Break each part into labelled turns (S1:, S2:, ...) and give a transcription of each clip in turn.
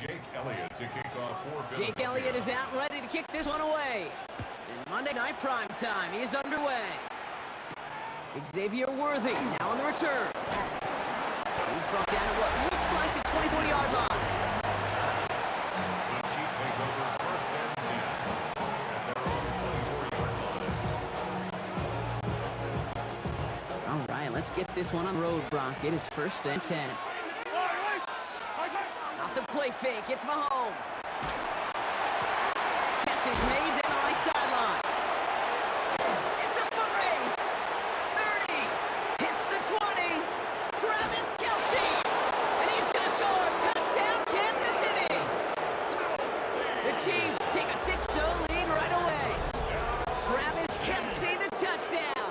S1: Jake Elliott to kick off for Philadelphia.
S2: Jake Elliott is out and ready to kick this one away. In Monday Night Prime Time, he is underway. Xavier Worthy now on the return. He's brought down at what looks like the 24-yard line.
S1: The Chiefs make over first and 10 at their own 24-yard line.
S2: All right, let's get this one on the road, Brock. It is first and 10. Off the play fake, it's Mahomes. Catch is made down the right sideline. It's a foot race. 30, hits the 20. Travis Kelce, and he's going to score. Touchdown, Kansas City. The Chiefs take a 6-0 lead right away. Travis Kelce, the touchdown.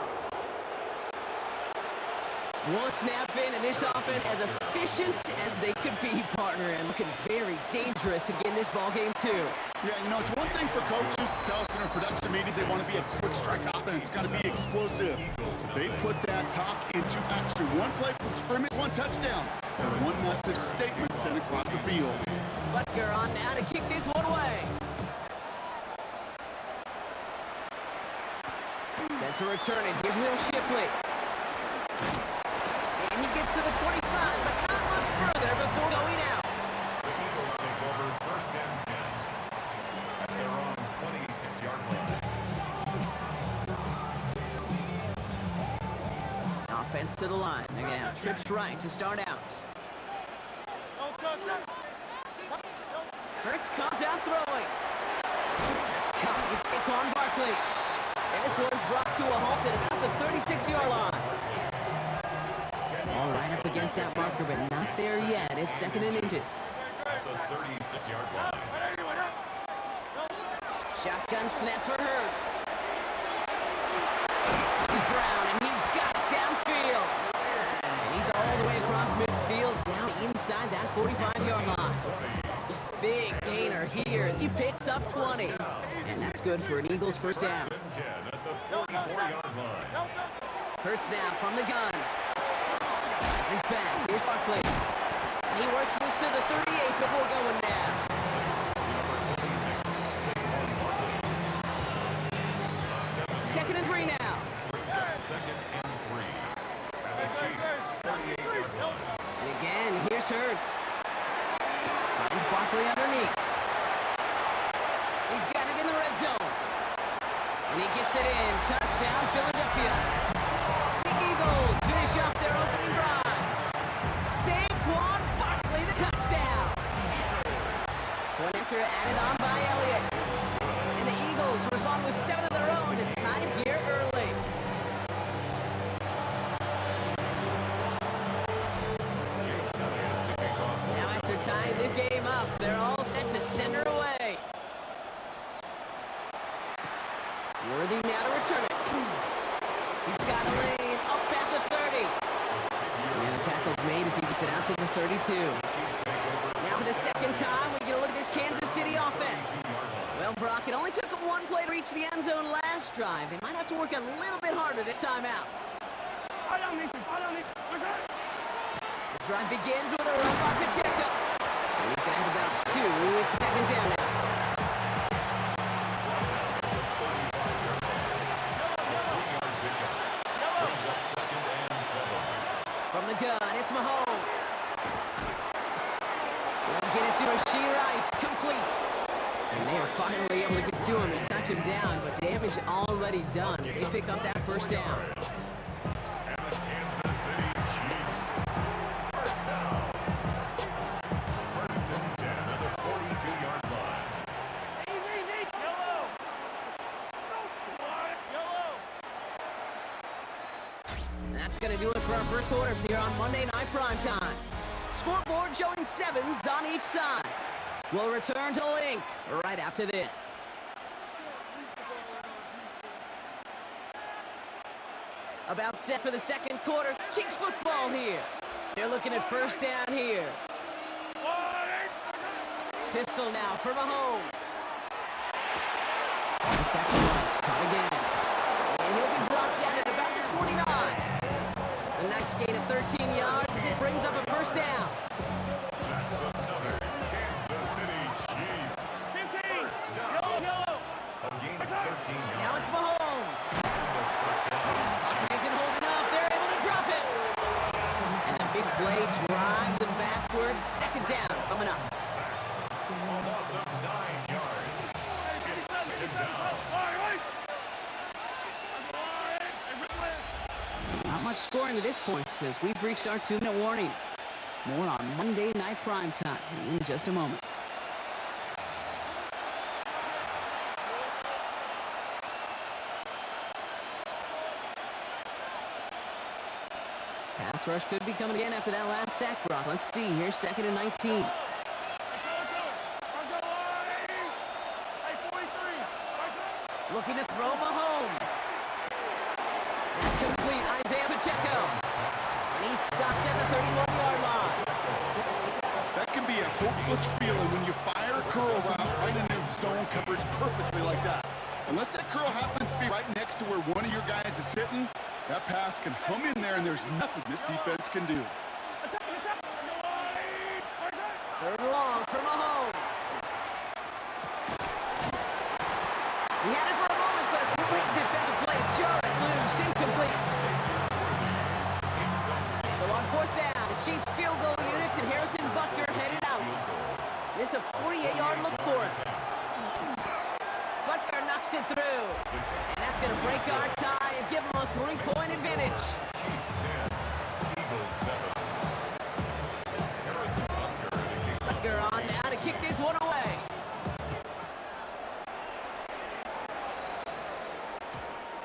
S2: One snap in, and this offense as efficient as they could be, partner, and looking very dangerous to get in this ball game too.
S3: Yeah, you know, it's one thing for coaches to tell us in our production meetings they want to be a quick strike offense. It's got to be explosive. They put that talk into action. One play from scrimmage, one touchdown, and one massive statement sent across the field.
S2: Butker on now to kick this one away. Set to return it. Here's Will Shipley. And he gets to the 25, but not much further before going out.
S1: The Eagles take over first and 10 at their own 26-yard line.
S2: Offense to the line. Again, trips right to start out. Hurts comes out throwing. That's caught. It's Saquon Barkley. And this one's brought to a halt at about the 36-yard line. All right up against that marker, but not there yet. It's 2nd and inches.
S1: At the 36-yard line.
S2: Shotgun snap for Hurts. This is Brown, and he's got it downfield. And he's all the way across midfield, down inside that 45-yard line. Big gainer here as he picks up 20. And that's good for an Eagles first down.
S1: 10 at the 44-yard line.
S2: Hurts now from the gun. That's his back. Here's Barkley. And he works this to the 38 before going down. Second and 3 now.
S1: Brings up 2nd and 3 at the Chiefs 38-yard line.
S2: And again, here's Hurts. Finds Barkley underneath. He's got it in the red zone. And he gets it in. Touchdown, Philadelphia. The Eagles finish up their opening drive. Saquon Barkley, the touchdown. One after added on by Elliott. And the Eagles respond with 7 of their own to tie it here early. Now after tying this game up, they're all set to send her away. Worthy now to return it. He's got a lane up at the 30. And the tackle's made as he gets it out to the 32. Now for the second time, we get a look at this Kansas City offense. Well, Brock, it only took them one play to reach the end zone last drive. They might have to work a little bit harder this time out. The drive begins with a run by Pacheco. And he's going to have about 2. It's second down now. From the gun, it's Mahomes. They'll get it to Rashee Rice, complete. And they are finally able to get to him and touch him down, but damage already done as they pick up that first down.
S1: And the Kansas City Chiefs. First down. First and 10 at the 42-yard line.
S2: That's going to do it for our first quarter here on Monday Night Prime Time. Scoreboard showing 7s on each side. We'll return to Link right after this. About set for the second quarter. Chiefs football here. They're looking at first down here. Pistol now for Mahomes. Back to Rice, caught again. And he'll be brought down at about the 29. A nice gain of 13 yards as it brings up a first down.
S1: That's another Kansas
S2: play, drives them backwards. Second down coming up.
S1: A loss of 9 yards. It's second down.
S2: Not much scoring to this point as we've reached our 2-minute warning. More on Monday Night Primetime in just a moment. Pass rush could be coming again after that last sack, Brock. Let's see here, 2nd and 19. Looking to throw Mahomes. That's complete, Isaiah Pacheco. And he's stopped at the 31-yard line.
S3: That can be a hopeless feeling when you fire a curl route right into zone coverage perfectly like that. Unless that curl happens to be right next to where one of your guys is sitting, that pass can hum in there and there's nothing this defense can do.
S2: 3rd and long for Mahomes. He had it for a moment, but a great defensive play. Jar it loose, incomplete. So on 4th down, the Chiefs field goal units and Harrison Butker headed out. This a 48-yard look for him. Butker knocks it through. And that's going to break our tie and give him a 3-point advantage.
S1: Chiefs 10, Eagles 7. Harrison
S2: Butker on now to kick this one away.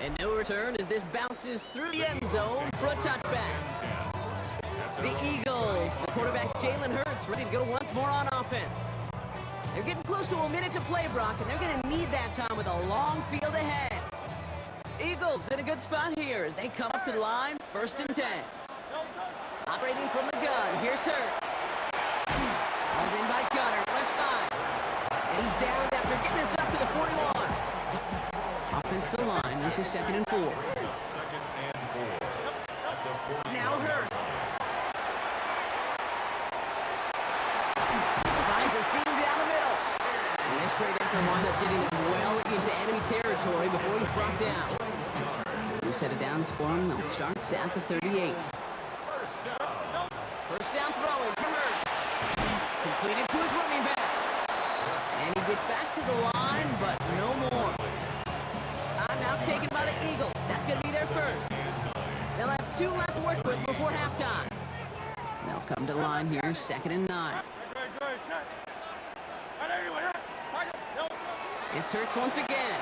S2: And no return as this bounces through the end zone for a touchback. The Eagles, the quarterback Jalen Hurts, ready to go once more on offense. They're getting close to a minute to play, Brock, and they're going to need that time with a long field ahead. Eagles in a good spot here as they come up to the line, 1st and 10. Operating from the gun, here's Hurts. Hauled in by Gunner, left side. And he's down after getting this up to the 41. Offensive line, this is 2nd and 4.
S1: Second and 4.
S2: Now Hurts. Finds a seam down the middle. And this trade after wind up getting him well into enemy territory before he's brought down. New set of downs for him. They'll start at the 38. First down throwing for Hurts. Completed to his running back. And he gets back to the line, but no more. Time now taken by the Eagles. That's going to be their first. They'll have 2 left to work with before halftime. They'll come to the line here, 2nd and 9. It's Hurts once again.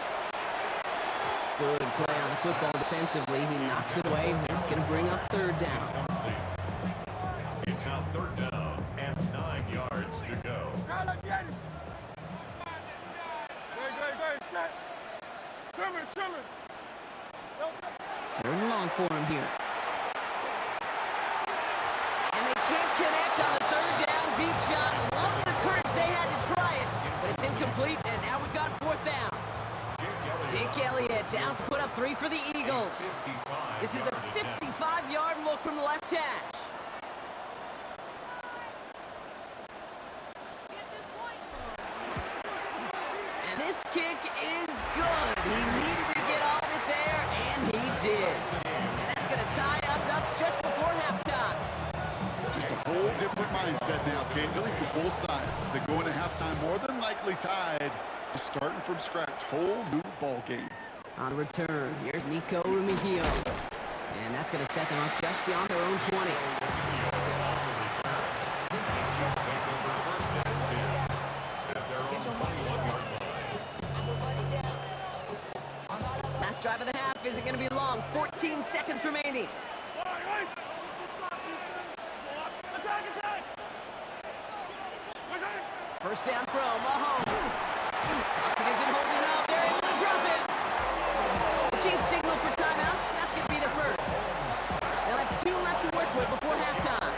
S2: Good play on the football defensively. He knocks it away. That's going to bring up 3rd down.
S1: It's now 3rd down and 9 yards to go.
S2: 3rd and long for him here. And they can't connect on the 3rd down deep shot. Love the courage they had to try it, but it's incomplete, and now we've got 4th down. Jake Elliott out to put up 3 for the Eagles. This is a 55-yard look from the left hash. And this kick is good. He needed to get all of it there, and he did. And that's going to tie us up just before halftime.
S3: Just a whole different mindset now, Kate, really for both sides. As they go into halftime, more than likely tied, just starting from scratch, whole new ball game.
S2: On return, here's Nico Remigio. And that's going to set them up just beyond their own 20. Last drive of the half isn't going to be long. 14 seconds remaining. First down throw, Mahomes. Pocket isn't holding up. They're able to drop it. The Chiefs signal for timeouts. That's going to be the first. They'll have 2 left to work with before halftime.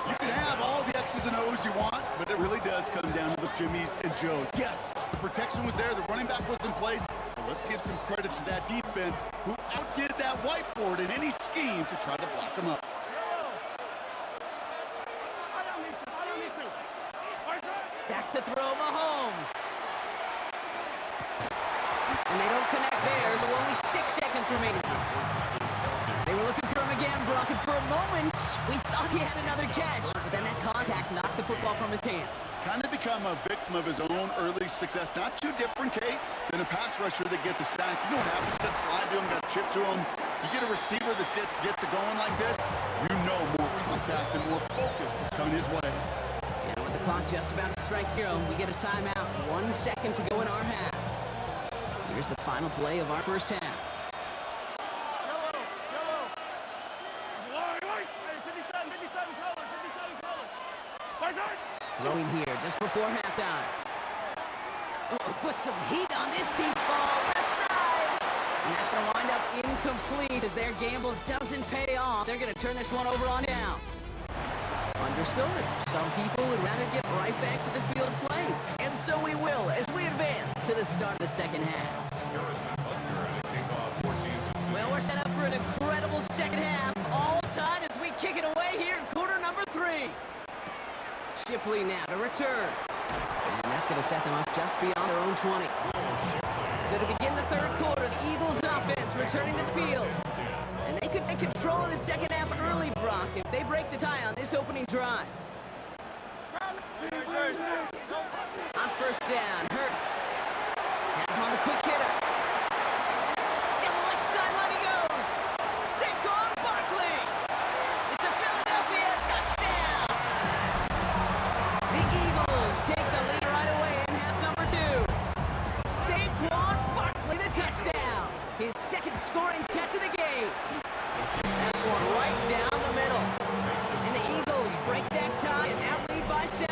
S3: You can have all the X's and O's you want, but it really does come down to the Jimmies and Joes. Yes, the protection was there. The running back was in place. But let's give some credit to that defense who outdid that whiteboard in any scheme to try to block them up.
S2: Back to throw Mahomes. And they don't connect there, so only 6 seconds remaining. They were looking for him again, Brock, and for a moment, we thought thought he had another catch, but then that contact knocked the football from his hands.
S3: Kind of become a victim of his own early success. Not too different, Kate, than a pass rusher that gets a sack. You know what happens? Got slide to him, got chip to him. You get a receiver that gets it going like this, you know more contact and more focus is coming his way.
S2: And with the clock just about to strike zero, we get a timeout. 1 second to go in our half. Here's the final play of our first half. Throwing here just before halftime. Oh, put some heat on this deep ball, left side. And that's going to wind up incomplete as their gamble doesn't pay off. They're going to turn this one over on downs. Understood. Some people would rather get right back to the field of play. And so we will as we advance to the start of the second half. Well, we're set up for an incredible second half. All tied as we kick it away here in quarter number 3. Shipley now to return. And that's going to set them up just beyond their own 20. So to begin the third quarter, the Eagles offense returning to the field. And they could take control of the second half early, Brock, if they break the tie on this opening drive. On first down, Hurts has him on the quick hitter. Down the left sideline he goes. Saquon Barkley. It's a Philadelphia touchdown. The Eagles take the lead right away in half number 2. Saquon Barkley, the touchdown. His second scoring catch of the game. That one right down the middle. And the Eagles break that tie and now lead by 7.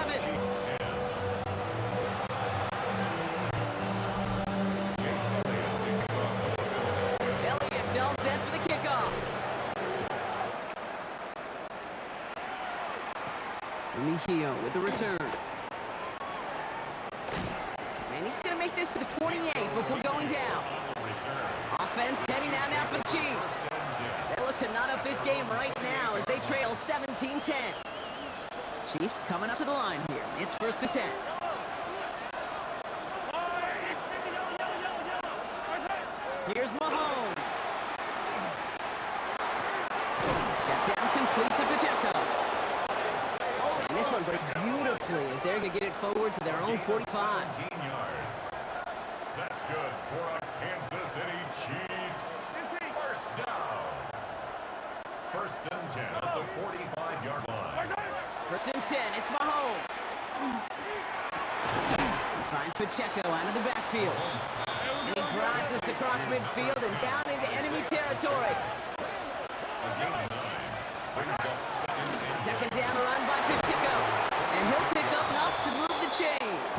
S2: Elliott's all set for the kickoff. Mejia with the return. And he's going to make this to the 28 before going down. Offense heading out now for the Chiefs. They look to knot up this game right now as they trail 17-10. Chiefs coming up to the line here. It's first and 10. Here's Mahomes. Check down complete to Pacheco. And this one breaks beautifully as they're going to get it forward to their own 45.
S1: 17 yards. That's good for a Kansas City Chiefs. First down. First and 10 at the 45-yard line.
S2: First and 10, it's Mahomes. He finds Pacheco out of the backfield. And he drives this across midfield and down into enemy territory. Second down run by Pacheco. And he'll pick up enough to move the chains.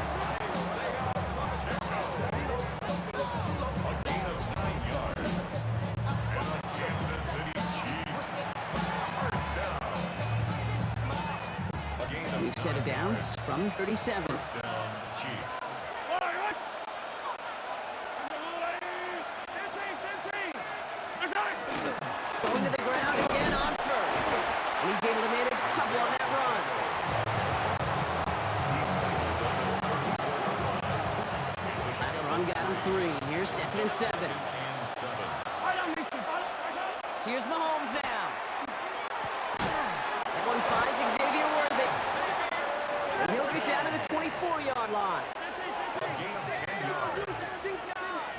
S1: A gain of 9 yards. And the Kansas City Chiefs. First down. A gain of
S2: We've set it down from 37.
S1: First down, Chiefs.
S2: Going to the ground again on first. And he's able to make a couple on that run. Last run got him 3. Here's second and 7. Here's Mahomes now. That one finds Xavier Worthy. And he'll get down to the 24-yard line.
S1: A gain of 10 yards.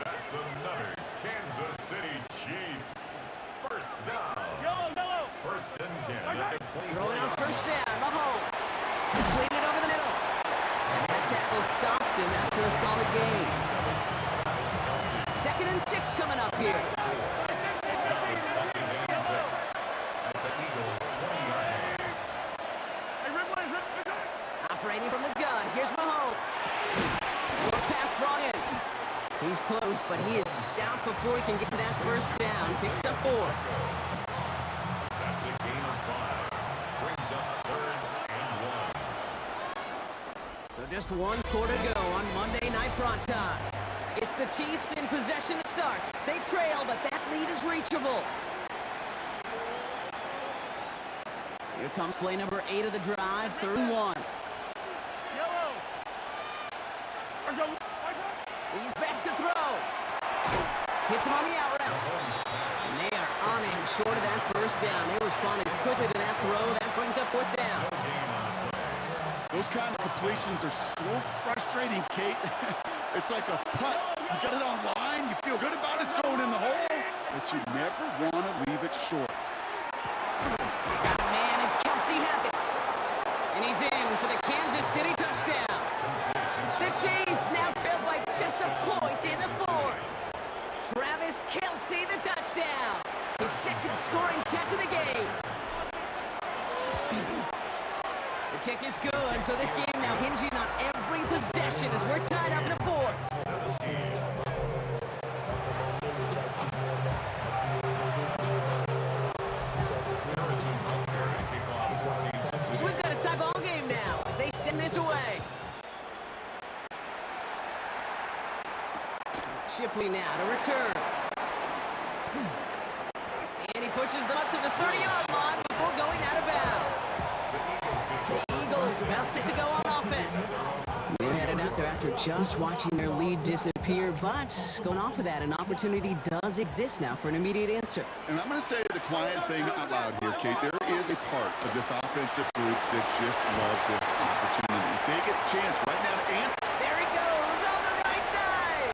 S1: That's another Kansas City Chiefs. First down. First and 10 at the 24.
S2: Throwing on first down, Mahomes. Completed over the middle. And that tackle stops him after a solid gain. Second and 6 coming up here.
S1: Second and 6 at the Eagles' 20-yard line.
S2: Operating from the gun, here's Mahomes. Short pass brought in. He's close, but he is stout before he can get to that first down. Picks up 4.
S1: That's a gain of 5. Brings up third and 1.
S2: So just 1 quarter to go on Monday Night Prime Time. It's the Chiefs in possession to start. They trail, but that lead is reachable. Here comes play number 8 of the drive, 3rd and 1. He's back to throw. Hits him on the out route. And they are on him short of that first down. They responded quickly to that throw. That brings up fourth down.
S3: Those kind of completions are so frustrating, Kate. It's like a putt. You got it on line, you feel good about it's going in the hole, but you never want to leave it short.
S2: Got a man, and Kelsey has it. And he's in for the Kansas City touchdown. The Chiefs now trail by just a point in the fourth. Travis Kelce, the touchdown. His second scoring catch of the game. The kick is good, so this game now hinging on every possession as we're tied up in the fourth. So we've got a tie ball game now as they send this away. Shipley now to return. And he pushes them up to the 30-yard line before going out of bounds. The Eagles about 6 to go on offense. They're headed out there after just watching their lead disappear, but going off of that, an opportunity does exist now for an immediate answer.
S3: And I'm going to say the quiet thing out loud here, Kate. There is a part of this offensive group that just loves this opportunity. They get the chance right now to answer.
S2: There he goes on the right side.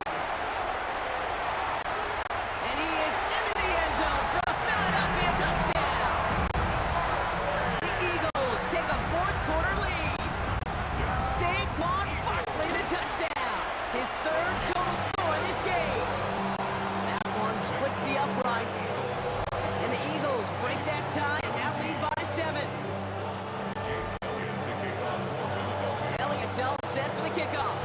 S2: And he is into the end zone for a Philadelphia touchdown. The Eagles take a fourth-quarter lead. Saquon Barkley, the touchdown. His third total score in this game. That one splits the uprights. And the Eagles break that tie and now lead by 7. Elliott's all set for the kickoff.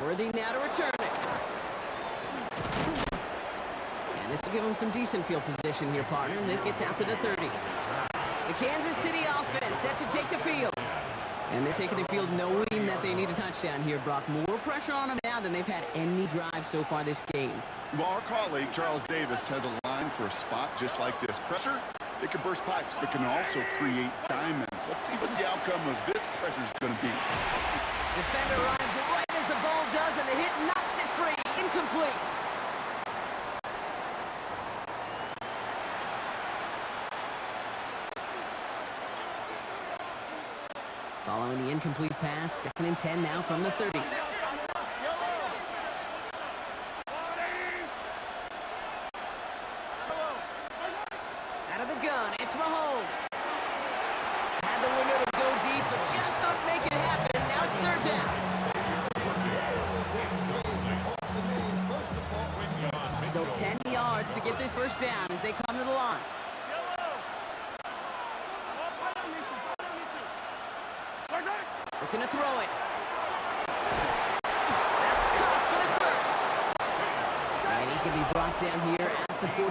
S2: Worthy now to return it. And this will give him some decent field position here, partner. And this gets out to the 30. The Kansas City offense set to take the field. And they're taking the field knowing that they need a touchdown here, Brock. More pressure on them now than they've had any drive so far this game.
S3: Well, our colleague, Charles Davis, has a line for a spot just like this. Pressure, it can burst pipes, but can also create diamonds. Let's see what the outcome of this pressure is going to be.
S2: Defender arrives right as the ball does, and the hit knocks it free. Incomplete. Following the incomplete pass, 2nd and 10 now from the 30. Out of the gun, it's Mahomes. Had the window to go deep, but just couldn't make it happen. Now it's 3rd down. Still 10 yards to get this first down as they come to the line. Looking to throw it. That's caught for the first. And he's going to be brought down here at the 42.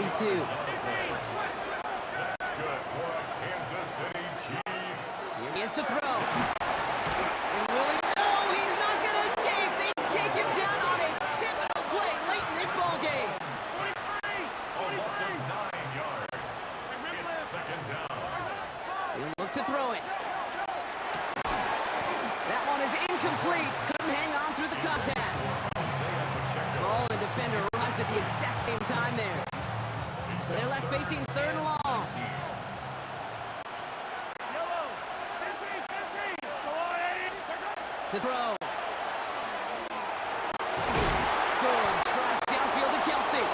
S1: That's good for the Kansas City Chiefs.
S2: Here he is to throw. And will he? No, he's not going to escape. They take him down on a pivotal play late in this ball game.
S1: A loss of 9 yards. It's 2nd down.
S2: He'll look to throw it. That one is incomplete. Couldn't hang on through the contact. Ball and defender arrived at the exact same time there. So they're left facing 3rd and long. To throw. Good strike downfield to Kelce.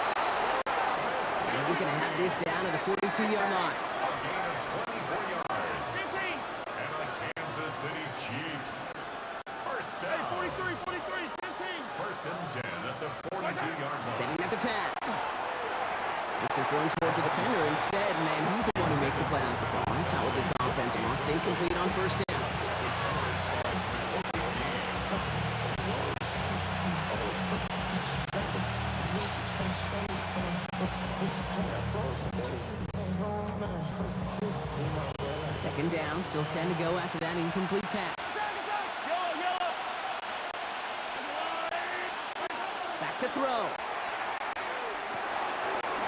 S2: And he's going to have this down at the 42-yard line.
S1: A gain of 24 yards. And the Kansas City Chiefs. First down.
S4: 43, 15.
S1: 1st and 10 at the 42-yard line.
S2: Setting up the pass. This is thrown towards a defender instead, man. He's the one who makes a play on the football. That's not what this offense wants. Incomplete on 1st down. Second down, still 10 to go after that incomplete pass. Back to throw.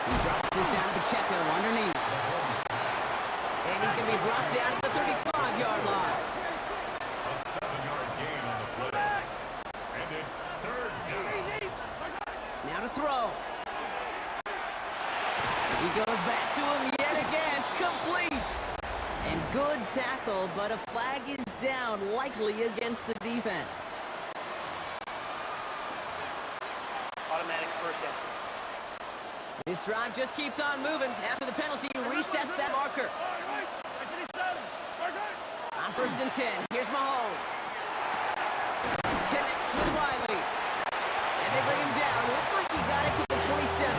S2: He drops this down to Pacheco underneath. And he's going to be brought down at the 35-yard line.
S1: A 7-yard gain on the play. And it's 3rd down.
S2: Now to throw. He goes back to him yet again. Complete. And good tackle, but a flag is down, likely against the defense.
S4: Automatic first down.
S2: This drive just keeps on moving. After the penalty, resets that marker. On 1st and 10, here's Mahomes. Connects with Riley. And they bring him down. Looks like he got it to the 27.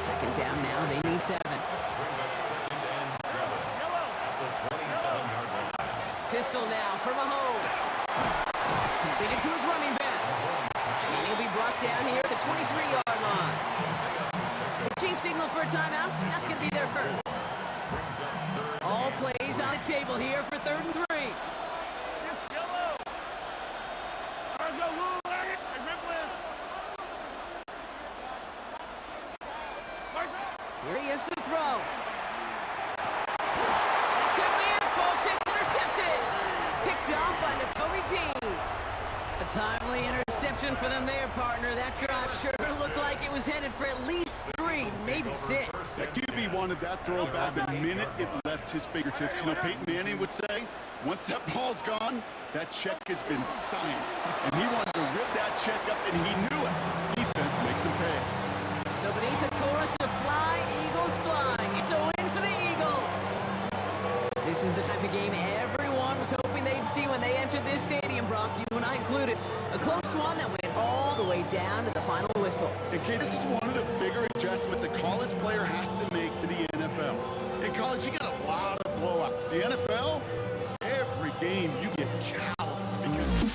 S2: Second down now, they need 7.
S1: Brings up 2nd and 7 at the 27-yard line.
S2: Pistol now for Mahomes. Completed to his running back. And he'll be brought down here at the 23-yard line. The Chiefs signal for a timeout. That's going to be their first. All plays on the table here for 3rd and 3. Here he is to throw. That could be it, folks. It's intercepted. Picked off by Nakobe Dean. A timely interception for them there, partner. That drive sure looked like it was headed for at least 3, maybe 6.
S3: That QB wanted that throw back the minute it left his fingertips. You know, Peyton Manning would say, once that ball's gone, that check has been signed. And he wanted to rip that check up, and he knew it. Defense makes him pay.
S2: So beneath the chorus of Fly, Eagles Flying, it's a win for the Eagles. This is the type of game everyone was hoping they'd see when they entered this stadium, Brock, you and I included. A close one that went all the way down to the final whistle.
S3: And Kate, this is one of the bigger adjustments a college player has to make to the NFL. In college, you get a lot of blowouts. The NFL, every game you get calloused because...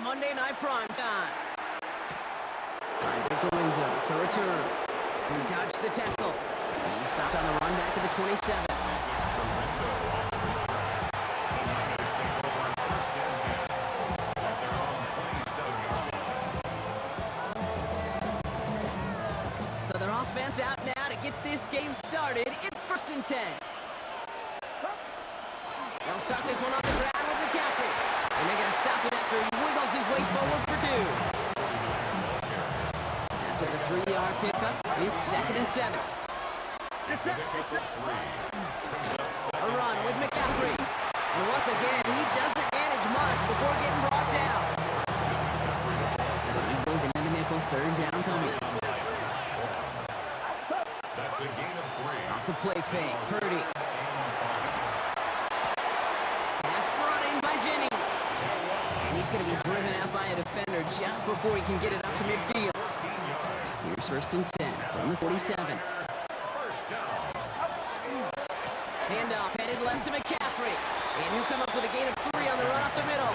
S2: Monday Night Primetime. Isaac Galindo to return. He dodged the tackle. He stopped on the run back at the 27. So their offense out now to get this game started. It's 1st and 10. They'll start this one on the ground with McCaffrey. And they're going to stop it after he wiggles his way forward for 2. After the 3-yard pickup, it's 2nd and 7. A run with McCaffrey. And once again, he doesn't manage much before getting brought down. The Eagles in the nickel, 3rd down coming.
S1: That's a gain of 3.
S2: Off the play fake, Purdy. That's brought in by Jennings. And he's going to be driven out by a defender just before he can get it up to midfield. Here's 1st and 10 from the 47. Handoff headed left to McCaffrey. And he'll come up with a gain of 3 on the run up the middle.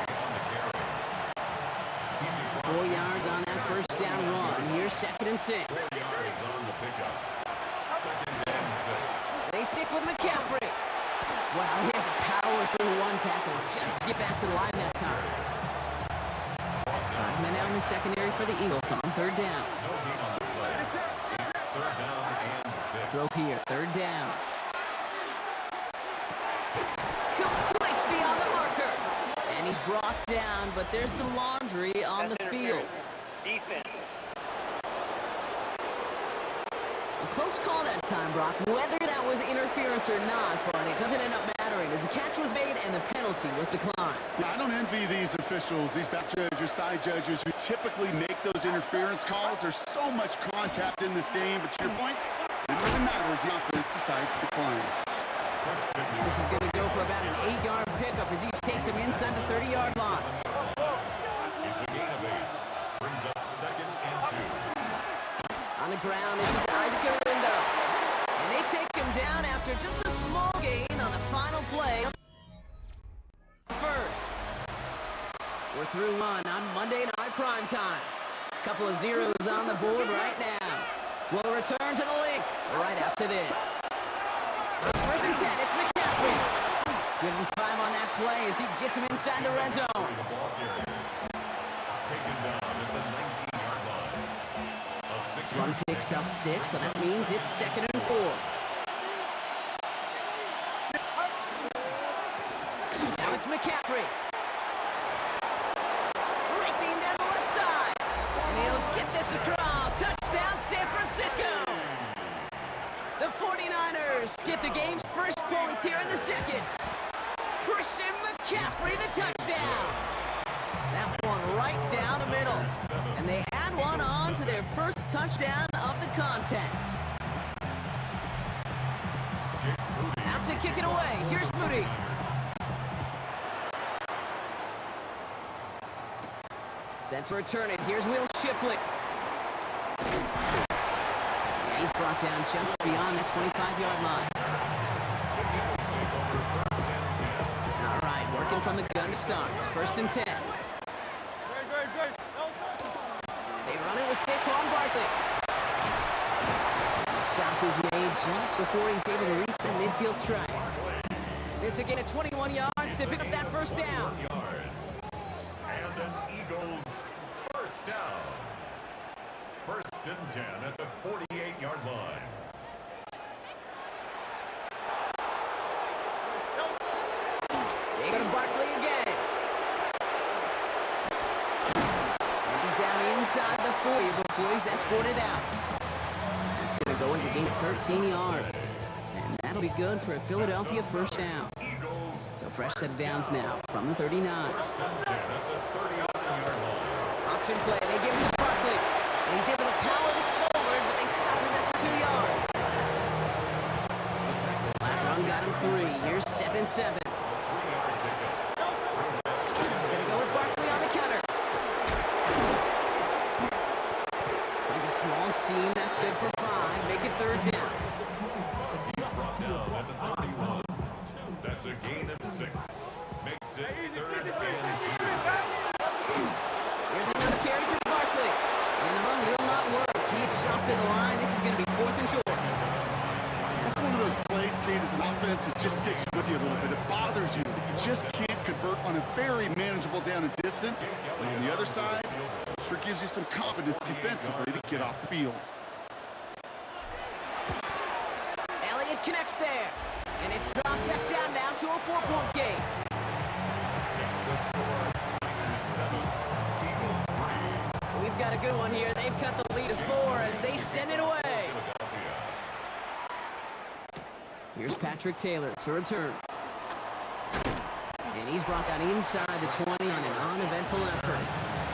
S2: 4 yards on that 1st down run. Here's 2nd and 6. They stick with McCaffrey. Wow, he had to power through 1 tackle just to get back to the line that time. 5 men out in the secondary for the Eagles on 3rd down. Throw here, 3rd down. Completes beyond the marker. And he's brought down, but there's some laundry on the field.
S4: Defense.
S2: A close call that time, Brock, whether that was interference or not, but it doesn't end up mattering as the catch was made and the penalty was declined.
S3: Yeah, I don't envy these officials, these back judges, side judges who typically make those interference calls. There's so much contact in this game, but to your point, it really matters. The offense decides to decline.
S2: This is going to go for about an 8-yard pickup as he takes him inside the 30-yard line.
S1: It's a gain of 8. Brings up 2nd and 2.
S2: On the ground, this is Isaac Galindo. And they take him down after just a small gain on the final play. First. We're through 1 on Monday Night Primetime. Couple of zeros on the board right now. We'll return to the link right after this. 1st and 10, it's McCaffrey. Give him 5 on that play as he gets him inside the red zone.
S1: Taken down at the 19-yard line.
S2: Run picks up 6, so that means it's 2nd and 4. Now it's McCaffrey. Racing down the left side. And he'll get this across. Touchdown, San Francisco. The 49ers get the game's first points here in the 2nd. Christian McCaffrey the touchdown. That one right down the middle. And they add one on to their first touchdown of the contest. Out to kick it away. Here's Moody. Set to return it. Here's Will Shipley. Yeah, he's brought down just beyond that 25-yard line. All right, working from the gun starts. 1st and 10. They run it with Saquon Barkley. The stop is made just before he's able to reach the midfield strike. It's again at 21 yards to pick up that 1st down.
S1: And an Eagles 1st down. 1st and 10 at the 48-yard line.
S2: They go to Barkley again. And he's down inside the 40 before he's escorted out. That's going to go as a gain of 13 yards. And that'll be good for a Philadelphia 1st down. So fresh set of downs now from the 39. Option play. They give it to Barkley. And he's able to power this forward, but they stop him after 2 yards. Last one got him 3. Here's 2nd and 7. They're going to go with Barkley on the counter. Finds a small seam. That's good for 5. Make it 3rd down.
S1: He's brought down at the 31. That's a gain of 6. Makes it 3rd and 2.
S2: left of the line. This is going to be 4th and short.
S3: That's one of those plays, Kate, as an offense, it just sticks with you a little bit. It bothers you. You just can't convert on a very manageable down and distance. And on the other side, it sure gives you some confidence defensively to get off the field.
S2: Elliott connects there. And it's dropped back down now to a 4-point game.
S1: It's the score. Packers 7, Eagles 3.
S2: We've got a good one here. They've cut the lead to 4 as they send it away. Here's Patrick Taylor to return. And he's brought down inside the 20 on an uneventful effort.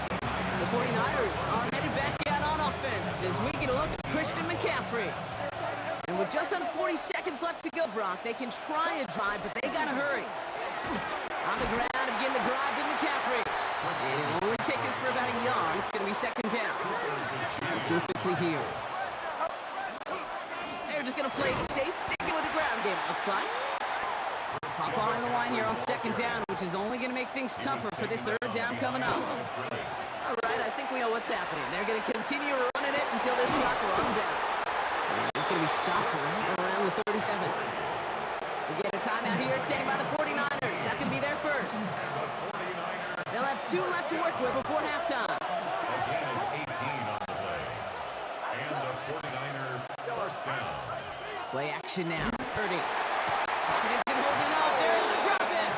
S2: The 49ers are headed back out on offense as we get a look at Christian McCaffrey. And with just under 40 seconds left to go, Brock, they can try a drive, but they got to hurry. On the ground to begin the drive with McCaffrey. And it'll only take us for about a yard. It's going to be 2nd down. Looking quickly here. They're just going to play it safe, sticking with the ground game, it looks like. Hop on the line here on 2nd down, which is only going to make things tougher for this 3rd down coming up. All right, I think we know what's happening. They're going to continue running it until this clock runs out. And it's going to be stopped right around the 37. We get a timeout here taken by the 49ers. That's going to be their first. They'll have 2 left to work with before halftime.
S1: Again, 18 on the play. And the 49er first down.
S2: Play action now. Purdy. Pocket isn't holding up. They're able to drop it.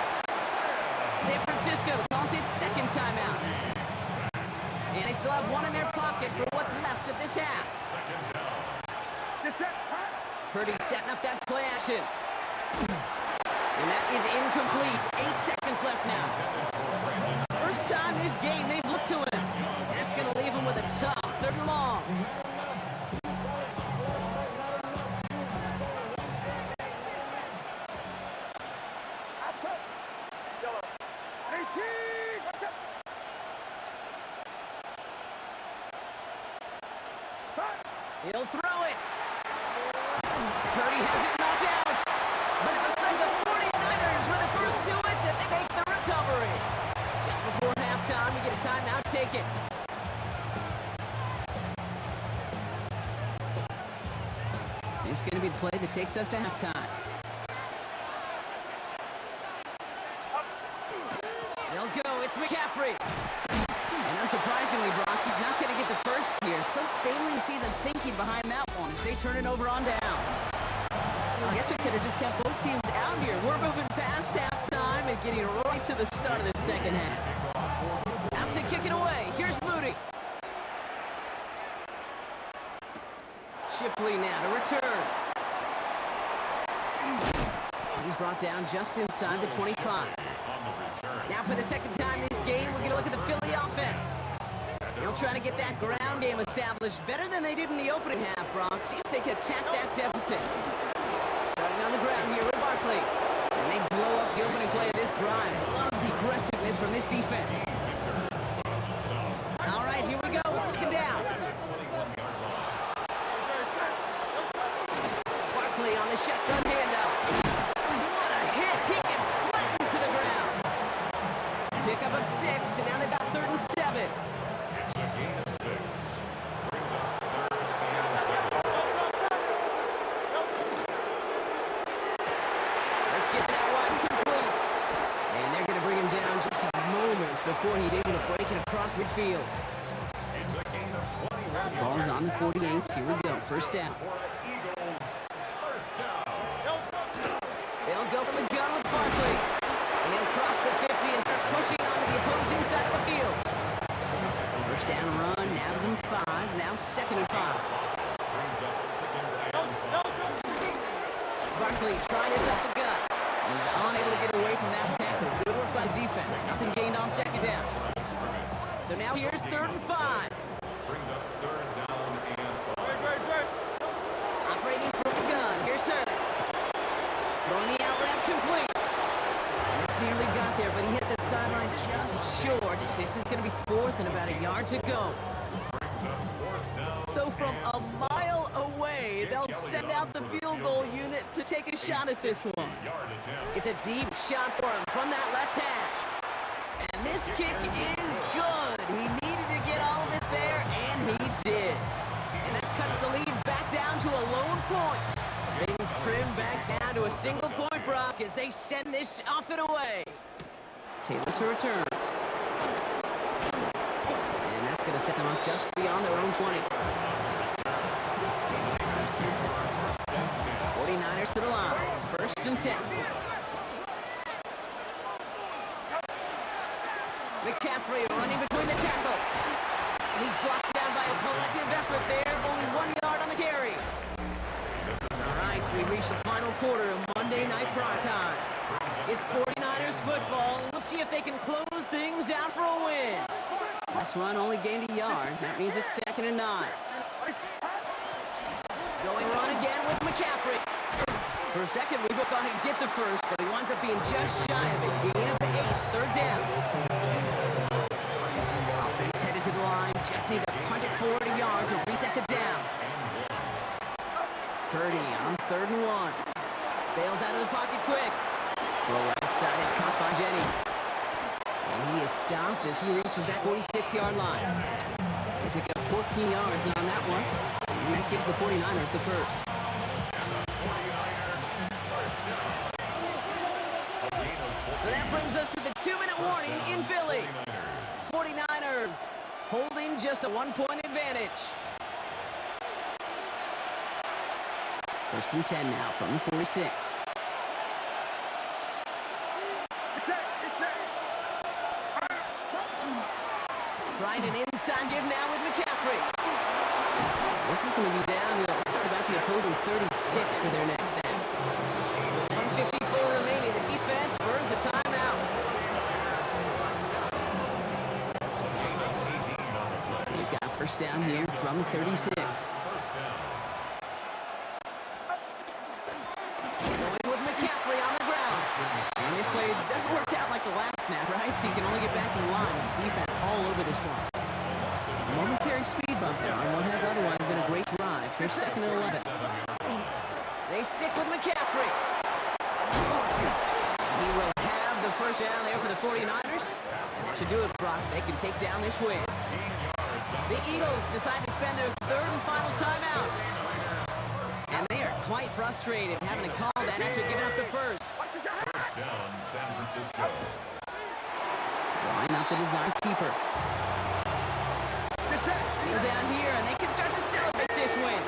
S2: San Francisco calls it 2nd timeout. And they still have 1 in their pocket for what's left of this half.
S1: 2nd down.
S2: Purdy setting up that play action. And that is incomplete. 8 seconds left now. First time this game they've looked to him. That's going to leave him with a tough 3rd and long. He'll throw it. Purdy has it knocked out. But it looks like the 49ers were the first to it, and they make the recovery. Just before halftime, we get a timeout taken. This is going to be the play that takes us to halftime. They'll go. It's McCaffrey. And unsurprisingly, Brock, he's not going to get the first here. So failing to see the thinking behind that one as they turn it over on downs. I guess we could have just kept both teams out here. We're moving past halftime and getting right to the start of the 2nd half. Out to kick it away. Here's Moody. Shipley now to return. He's brought down just inside the 25. Now for the 2nd time this game, we're going to look at the Philly offense. They'll try to get that ground game established better than they did in the opening half, Brock. See if they can attack that deficit. Starting on the ground here with Barkley. And they blow up the opening play of this drive. Love the aggressiveness from this defense. All right, here we go. 2nd down. Barkley on the shotgun handoff. What a hit. He gets flattened to the ground. Pickup of 6, and now they've got 3rd and 7.
S1: It's a gain of 6. Brings up 3rd and 7.
S2: Let's get to that wide complete. And they're going to bring him down just a moment before he's able to break it across midfield.
S1: It's a gain of 21.
S2: Ball's on the 48. Here we go. First down.
S1: Eagles first down.
S2: They'll go from the gun with Barkley. And he'll cross the 50 and start pushing onto the opposing side of the field. First down run, nabs him 5, now 2nd and 5.
S1: Brings up 2nd and 5.
S2: Barkley trying to set the gut. He's unable to get away from that tackle. Good work by the defense. Nothing gained on 2nd down. So now here's 3rd and 5.
S1: Brings up 3rd down and 5.
S2: Operating from the gun. Here's Hurts. Throwing the out route complete. And this nearly got there, but he hit the sideline just short. This is going to be 4th and about a yard to go.
S1: Brings up 4th down.
S2: So from a mile away, they'll send out the field goal unit to take a shot at this one.
S1: Yard attempt.
S2: It's a deep shot for him from that left hash. And this kick is good. He needed to get all of it there, and he did. And that cuts the mark as they send this off and away. Taylor to return. And that's going to set them up just beyond their own 20. 49ers to the line. 1st and 10. McCaffrey running between the tackles. And he's blocked down by a collective effort there. Only 1 yard on the carry. All right, so we reached the final quarter of Monday Night Primetime. It's 49ers football. We'll see if they can close things out for a win. Last run only gained a yard. That means it's 2nd and 9. Going run again with McCaffrey. For a second, we thought he'd get the first, but he winds up being just shy of it. Gain of 8, 3rd down. Offense headed to the line. Just need to punt it 40 yards to reset the downs. Purdy on 3rd and 1. Bails out of the pocket quick. The right side is caught by Jennings. And he is stopped as he reaches that 46-yard line. They pick up 14 yards on that one. And that gives the 49ers the first. So that brings us to the 2-minute warning in Philly. 49ers holding just a 1-point advantage. 1st and 10 now from the 46. Trying an inside give now with McCaffrey. This is going to be down to about the opposing 36 for their next set. With 1:54 remaining, the defense burns a timeout. They've got 1st down here from the 36. Going with McCaffrey on the ground. And this play doesn't work out like the last snap, right? So you can only get back to the line with the defense all over this one. A momentary speed bump there on what has otherwise been a great drive. Here's 2nd and 11. They stick with McCaffrey. He will have the 1st down there for the 49ers. And that should do it, Brock. They can take down this win. The Eagles decide to spend their 3rd and final timeout. And they are quite frustrated having to call that after giving up the 1st.
S1: 1st down, San Francisco.
S2: Drawing up the design keeper. Kneel down here, and they can start to celebrate this win.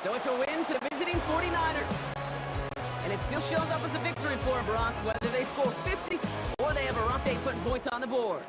S2: So it's a win for the visiting 49ers. And it still shows up as a victory for them, Brock, whether they score 50 or they have a rough day putting points on the board.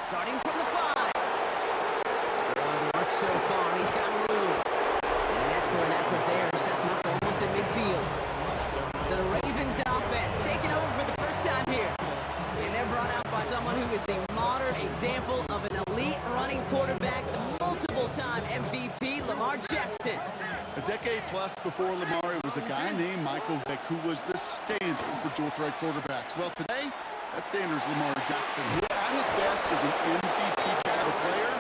S2: Starting from the 5. Good work so far. He's got room. And an excellent effort there. Sets him up almost in midfield. So the Ravens offense taking over for the first time here. And they're brought out by someone who is the modern example of an elite running quarterback, the multiple-time MVP, Lamar Jackson.
S3: A decade plus before Lamar, it was a guy named Michael Vick who was the standard for dual-threat quarterbacks. Well, today, that standard is Lamar Jackson, who at his best is an MVP caliber player,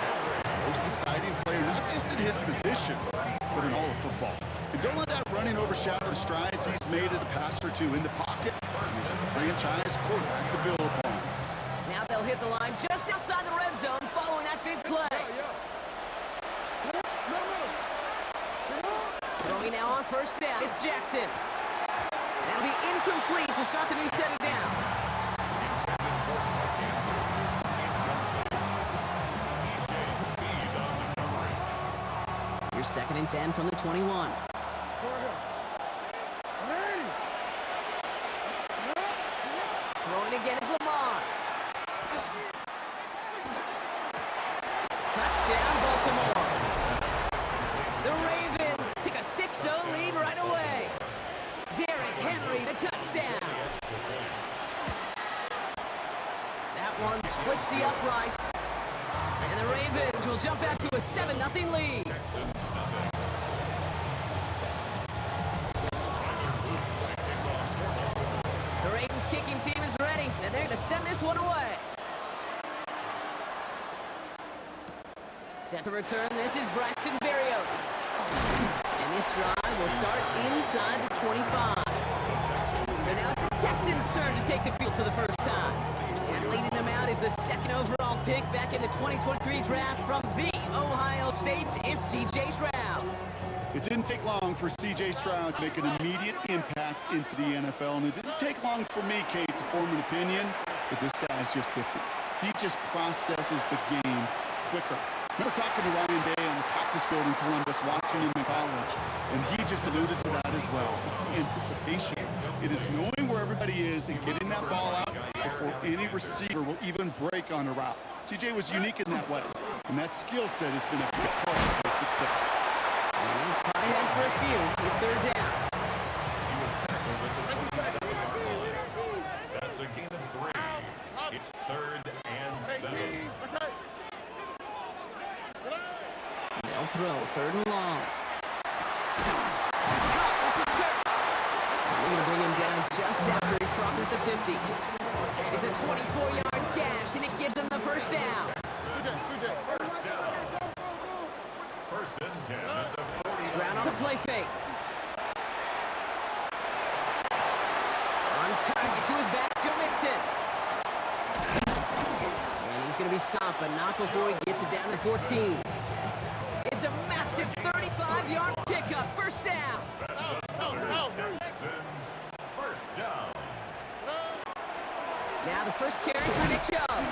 S3: most exciting player, not just in his position, but in all of football. And don't let that running overshadow the strides he's made as a passer, too. In the pocket, he's a franchise quarterback to build upon.
S2: Now they'll hit the line just outside the red zone following that big play. Throwing now on first down, it's Jackson. That'll be incomplete to start the new set of downs. Here's 2nd and 10 from the 21. Throwing again is Lamar. Touchdown, Baltimore. The Ravens take a 6-0 lead right away. Derrick Henry, the touchdown. That one splits the uprights. And the Ravens will jump out to a 7-0 lead. The Ravens kicking team is ready, and they're going to send this one away. Set to return, this is Braxton Berrios. And this drive will start inside the 25. So now it's the Texans' turn to take the field for the first time. And leading them out is the 2nd overall pick back in the 2023 draft from the Ohio State. It's C.J. Stroud.
S3: It didn't take long for C.J. Stroud to make an immediate impact into the NFL, and it didn't take long for me, Kate, to form an opinion that this guy's just different. He just processes the game quicker. I remember talking to Ryan Day on the practice field in Columbus, watching him in college, and he just alluded to that as well. It's the anticipation. It is knowing where everybody is and getting that ball out before any receiver will even break on a route. C.J. was unique in that way, and that skill set has been a big part of his success.
S2: And we'll find out for a few. It's 3rd down.
S1: He was tackled at the 27-yard line. That's a gain of 3. It's 3rd and 7.
S2: They'll throw 3rd and long. This is Kirk. They're going to bring him down just after he crosses the 50. It's a 24-yard gash, and it gives them the first down.
S1: First down. 1st and 10 at the 40.
S2: Stroud on the play fake. On target to his back, Joe Mixon. And he's going to be stopped, but not before he gets it down to 14. It's a massive 35-yard pickup. First down.
S1: That's another Texans first down.
S2: Now the first carry for Nick Chubb.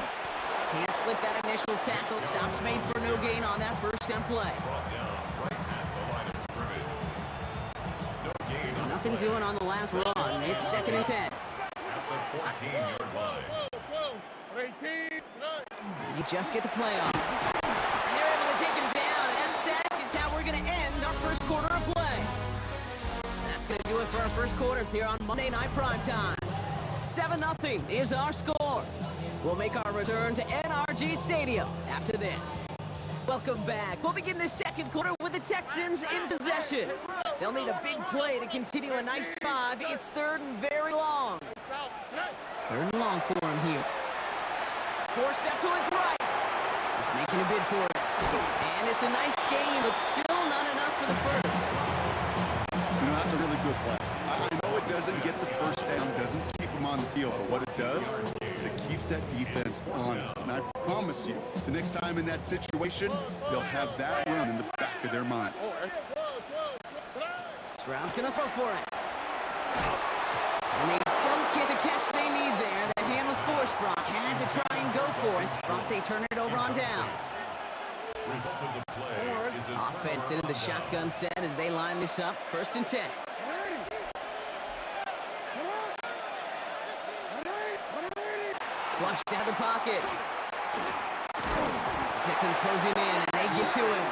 S2: Can't slip that initial tackle. Stops made for no gain on that first down play.
S1: Brought down right at the line of scrimmage. No gain on
S2: Nothing doing on the last run. It's 2nd and 10.
S1: at the 14-yard line.
S2: You just get the play off. And they're able to take him down. And that sack is how we're going to end our first quarter of play. And that's going to do it for our first quarter here on Monday Night Primetime. 7-0 is our score. We'll make our return to NRG Stadium after this. Welcome back. We'll begin the second quarter with the Texans in possession. They'll need a big play to continue a nice drive. It's 3rd and very long. 3rd and long for him here. 4-step to his right. He's making a bid for it. And it's a nice game, but still not enough for the first.
S3: You know, that's a really good play. I know it doesn't get the first down, doesn't keep him time on the field, but what it does is it keeps that defense honest. And I promise you, the next time in that situation, they'll have that run in the back of their minds.
S2: Stroud's gonna throw for it. And they don't get the catch they need there. That hand was forced. Brock had to try and go for it. Brock, they turn it over on downs.
S1: Result of the play is a
S2: Offense into the shotgun set as they line this up. 1st and 10. Flushed out of the pocket. Texans closing in, and they get to him.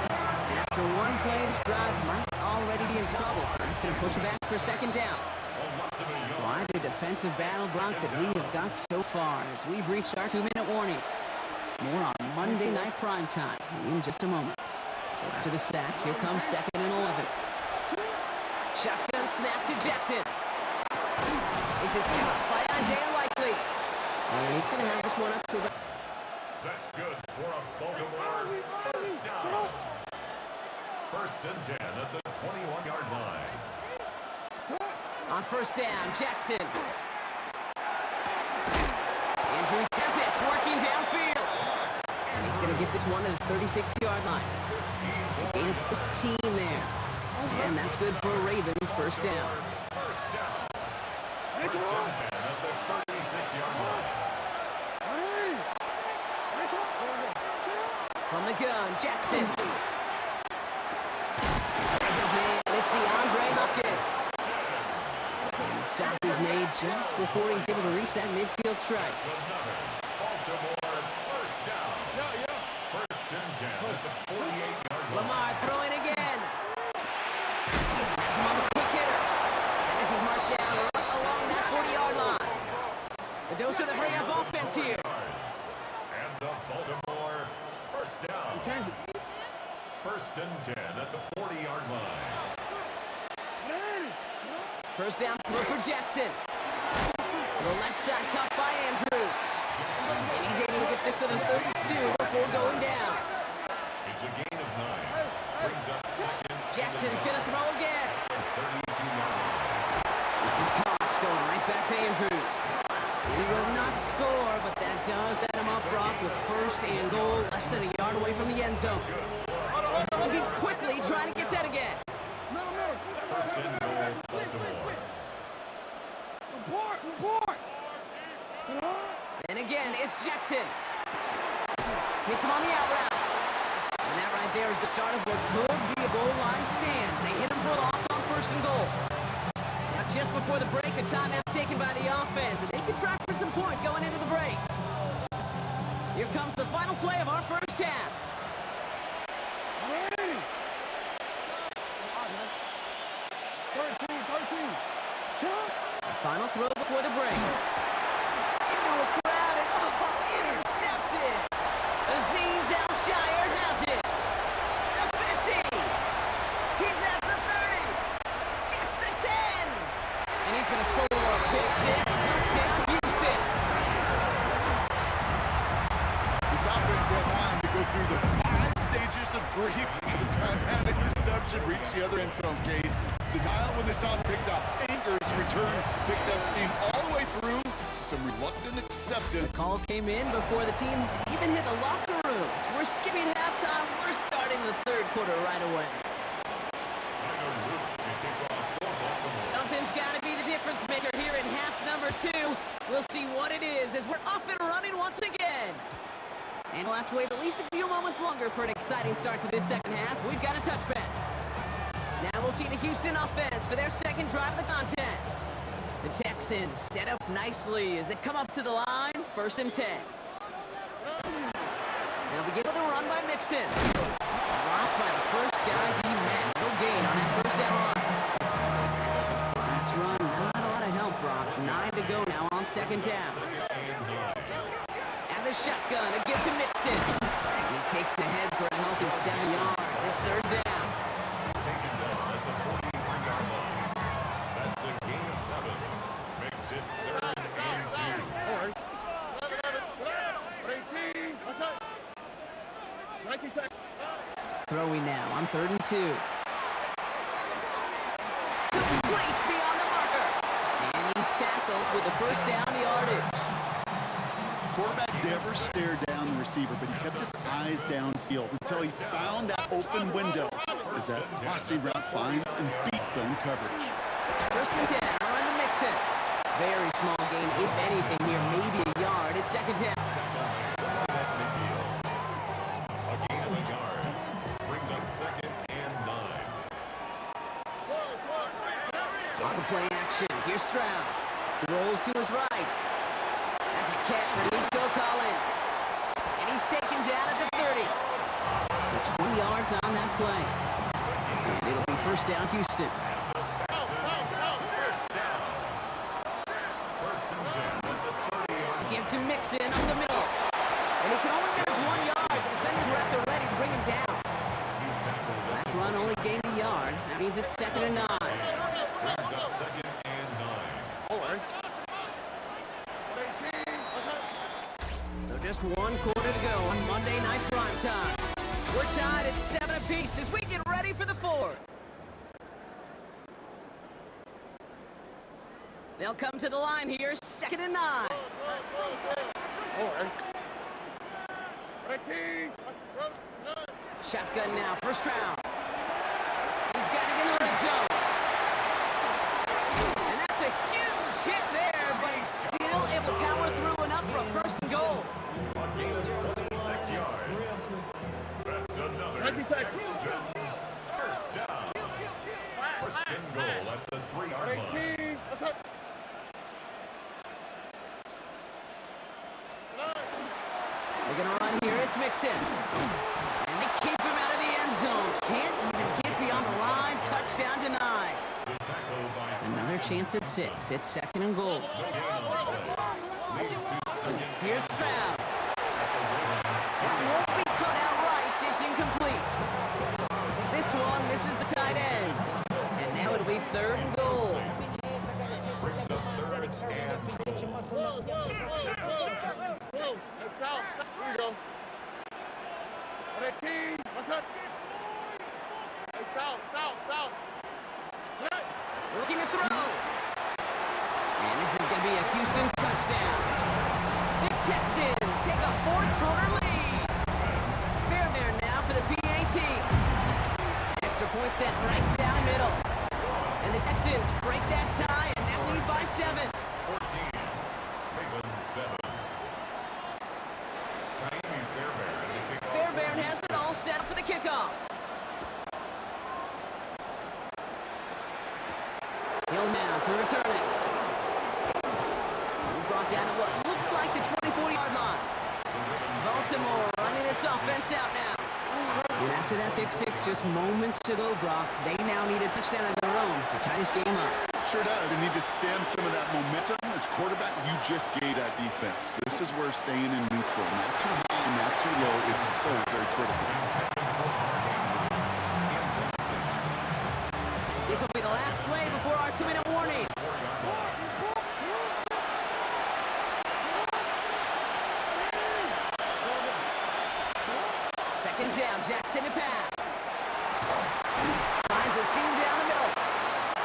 S2: And after one play, this drive might already be in trouble. That's going to push it back for 2nd down. Quite a defensive battle, Brock, that we have got so far as we've reached our 2-minute warning. More on Monday Night Primetime in just a moment. So after the sack, here comes 2nd and 11. Shotgun snap to Jackson. This is caught by Isaiah Likely. And he's going to have this one up to about...
S1: That's good for a Baltimore first down. 1st and 10 at the 21-yard line.
S2: On 1st down, Jackson. Andrews has it, working downfield. And he's going to get this one to the 36-yard line. A gain of 15 there. And that's good for Ravens' 1st down.
S1: 1st and 10 at the 36-yard line.
S2: From the gun, Jackson. This is made. It's DeAndre Hopkins. And the stop is made just before he's able to reach that midfield strike.
S1: Baltimore first down. 1st and 10 at the 48-yard line.
S2: Lamar throwing again. Has him on the quick hitter. And this is marked down right along that 40-yard line. The dose of the hurry-up offense here.
S1: And the Baltimore first down. 1st and 10 at the 40-yard line.
S2: 1st down throw for Jackson. The left side cut by Andrews. And he's able to get this to the 32 before going down.
S1: It's a gain of 9. Brings up 2nd.
S2: Jackson's going to throw again.
S1: 32-yard line.
S2: This is Cox going right back to Andrews. He will not score, but that does set him up, Brock, with 1st and goal, less than a yard away from the end zone. Looking quickly, trying to get that again.
S1: 1st and goal, Baltimore.
S2: And again, it's Jackson. Hits him on the out route. And that right there is the start of what could be a goal line stand. They hit him for a loss on 1st and goal. Now just before the break, a timeout taken by the offense. And they can try for some points going into the break. Here comes the final play of our 1st half. The final throw before the break. Into a crowd and intercepted. Azeez Al-Shaair has it. The 50. He's at the 30. Gets the 10. And he's going to score a pick 6. Touchdown, Houston.
S3: This offense had time to go through the 5 stages of grief by the time that interception reached the other end zone, Cade. Denial when they saw it picked up. Anger is returned, picked up steam all the way through to some reluctant acceptance.
S2: The call came in before the teams even hit the locker rooms. We're skipping halftime. We're starting the 3rd quarter right away. Something's got to be the difference maker here in half number 2. We'll see what it is as we're off and running once again. And we'll have to wait at least a few moments longer for an exciting start to this 2nd half. We've got a touchback. Now we'll see the Houston offense for their 2nd drive of the contest. The Texans set up nicely as they come up to the line, 1st and 10. They'll begin with a run by Mixon. Dropped by the first guy he met. No gain on that 1st down line. Last run, not a lot of help, Brock. 9 to go now on 2nd down. And the shotgun, a gift to Mixon. He takes the head for a healthy 7 yards. It's 3rd down.
S1: Taken down at the 43-yard line. That's a gain of 7. Makes it 3rd and 2.
S2: Throwing now on 3rd and 2. Complete beyond the marker. And he's tackled with the first down yardage.
S3: Quarterback never stared down the receiver, but he kept his eyes downfield until he found that open window as that bossy route finds and beats zone coverage.
S2: First and 10, on the Mixon. Very small gain, if anything here, maybe a yard. It's second down.
S1: A gain of a yard brings up 2nd and 9.
S2: Off the play action, here's Stroud. He rolls to his right. That's a catch for Nico Collins. And he's taken down at the 30. So 20 yards on that play. And it'll be first down, Houston. Give to Mixon up the middle. And he can only manage 1 yard. The defenders were at the ready to bring him down. Last run only gained a yard. That means it's 2nd and 9.
S1: Brings up 2nd and 9.
S2: So just 1 quarter to go on Monday Night Primetime. We're tied at 7 apiece as we get ready for the 4th. They'll come to the line here, 2nd and 9. Shotgun now, first round. He's got it in the red zone. And that's a huge hit there, but he's still able to power through enough for a first and goal.
S1: A gain of 26 yards. That's another Texans first down. First and goal at the 3-yard line.
S2: They're going to run here. It's Mixon. And they keep him out of the end zone. Can't even get beyond the line. Touchdown denied. Another chance at 6. It's 2nd and goal. Here's Stroud. That won't be cut out right. It's incomplete. This one misses the tight end. And now it'll be 3rd and goal.
S1: Brings up 3rd and goal.
S5: Here we go. What's up? Hey, South.
S2: Looking to throw. And this is going to be a Houston touchdown. The Texans take a 4th quarter lead. Fairbairn now for the PAT. Extra point set right down the middle. And the Texans break that tie and now lead by 7.
S1: 14. Ravens 7.
S2: Fairbairn has it all set for the kickoff. Hill now to return it. He's brought down at what looks like the 24-yard line. Baltimore running its offense out now. And after that big 6, just moments to go, Brock. They now need a touchdown of their own to tie this game up.
S3: Sure does. They need to stem some of that momentum. As quarterback, you just gave that defense. This is where staying in neutral, not too high, not too low, is so very critical.
S2: This will be the last play before our 2-minute warning. Second down, Jackson to pass. Finds a seam down the middle.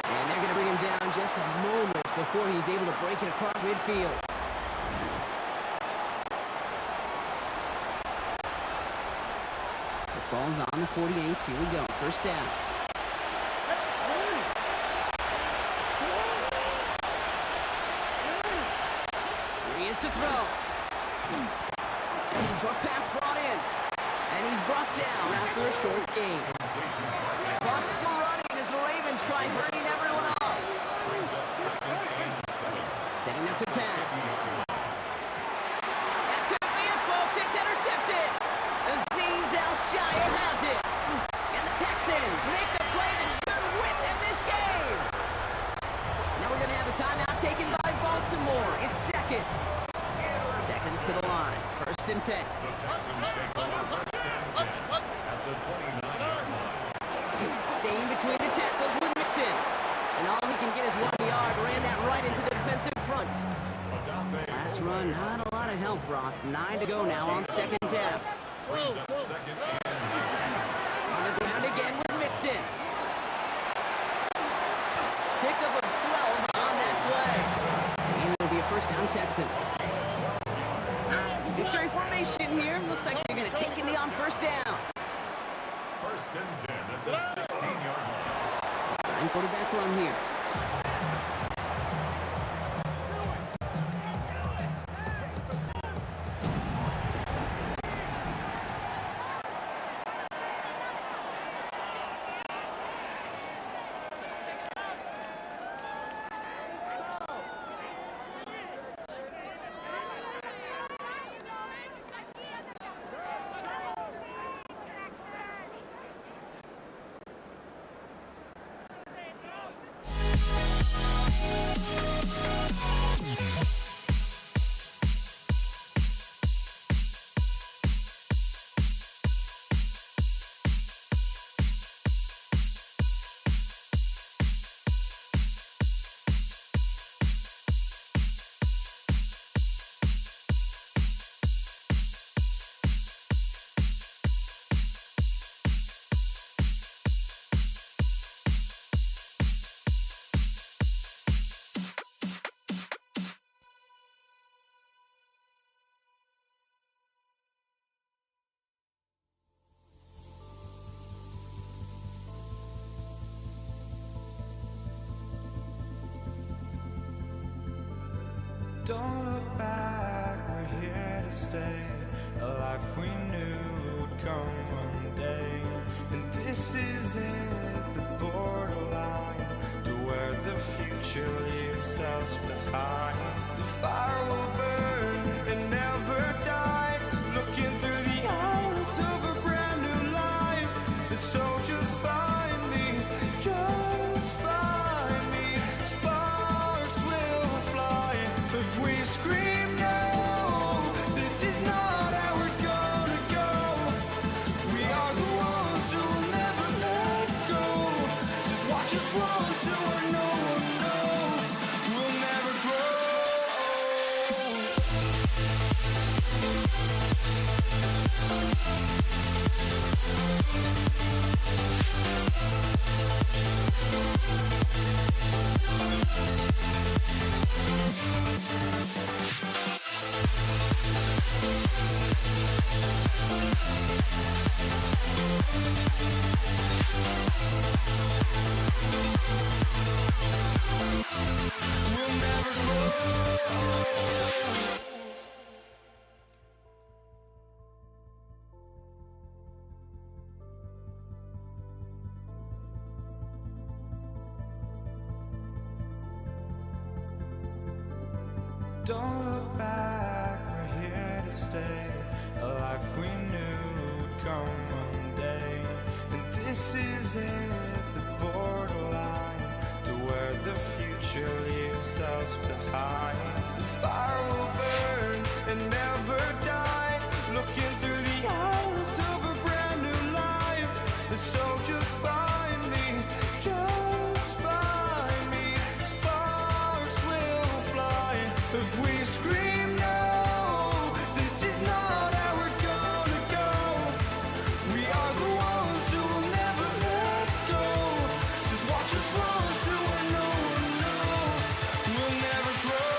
S2: And they're going to bring him down just a moment before he's able to break it across midfield. The ball's on the 48. Here we go. First down. Here he is to throw. Short pass brought in. And he's brought down after a short gain. Clock's still running as the Ravens try hurrying everyone off. Setting up to pass. That could be it, folks. It's intercepted. Azeez Al-Shaair has it. And the Texans make the play that should win them this game. Now we're going to have a timeout taken by Baltimore. It's 2nd. Texans to the line. 1st and 10.
S1: The Texans take over 1st and 10 at the 29-yard line.
S2: Staying between the tackles with Mixon. And all he can get is 1 yard. Ran that right into the defensive front. Last run, not a lot of help, Brock. 9 to go now on 2nd down.
S1: Brings up 2nd and 9.
S2: On the ground again with Mixon. Pickup of 12 on that play. first down Texans. Victory formation here. Looks like they're going to take a knee on first down.
S1: First and 10 at the 16-yard line.
S2: Sign quarterback run here.
S6: Don't look back, we're here to stay. A life we knew would come one day. And this is it, the borderline to where the future leaves us behind. The fire will burn and never die, looking through the eyes of a brand new life. And so just find me, just find me. Sparks will fly if we scream no. This is not how we're gonna go. We are the ones who will never let go. Just watch us run to where no one knows. We'll never grow. We'll never grow. Don't look back, we're here to stay. A life we knew would come one day. And this is it, the borderline to where the future leaves us behind. The fire will burn and never die, looking through the eyes of a brand new life. And so just find me, just find me. Sparks will fly if we scream no. This is not how we're gonna go. We are the ones who will never let go. Just watch us run to where no one knows. We'll never grow.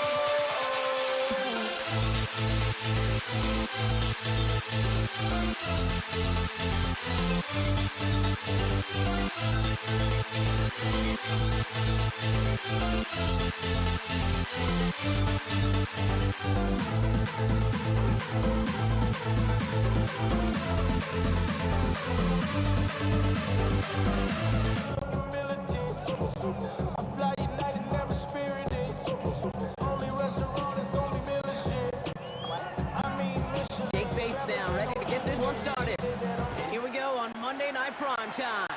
S2: Jake Bates now, ready to get this one started. And here we go on Monday Night Prime Time.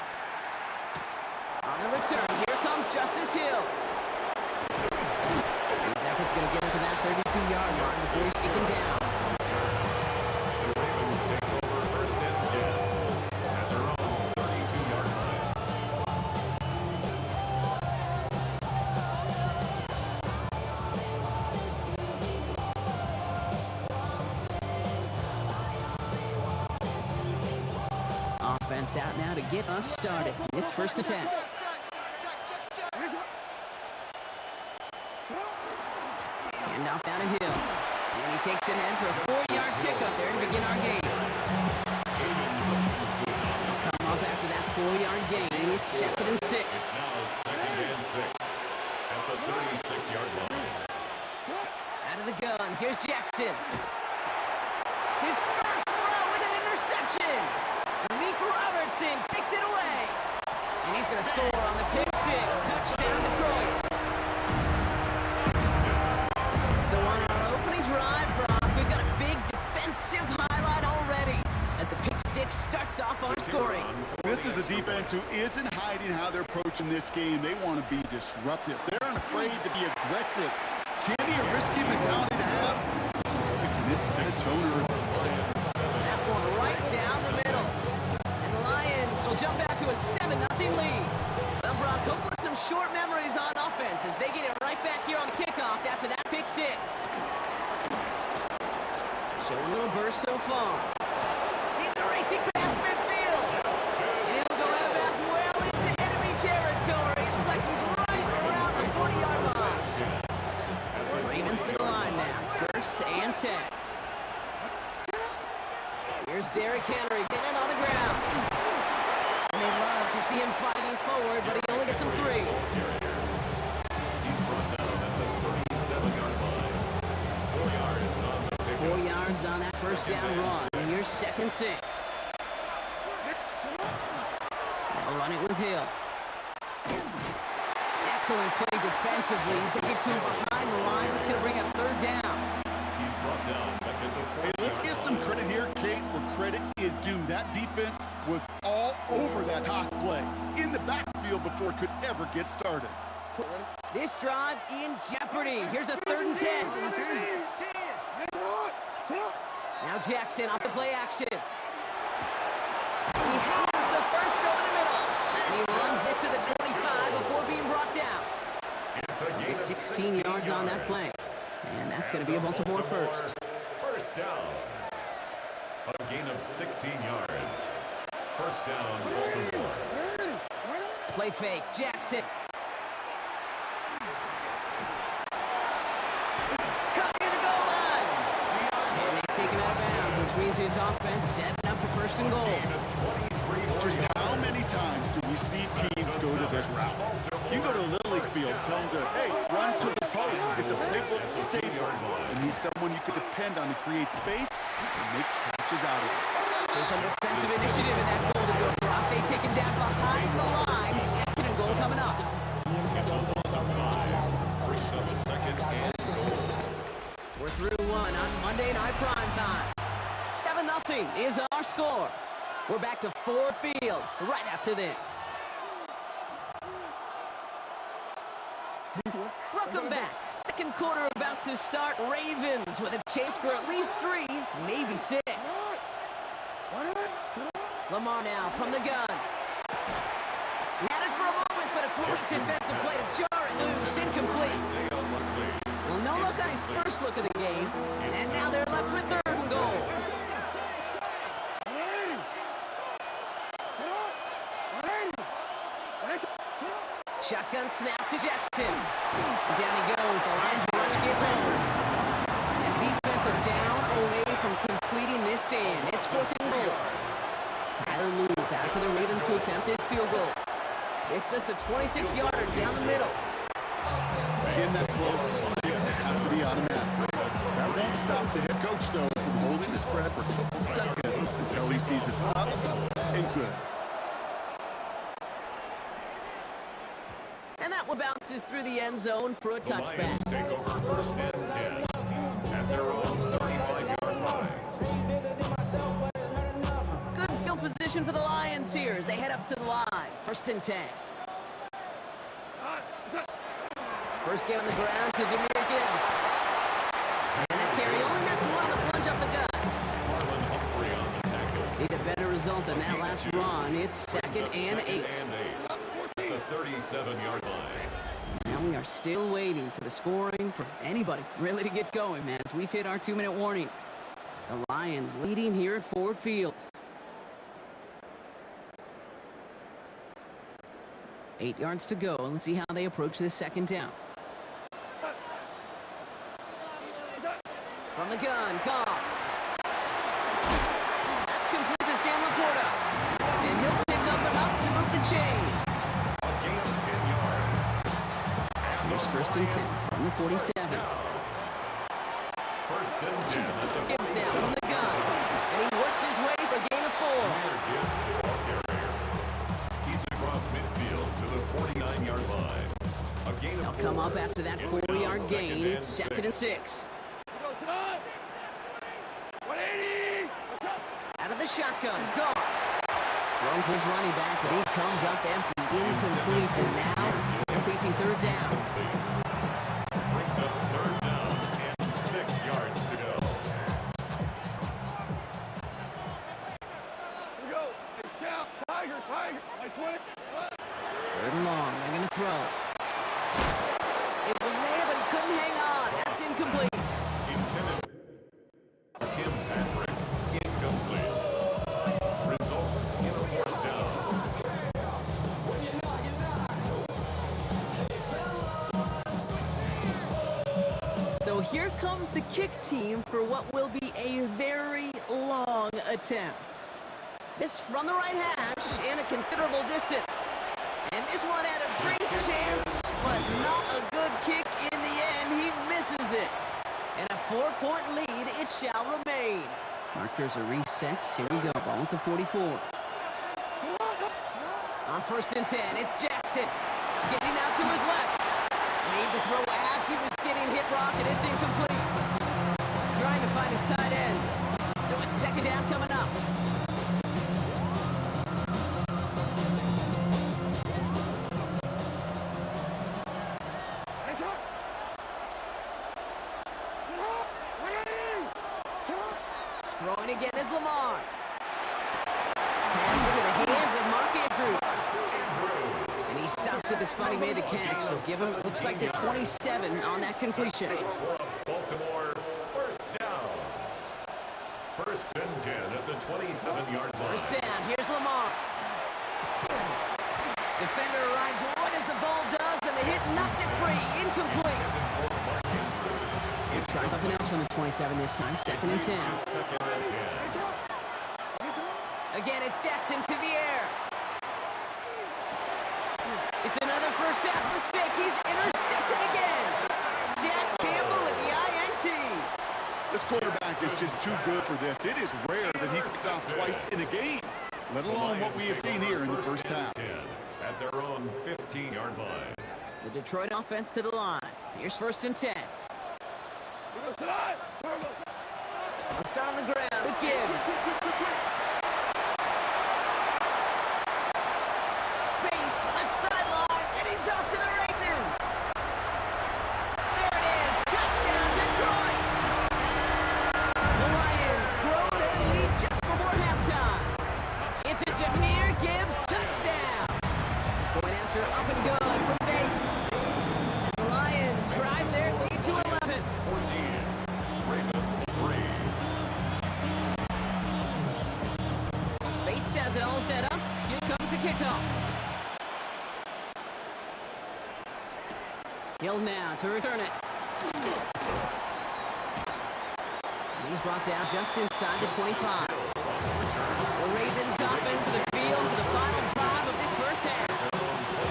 S2: On the return, here comes Justice Hill. His effort's going to get him to that 32-yard line before he's sticking down.
S1: The Ravens take over first and 10 at their own 32-yard line.
S2: Offense out now to get us started. It's first and 10. Handoff down to Hill. And he takes it in for a 4-yard pickup there to begin our game. He'll come up after that 4-yard gain. It's 2nd and 6.
S1: It's now 2nd and 6 at the 36-yard line.
S2: Out of the gun, here's Jackson. His first throw is an interception. Meek Robertson takes it away. And he's going to score on the pick 6. Touchdown, Detroit. So on our opening drive, Brock, we've got a big defensive highlight already as the pick 6 starts off our scoring.
S3: This is a defense who isn't hiding how they're approaching this game. They want to be disruptive. They're unafraid to be aggressive. Can be a risky mentality to have. It's set a tone early.
S2: That one right down the middle. And the Lions will jump out to a 7-0 lead. Well, Brock, hopefully some short memories on offense as they get it right back here on the kickoff after that pick 6. Showing a little burst so far. He's a racing past midfield. And he'll go out of bounds well into enemy territory. It looks like he's right around the 40-yard line. Ravens to the line now. 1st and 10. Here's Derrick Henry getting on the ground. And they love to see him fighting forward, but he only gets him 3.
S1: He's brought down at the 37-yard line. 4 yards on the pickup.
S2: 4 yards on that first down run. And here's 2nd and 6. They'll run it with Hill. Excellent play defensively. He's looking to behind the line. It's going to bring up 3rd down.
S1: He's brought down back at the 40.
S3: Hey, let's give some credit here, Kate, where credit is due. That defense was all over that toss play in the backfield before it could ever get started.
S2: This drive in jeopardy. Here's a 3rd and 10. Now Jackson off the play action. He has the first over the middle. And he runs this to the 25 before being brought down.
S1: It's a gain of
S2: 16 yards on that play. And that's going to be a Baltimore first.
S1: First down. A gain of 16 yards. First down, Baltimore.
S2: Play fake, Jackson. Cut near the goal line. And they take him out of bounds, which means his offense setting up for 1st and goal.
S3: Just how many times do we see teams go to this route? You go to a Little League field, tell them to, hey, run to the post. It's a playbook staple. And he's someone you could depend on to create space and make catches out of it.
S2: So some defensive initiative in that goal to go. Brock, they take him down behind the line. 2nd and goal coming up.
S1: It's a loss of 5. Brings up 2nd and goal.
S2: We're through 1 on Monday Night Prime Time. 7-0 is our score. We're back to Ford Field right after this. Welcome back. 2nd quarter about to start. Ravens with a chance for at least 3, maybe 6. Lamar now from the gun. Had it for a moment, but a quick defensive play to jar it loose. Incomplete. Well, no look on his first look of the game. And now they're left with 3rd and goal. Shotgun snap to Jackson. Down he goes. The Lions rush gets home. And defense are down away from completing this in. It's 4th and goal. Tyler Loop after the Ravens to attempt this field goal. It's just a 26-yarder down the middle.
S3: In that close, kicks have to be automatic. That won't stop the head coach, though, from holding the spread for a couple seconds until he sees it's up and good.
S2: And that one bounces through the end zone for a
S1: The Lions
S2: touchback.
S1: take over 1st and 10 at their own 35-yard line.
S2: Good field position for the Lions here as they head up to the line. 1st and 10. First game on the ground to Jahmyr Gibbs. And that carry only gets 1 on the plunge up the gut.
S1: Marlon Humphrey on the tackle.
S2: Need a better result than that last run. It's 2nd and 8.
S1: At the 37-yard line.
S2: Now we are still waiting for the scoring for anybody really to get going, man, as we've hit our 2-minute warning. The Lions leading here at Ford Field. 8 yards to go, and let's see how they approach this 2nd down. From the gun, Goff. That's complete to Sam Laporta. And he'll pick up enough to move the chains.
S1: A gain of 10 yards.
S2: Here's first and 10 from the 47.
S1: First and 10 at the
S2: Gibbs now from the gun. And he works his way for a gain of 4.
S1: Here gives the ball carrier. He's across midfield to the 49-yard line. A gain of
S2: They'll come
S1: 4.
S2: up after that
S1: It's now
S2: 4-yard
S1: second
S2: gain.
S1: and
S2: It's second and 6. Out of the shotgun, Goff. Thrown for his running back, but he comes up empty, incomplete, and now they're facing third down.
S1: Brings up third down and 6 yards to go.
S2: Third and long, they're going to throw. It was there, but he couldn't hang on. That's incomplete.
S1: Intended. Tim Patrick, incomplete. Results in a fourth down.
S2: So here comes the kick team for what will be a very long attempt. This from the right hash and a considerable distance. And this one had a brief chance, but not a good kick in the end. He misses it. And a 4-point lead, it shall remain. Markers are reset. Here we go. Ball at the 44. On first and 10, it's Jackson. Getting out to his left. Made the throw as he was getting hit rock, and it's incomplete. Trying to find his tight end. So it's second down coming up. Throwing again is Lamar. Pass into the hands of Mark Andrews. And he stopped at the spot he made the catch, so give him, looks like the 27 on that completion.
S1: Baltimore, first down. First and 10 at the 27-yard line.
S2: First down, here's Lamar. Defender arrives right as the ball does, and the hit knocks it free. Incomplete. Try something else from the 27 this time. Second and 10.
S1: Second and 10.
S2: Again, it's Jackson to the air. It's another first half mistake. He's intercepted again. Jack Campbell at the INT.
S3: This quarterback is just too good for this. It is rare that he's picked off twice in a game, let alone what we have seen here in the first half.
S1: At their own 15-yard line.
S2: The Detroit offense to the line. Here's first and 10. Let's start on the ground with Gibbs. Space, left sideline, and he's off to the races. There it is, touchdown Detroit. The Lions grow their lead just before halftime. It's a Jahmyr Gibbs touchdown. Point after up and good from Bates. And the Lions drive their lead to 11.
S1: 14. Ravens 3.
S2: Bates has it all set up. Here comes the kickoff. Hill now to return it. And he's brought down just inside the 25. The Ravens offense to the field for the final drive of this first half.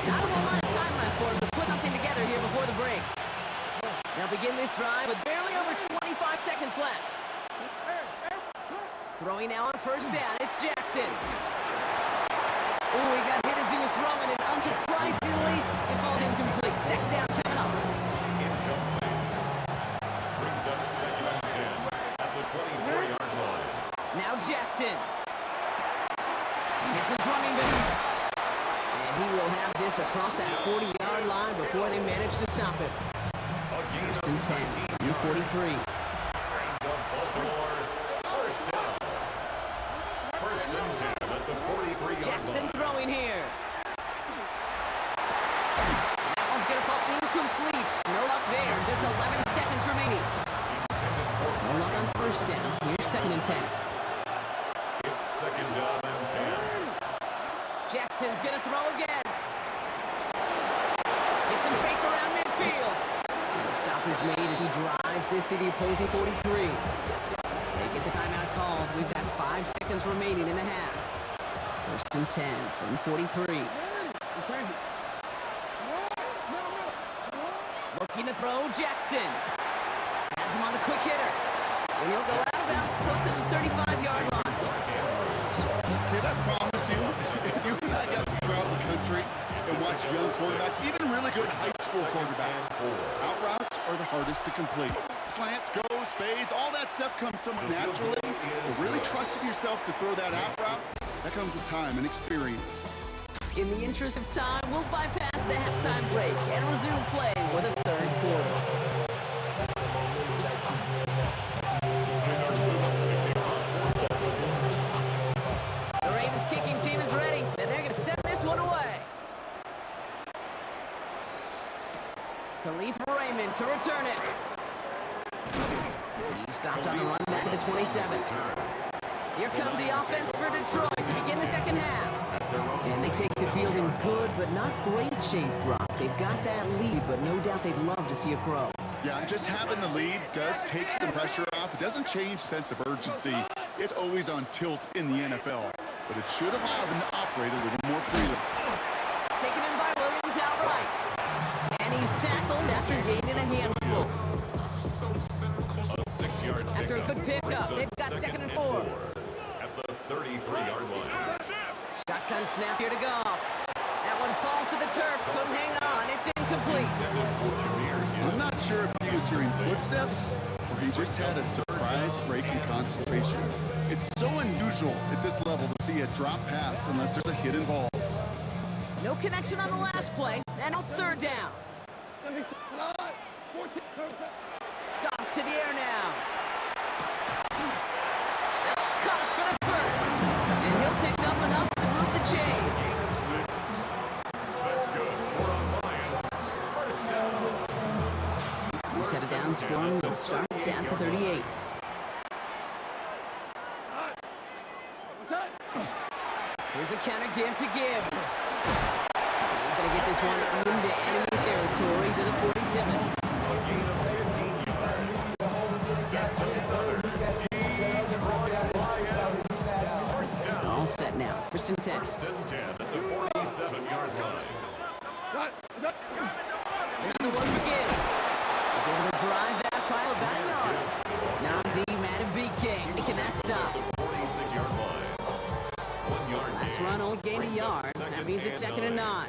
S2: Not a whole lot of time left for them to put something together here before the break. They'll begin this drive with barely over 25 seconds left. Throwing now on first down, it's Jackson. Oh, he got hit as he was throwing, and unsurprisingly, it falls incomplete. Second down coming up.
S1: Incomplete. Brings up second and 10 at the 24-yard line.
S2: Now Jackson. It's his running back. And he will have this across that 40-yard line before they manage to stop it. First and 10 from the 43.
S1: Baltimore, first down. First and 10 at the 43-yard
S2: Jackson
S1: line.
S2: throwing here. That one's going to fall incomplete. No luck there. Just 11 seconds remaining. No luck on first down. Here's second and 10.
S1: It's second down and 10.
S2: Jackson's going to throw again. Gets some space around midfield. And the stop is made as he drives drives this to the opposing 43. They get the timeout called. We've got 5 seconds remaining in the half. First and 10 from 43. Looking to throw, Jackson. Has him on the quick hitter. And he'll go out of bounds close to the 35-yard line.
S3: Kid, I promise you, if you and I got to travel the country and watch young quarterbacks, even really good high school quarterbacks, out routes are the hardest to complete. Slants, goes, fades, all that stuff comes somewhat naturally. But really trusting yourself to throw that out route, that comes with time and experience.
S2: In the interest of time, we'll bypass the halftime break and resume play for the third quarter. The Ravens kicking team is ready, and they're going to send this one away. Khalifa Raymond to return it. He stopped on the run back at the 27. Here comes the offense for Detroit to begin the second half. And they take the field in good but not great shape, Brock. They've got that lead, but no doubt they'd love to see it grow.
S3: Yeah, just having the lead does take some pressure off. It doesn't change sense of urgency. It's always on tilt in the NFL. But it should allow them to operate a little more freely.
S2: Taken in by Williams outright. And he's tackled after gaining a handful.
S1: A 6-yard
S2: After a good pickup, they've got second and 4.
S1: At the 33-yard line.
S2: Shotgun snap here to Goff. That one falls to the turf. Couldn't hang on. It's incomplete.
S3: I'm not sure if he was hearing footsteps or he just had a surprise break in concentration. It's so unusual at this level to see a drop pass unless there's a hit involved.
S2: No connection on the last play, and it's third down. Goff to the air now. That's caught for the first. And he'll pick up enough to move the chains.
S1: That's good for a Lions. First down.
S2: New set of downs for him. Starts at the 38. Here's a counter give to Gibbs. He's going to get this one into enemy territory to the 47.
S1: A gain of 15 yards. That's another Detroit Lions. First down.
S2: All set now. First and 10.
S1: First and 10 at the 47-yard line.
S2: Another one for Gibbs. He's able to drive that pile about a yard. Now D. Matabike making that stop.
S1: 46-yard line. 1 yard
S2: Last
S1: gain.
S2: run only gained a yard. That means it's second and 9.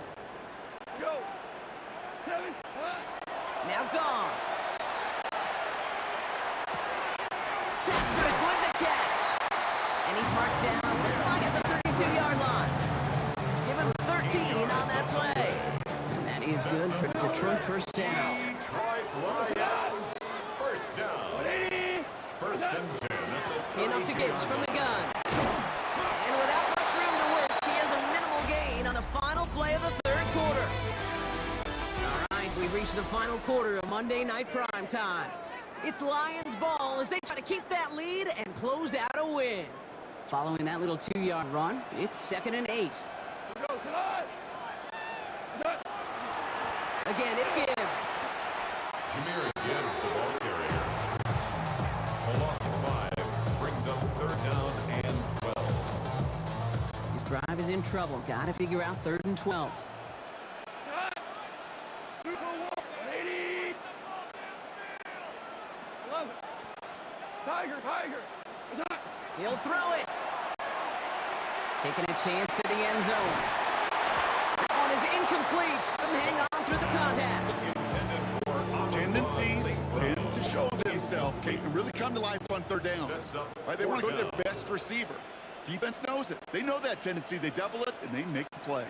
S2: Now gone. Patrick with the catch. And he's marked down. Looks like at the 32-yard line. Give him 13 on that play. And that is good for Detroit first down.
S1: Detroit Lions. First down. First and 10 at the
S2: Enough to Gibbs from the gun. And without much room to work, he has a minimal gain on the final play of the third quarter. All right, we've reached the final quarter of Monday Night Prime Time. It's Lions ball as they try to keep that lead and close out a win. Following that little 2-yard run, it's second and 8. Again, it's Gibbs.
S1: Jahmyr Gibbs, the ball carrier. A loss of 5 brings up third down and 12.
S2: His drive is in trouble. Got to figure out third and 12. He'll throw it. Taking a chance to the end zone. That one is incomplete. Couldn't hang on through the contact.
S3: Tendencies tend to show themselves, Kate, and really come to life on third downs. Right, they want to go to their best receiver. Defense knows it. They know that tendency. They double it, and they make the play.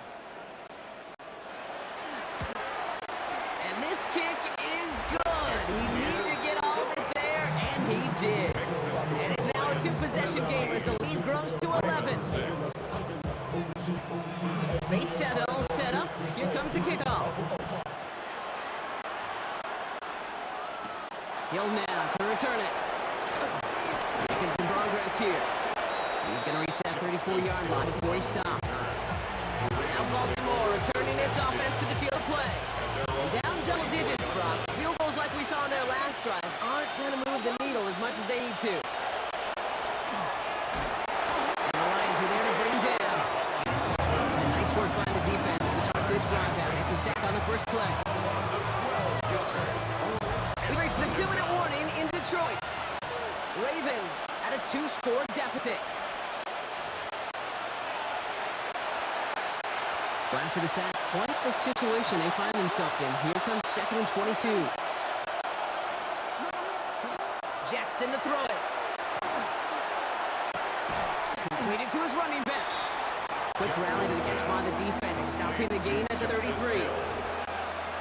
S2: And this kick is good. He needed to get all of it there, and he did. And it's now a 2-possession game as the lead grows to 11. Bates has it all set up. Here comes the kickoff. Hill now to return it. Making some progress here. He's going to reach that 34-yard line before he stops. Now Baltimore returning its offense to the field of play. Down double digits, Brock. Field goals like we we saw in their last drive aren't going to move the needle as much as they need to. And the Lions are there to bring down. And nice work by the defense to start this drive out. It's a sack on the first play. We reach the 2-minute warning in Detroit. Ravens at a 2-score deficit. So after the sack, quite the situation they find themselves in. Here comes 2nd and 22. Jackson to throw it. Completed to his running back. Quick rally to the catch by the defense, stopping the gain at the 33.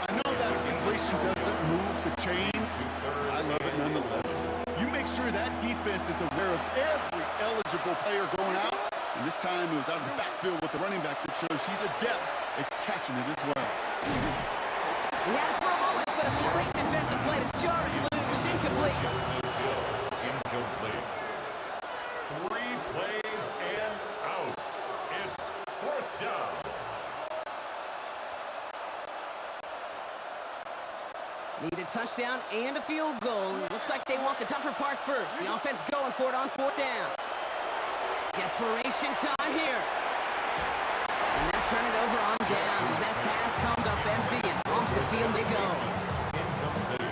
S3: I know that completion doesn't move the chains. I love it nonetheless. You make sure that defense is aware of every eligible player going out. And this time it was out of the backfield with the running back that shows he's adept at catching it as well.
S2: He had it for a moment, but a great defensive play to jar it loose. Incomplete.
S1: Incomplete. 3 plays and out. It's 4th down.
S2: Need a touchdown and a field goal. Looks like they want the tougher part first. The offense going for it on 4th down. Desperation time here. And then turn it over on down as that pass comes up empty and off the field they go.
S1: Incomplete.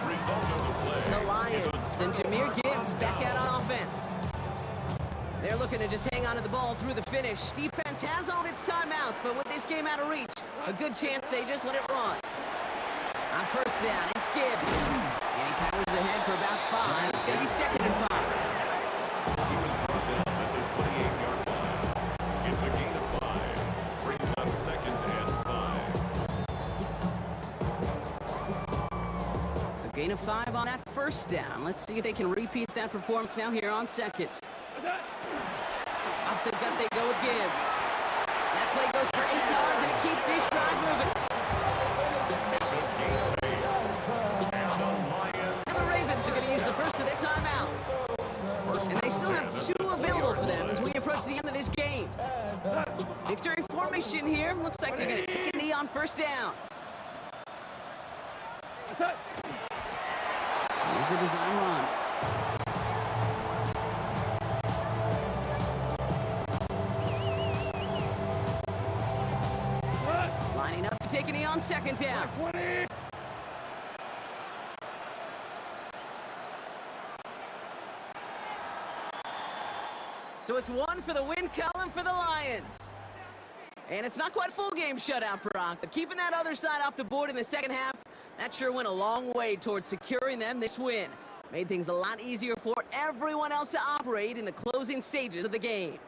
S1: Result of the play.
S2: The Lions and Jahmyr Gibbs back out on offense. They're looking to just hang on to the ball through the finish. Defense has all its timeouts, but with this game out of reach, a good chance they just let it run. On 1st down, it's Gibbs. And he powers ahead for about 5. It's going to be 2nd and 5.
S1: He was brought down at the 28-yard line. It's a gain of 5. Brings up 2nd and 5.
S2: So gain of 5 on that 1st down. Let's see if they can repeat that performance now here on 2nd. Off the gut they go with Gibbs. That play goes for 8 yards and it keeps this drive moving. And the Ravens are going to use the first of their timeouts. And they still have 2 available for them as we approach the end of this game. Victory formation here. Looks like they're going to take a knee on 1st down. Here's a design run. Lining up to take a knee on 2nd down. So it's 1 for the win column for the Lions. And it's not quite full game shutout, Brock, but keeping that other side off the board in the 2nd half, that sure went a long way towards securing them this win. Made things a lot easier for everyone else to operate in the closing stages of the game.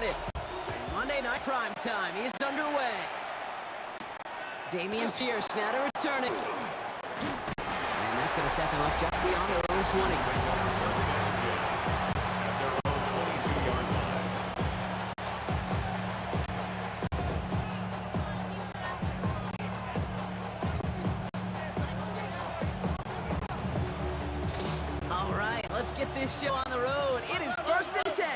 S2: started. Monday Night Prime Time is underway. Damian Pierce now to return it. And that's going to set them up just beyond their own 20. All right, let's get this show on the road. It is 1st and 10.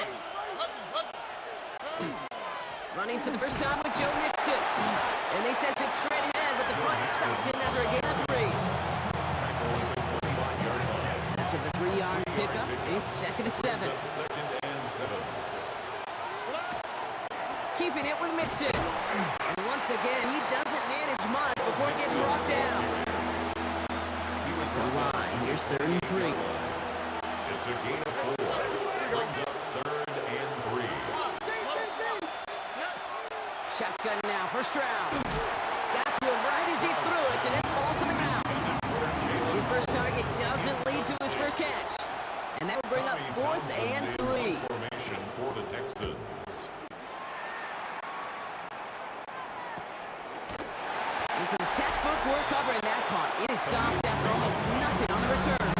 S2: Running for the first time with Joe Mixon. And they sent it straight ahead, but the front stops in after a gain of 3. After the 3-yard pickup, it's 2nd and 7. Keeping it with Mixon. And once again, he doesn't manage much before getting brought down. The line, here's 3rd and 3.
S1: It's a gain of 4. Brings up 3rd and 3.
S2: Shotgun now, first round. Got to him right as he threw it, and it falls to the ground. His first target doesn't lead to his first catch. And that will bring up 4th and 3.
S1: Formation for the Texans.
S2: And some textbook work covering that punt. It is stopped after almost nothing on the return.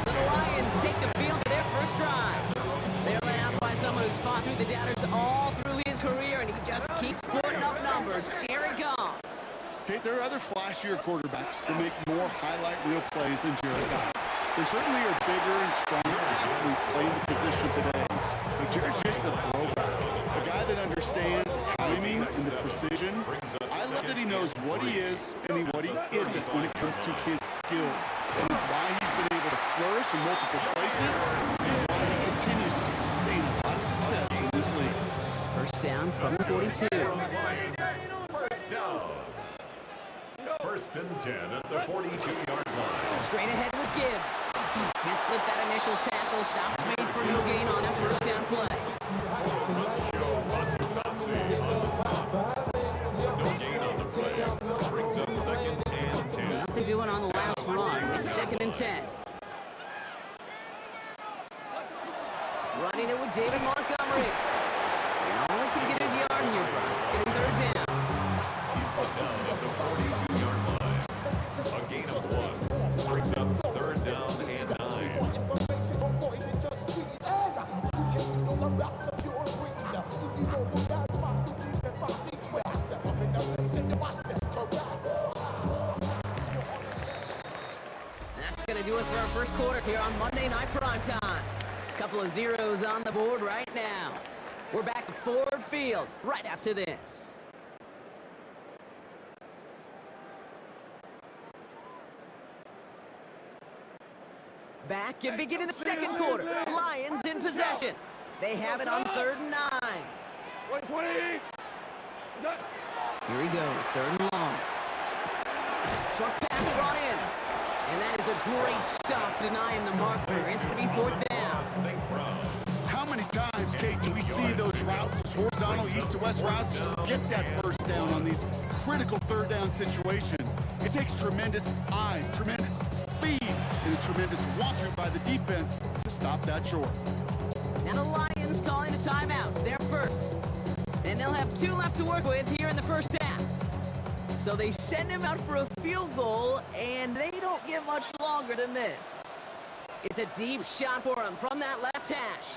S2: So the Lions take the field for their first drive. They're led out by someone who's fought through the doubters all through his career, and he just keeps putting up numbers. Jared Goff.
S3: Okay, there are other flashier quarterbacks that make more highlight reel plays than Jared Goff. There certainly are bigger and stronger athletes playing the position today, but Jared's just a throwback. A guy that understands the timing and the precision. I love that he knows what he is and what he isn't when it comes to his skills. And it's why he's been able to flourish in multiple places and why he continues to sustain a lot of success in this league.
S2: First down from the 42.
S1: First down. 1st and 10 at the 42-yard line.
S2: Straight ahead with Gibbs. Can't slip that initial tackle. Stops made for no gain on a first down play.
S1: Show Fatukasi on the stop. No gain on the play. Brings up 2nd and 10.
S2: Nothing doing on the last run. It's 2nd and 10. Running it with David Montgomery. And only can get his yard in here, Brock. It's going to be 3rd down.
S1: He's put down at the 42-yard line. A gain of 1. Brings up 3rd down and 9.
S2: That's going to do it for our first quarter here on Monday Night Prime Time. Couple of zeros on the board right now. We're back to Ford Field right after this. Back and beginning the second quarter. Lions in possession. They have it on 3rd and 9. Here he goes, 3rd and long. Short pass brought in. And that is a great stop to deny him the marker. It's going to be 4th down.
S3: How many times, Kate, do we see those routes, those horizontal east to west routes, just get that first down on these critical 3rd down situations? It takes tremendous eyes, tremendous speed, and a tremendous want-to by the defense to stop that short.
S2: Now the Lions calling a timeout. They're first. And they'll have 2 left to work with here in the first half. So they send him out for a field goal, and they don't get much longer than this. It's a deep shot for him from that left hash.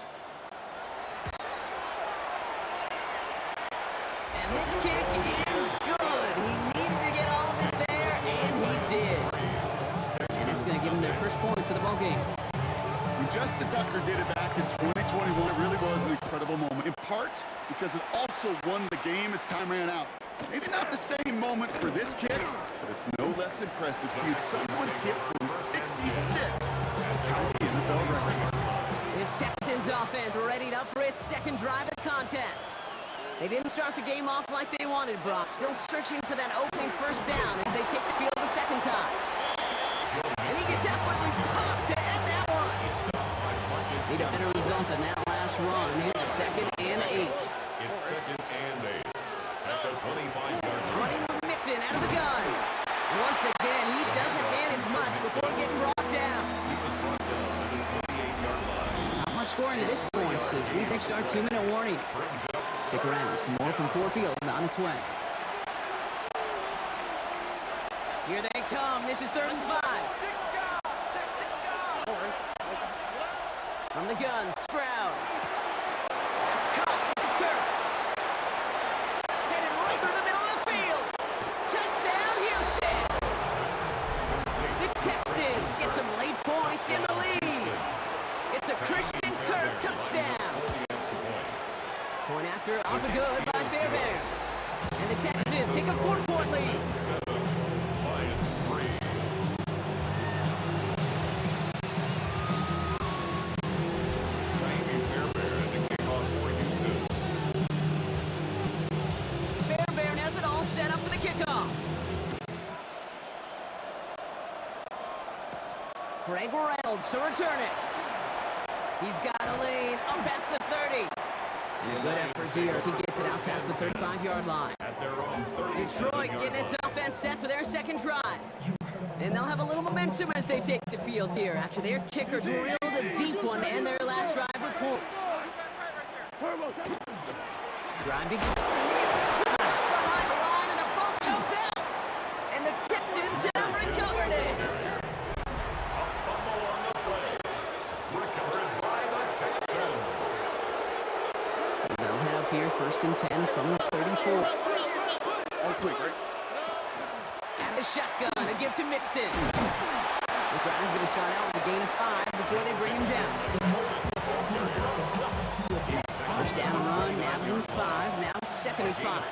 S2: And this kick is good. He needed to get all of it there, and he did. And it's going to give him their first points of the ballgame.
S3: When Justin Tucker did it back in 2021, it really was an incredible moment, in part because it also won the game as time ran out. Maybe not the same moment for this kick, but it's no less impressive seeing someone hit from 66 to tie the NFL record.
S2: This Texans offense readied up for its second drive of the contest. They didn't start the game off like they wanted, Brock. Still searching for that opening first down as they take the field the second time. And he gets absolutely popped to end that one. Need a better result than that last run. It's 2nd and 8.
S1: It's 2nd and 8 at the 25-yard line.
S2: Running with Mixon out of the gun. Once again, he doesn't manage much before getting brought down.
S1: He was brought down at the 28-yard line.
S2: Not much scoring to this point. passes. We've reached our 2-minute warning. Stick around. More from Ford Field on its way. Here they come. This is 3rd and 5. From the gun, Stroud. That's caught. This is Kirk. Headed right through the middle of the field. Touchdown, Houston. The Texans get some late points in the lead. It's a Christian Kirk touchdown. Point after off a good by Fairbairn. And the Texans take a 4-point lead.
S1: Lions 3. Jamie Fairbairn to kick off for Houston.
S2: Fairbairn has it all set up for the kickoff. Craig Reynolds to return it. He's got a lane up past the 30. And a good effort here as he gets it out past the 35-yard line.
S1: At their own 37-yard
S2: Detroit getting its offense set for their second drive. And they'll have a little momentum as they take the field here after their kicker drilled a deep one and their last drive with points. Drive begins. It's crushed behind the line and the ball comes out. And the Texans have recovered it.
S1: A fumble on the play. Recovered by the Texans.
S2: So they'll head up here 1st and 10 from the 34.
S5: All quick, right?
S2: And the shotgun, a give to Mixon. The drive's going to start out with a gain of 5 before they bring him down. First down and run, nabs him 5, now 2nd and 5.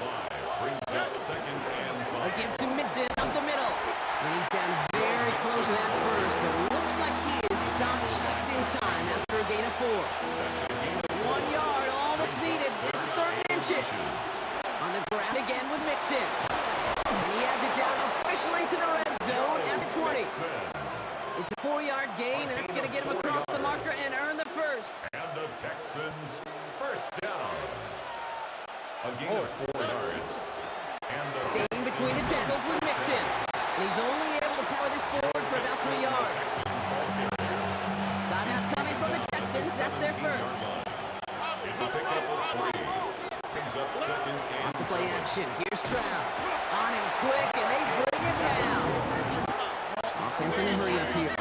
S1: Brings up 2nd and
S2: A
S1: 5.
S2: give to Mixon up the middle. And he's down very close to that first, but looks like he is stopped just in time after a gain of 4. 1 yard, all that's needed. This is 3rd and inches. On the ground again with Mixon. And he has it down officially to the red zone at the 20. It's a 4-yard gain, and that's going to get him across the marker and earn the first.
S1: And the Texans first down. A gain of 4 yards. And the
S2: Staying between the tackles with Mixon. And he's only able to power this forward for about 3 yards. Timeout coming from the Texans. That's their first.
S1: It's a pickup of 3. Brings up 2nd and
S2: The play action. Here's Stroud. On him quick, and they bring him down. Offense in a hurry up here.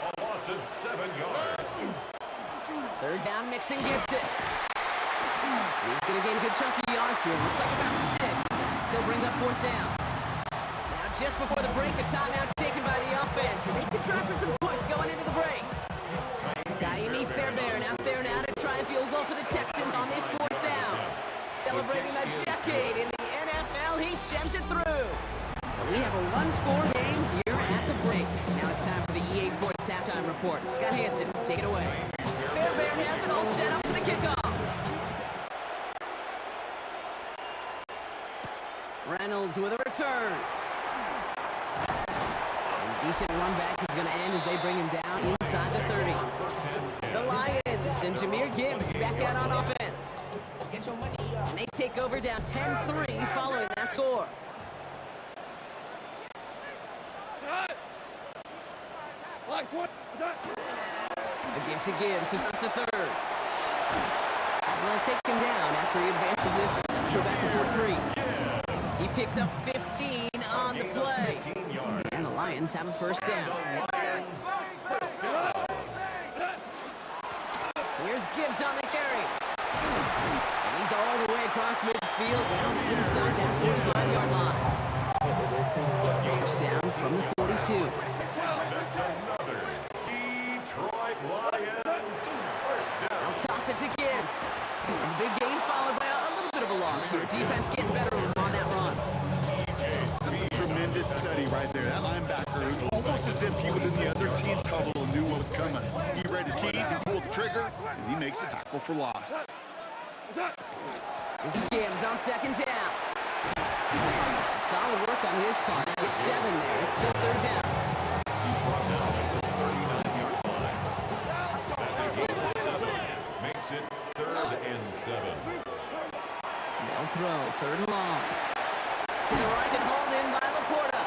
S1: a loss of 7 yards.
S2: 3rd down, Mixon gets it. He's going to gain a good chunk of yards here. Looks like about 6. Still brings up 4th down. Now just before the break, a timeout taken by the offense. And they could try for some points going into the break. Kaimi Fairbairn out there now to try a field goal for the Texans on this 4th down. Celebrating a decade in the NFL, he sends it through. So we have a 1-score game here at the break. Now it's time for the EA Sports Halftime Report. Scott Hansen, take it away. Fairbairn has it all set up for the kickoff. Reynolds with a return. And decent run back is going to end as they bring him down inside the 30. The Lions and Jahmyr Gibbs back out on offense. And they take over down 10-3 following that score. A give to Gibbs to start the 3rd. And they'll take him down after he advances this to back to 4-3. He picks up 15 on the play. And the Lions have a first down. Here's Gibbs on the carry. And he's all the way across midfield down inside that 45-yard line. First down from the 42.
S1: That's another Detroit Lions first down.
S2: They'll toss it to Gibbs. And big gain followed by a little bit of a loss here. Defense getting better on that run.
S3: That's a tremendous study right there. That linebacker, it was almost as if he was in the other team's huddle and knew what was coming. He read his keys, he pulled the trigger, and he makes a tackle for loss.
S2: This is Gibbs on 2nd down. Solid work on his part. It's 7 there. It's still 3rd down.
S1: He's brought down at the 39-yard line. That's a gain of 7. Makes it 3rd and 7.
S2: They'll throw 3rd and long. To the right and hauled in by Laporta.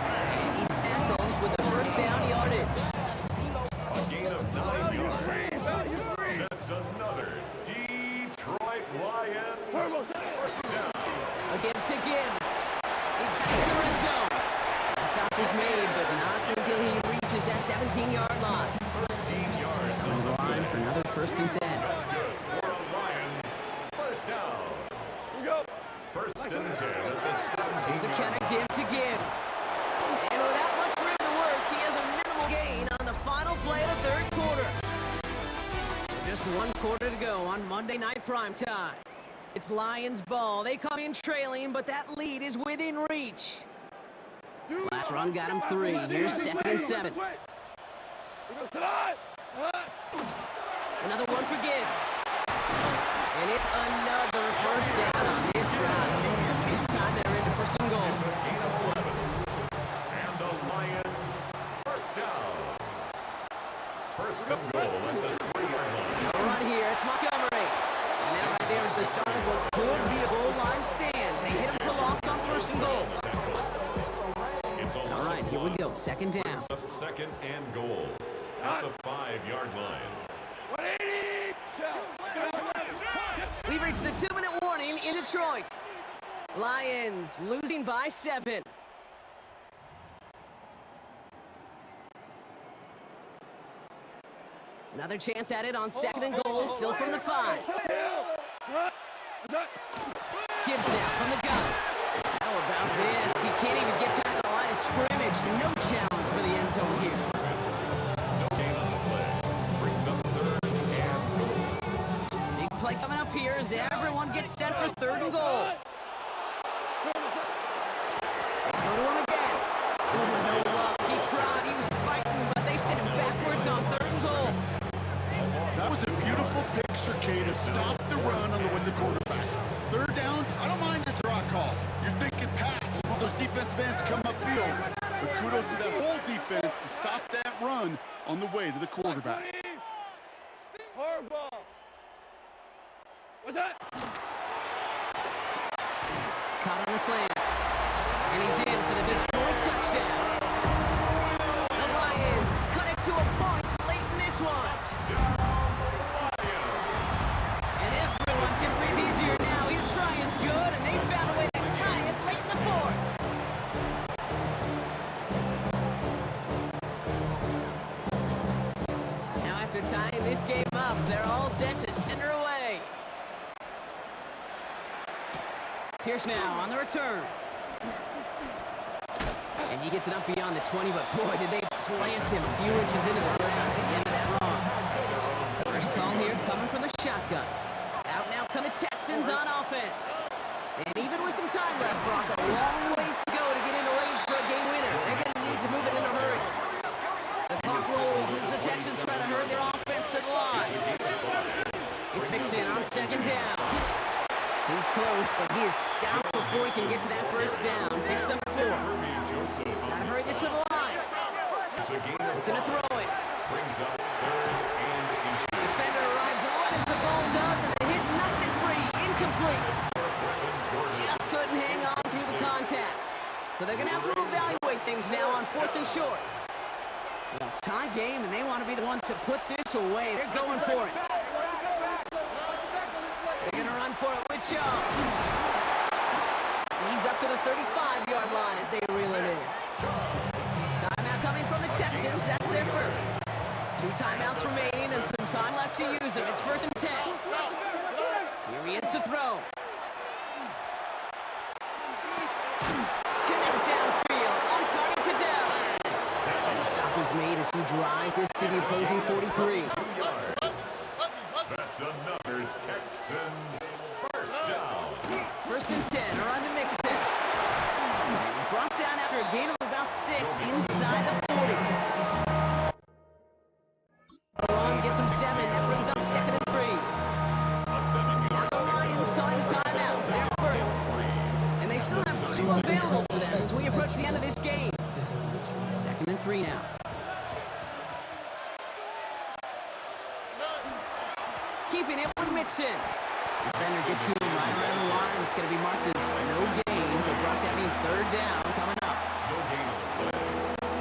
S2: And he's tackled with the first down yardage.
S1: A gain of 9 yards. another Detroit Lions first down.
S2: A give to Gibbs. He's got it in the red zone. The stop is made, but not until he reaches that 17-yard line.
S1: 13 yards
S2: On the line for another first and 10.
S1: That's good for the Lions. First down. First and 10 at the 17.
S2: Here's a counter give to Gibbs. And without much room to work, he has a minimal gain on the final play of the third quarter. Just one quarter to go on Monday Night Primetime. It's Lions ball. They come in trailing, but that lead is within reach. Last run got him 3. Here's 2nd and 7. Another one for Gibbs. And it's another first down on this drive. Man, this time they're into first and goal.
S1: It's a gain of 11. And the Lions first down. First and goal at the 3-yard line.
S2: All right, here, it's Montgomery. And that right there is the start of what could be a goal line stand. They hit him for loss on first and goal. All right, here we go. 2nd down.
S1: Second and goal at the 5-yard line.
S2: We've reached the 2-minute warning in Detroit. Lions losing by 7. Another chance at it on 2nd and goal, still from the 5. Gibbs now from the gun. How about this? He can't even get past the line of scrimmage. No challenge for the end zone here.
S1: No gain on the play. Brings up 3rd and goal.
S2: Big play coming up here as everyone gets set for 3rd and goal. They go to him again. Oh, no luck. He tried. He was fighting, but they sent him backwards on 3rd and goal.
S3: That was a beautiful picture, Kay, to stop the run on the way the quarterback. 3rd downs, I don't mind a draw call. You're thinking pass. You want those defensive ends to come upfield. But kudos to that whole defense to stop that run on the way to the quarterback.
S5: What's that?
S2: Caught on the slant. And he's in for the Detroit touchdown. The Lions cut it to a point late in this one. And everyone can breathe easier now. His try is good, and they found a way to tie it late in the 4th. Now after tying this game up, they're all set to center away. Pierce now on the return. And he gets it up beyond the 20, but boy, did they plant him a few inches into the ground at the end of that run. First call here coming from the shotgun. Out now come the Texans on offense. And even with some time left, Brock, a long ways to go to get into range for a game winner. They're going to need to move it in a hurry. The clock rolls as the Texans try to hurry their offense to the line. It's mixed in on 2nd down. He's close, but he is stopped before he can get to that first down. Picks up 4. Gotta hurry this to the line. Looking to throw it.
S1: Brings up 3rd and inches.
S2: Defender arrives right as the ball does, and the hit knocks it free. Incomplete. Just couldn't hang on through the contact. So they're gonna have to evaluate things now on 4th and short. Well, tie game, and they want to be the ones to put this away. They're going for it. They're going to run for it with Chubb. He's up to the 35-yard line as they reel him in. Timeout coming from the Texans. That's their first. 2 timeouts remaining and some time left to use them. It's 1st and 10. Here he is to throw. Connects downfield. On target to Dell. And the stop is made as he drives this to the opposing 43.
S1: 2 yards. That's another Texans first down.
S2: 1st and 10, around to Mixon. He's brought down after a gain of about 6 inside the 40. Long gets him 7. That brings up 2nd and 3. Now the Lions calling a timeout. They're first. And they still have 2 available for them as we approach the end of this game. 2nd and 3 now. Keeping it with Mixon. Defender gets to him right around the line. It's going to be marked as no gain. So Brock, that means 3rd down coming up.
S1: No gain on the play.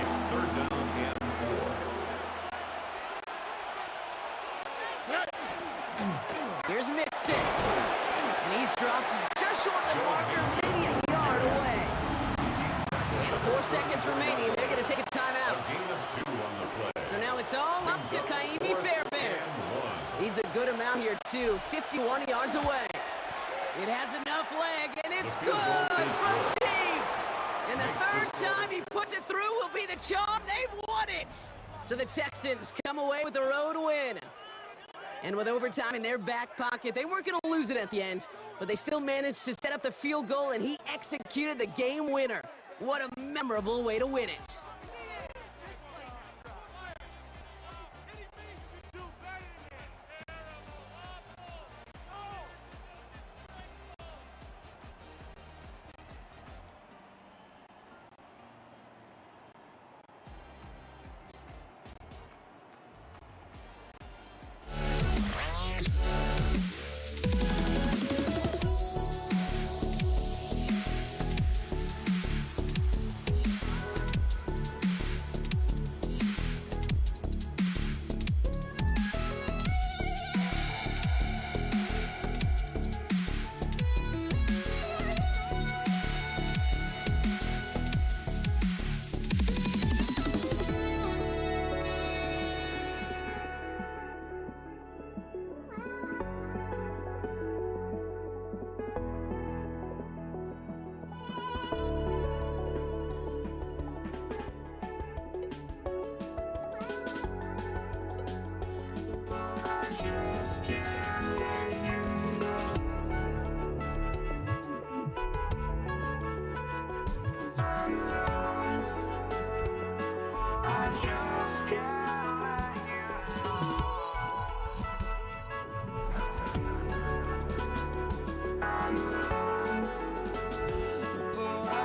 S1: It's 3rd down and 4.
S2: seconds remaining. They're going to take a
S1: A
S2: timeout.
S1: gain of 2 on the play.
S2: So now it's all up to Kaimi Fairbairn.
S1: And 1.
S2: Needs a good amount here, too. 51 yards away. It has enough leg, and it's good from deep. And the third time he puts it through will be the charm. They've won it. So the Texans come away with the road win. And with overtime in their back pocket, they weren't going to lose it at the end, but they still managed to set up the field goal, and he executed the game winner. What a memorable way to win it.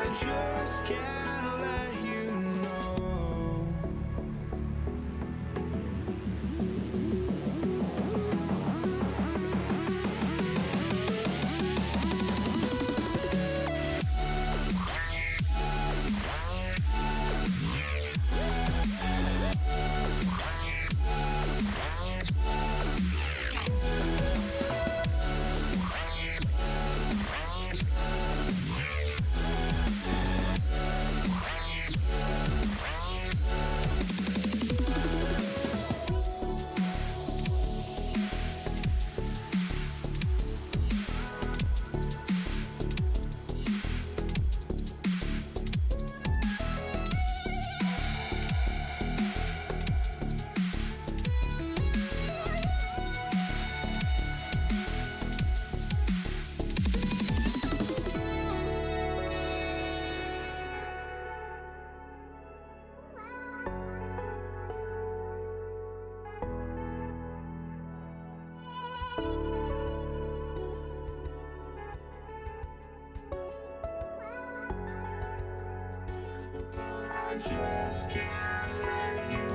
S6: Just can't let you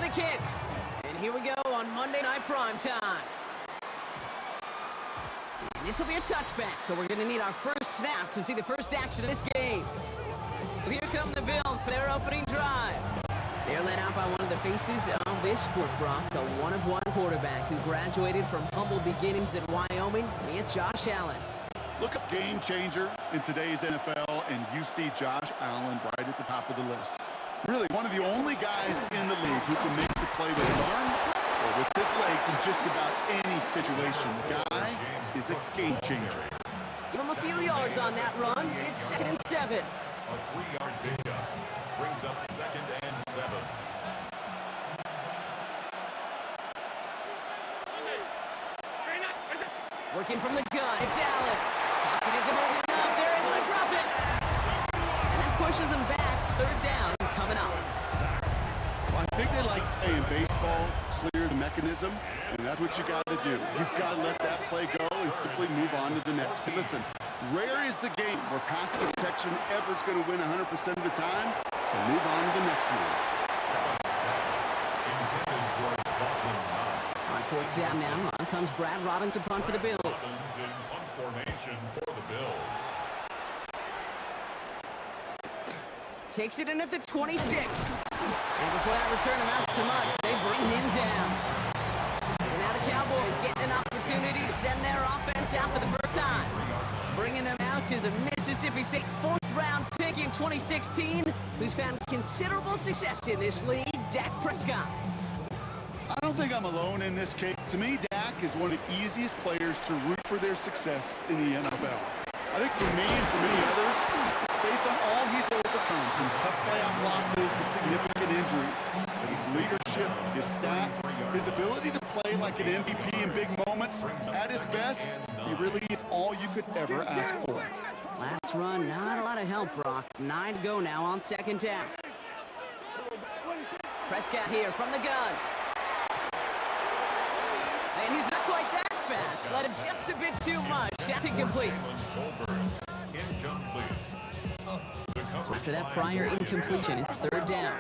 S2: the kick. And here we go on Monday Night Primetime. And this will be a touchback, so we're going to need our first snap to see the first action of this game. So here come the Bills for their opening drive. They're led out by one of the faces of this sport, Brock, a one-of-one quarterback who graduated from humble beginnings in Wyoming. It's Josh Allen.
S3: Look up game changer in today's NFL, and you see Josh Allen right at the top of the list. Really, one of the only guys in the league who can make the play with his arm or with his legs in just about any situation. The guy is a game changer.
S2: Give him a few yards on that run. It's 2nd and 7.
S1: A 3-yard pickup brings up 2nd and 7.
S2: Working from the gun, it's Allen. Pocket isn't holding up. They're able to drop it. And that pushes him back. 3rd down coming up.
S3: Well, I think they like to say in baseball, clear the mechanism, and that's what you got to do. You've got to let that play go and simply move on to the next. Hey, listen, rare is the game where pass protection ever is going to win 100% of the time, so move on to the next one.
S2: On 4th down now, on comes Brad Robbins to punt for the Bills.
S1: In punt formation for the Bills.
S2: Takes it in at the 26. And before that return amounts to much, they bring him down. So now the Cowboys getting an opportunity to send their offense out for the first time. Bringing them out is a Mississippi State 4th-round pick in 2016 who's found considerable success in this league, Dak Prescott.
S3: I don't think I'm alone in this case. To me, Dak is one of the easiest players to root for their success in the NFL. I think for me and for many others, it's based on all he's overcome, from tough playoff losses to significant injuries. His leadership, his stats, his ability to play like an MVP in big moments. At his best, he really is all you could ever ask for.
S2: Last run, not a lot of help, Brock. 9 to go now on 2nd down. Prescott here from the gun. And he's not quite that fast. Let him just a bit too much. That's incomplete. So after that prior incompletion, it's 3rd down.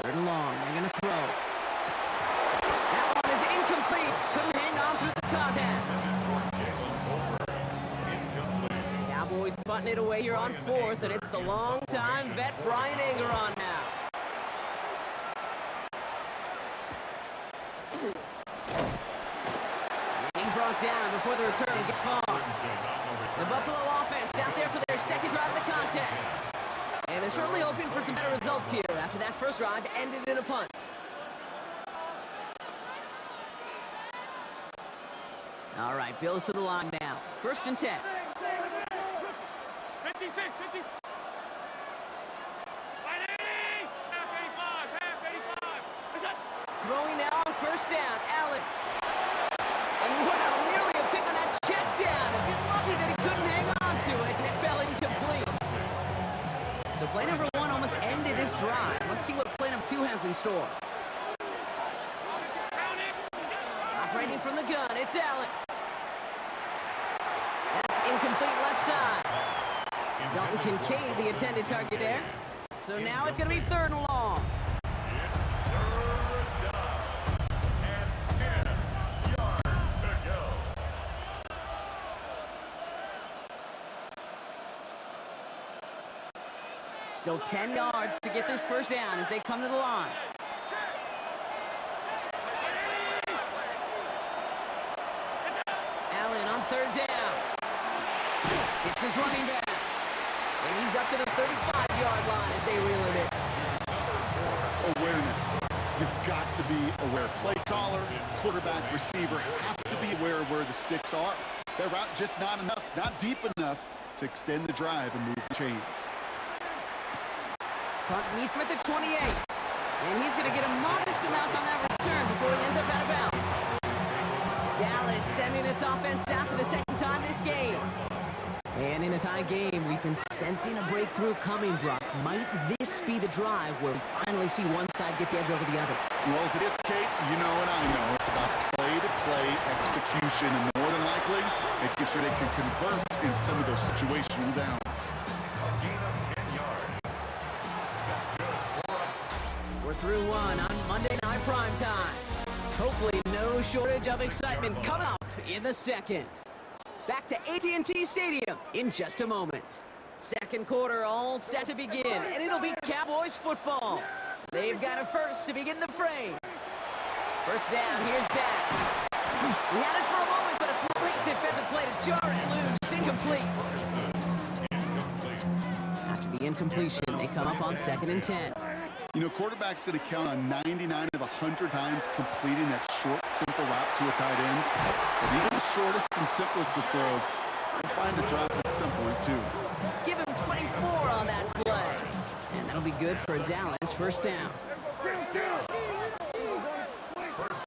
S2: 3rd and long. They're going to throw. That one is incomplete. Couldn't hang on through the contact. Cowboys butting it away here on 4th, and it's the long-time vet Brian Anger on now. He's brought down before the return gets far. The Buffalo offense out there for their 2nd drive of the contest. And they're certainly hoping for some better results here after that first drive ended in a punt. All right, Bills to the line now. 1st and 10.
S4: 56, 50.
S2: Throwing now on 1st down, Allen. And wow, nearly a pick on that check down. A bit lucky that he couldn't hang on to it, and it fell incomplete. So play number 1 almost ended this drive. Let's see what play number 2 has in store. Operating from the gun, it's Allen. That's incomplete left side. Dalton Kincaid, the intended target there. So now it's going to be 3rd and long. Still 10 yards to get this first down as they come to the line. Allen on 3rd down. It's his running back. And he's up to the 35-yard line as they reel it in.
S3: Awareness. You've got to be aware. Play caller, quarterback, receiver have to be aware of where the sticks are. Their route just not enough, not deep enough to extend the drive and move the chains.
S2: Punt meets him at the 28. And he's going to get a modest amount on that return before he ends up out of bounds. Dallas sending its offense out for the 2nd time this game. And in a tie game, we've been sensing a breakthrough coming, Brock. Might this be the drive where we finally see one side get the edge over the other?
S3: Well, if it is, Kate, you know and I know it's about play-to-play execution, and more than likely, making sure they can convert in some of those situational downs.
S1: A gain of 10 yards. That's good for a
S2: through one on Monday Night Primetime. Hopefully no shortage of excitement coming up in the second. Back to AT&T Stadium in just a moment. Second quarter all set to begin, and it'll be Cowboys football. They've got it first to begin the frame. First down, here's Dak. He had it for a moment, but a great defensive play to jar it loose. Incomplete. After the incompletion, they come up on 2nd and 10.
S3: You know, quarterback's going to count on 99 of 100 times completing that short, simple route to a tight end. But even the shortest and simplest of throws, he'll find the drop at some point, too.
S2: Give him 24 on that play. And that'll be good for a Dallas first down.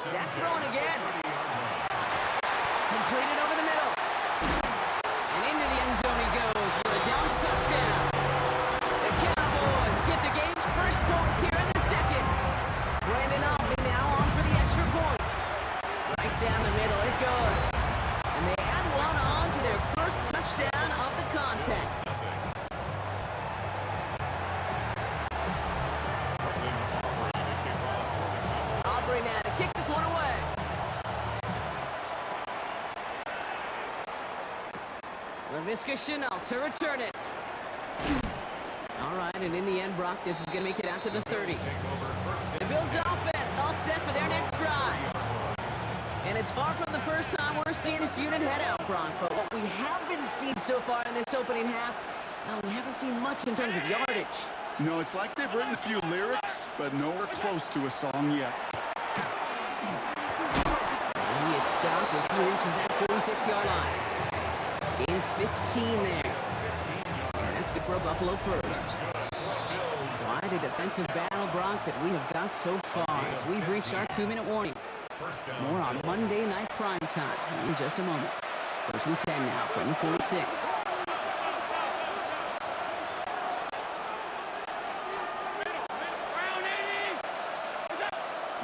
S2: Dak throwing again. Completed over the middle. And into the end zone he goes for a Dallas touchdown. The Cowboys get the game's first points here in the second. Brandon Aubrey now on for the extra point. Right down the middle it goes. And they add one on to their first touchdown of the contest. Aubrey now to kick this one away. Laviska Shenault to return it. All right, and in the end, Brock, this is going to make it out to the 30. The Bills' offense all set for their next drive. And it's far from the first time we're seeing this unit head out, Brock. But what we haven't seen so far in this opening half, well, we haven't seen much in terms of yardage.
S3: No, it's like they've written a few lyrics, but nowhere close to a song yet.
S2: And he is stopped as he reaches that 46-yard line. Gain 15 there. And that's good for a Buffalo first. Quite a defensive battle, Brock, that we have got so far as we've reached our 2-minute warning. More on Monday Night Primetime in just a moment. 1st and 10 now from the 46.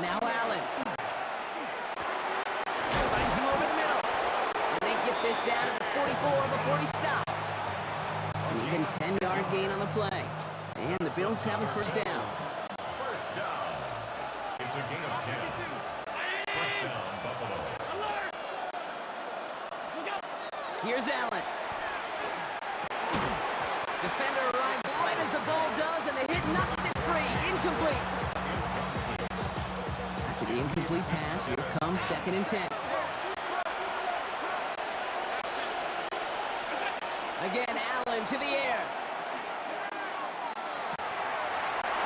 S2: Now Allen. Finds him over the middle. And they get this down to the 44 before he stopped. An even 10-yard gain on the play. And the Bills have a first down.
S1: First down. It's a gain of 10. First down, Buffalo.
S2: Here's Allen. Defender arrives right as the ball does, and the hit knocks it free. Incomplete. After the incomplete pass, here comes 2nd and 10. Again, Allen to the air.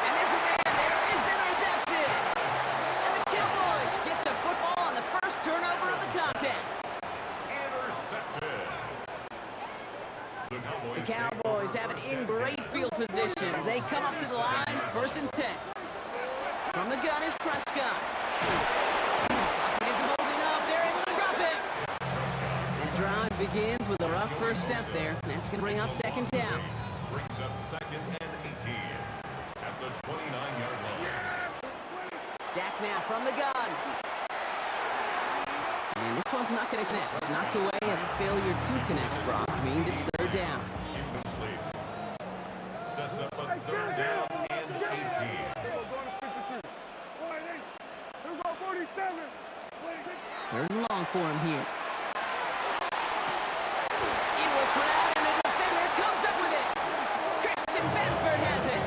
S2: And there's a man there. It's intercepted. And the Cowboys get the football on the first turnover of the contest.
S1: Intercepted.
S2: The Cowboys have it in great field position as they come up to the line, 1st and 10. From the gun is Prescott. He is holding up. They're able to drop it. This drive begins with a rough first step there. That's going to bring up 2nd down.
S1: Brings up 2nd and 18 at the 29-yard line.
S2: Dak now from the gun. And this one's not going to connect. It's knocked away, and a failure to connect, Brock, means it's 3rd down.
S1: Incomplete. Sets up a 3rd down and 18.
S2: 3rd and long for him here. Into a crowd, and the defender comes up with it. Christian Benford has it.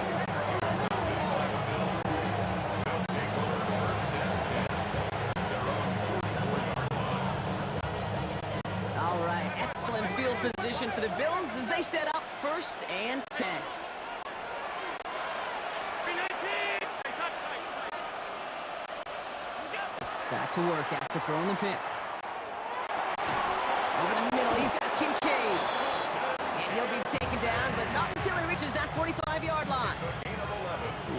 S2: All right, excellent field position for the Bills as they set up 1st and 10. Back to work after throwing the pick. Over the middle, he's got Kincaid. And he'll be taken down, but not until he reaches that 45-yard line.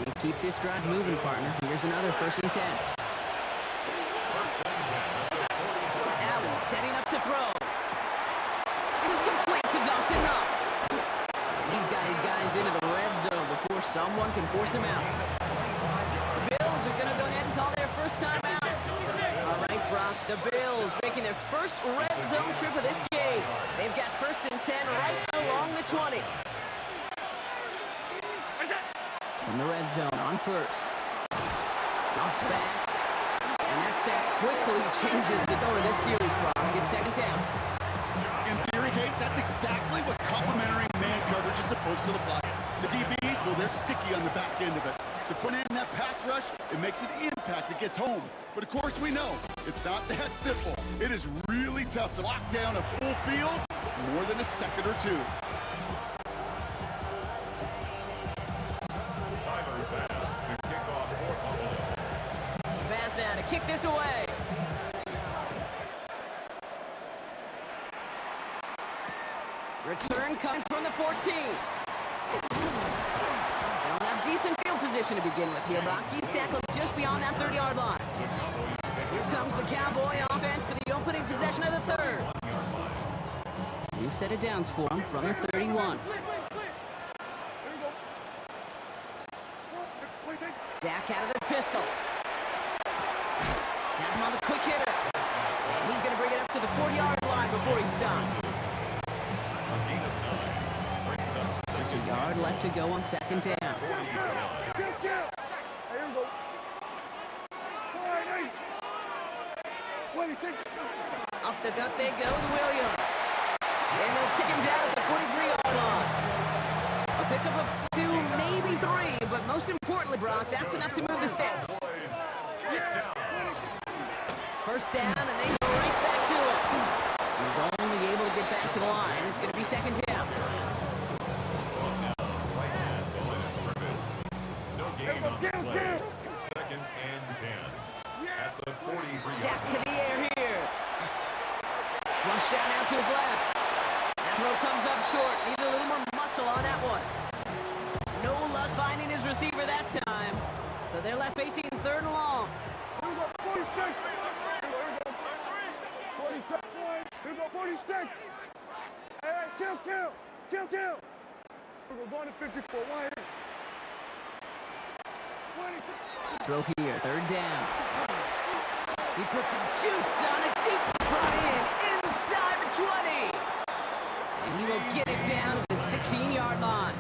S2: You keep this drive moving, partner. Here's another 1st and 10. Allen setting up to throw. This is complete to Dawson Knox. And he's got his guys into the red zone before someone can force him out. The Bills are going to go ahead and call their first time out. All right, Brock, the Bills making their first red zone trip of this game. They've got 1st and 10 right along the 20. In the red zone on 1st. Drops back. And that sack quickly changes the tone of this series, Brock. It's second down.
S3: In theory, Kate, that's exactly what complementary man coverage is supposed to look like. The DBs, well, they're sticky on the back end of it. The front end, that pass rush, it makes an impact that gets home. But of course we know, it's not that simple. It is really tough to lock down a full field in more than a second or two.
S1: Tyler Bass to kick off for Buffalo.
S2: Pass now to kick this away. Return coming from the 14. They'll have decent field position to begin with here. Brock, he's tackled just beyond that 30-yard line. Here comes the Cowboy offense for the opening possession of the third. New set of downs for him from the 31. Dak out of the pistol. Has him on the quick hitter. And he's going to bring it up to the 40-yard line before he stops. Just a yard left to go on second down. Up the gut they go to Williams. And they'll tick him down at the 43-yard line. A pickup of 2, maybe 3, but most importantly, Brock, that's enough to move the sticks. First down, and they go right back to it. He's only able to get back to the line. It's going to be second down.
S1: No gain on the play. Second and 10. At the 43.
S2: Dak to the air here. Flush down out to his left. That throw comes up short. Need a little more muscle on that one. No luck finding his receiver that time. So they're left facing third and long.
S5: Here we go, 46. Here we go, 46. Hey, kill. We're going to 54. One here. 20.
S2: Throw here, third down. He puts some juice on it, deep brought in, inside the 20. And he will get it down to the 16-yard line.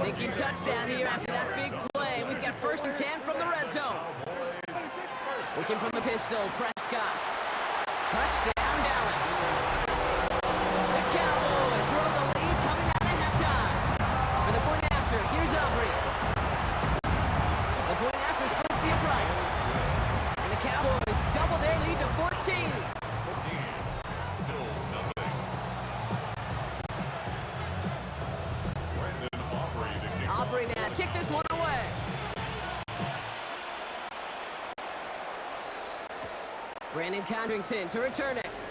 S2: Thinking touchdown here after that big play. We've got first and 10 from the red zone. Looking from the pistol, Prescott. Touchdown, Dallas. The Cowboys grow the lead coming out of halftime. For the point after, here's Aubrey. The point after splits the uprights. And the Cowboys double their lead to 14.
S1: 14. Bills nothing. Brandon Aubrey to kick.
S2: Aubrey now kick this one away. Brandon Condrington to return it.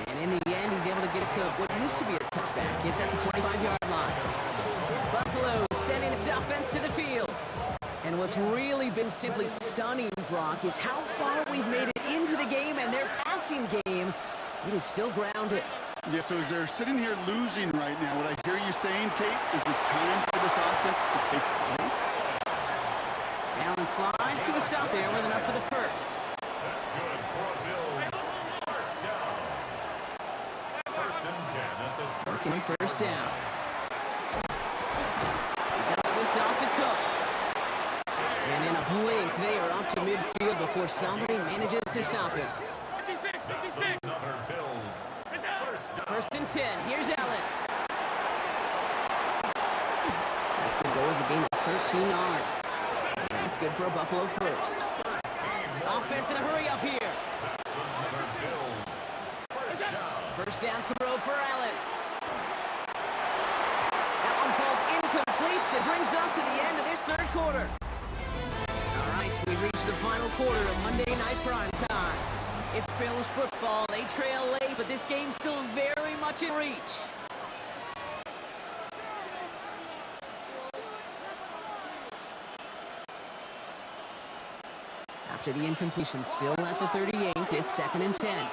S2: And in the end, he's able to get it to what used to be a touchback. It's at the 25-yard line. Buffalo sending its offense to the field. And what's really been simply stunning, Brock, is how far we've made it into the game, and their passing game, it is still grounded.
S3: Yeah, so as they're sitting here losing right now, what I hear you saying, Kate, is it's time for this offense to take flight?
S2: Allen slides to a stop there with enough for the first.
S1: That's good for Bills. First down. First and 10 at the
S2: Working first down. He dumps this off to Cook. And in a blink, they are up to midfield before somebody manages to stop him.
S1: That's another Bills. First down.
S2: First and 10. Here's Allen. That's going to go as a gain of 13 yards. That's good for a Buffalo first. Offense in a hurry up here.
S1: That's another Bills. First down.
S2: First down throw for Allen. That one falls incomplete. It brings us to the end of this third quarter. All right, we've reached the final quarter of Monday Night Prime Time. It's Bills football. They trail late, but this game's still very much in reach. After the incompletion, still at the 38, it's second and 10.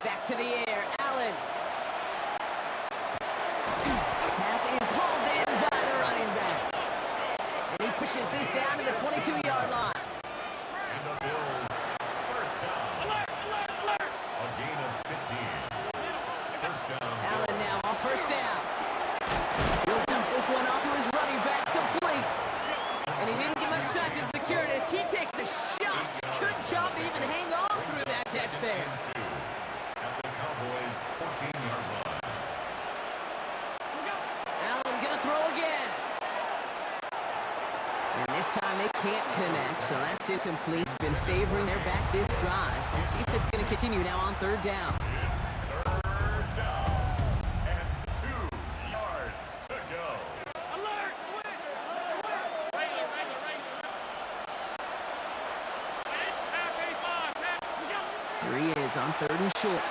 S2: Back to the air, Allen. Pass is hauled in by the running back. And he pushes this down to the 22-yard line.
S1: And the Bills. First down. A gain of 15.
S2: first down. He'll dump this one off to his running back, complete. And he didn't get much time to secure it as he takes a shot. Good job to even hang on through that catch there.
S1: At the Cowboys' 14-yard line.
S2: Allen gonna throw again. And this time they can't connect, so that's incomplete. It's been favoring their back this drive. Let's see if it's going to continue now on third down.
S1: It's third down and 2 yards to go.
S5: Alert!
S2: Here he is on third and short.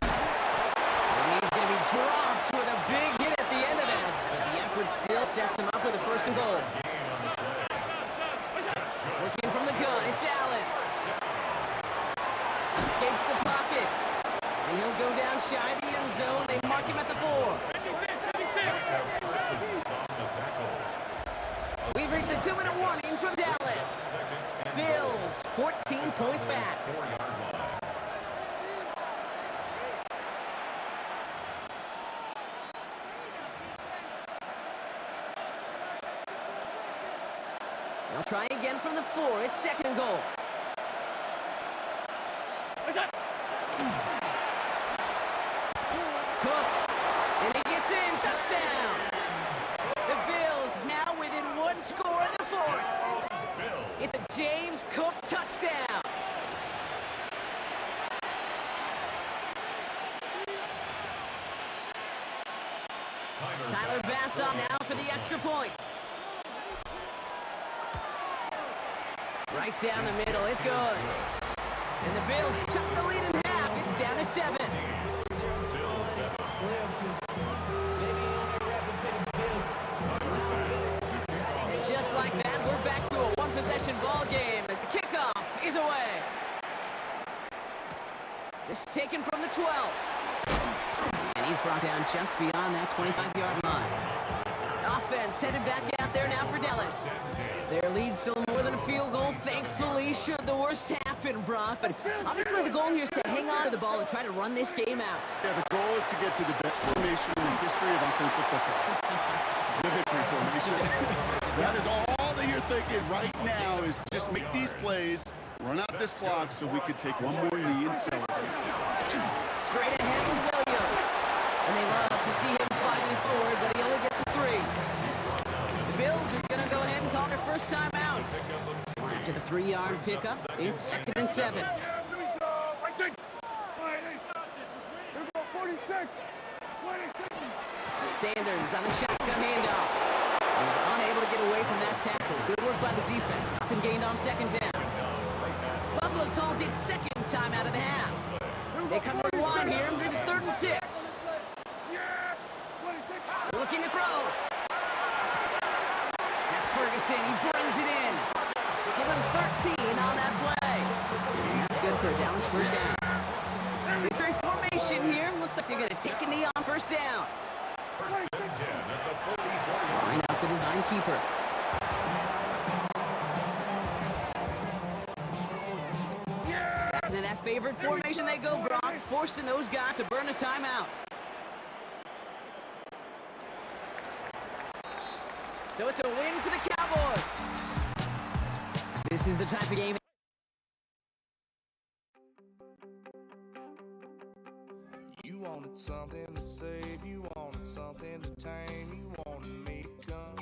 S2: And he's going to be dropped with a big hit at the end of that. But the effort still sets him up with a first and goal. Looking from the gun, it's Allen. Escapes the pocket. And he'll go down shy of the end zone. They mark him at the 4. We've reached the 2-minute warning from Dallas. Bills, 14 points back.
S1: 4-yard line.
S2: They'll try again from the 4. It's second and goal. Cook. And he gets in. Touchdown. The Bills now within 1 score in the 4th. It's a James Cook touchdown. Tyler Bass on now for the extra point. Right down the middle, it's good. And the Bills cut the lead in half. It's down to 7. And just like that, we're back to a one-possession ball game as the kickoff is away. This is taken from the 12. And he's brought down just beyond that 25-yard line. Offense headed back out there now for Dallas. Their lead's still more than a field goal, thankfully, should the worst happen, Brock. But obviously the goal here is to hang on to the ball and try to run this game out.
S3: Yeah, the goal is to get to the best formation in the history of offensive football. The victory formation. That is all that you're thinking right now is just make these plays, run out this clock so we could take one more knee and celebrate.
S2: Straight ahead with Williams. And they love to see him fighting forward, but he only gets a 3. The Bills are going to go ahead and call their first time out. After the 3-yard pickup, it's second and 7. Sanders on the shotgun handoff. He's unable to get away from that tackle. Good work by the defense. Nothing gained on second down. Buffalo calls it second time out of the half. They come to the line here. This is 3rd and 6. Looking to throw. That's Ferguson. He brings it in. Give him 13 on that play. And that's good for a Dallas first down. Victory formation here. Looks like they're going to take a knee on first down.
S1: First and 10 at the 40-yard
S2: Line up the design keeper. Back into that favorite formation they go, Brock, forcing those guys to burn a timeout. So it's a win for the Cowboys. This is the type of game.
S6: You wanted something to save, you wanted something to tame, you wanted me to come.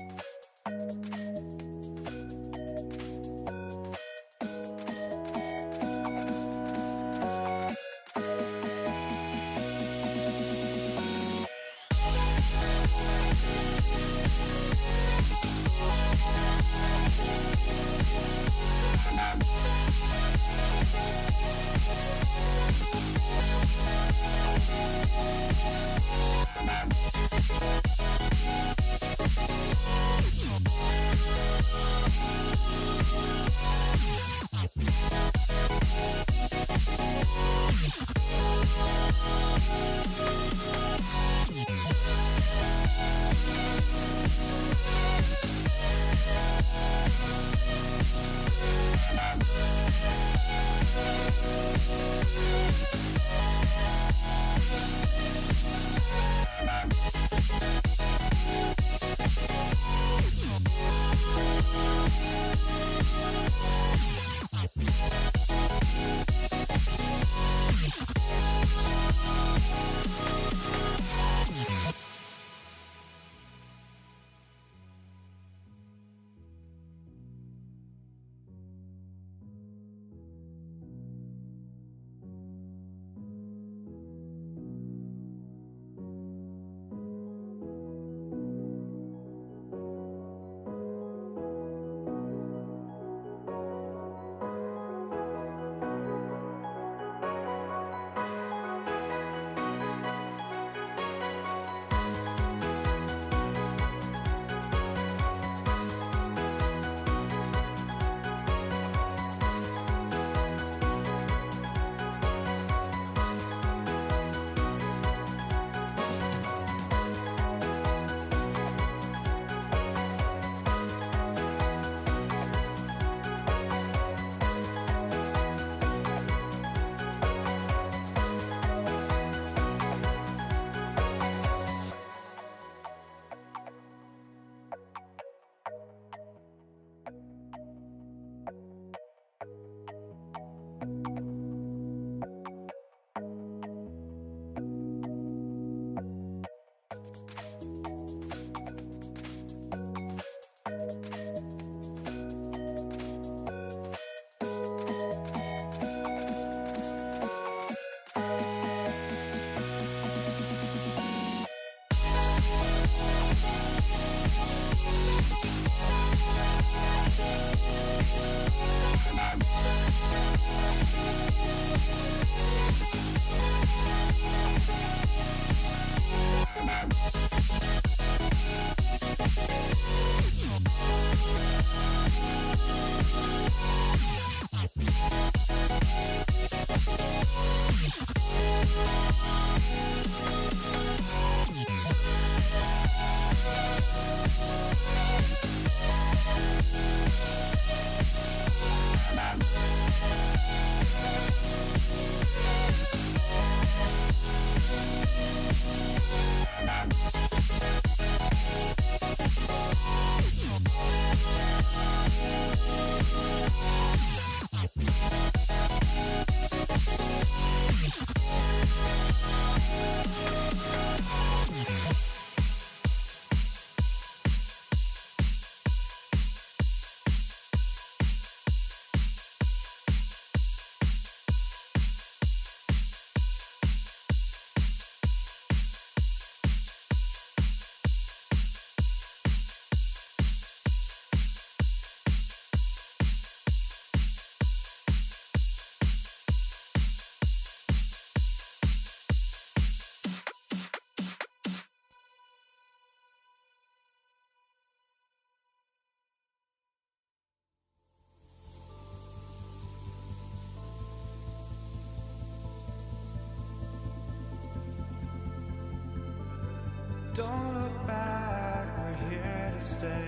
S6: Don't look back, we're here to stay.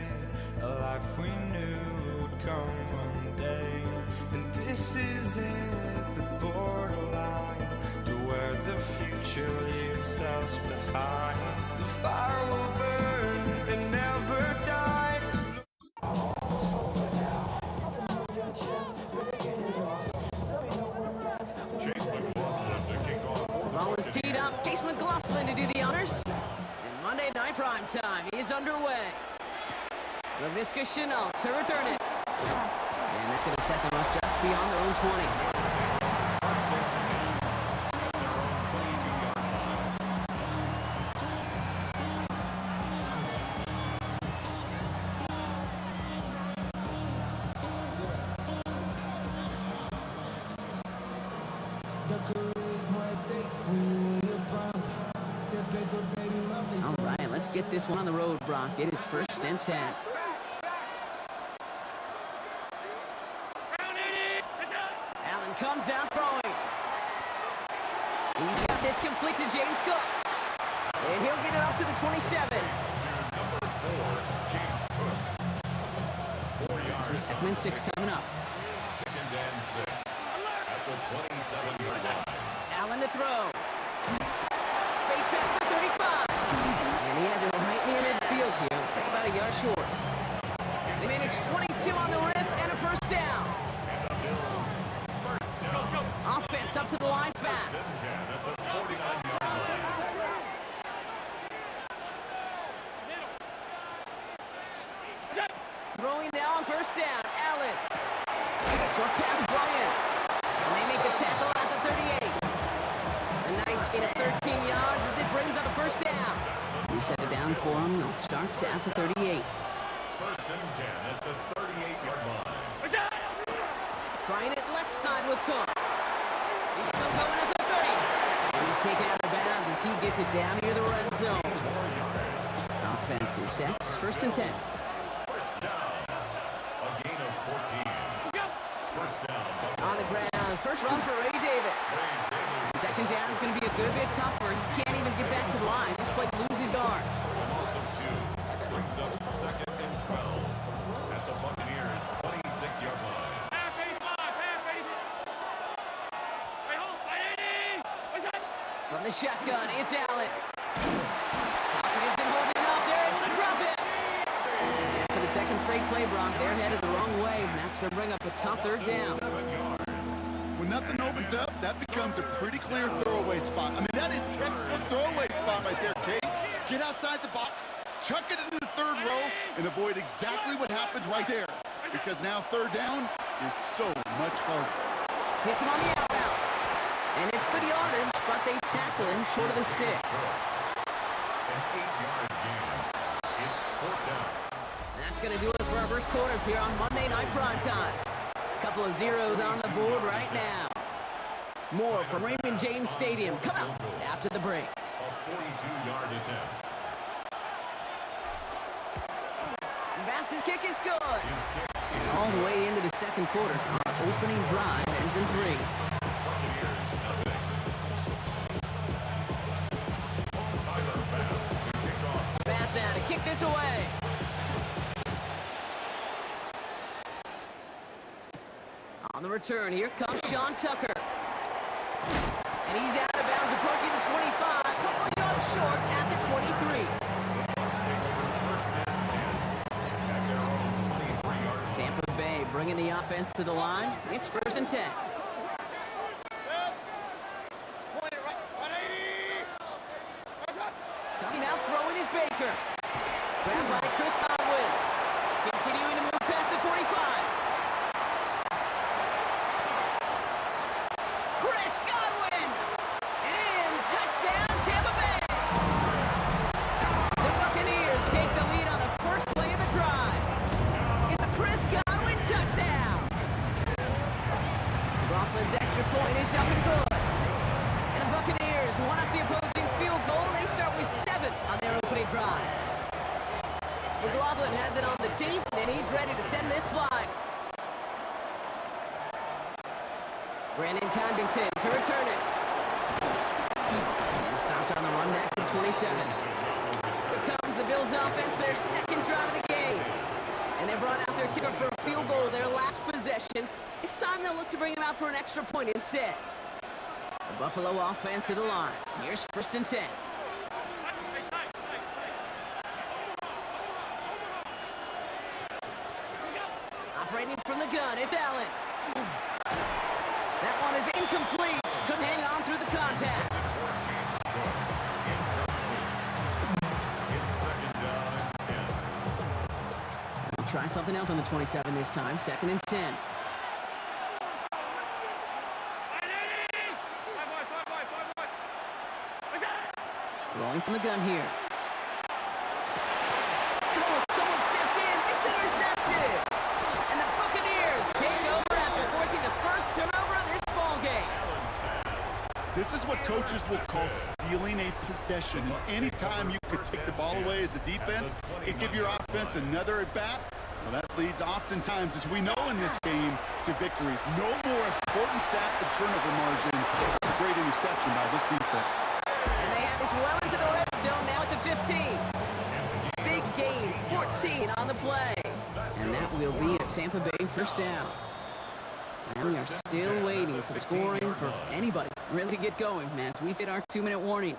S6: A life we knew would come one day. And this is it, the borderline to where the future leaves us behind. The fire will burn and never die.
S1: Chase McLaughlin to kick off.
S2: Ball is teed up. Chase McLaughlin to do the honors. And Monday Night Prime Time is underway. LaVisca Chenault to return it. And that's going to set them off just beyond their own 20. All right, let's get this one on the road, Brock. It is 1st and 10. Allen comes out throwing. He's got this complete to James Cook. And he'll get it up to the 27.
S1: To number 4, James Cook. 4 yards.
S2: This is 2nd and 6 coming up.
S1: 2nd and 6. At the 27-yard line.
S2: Allen to throw. Space pass to 35. And he has it right near midfield here. It's like about a yard short. They manage 22 on the rip and a 1st down.
S1: And the Bills, 1st down.
S2: Offense up to the line fast.
S1: 1st and 10 at the 49-yard line.
S2: Throwing now on 1st down. Allen. Short pass, Bryant. And they make the tackle at the 38. A nice gain of 13 yards as it brings up a 1st down. We set it downs for him. They'll start at the 38.
S1: 1st and 10 at the 38-yard line.
S2: Trying it left side with Cook. He's still going at the 30. And he's taken out of bounds as he gets it down near the red zone.
S1: 4 yards.
S2: Offense is set. 1st and 10.
S1: 1st down. A gain of 14. 1st down.
S2: On the ground. 1st run for Ray Davis.
S1: Ray Davis.
S2: 2nd down is going to be a good bit tougher. He can't even get back to the line. This play loses yards.
S1: Loss of 2. Brings up 2nd and 12. At the Buccaneers' 26-yard line.
S2: From the shotgun, it's Allen. Pocket isn't holding up. They're able to drop it. And for the 2nd straight play, Brock, they're headed the wrong way. And that's going to bring up a tough 3rd down.
S1: 7 yards.
S3: When nothing opens up, that becomes a pretty clear throwaway spot. I mean, that is textbook throwaway spot right there, Kate. Get outside the box, chuck it into the 3rd row, and avoid exactly what happened right there. Because now 3rd down is so much harder.
S2: Hits him on the out route. And it's good yardage, but they tackle him short of the sticks.
S1: An 8-yard gain. It's 4th down.
S2: That's going to do it for our 1st quarter here on Monday Night Prime Time. Couple of zeros on the board right now. More from Raymond James Stadium. Come out after the break.
S1: A 42-yard attempt.
S2: Bass's kick is good.
S1: His kick
S2: And all the way into the 2nd quarter. Our opening drive ends in 3.
S1: Buccaneers, nothing. Tyler Bass to kick off.
S2: Bass now to kick this away. On the return, here comes Sean Tucker. And he's out of bounds, approaching the 25. Couple of yards short at the 23.
S1: Bucs take over 1st and 10 at their own 23-yard line.
S2: Tampa Bay bringing the offense to the line. It's 1st and 10. Coming out throwing is Baker. Grabbed by Chris Godwin. Continuing to move past the 45. Chris Godwin! And touchdown, Tampa Bay! The Buccaneers take the lead on the 1st play of the drive. It's a Chris Godwin touchdown! Coughlin's extra point is up and good. And the Buccaneers one up the opposing field goal. They start with 7 on their opening drive. McLaughlin has it on the tee, and he's ready to send this flying. Brandon Condrington to return it. And stopped on the run back at 27. the Bills offense their second drive of the game. And they brought out their kicker for a field goal their last possession. This time they'll look to bring him out for an extra point instead. The Buffalo offense to the line. Here's 1st and 10. Operating from the gun, it's Allen. That one is incomplete. Couldn't hang on through the contact.
S1: It's 2nd down and 10.
S2: We'll try something else on the 27 this time. 2nd and 10. Throwing from the gun here. Oh, someone stepped in. It's intercepted. And the Buccaneers take over after forcing the first turnover of this ball game.
S3: This is what coaches will call stealing a possession. And anytime you could take the ball away as a defense and give your offense another at-bat, well, that leads oftentimes, as we know in this game, to victories. No more important stat than turnover margin. It's a great interception by this defense.
S2: And they have this well into the red zone now at the 15. Big gain, 14 on the play. And that will be a Tampa Bay first down. And we are still waiting for the scoring for anybody really to get going as we hit our 2-minute warning.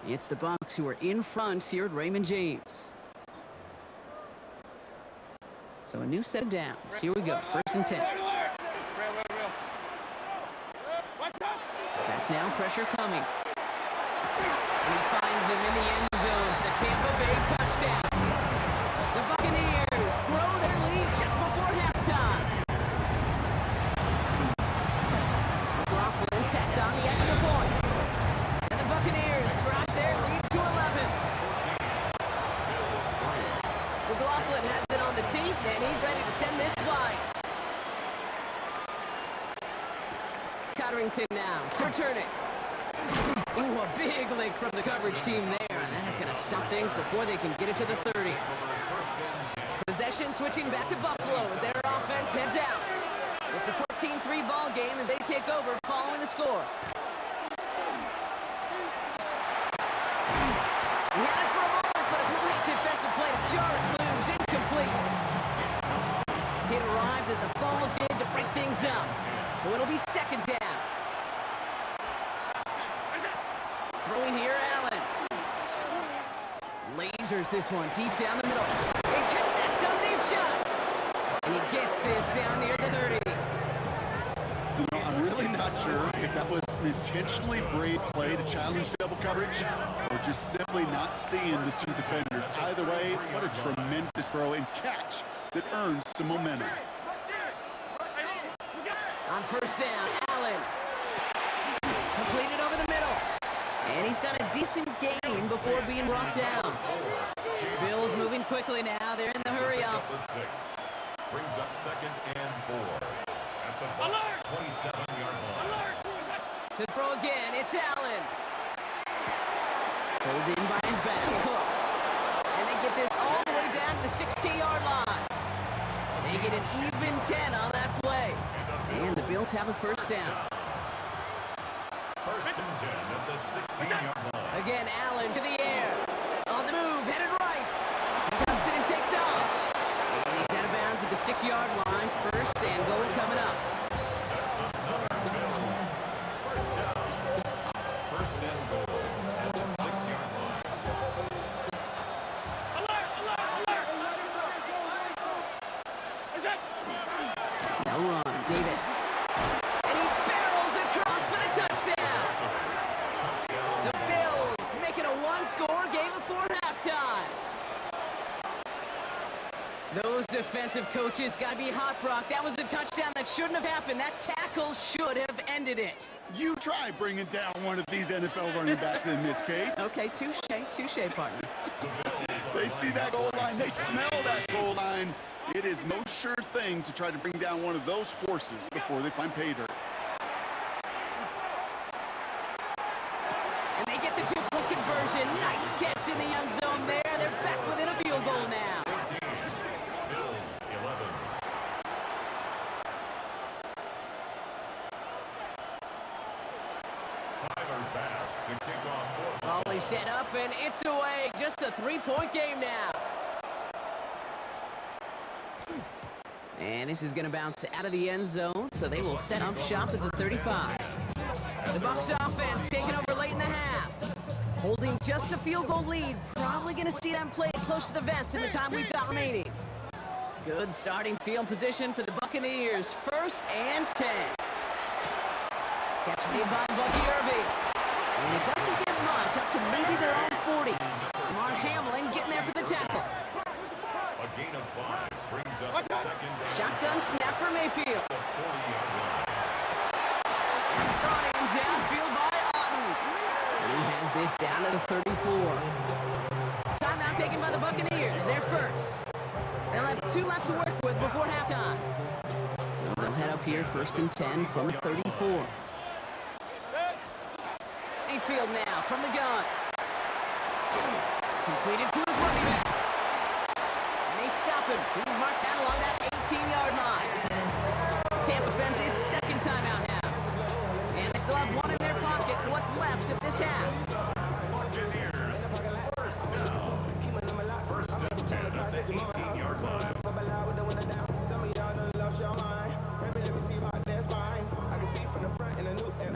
S2: It's the Bucs who are in front here at Raymond James. So a new set of downs. Here we go, 1st and 10. Back now, pressure coming. And he finds him in the end zone for the Tampa Bay touchdown. The Buccaneers grow their lead just before halftime. McLaughlin tacks on the extra point. And the Buccaneers drop their lead to 11. McLaughlin has it on the tee, and he's ready to send this flying. Cotterington now to return it. Ooh, a big lick from the coverage team there, and that is going to stop things before they can get it to the 30. Possession switching back to Buffalo as their offense heads out. It's a 14-3 ball game as they take over following the score. He had it for a moment, but a great defensive play to jar it loose, incomplete. It arrived as the ball did to break things up, so it'll be 2nd down. Throwing here, Allen. Lasers this one deep down the middle. It connects on the deep shot. And he gets this down near the 30.
S3: You know, I'm really not sure if that was an intentionally brave play to challenge double coverage or just simply not seeing the two defenders. Either way, what a tremendous throw and catch that earns some momentum.
S2: On 1st down, Allen. Completed over the middle. And he's got a decent gain before being brought down. Bills moving quickly now. They're in the hurry up.
S1: Brings up 2nd and 4 at the Bucs 27-yard line.
S2: To throw again, it's Allen. Pulled in by his back. Cook. And they get this all the way down to the 16-yard line. They get an even 10 on that play. And the Bills have a 1st down.
S1: 1st and 10 at the 16-yard line.
S2: Again, Allen to the air. On the move, headed right. He tucks it and takes off. And he's out of bounds at the 6-yard line. 1st and goal coming up.
S1: That's another Bills. 1st down. 1st and goal at the 6-yard line.
S2: Now run, Davis. And he barrels across for the touchdown. The Bills make it a 1-score game before halftime. Those defensive coaches got to be hot, Brock. That was a touchdown that shouldn't have happened. That tackle should have ended it.
S3: You try bringing down one of these NFL running backs in this case.
S2: Okay, touche, partner.
S3: They see that goal line. They smell that goal line. It is no sure thing to try to bring down one of those horses before they find pay dirt.
S2: And they get the 2-point conversion. Nice catch in the end zone there. They're back within a field goal now.
S1: Bills 11. Tyler Bass to kick off for
S2: Volley Nicely set up, and it's away. Just a three-point game now. And this is going to bounce out of the end zone, so they will set up shop at the 35. The Bucs offense taking over late in the half. Holding just a field goal lead. Probably going to see them play it close to the vest in the time we've got remaining. Good starting field position for the Buccaneers. 1st and 10. Catch made by Bucky Irving. And it doesn't get much, up to maybe their own 40. Damar Hamlin getting there for the tackle.
S1: A gain of 5 brings up second down.
S2: Shotgun snap for Mayfield.
S1: The 40-yard line.
S2: Brought in downfield by Otten. And he has this down to the 34. Timeout taken by the Buccaneers. They're first. They'll have 2 left to work with before halftime. So they'll head up here 1st and 10 from the 34. Mayfield now from the gun. Completed to his running back. And they stop him. He's marked down along that 18-yard line. Tampa spends its second timeout now. And they still have 1 in their pocket for what's left of this half.
S1: Buccaneers, first down. 1st and 10 at the 18-yard line.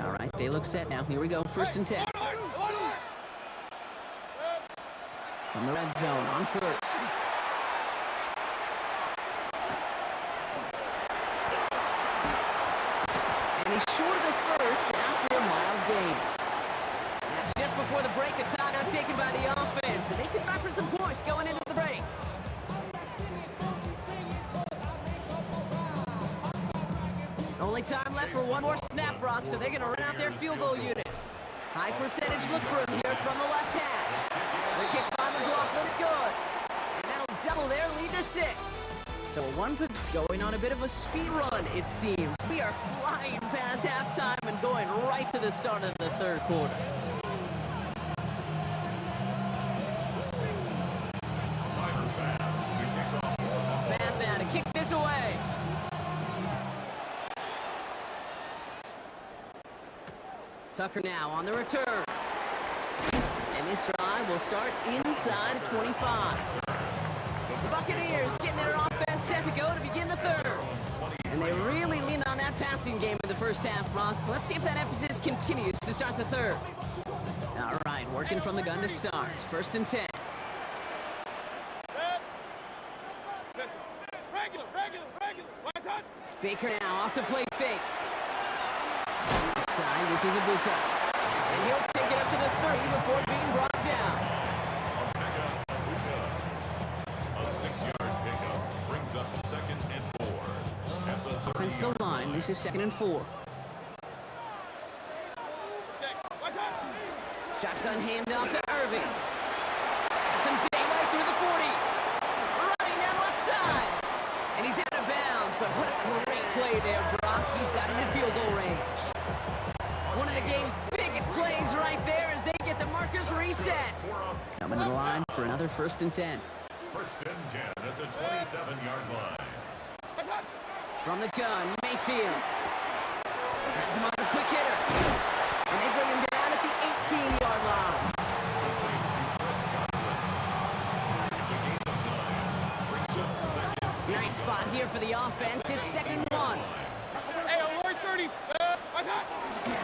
S2: All right, they look set now. Here we go, 1st and 10. From the red zone on 1st. And he's short of the 1st after a mild gain. Now, just before the break, a timeout taken by the offense, and they can try for some points going into the break. Only time left for 1 more snap, Brock, so they're going to run out their field goal unit. High percentage look for him here from the left hash. The kick by McLaughlin's good. And that'll double their lead to 6. So one going on a bit of a speed run, it seems. We are flying past halftime and going right to the start of the 3rd quarter. Pass now to kick this away. Tucker now on the return. And this drive will start inside the 25. The Buccaneers getting their offense set to go to begin the 3rd. And they really lean on that passing game in the first half, Brock. Let's see if that emphasis continues to start the 3rd. All right, working from the gun to start. 1st and 10. Baker now off the play fake. Side, this is a blue cut. And he'll take it up to the 30 before being brought down.
S1: A 6-yard pickup brings up 2nd and 4. At the 30-yard
S2: Offensive line, this is 2nd and 4. Shotgun handoff to Irving. Some daylight through the 40. Running down left side. And he's out of bounds, but what a great play there, Brock. He's got him in field goal range. One of the game's biggest plays right there as they get the markers reset. Coming to the line for another 1st and 10.
S1: 1st and 10 at the 27-yard line.
S2: From the gun, Mayfield. Has him on the quick hitter. And they bring him down at the 18-yard line.
S1: It's a gain of 9. Brings up 2nd.
S2: Nice spot here for the offense. It's 2nd and 1.
S5: Hey, alert 30.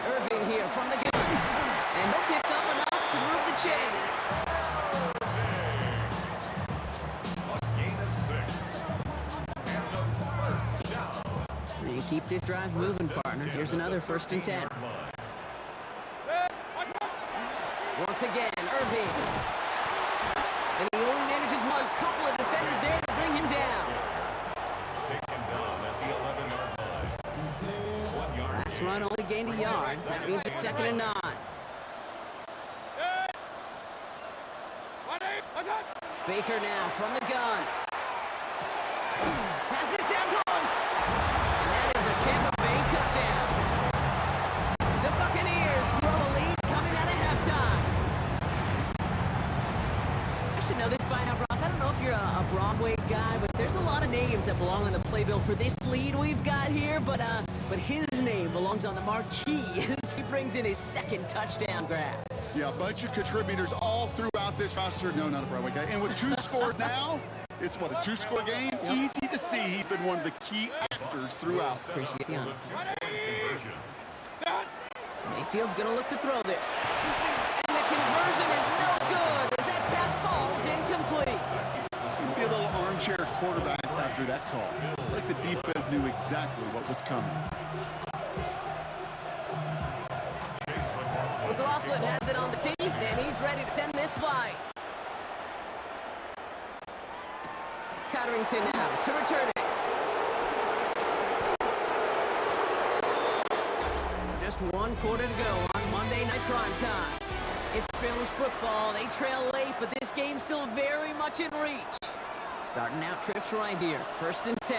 S2: Irving here from the gun. And he'll pick up enough to move the chains.
S1: A gain of 6. And a 1st down.
S2: And keep this drive moving, partner. Here's another 1st and 10. Once again, Irving. And he only manages one couple of defenders there to bring him down.
S1: Taken down at the 11-yard line. 1 yard.
S2: Last run only gained a yard. That means it's 2nd and 9. Baker now from the gun. Has it down close. And that is a Tampa Bay touchdown. The Buccaneers grow the lead coming out of halftime. I should know this by now, Brock. I don't know if you're a Broadway guy, but there's a lot of names that belong on the playbill for this lead we've got here. But his name belongs on the marquee as he brings in his 2nd touchdown grab.
S3: Yeah, a bunch of contributors all throughout this roster. No, not a Broadway guy. And with 2 scores now, it's what, a 2-score game? Easy to see he's been one of the key actors throughout.
S2: Appreciate the honesty.
S1: Conversion.
S2: Mayfield's going to look to throw this. And the conversion is no good as that pass falls incomplete.
S3: It's going to be a little armchair quarterback after that call. It's like the defense knew exactly what was coming.
S2: McLaughlin has it on the team, and he's ready to send this flying. Cotterington now to return it. So just 1 quarter to go on Monday Night Primetime. It's Bills football. They trail late, but this game's still very much in reach. Starting out trips right here. 1st and 10.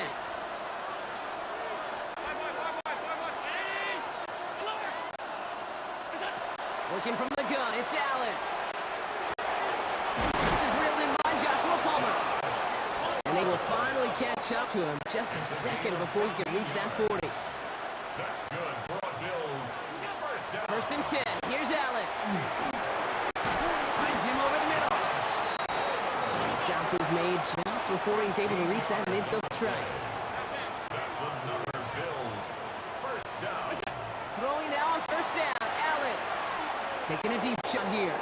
S2: Working from the gun, it's Allen. This is reeled in by Joshua Palmer. And they will finally catch up to him just a second before he can reach that 40.
S1: That's good for the Bills. First down.
S2: 1st and 10, here's Allen. Finds him over the middle. And the stop is made just before he's able to reach that midfield strike.
S1: That's another Bills. First down.
S2: Throwing now on 1st down, Allen. Taking a deep shot here.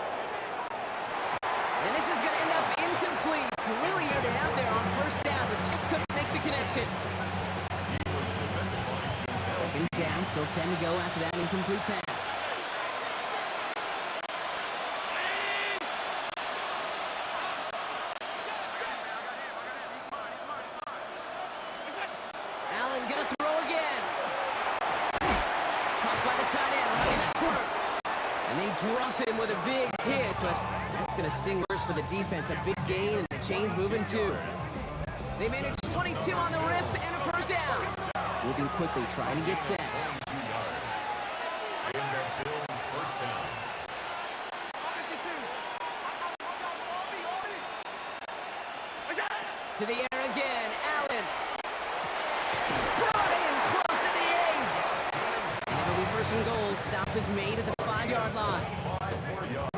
S2: And this is going to end up incomplete. Really aired it out there on 1st down, but just couldn't make the connection. 2nd down, still 10 to go after that incomplete pass. Allen going to throw again. Caught by the tight end right in that corner. And they drop him with a big hit, but that's going to sting worse for the defense. A big gain, and the chain's moving too. They managed 22 on the rip and a 1st down. Moving quickly, trying to get set.
S1: 2 yards. And the Bills first down.
S2: To the air again, Allen. Brought in close to the 8. And it'll be 1st and goal. Stop is made at the 5-yard line.
S1: 5 more yards.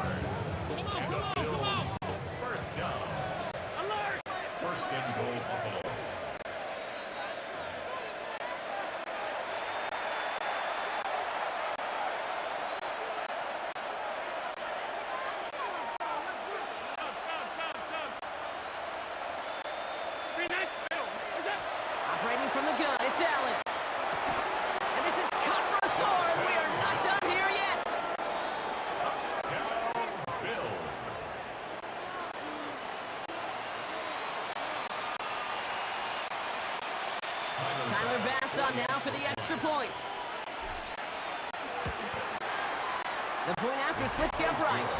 S1: And the Bills first down. 1st and goal, Buffalo.
S2: Operating from the gun, it's Allen. And this is cut for a score, and we are not done here yet.
S1: Touchdown, Bills.
S2: Tyler Bass on now for the extra point. The point after splits the upright.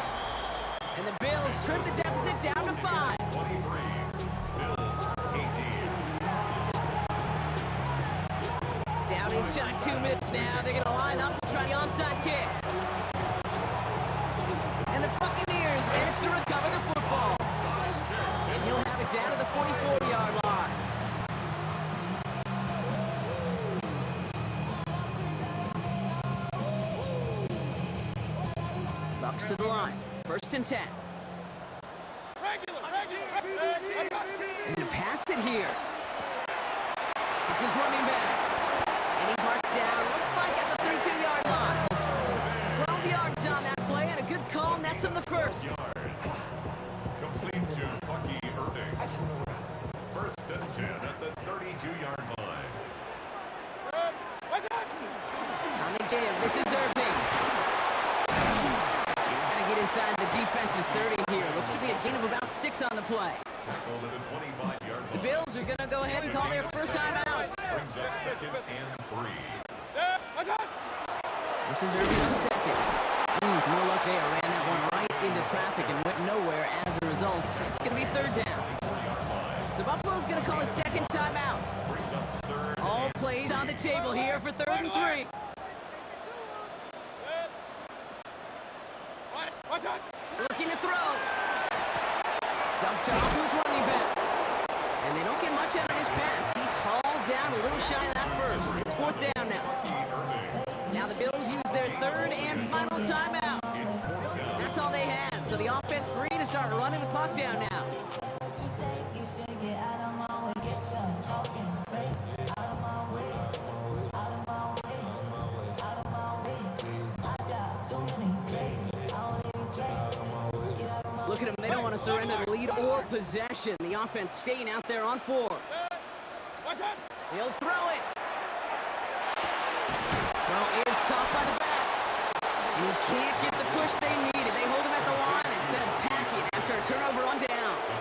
S2: And the Bills trim the deficit down to 5.
S1: 23. Bills 18.
S2: Down inside 2 minutes now. They're going to line up to try the onside kick. And the Buccaneers manage to recover the football. And he'll have it down to the 44-yard line. Bucks to the line. 1st and 10. And to pass it here. It's his running back. And he's marked down, looks like at the 32-yard line. 12 yards on that play, and a good call nets him the 1st.
S1: Complete to Bucky Irving. 1st and 10 at the 32-yard line.
S2: On the game, this is Irving. He's going to get inside the defense's 30 here. Looks to be a gain of about 6 on the play.
S1: Tackled at the 25-yard
S2: The
S1: line.
S2: Bills are going to go ahead and call their first time out.
S1: Brings up 2nd and 3.
S2: This is Irving on 2nd. No luck there. Ran that one right into traffic and went nowhere as a result. It's going to be 3rd down. So Buffalo's going to call it 2nd timeout.
S1: Brings up 3rd.
S2: All plays on the table here for 3rd and 3. Looking to throw. Dumped off to his running back. And they don't get much out of this pass. He's hauled down a little shy of that 1st. It's 4th down now. Now the Bills use their 3rd and final timeout. they had. So the offense free to start running the clock down now. Look at them. They don't want to surrender the lead or possession. The offense staying out there on 4. He'll throw it. Throw is caught by the back. And he can't get the push they needed. They hold him at the line instead of packing after a turnover on downs.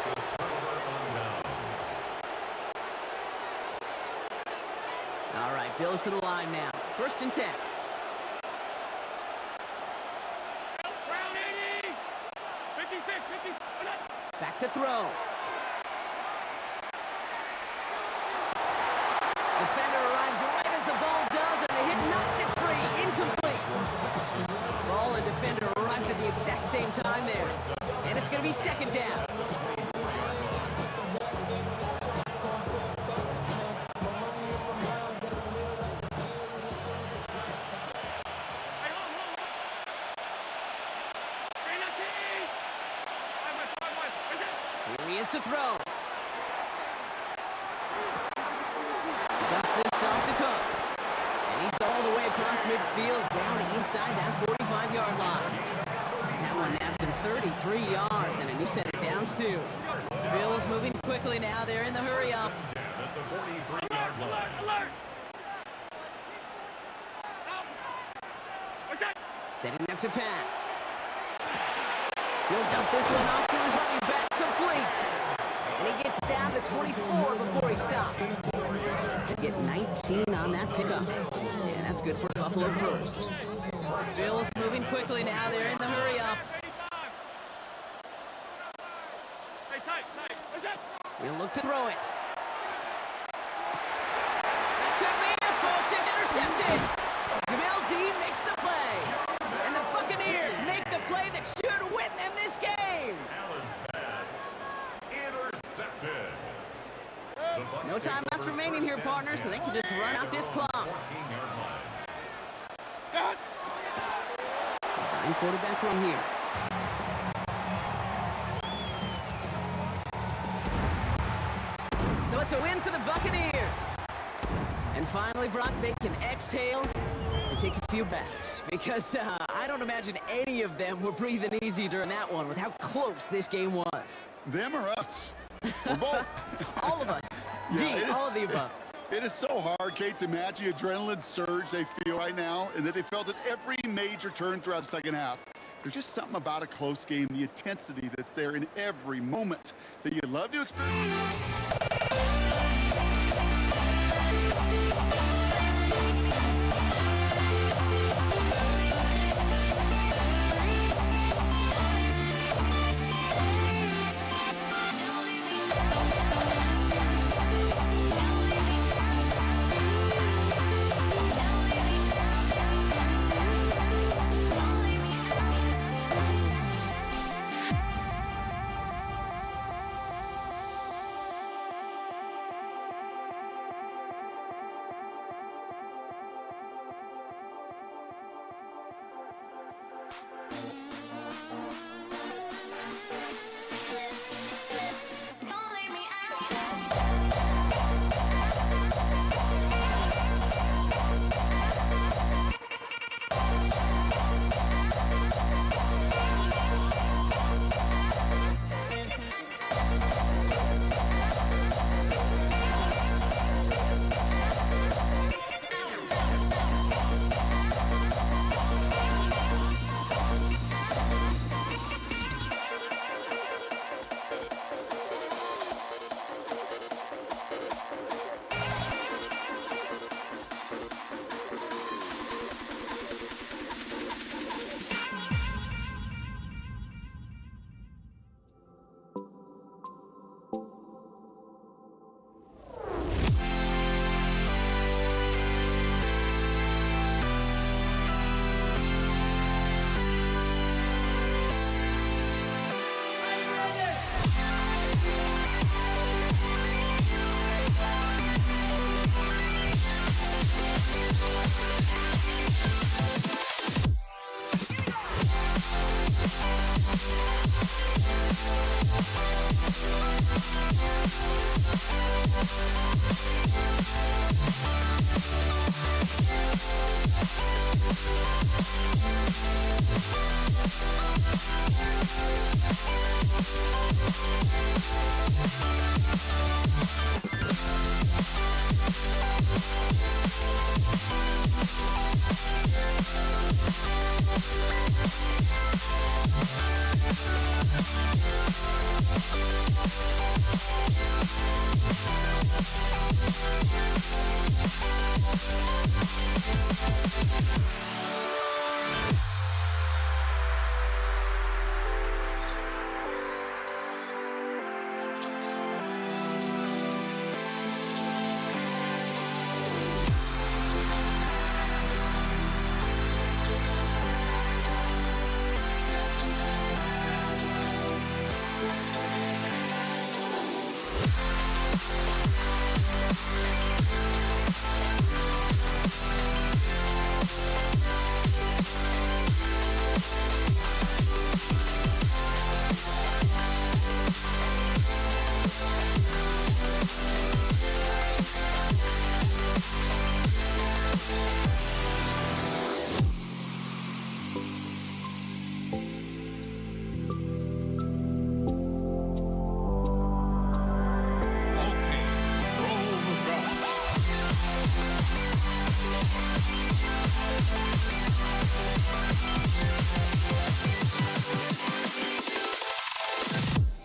S2: All right, Bills to the line now. 1st and 10. Back to throw. Defender arrives right as the ball does, and the hit knocks it free. Incomplete. Ball and defender arrived at the exact same time there. And it's going to be 2nd down. Here he is to throw. Dumps this off to Cook. And he's all the way across midfield, down inside that 45-yard line. That one naps him 33 yards and a new set of downs, too. Bills moving quickly now. They're in the hurry up.
S1: At the 43-yard line.
S5: Alert!
S2: Setting up to pass. He'll dump this one off to his running back, complete. And he gets down to 24 before he stops. They get 19 on that pickup. Yeah, that's good for Buffalo first. Bills moving quickly now. They're in the hurry up. He'll look to throw it. That could be it, folks. It's intercepted. Jamel Dean makes the play. And the Buccaneers make the play that should win them this game.
S1: Allen's pass intercepted.
S2: No timeouts remaining here, partner, so they can just run out this clock.
S1: 14-yard line.
S2: Design quarterback run here. So it's a win for the Buccaneers. And finally, Brock, they can exhale and take a few breaths. Because I don't imagine any of them were breathing easy during that one with how close this game was.
S3: Them or us? We're both.
S2: All of us.
S3: Yeah,
S2: D, all of the above.
S3: It is so hard, Kate, to imagine the adrenaline surge they feel right now and that they felt at every major turn throughout the second half. There's just something about a close game, the intensity that's there in every moment that you'd love to experience.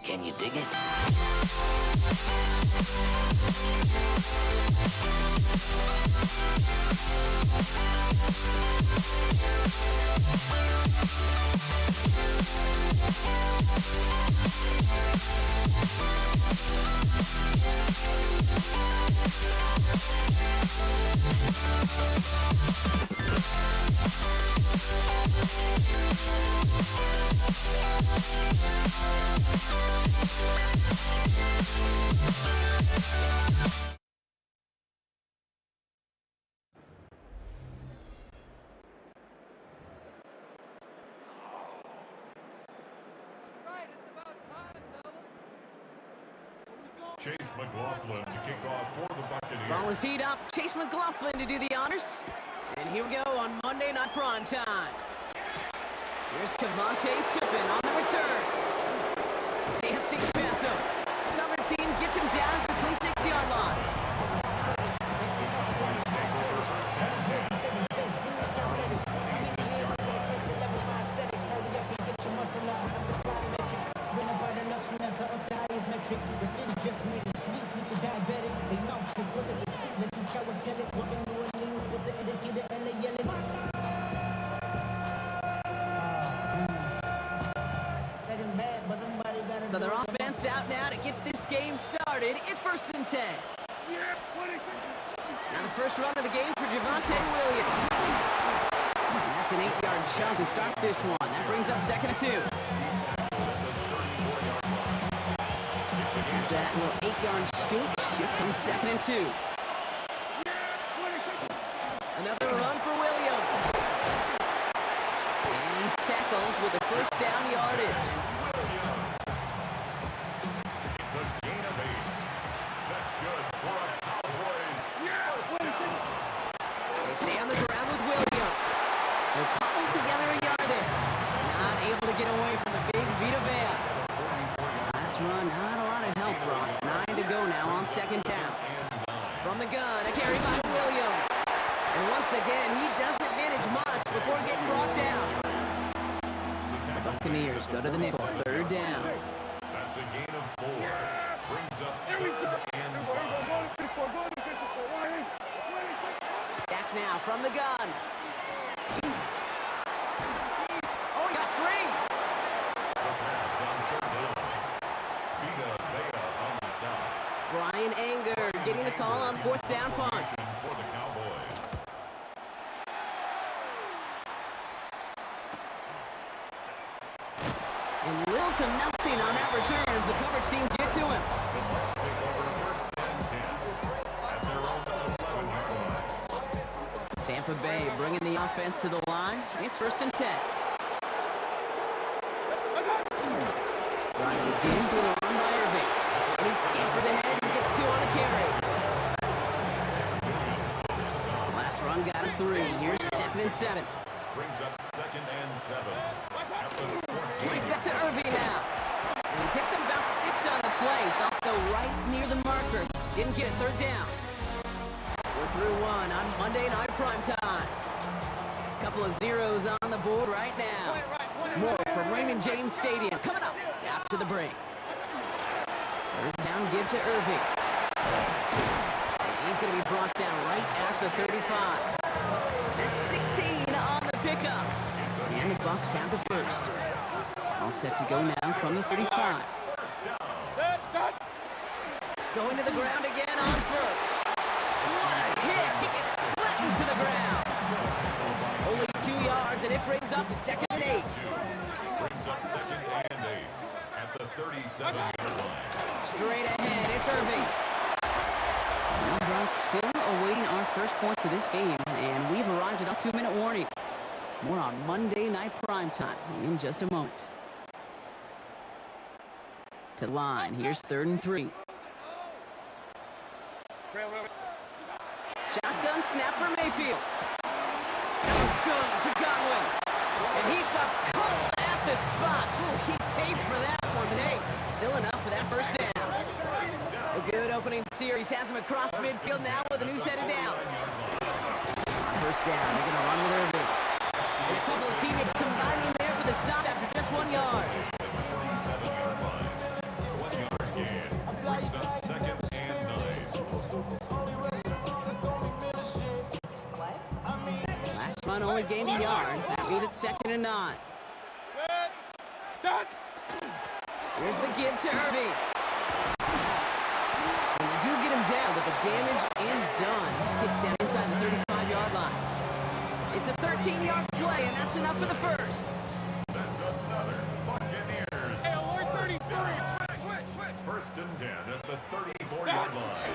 S7: Can you dig it?
S1: Chase McLaughlin to kick off for the Buccaneers.
S2: Ball is teed up. Chase McLaughlin to do the honors. And here we go on Monday Night Prime Time. Here's Cavante Tippin on the return. Dancing pass up. Cover team gets him down at the 26-yard line. So their offense out now to get this game started. It's 1st and 10. Now the first run of the game for Javonte Williams. And that's an 8-yard chunk to start this one. That brings up 2nd and 2. After that little 8-yard scoop, here comes 2nd and 2. Another run for Williams. And he's tackled with a first down yardage.
S1: It's a gain of 8. That's good for a Cowboys first down.
S2: They stay on the ground with Williams. They'll cobble together a yard there. Not able to get away from the big Vita Vea. Last run, not a lot of help, Brock. 9 to go now on 2nd down. From the gun, a carry by Williams. And once again, he doesn't manage much before getting brought down. The Buccaneers go to the nickel, 3rd down.
S1: That's a gain of 4. Brings up 3rd and 5.
S2: Back now from the gun. Oh, he got free.
S1: The pass on 3rd down. Vita Vea on the stop.
S2: Brian Anger getting the call on 4th down punt.
S1: For the Cowboys.
S2: And little to nothing on that return as the coverage team get to him.
S1: The Bucs take over 1st and 10 at their own 11-yard line.
S2: Tampa Bay bringing the offense to the line. It's 1st and 10. Brian begins with a run by Irving. And he scampers ahead and gets 2 on the carry. and 7.
S1: Brings up 2nd and 7. At the 14.
S2: Right back to Irving now. And he picks up about 6 on the play. Off the right near the marker. Didn't get it, 3rd down. We're through 1 on Monday Night Primetime. Couple of zeros on the board right now. More from Raymond James Stadium coming up after the break. 3rd down give to Irving. He's going to be brought down right at the 35. That's 16 on the pickup. And the Bucks have the first. All set to go now from the 35. Going to the ground again on first. What a hit! He gets flattened to the ground. Only 2 yards, and it brings up 2nd and 8.
S1: Brings up 2nd and 8 at the 37-yard line.
S2: Straight ahead, it's Irving. The Bucks still awaiting our first points of this game, and we've arrived at a 2-minute warning. More on Monday Night Primetime in just a moment. To the line, here's 3rd and 3. Shotgun snap for Mayfield. It's good to Godwin. And he stopped cold at the spot. Ooh, he paid for that one, but hey, still enough for that first down. A good opening series has him across midfield now with a new set of downs. First down, they're going to run with Irving. And a couple of teammates combining there for the stop after just 1 yard.
S1: 37-yard line. 1-yard gain. Brings up 2nd and 9.
S2: Last run only gained a yard. That means it's 2nd and 9. Here's the give to Irving. And they do get him down, but the damage is done. This gets down inside the 35-yard line. It's a 13-yard play, and that's enough for the first.
S1: That's another Buccaneers.
S5: Hey, alert 33.
S1: First and 10 at the 34-yard line.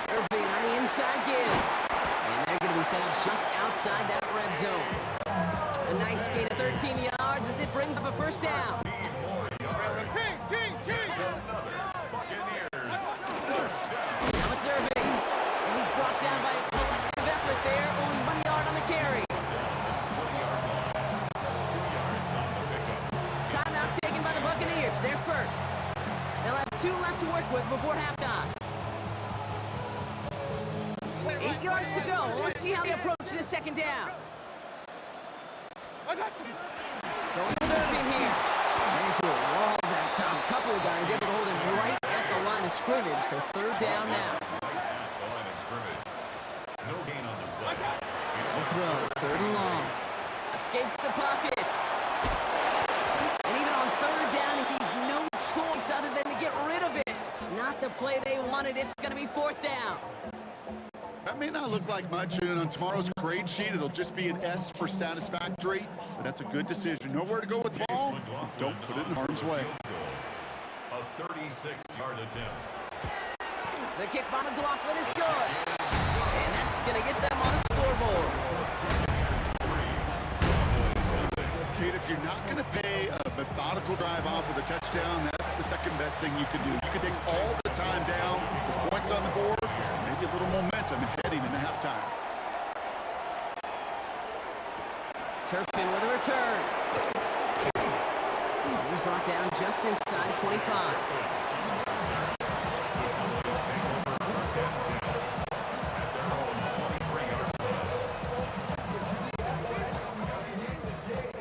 S2: Irving on the inside give. And they're going to be set up just outside that red zone. A nice gain of 13 yards as it brings up a first down.
S1: Another Buccaneers. First down.
S2: Now it's Irving. And he's brought down by a collective effort there. Only 1 yard on the carry.
S1: 20-yard line. 2 yards on the pickup.
S2: Timeout taken by the Buccaneers. They're first. They'll have 2 left to work with before halftime. 8 yards to go. Well, let's see how they approach this 2nd down. Going with Irving here. Ran to a wall that time. A couple of guys able to hold him right at the line of scrimmage. So 3rd down now.
S1: Right at the line of scrimmage. No gain on the play.
S2: The throw, 3rd and long. Escapes the pocket. And even on 3rd down, he sees no choice other than to get rid of it. Not the play they wanted. It's going to be 4th down.
S3: That may not look like much, and on tomorrow's grade sheet, it'll just be an S for satisfactory, but that's a good decision. Nowhere to go with the ball, don't put it in harm's way.
S1: A 36-yard attempt.
S2: The kick by McLaughlin is good. And that's going to get them on the scoreboard.
S3: Kate, if you're not going to pay a methodical drive off with a touchdown, that's the second best thing you could do. You could take all the time down, the points on the board, maybe a little momentum heading into halftime.
S2: Turpin with a return. And he's brought down just inside 25.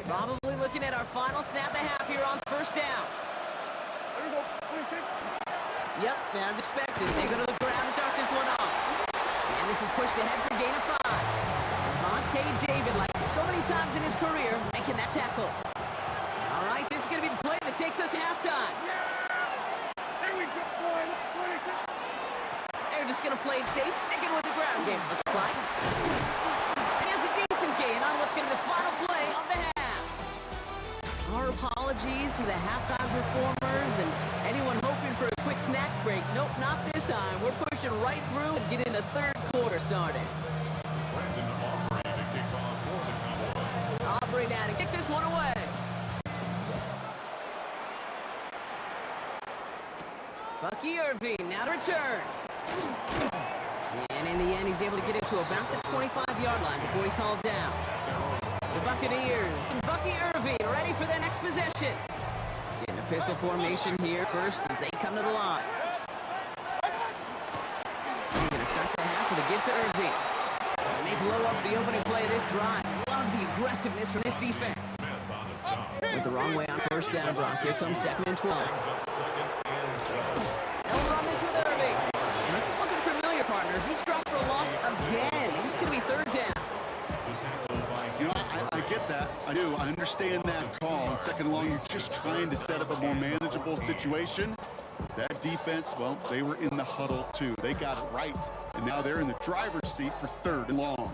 S2: Probably looking at our final snap and a half here on 1st down. Yep, as expected. They go to the ground and start this one off. And this is pushed ahead for gain of 5. Devontae David, like so many times in his career, making that tackle. All right, this is going to be the play that takes us to halftime.
S5: There we go, boys.
S2: They're just going to play it safe, sticking with the ground game, looks like. And he has a decent gain on what's going to be the final play of the half. Our apologies to the halftime performers and anyone hoping for a quick snack break. Nope, not this time. We're pushing right through and getting the 3rd quarter started.
S1: Brandon Aubrey to kick off for the Cowboys.
S2: Aubrey now to kick this one away. Bucky Irving now to return. And in the end, he's able to get it to about the 25-yard line before he's hauled down. Buccaneers. And Bucky Irving ready for their next possession. Getting a pistol formation here first as they come to the line. They're going to start the half with a give to Irving. And they blow up the opening play of this drive. Love the aggressiveness from this defense. Went the wrong way on first down, Brock. Here comes 2nd and 12. Elmer on this with Irving. And this is looking familiar, partner. He's dropped for a loss again. It's going to be 3rd down.
S3: You know, I get that. I do. I understand that call. On 2nd and long, you're just trying to set up a more manageable situation. That defense, well, they were in the huddle too. They got it right. And now they're in the driver's seat for 3rd and long.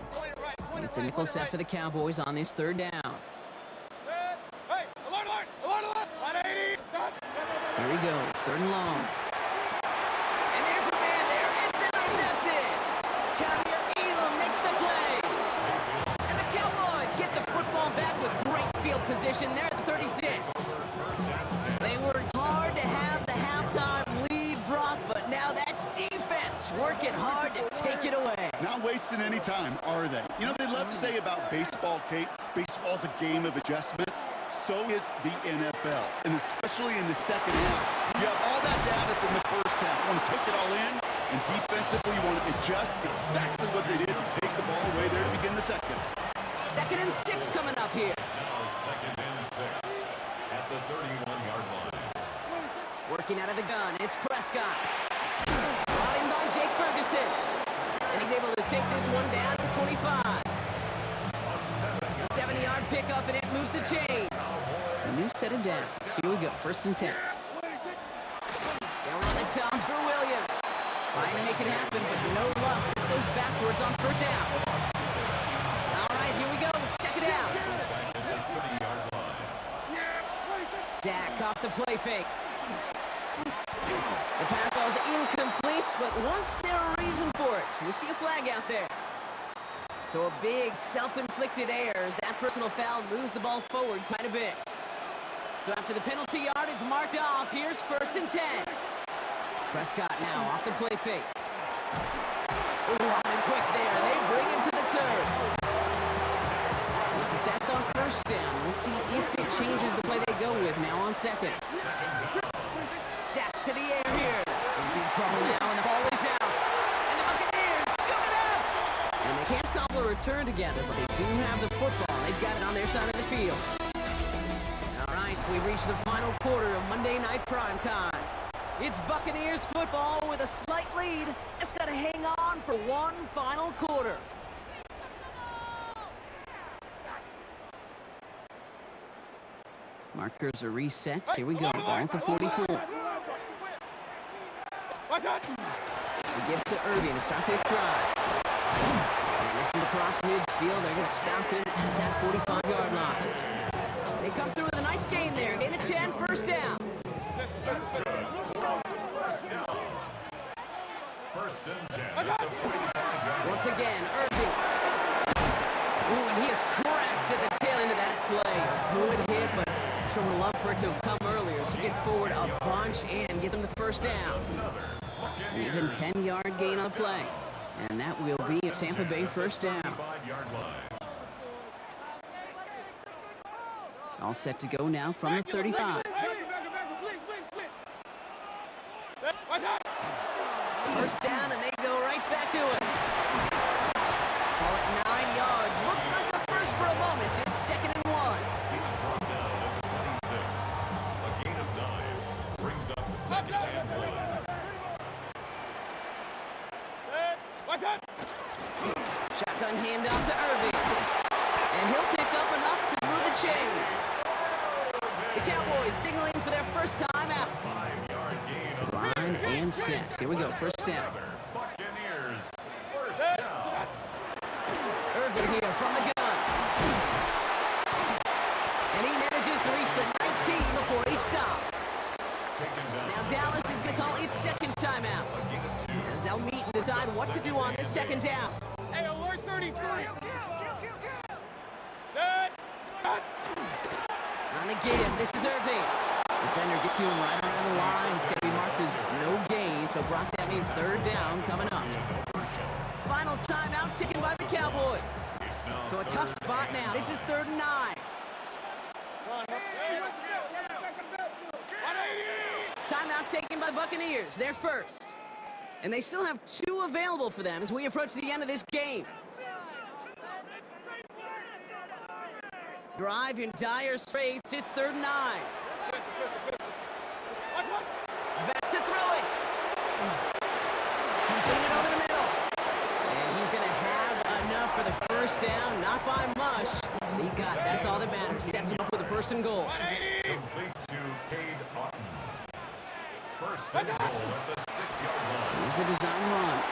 S2: And it's a nickel set for the Cowboys on this 3rd down. Here he goes, 3rd and long. And there's a man there. It's intercepted. Khalil Elam makes the play. And the Cowboys get the football back with great field position there at the 36. They worked hard to have the halftime lead, Brock, but now that defense working hard to take it away.
S3: Not wasting any time, are they? You know, they love to say about baseball, Kate, baseball's a game of adjustments. So is the NFL, and especially in the 2nd half. You have all that data from the 1st half. You want to take it all in, and defensively you want to adjust exactly what they did to take the ball away there to begin the 2nd.
S2: 2nd and 6 coming up here.
S1: Now 2nd and 6 at the 31-yard line.
S2: Working out of the gun, it's Prescott. Brought in by Jake Ferguson. And he's able to take this one down to the 25. A 70-yard pickup, and it moves the chains. It's a new set of downs. Here we go, 1st and 10. They'll run the toss for Williams. Trying to make it happen, but no luck. This goes backwards on 1st down. All right, here we go, 2nd down. Dak off the play fake. The pass was incomplete, but was there a reason for it? We see a flag out there. So a big self-inflicted error as that personal foul moves the ball forward quite a bit. So after the penalty yardage marked off, here's 1st and 10. Prescott now off the play fake. Ooh, hot and quick there. They bring him to the turn. It's a sack on 1st down. We'll see if it changes the play they go with now on 2nd. Dak to the air here. In big trouble now, and the ball is out. And the Buccaneers scoop it up. And they can't cobble a return together, but they do have the football. They've got it on their side of the field. All right, we reach the final quarter of Monday Night Primetime. It's Buccaneers football with a slight lead. Just got to hang on for one final quarter. Markers are reset. Here we go. Ball at the 44. We give it to Irving to start this drive. And this is across midfield. They're going to stop him at that 45-yard line. They come through with a nice gain there. Gain of 10, 1st down.
S1: That's good. 1st and 10 at the 45-yard.
S2: Once again, Irving. Ooh, and he is cracked at the tail end of that play. A good hit, but sure would love for it to have come earlier. So he gets forward a bunch and gets him the 1st down. An even 10-yard gain on the play. And that will be a Tampa Bay 1st down.
S1: 5-yard line.
S2: All set to go now from the 35. 1st down, and they go right back to it. Call it 9 yards. Looks like a first for a moment. It's 2nd and 1.
S1: He was brought down at the 26. A gain of 9 brings up 2nd and 1.
S2: Shotgun handoff to Irving. And he'll pick up enough to move the chains. The Cowboys signaling for their 1st time out.
S1: 5-yard gain of
S2: Line and set. Here we go, 1st down.
S1: Buccaneers 1st down.
S2: Irving here from the gun. And he manages to reach the 19 before he stopped.
S1: Taken down.
S2: Now Dallas is going to call its 2nd timeout.
S1: A gain of 2.
S2: As they'll meet and decide what to do on this 2nd down.
S5: Hey, alert 33.
S2: On the give, this is Irving. Defender gets to him right around the line. It's going to be marked as no gain, so Brock, that means 3rd down coming up. Final timeout taken by the Cowboys.
S1: It's now
S2: So a tough spot now. This is 3rd and 9. Timeout taken by the Buccaneers. They're first. And they still have 2 available for them as we approach the end of this game. Drive in dire straits. It's 3rd and 9. Back to throw it. Completed over the middle. And he's going to have enough for the first down. Not by much. He got, that's all that matters. Sets him up with a 1st and goal.
S1: Complete to Cade Otton. 1st and goal at the 6-yard line.
S2: Here's a design run.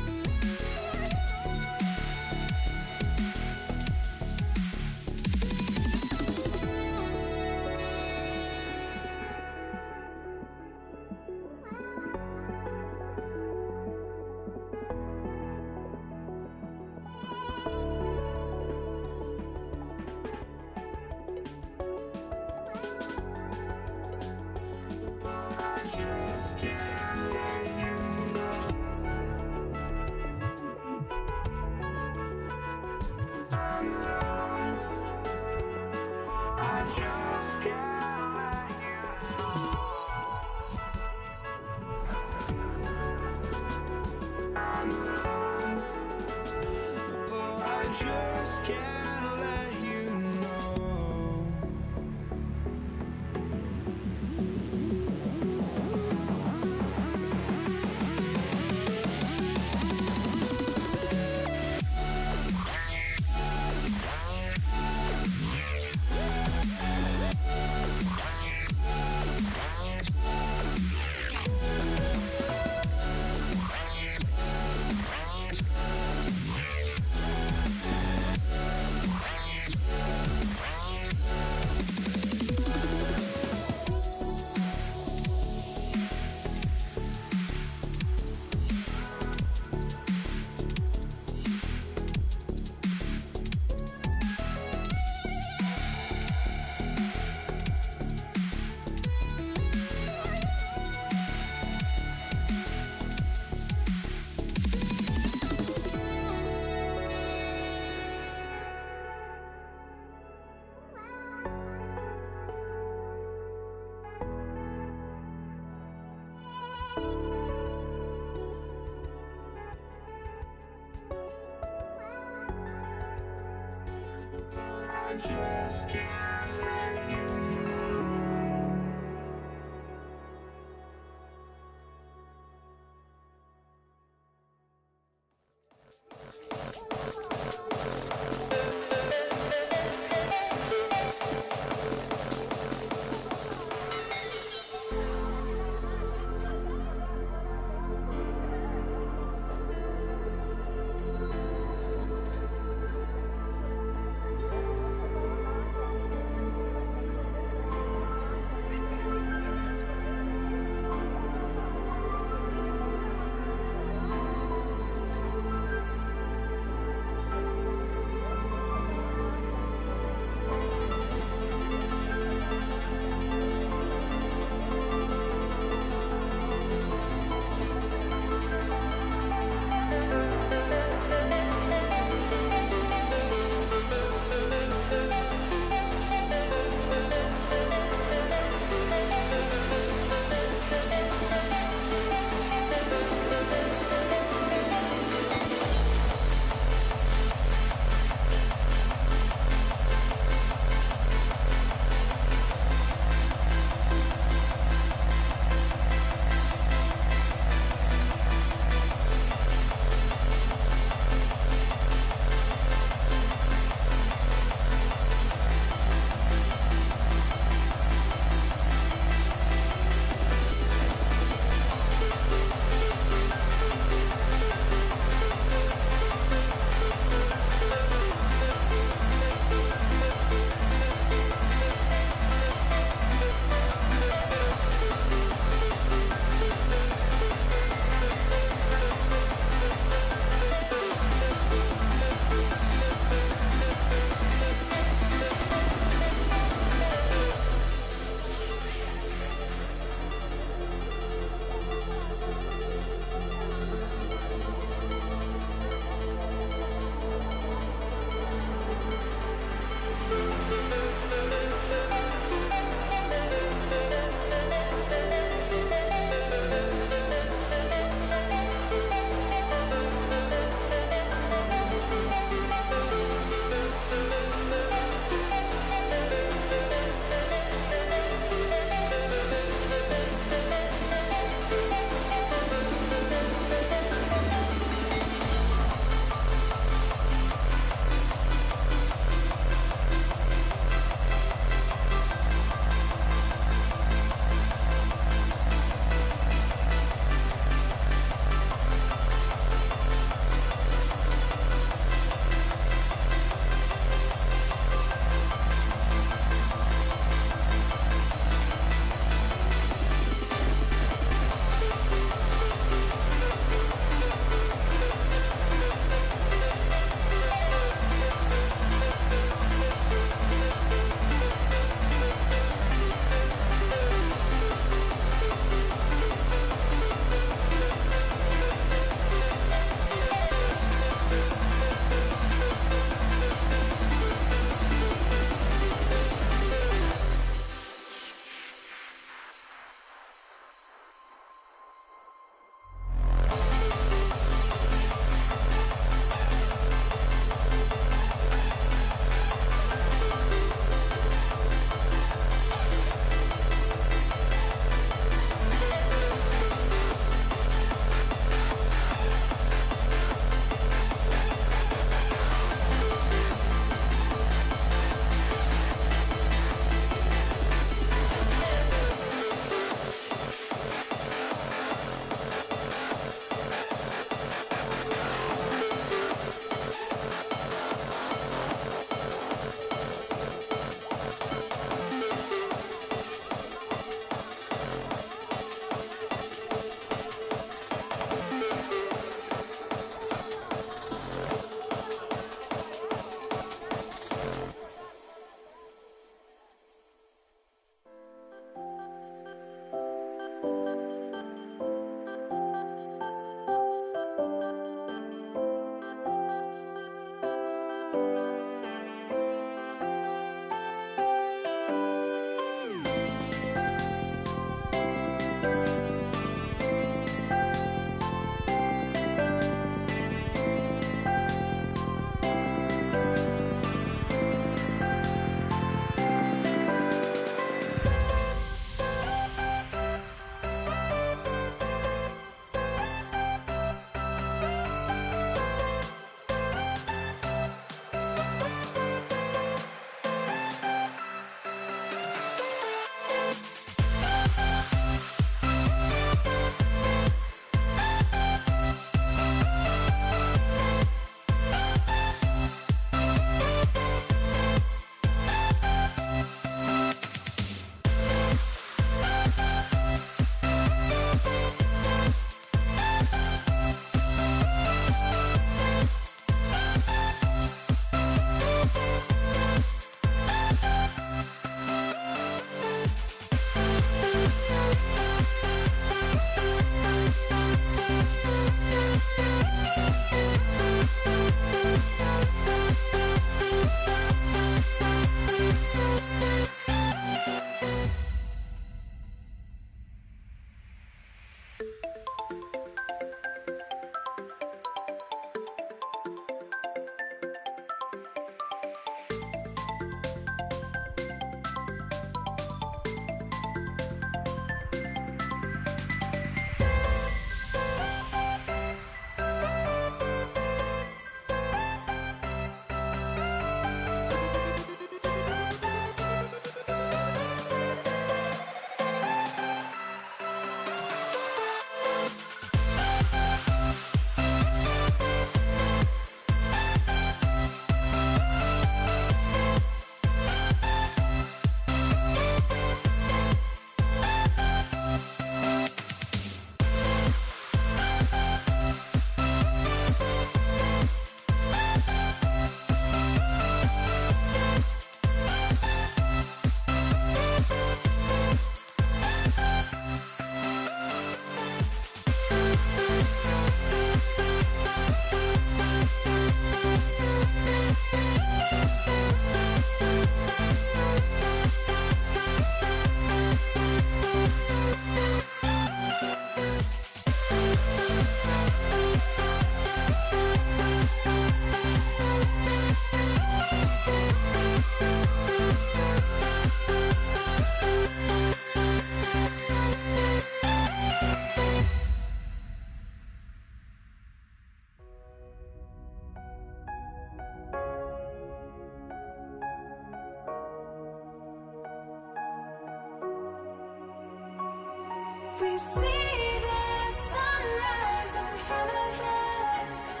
S7: We see the sunrise in front of us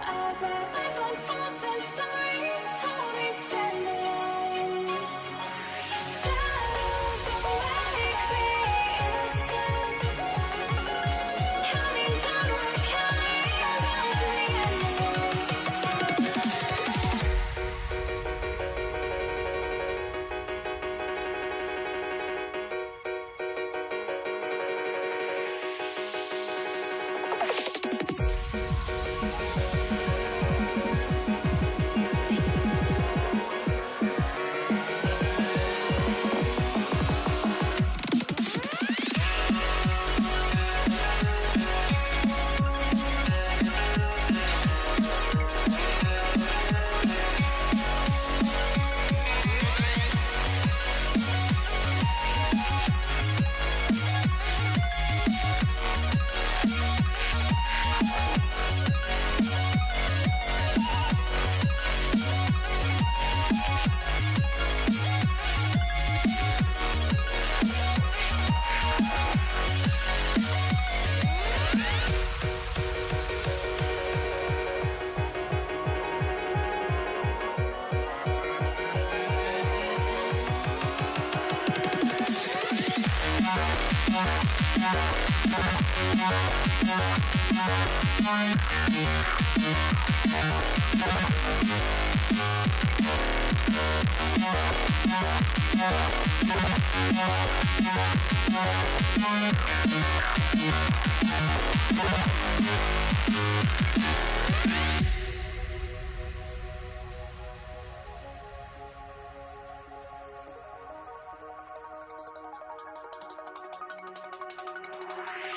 S7: as our life unfolds and stories told. We stand alone. Shadows away, innocence. Counting down, we're counting down to the end.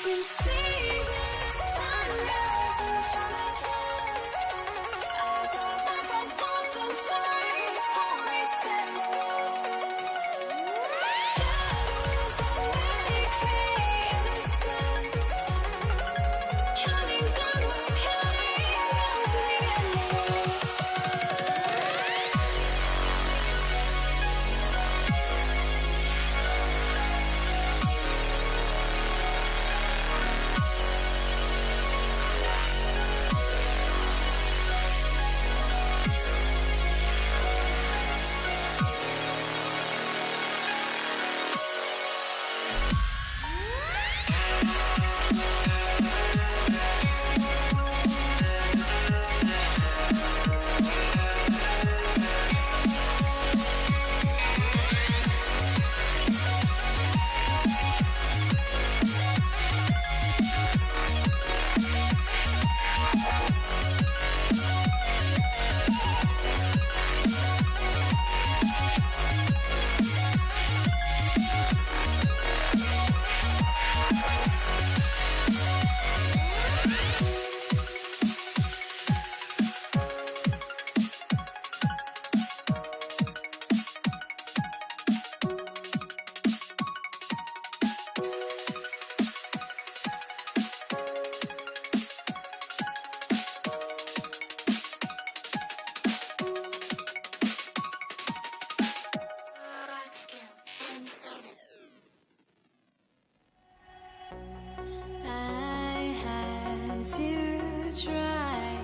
S7: We see the sunrise in front of us as our life unfolds and stories told. We stand alone. Shadows away, innocence. Counting down, we're counting down to the endless. I had to try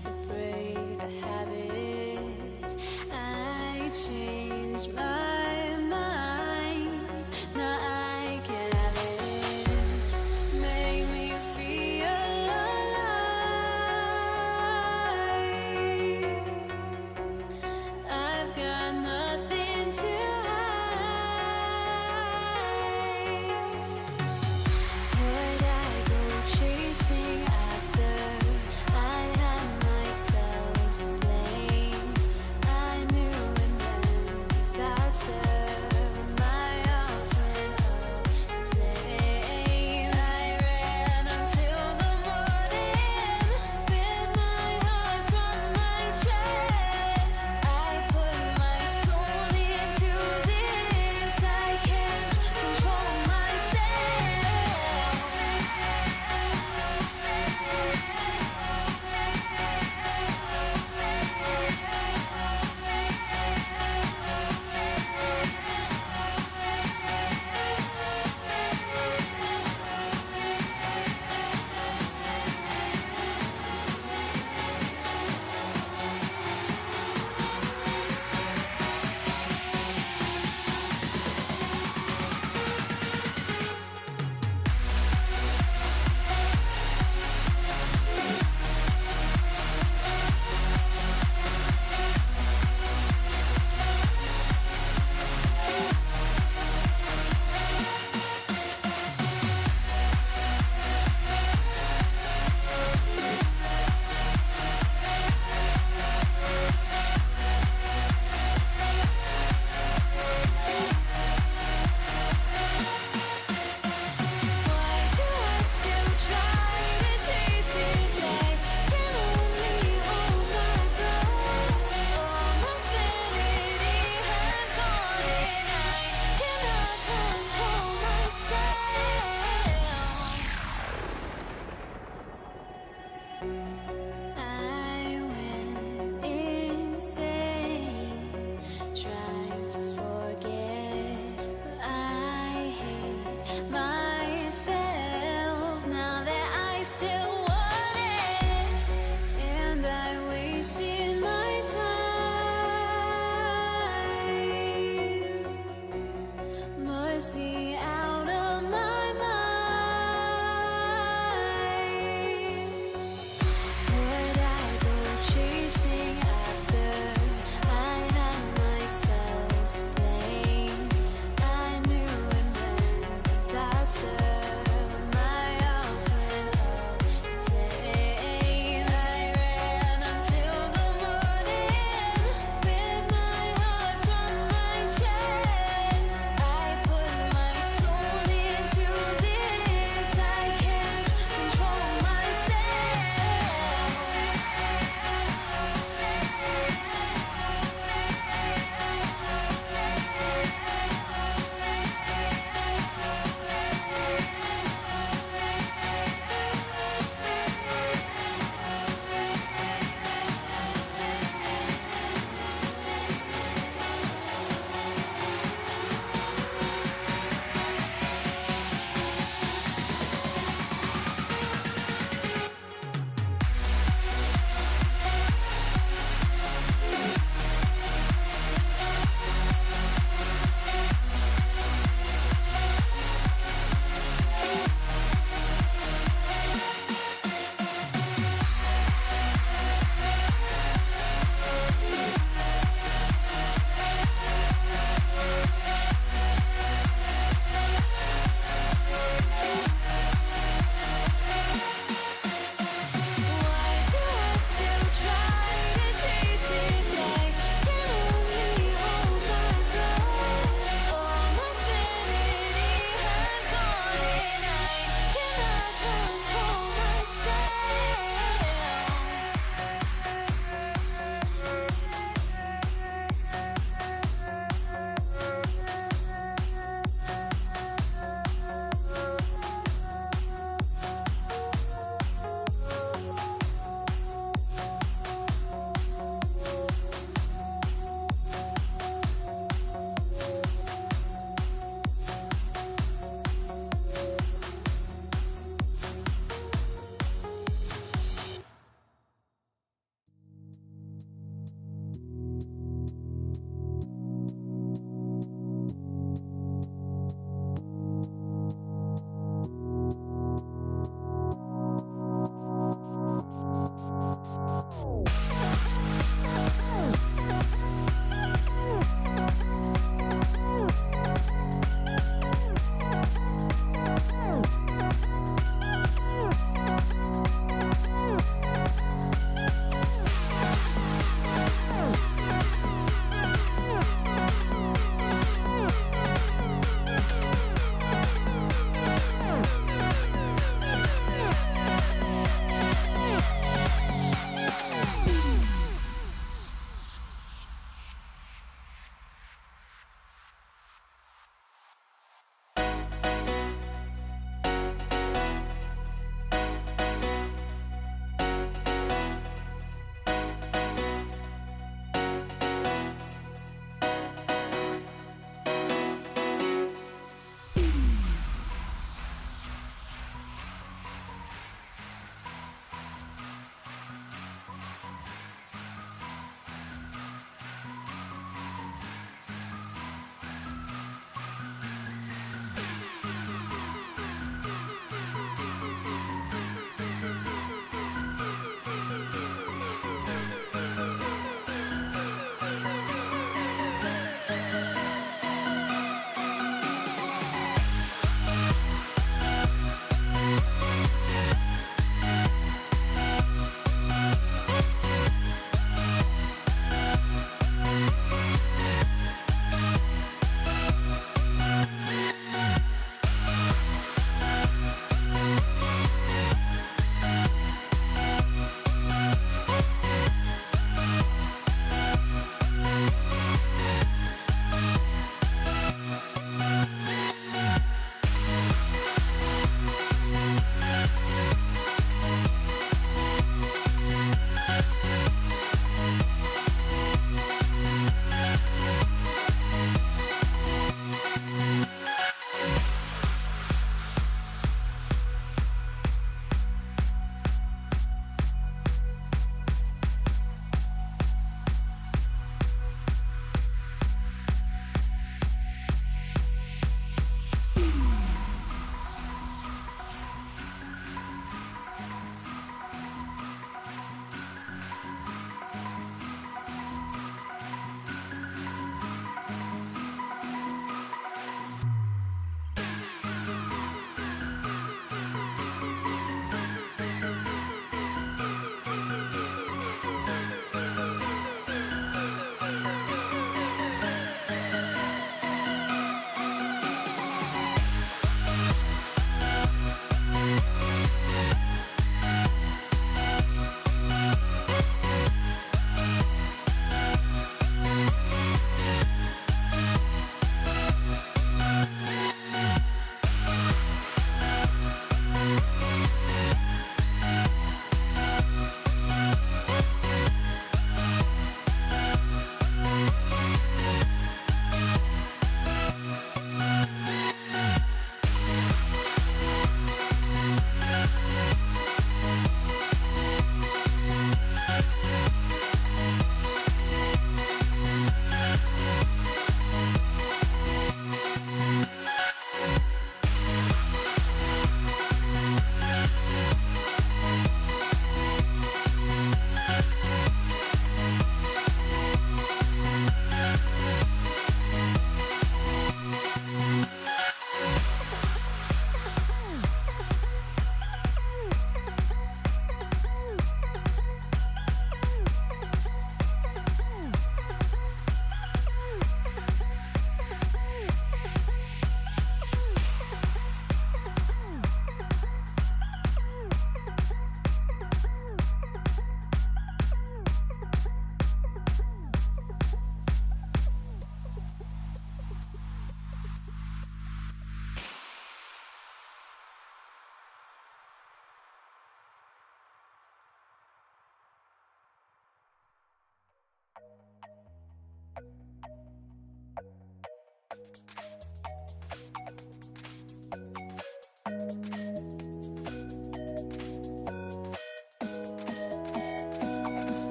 S7: to break the habit. I changed my mind. Now I can have it. Make me feel alive. I've got nothing to hide. Would I go chasing after? I had myself to blame. I knew and meant desire. puts me out of my mind. Would I go chasing after? I had myself to blame. I knew it meant disaster. My house went up in flames. I ran until the morning with my heart from my chest. I put my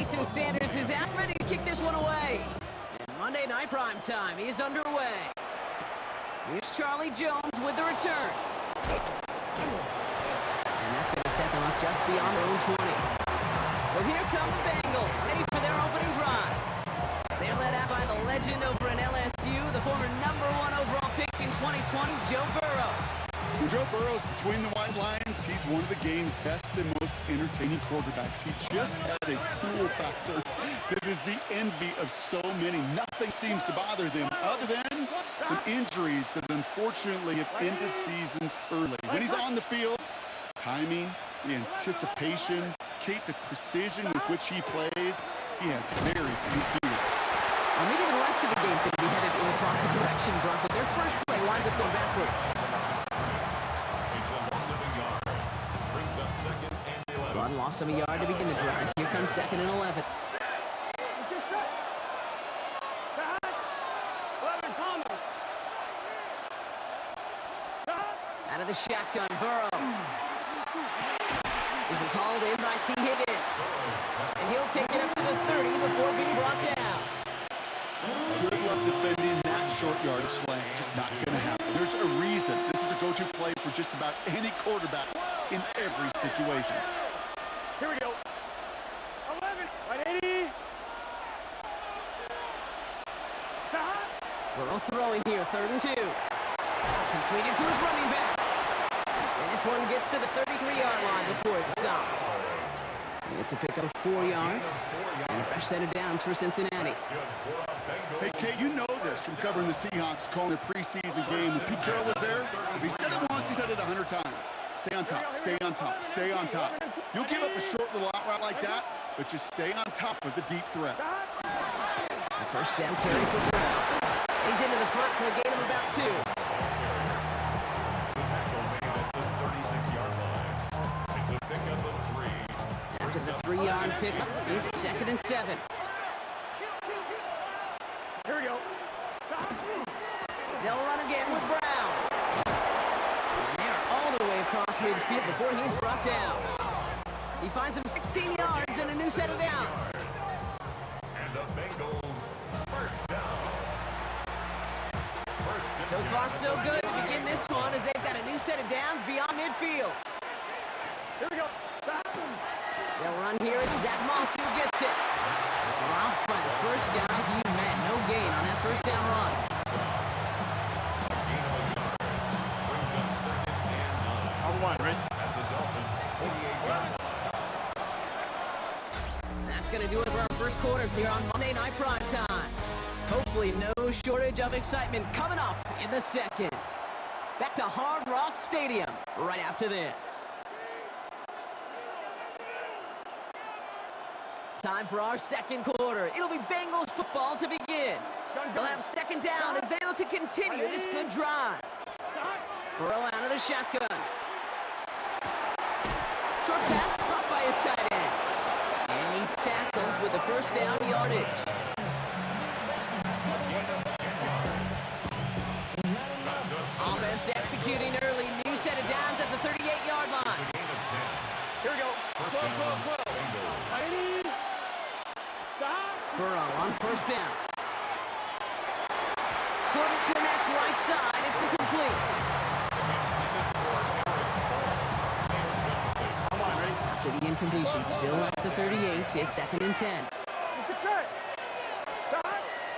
S2: Jason Sanders is out, ready to kick this one away. And Monday Night Prime Time is underway. Here's Charlie Jones with the return. And that's going to set them up just beyond their own 20. So here come the Bengals, ready for their opening drive. They're led out by the legend over in LSU, the former #1 overall pick in 2020, Joe Burrow.
S3: When Joe Burrow's between the white lines, he's one of the game's best and most entertaining quarterbacks. He just has a cool factor that is the envy of so many. Nothing seems to bother them other than some injuries that unfortunately have ended seasons early. When he's on the field, timing, the anticipation, Kate, the precision with which he plays, he has very few peers.
S2: Well, maybe the rest of the game's going to be headed in the proper direction, Brock, but their first play winds up going backwards.
S1: Brings up 2nd and 11.
S2: Run lost him a yard to begin the drive. Here comes 2nd and 11. Out of the shotgun, Burrow. This is hauled in by T. Higgins. And he'll take it up to the 30 before being brought down.
S3: Good luck defending that short yardage slant. Just not going to happen. There's a reason. This is a go-to play for just about any quarterback in every situation.
S5: Here we go. 11, right 80.
S2: Burrow throwing here, 3rd and 2. Completed to his running back. And this one gets to the 33-yard line before it's stopped. It's a pickup of 4 yards. And a fresh set of downs for Cincinnati.
S3: Hey, Kate, you know this from covering the Seahawks, calling a preseason game. When Pete Carroll was there, if he said it once, he said it 100 times. Stay on top, stay on top, stay on top. You'll give up a short little out route like that, but just stay on top of the deep threat.
S2: A first down carry for Brown. He's into the front for a gain of about 2.
S1: The tackle made at the 36-yard line. It's a pickup of 3.
S2: After the 3-yard pickup, it's 2nd and 7.
S5: Here we go.
S2: They'll run again with Brown. And they are all the way across midfield before he's brought down. He finds him 16 yards and a new set of downs.
S1: And the Bengals first down.
S2: So far, so good to begin this one as they've got a new set of downs beyond midfield.
S5: Here we go.
S2: They'll run here. It's Zach Moss who gets it. Dropped by the first guy he met. No gain on that first down run.
S1: Gain of a yard. Brings up 2nd and 9.
S5: On 1, right?
S1: At the Dolphins' 48-yard line.
S2: That's going to do it for our first quarter here on Monday Night Prime Time. Hopefully no shortage of excitement coming up in the second. Back to Hard Rock Stadium right after this. Time for our second quarter. It'll be Bengals football to begin. They'll have 2nd down as they look to continue this good drive. Burrow out of the shotgun. Short pass caught by his tight end. And he's tackled with the first down yardage. Offense executing early. New set of downs at the 38-yard line.
S1: Gain of 10.
S5: Here we go.
S1: First down, Bengals.
S5: 80.
S2: Burrow on first down. Couldn't connect right side. It's incomplete.
S5: Come on, ready?
S2: After the incompletion, still at the 38, it's 2nd and 10.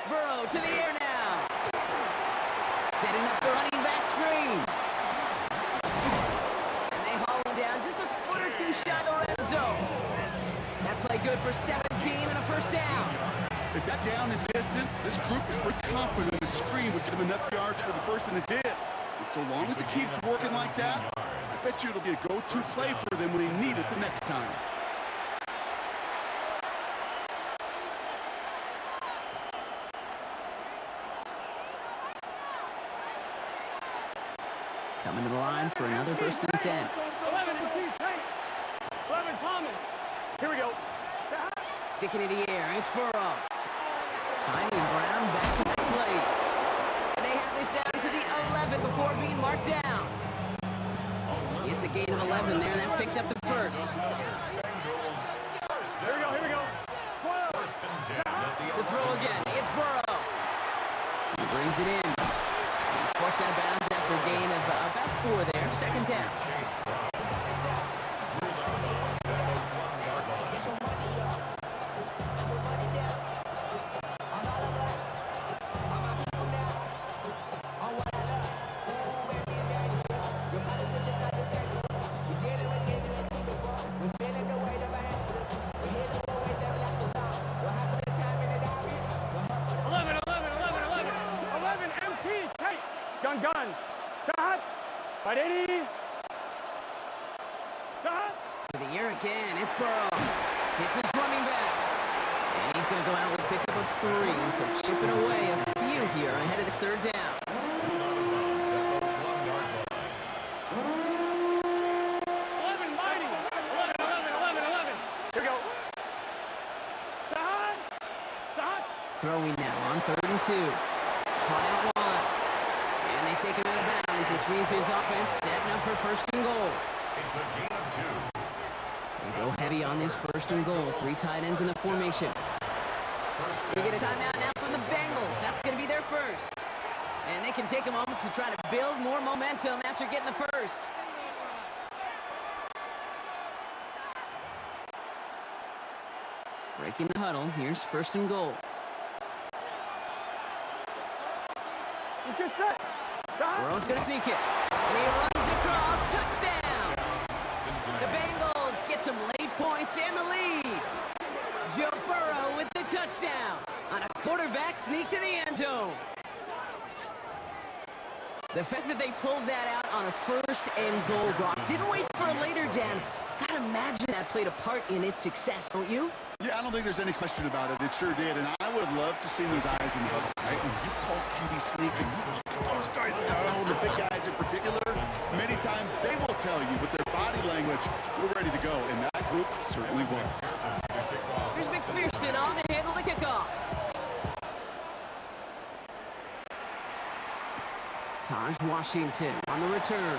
S2: Burrow to the air now. Setting up the running back screen. And they haul him down just a foot or 2 shy of the red zone. That play good for 17 and a first down.
S3: If that down in distance, this group was pretty confident the screen would get them enough yards for the first, and it did. And so long as it keeps working like that, I bet you it'll be a go-to play for them when they need it the next time.
S2: Coming to the line for another 1st and 10.
S5: 11 Thomas. Here we go.
S2: Sticking in the air, it's Burrow. Finding Brown back-to-back plays. And they have this down to the 11 before being marked down. It's a gain of 11 there. That picks up the first.
S5: Here we go.
S2: throw again. It's Burrow. He brings it in. He's forced out of bounds after a gain of about 4 there. Second down.
S5: Gun. Stop. 580. Stop.
S2: For the air again, it's Burrow. Hits his running back. And he's going to go out with a pickup of 3. So chipping away a few here ahead of this third down.
S5: 11, mighty. 11. Here we go. Stop.
S2: Throwing now on 3rd and 2. Caught out wide. And they take him out of bounds, which means his offense setting up for 1st and goal.
S1: It's a gain of 2.
S2: They go heavy on this 1st and goal. 3 tight ends in the formation. We get a timeout now from the Bengals. That's going to be their first. And they can take a moment to try to build more momentum after getting the first. Breaking the huddle. Here's 1st and goal.
S5: Let's get set. Stop.
S2: Burrow's going to sneak it. And he runs across. Touchdown. The Bengals get some late points and the lead. Joe Burrow with the touchdown on a quarterback sneak to the end zone. The fact that they pulled that out on a 1st and goal, Brock, didn't wait for a later down. Gotta imagine that played a part in its success, don't you?
S3: Yeah, I don't think there's any question about it. It sure did, and I would have loved to see those eyes in the huddle, right? When you call QB sneak, and you look at those guys in the huddle, the big guys in particular, many times they will tell you with their body language, we're ready to go, and that group certainly was.
S2: Here's McPherson on to handle the kickoff. Taj Washington on the return.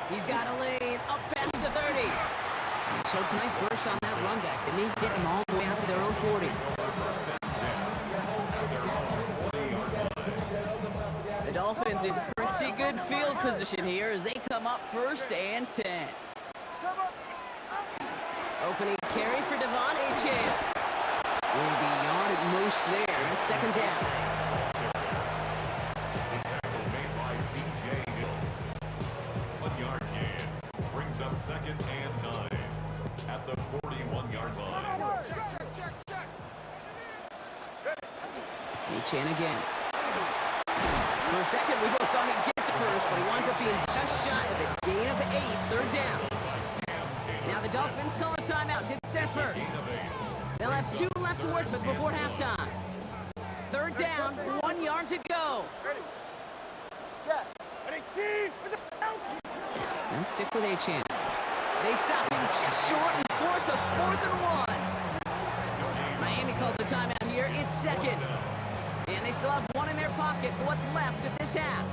S2: He's got a lane up past the 30. And he showed some nice bursts on that run back, didn't he? Get them all the way out to their own 40. The Dolphins in pretty good field position here as they come up 1st and 10. Opening carry for Devon Achane. Will be yard at most there at 2nd down.
S1: Up 2nd and 9 at the 41-yard line.
S2: Achane again. For a second, we both thought he'd get the first, but he winds up being just shy of it. Gain of 8, 3rd down. Now the Dolphins call a timeout. It's their first. They'll have 2 left to work with before halftime. 3rd down, 1 yard to go. And stick with Achane. They stop him just short and force a 4th and 1. Miami calls a timeout here. It's 2nd. And they still have 1 in their pocket for what's left of this half.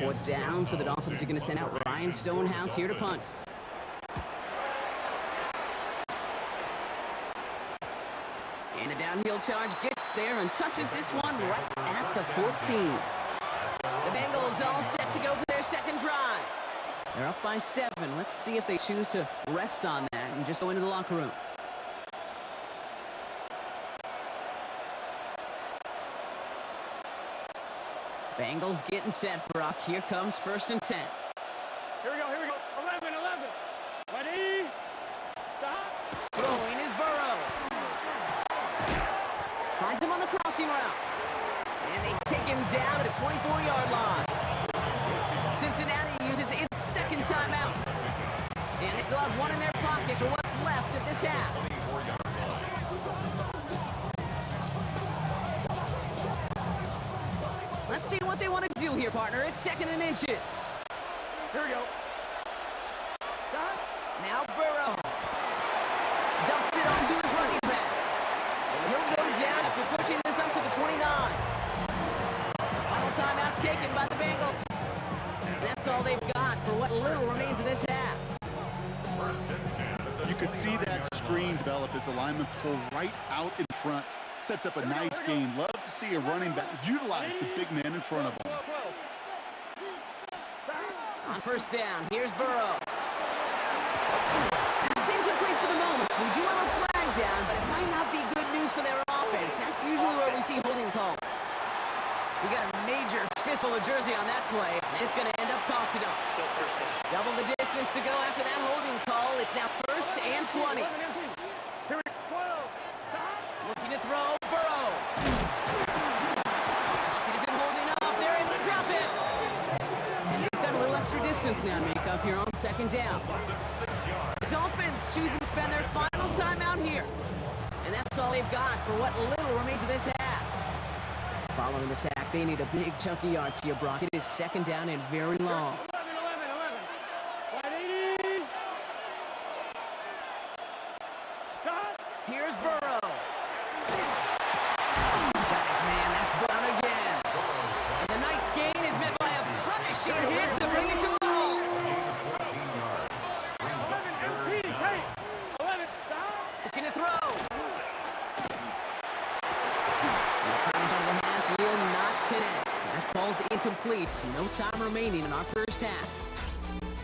S2: 4th down, so the Dolphins are going to send out Ryan Stonehouse here to punt. And the downhill charge gets there and touches this one right at the 14. The Bengals all set to go for their 2nd drive. They're up by 7. Let's see if they choose to rest on that and just go into the locker room. Bengals getting set, Brock. Here comes 1st and 10.
S5: Here we go. 11. Ready. Stop.
S2: Throwing is Burrow. Finds him on the crossing route. And they take him down at the 24-yard line. Cincinnati uses its 2nd timeout. And they still have 1 in their pocket for what's left of this half. Let's see what they want to do here, partner. It's 2nd and inches.
S5: Here we go. Stop.
S2: Now Burrow dumps it onto his running back. And he'll go down after pushing this up to the 29. Final timeout taken by the Bengals. That's all they've got for what little remains of this half.
S1: 1st and 10.
S3: You You could see that screen develop as the lineman pull right out in front. Sets up a nice gain. Love to see a running back utilize the big man in front of him.
S2: On first down, here's Burrow. It's incomplete for the moment. We do have a flag down, but it might not be good news for their offense. That's usually where we see holding calls. We got a major fistful of jersey on that play, and it's going to end up costing them.
S4: Still first down.
S2: Double the distance to go after that holding call. It's now 1st and 20. Looking to throw, Burrow. Pocket isn't holding up. They're able to drop it. And they've got a little extra distance now to make up here on second down. Dolphins choosing to spend their final time out here. And that's all they've got for what little remains of this half. Following the sack, they need a big chunk of yards here, Brock. It is second down and very long. Here's Burrow. Got his man. That's Brown again. And the nice gain is met by a punishing hit to bring it to a halt. Looking to throw. This fires on the half, will not connect. That falls incomplete. No time remaining in our first half.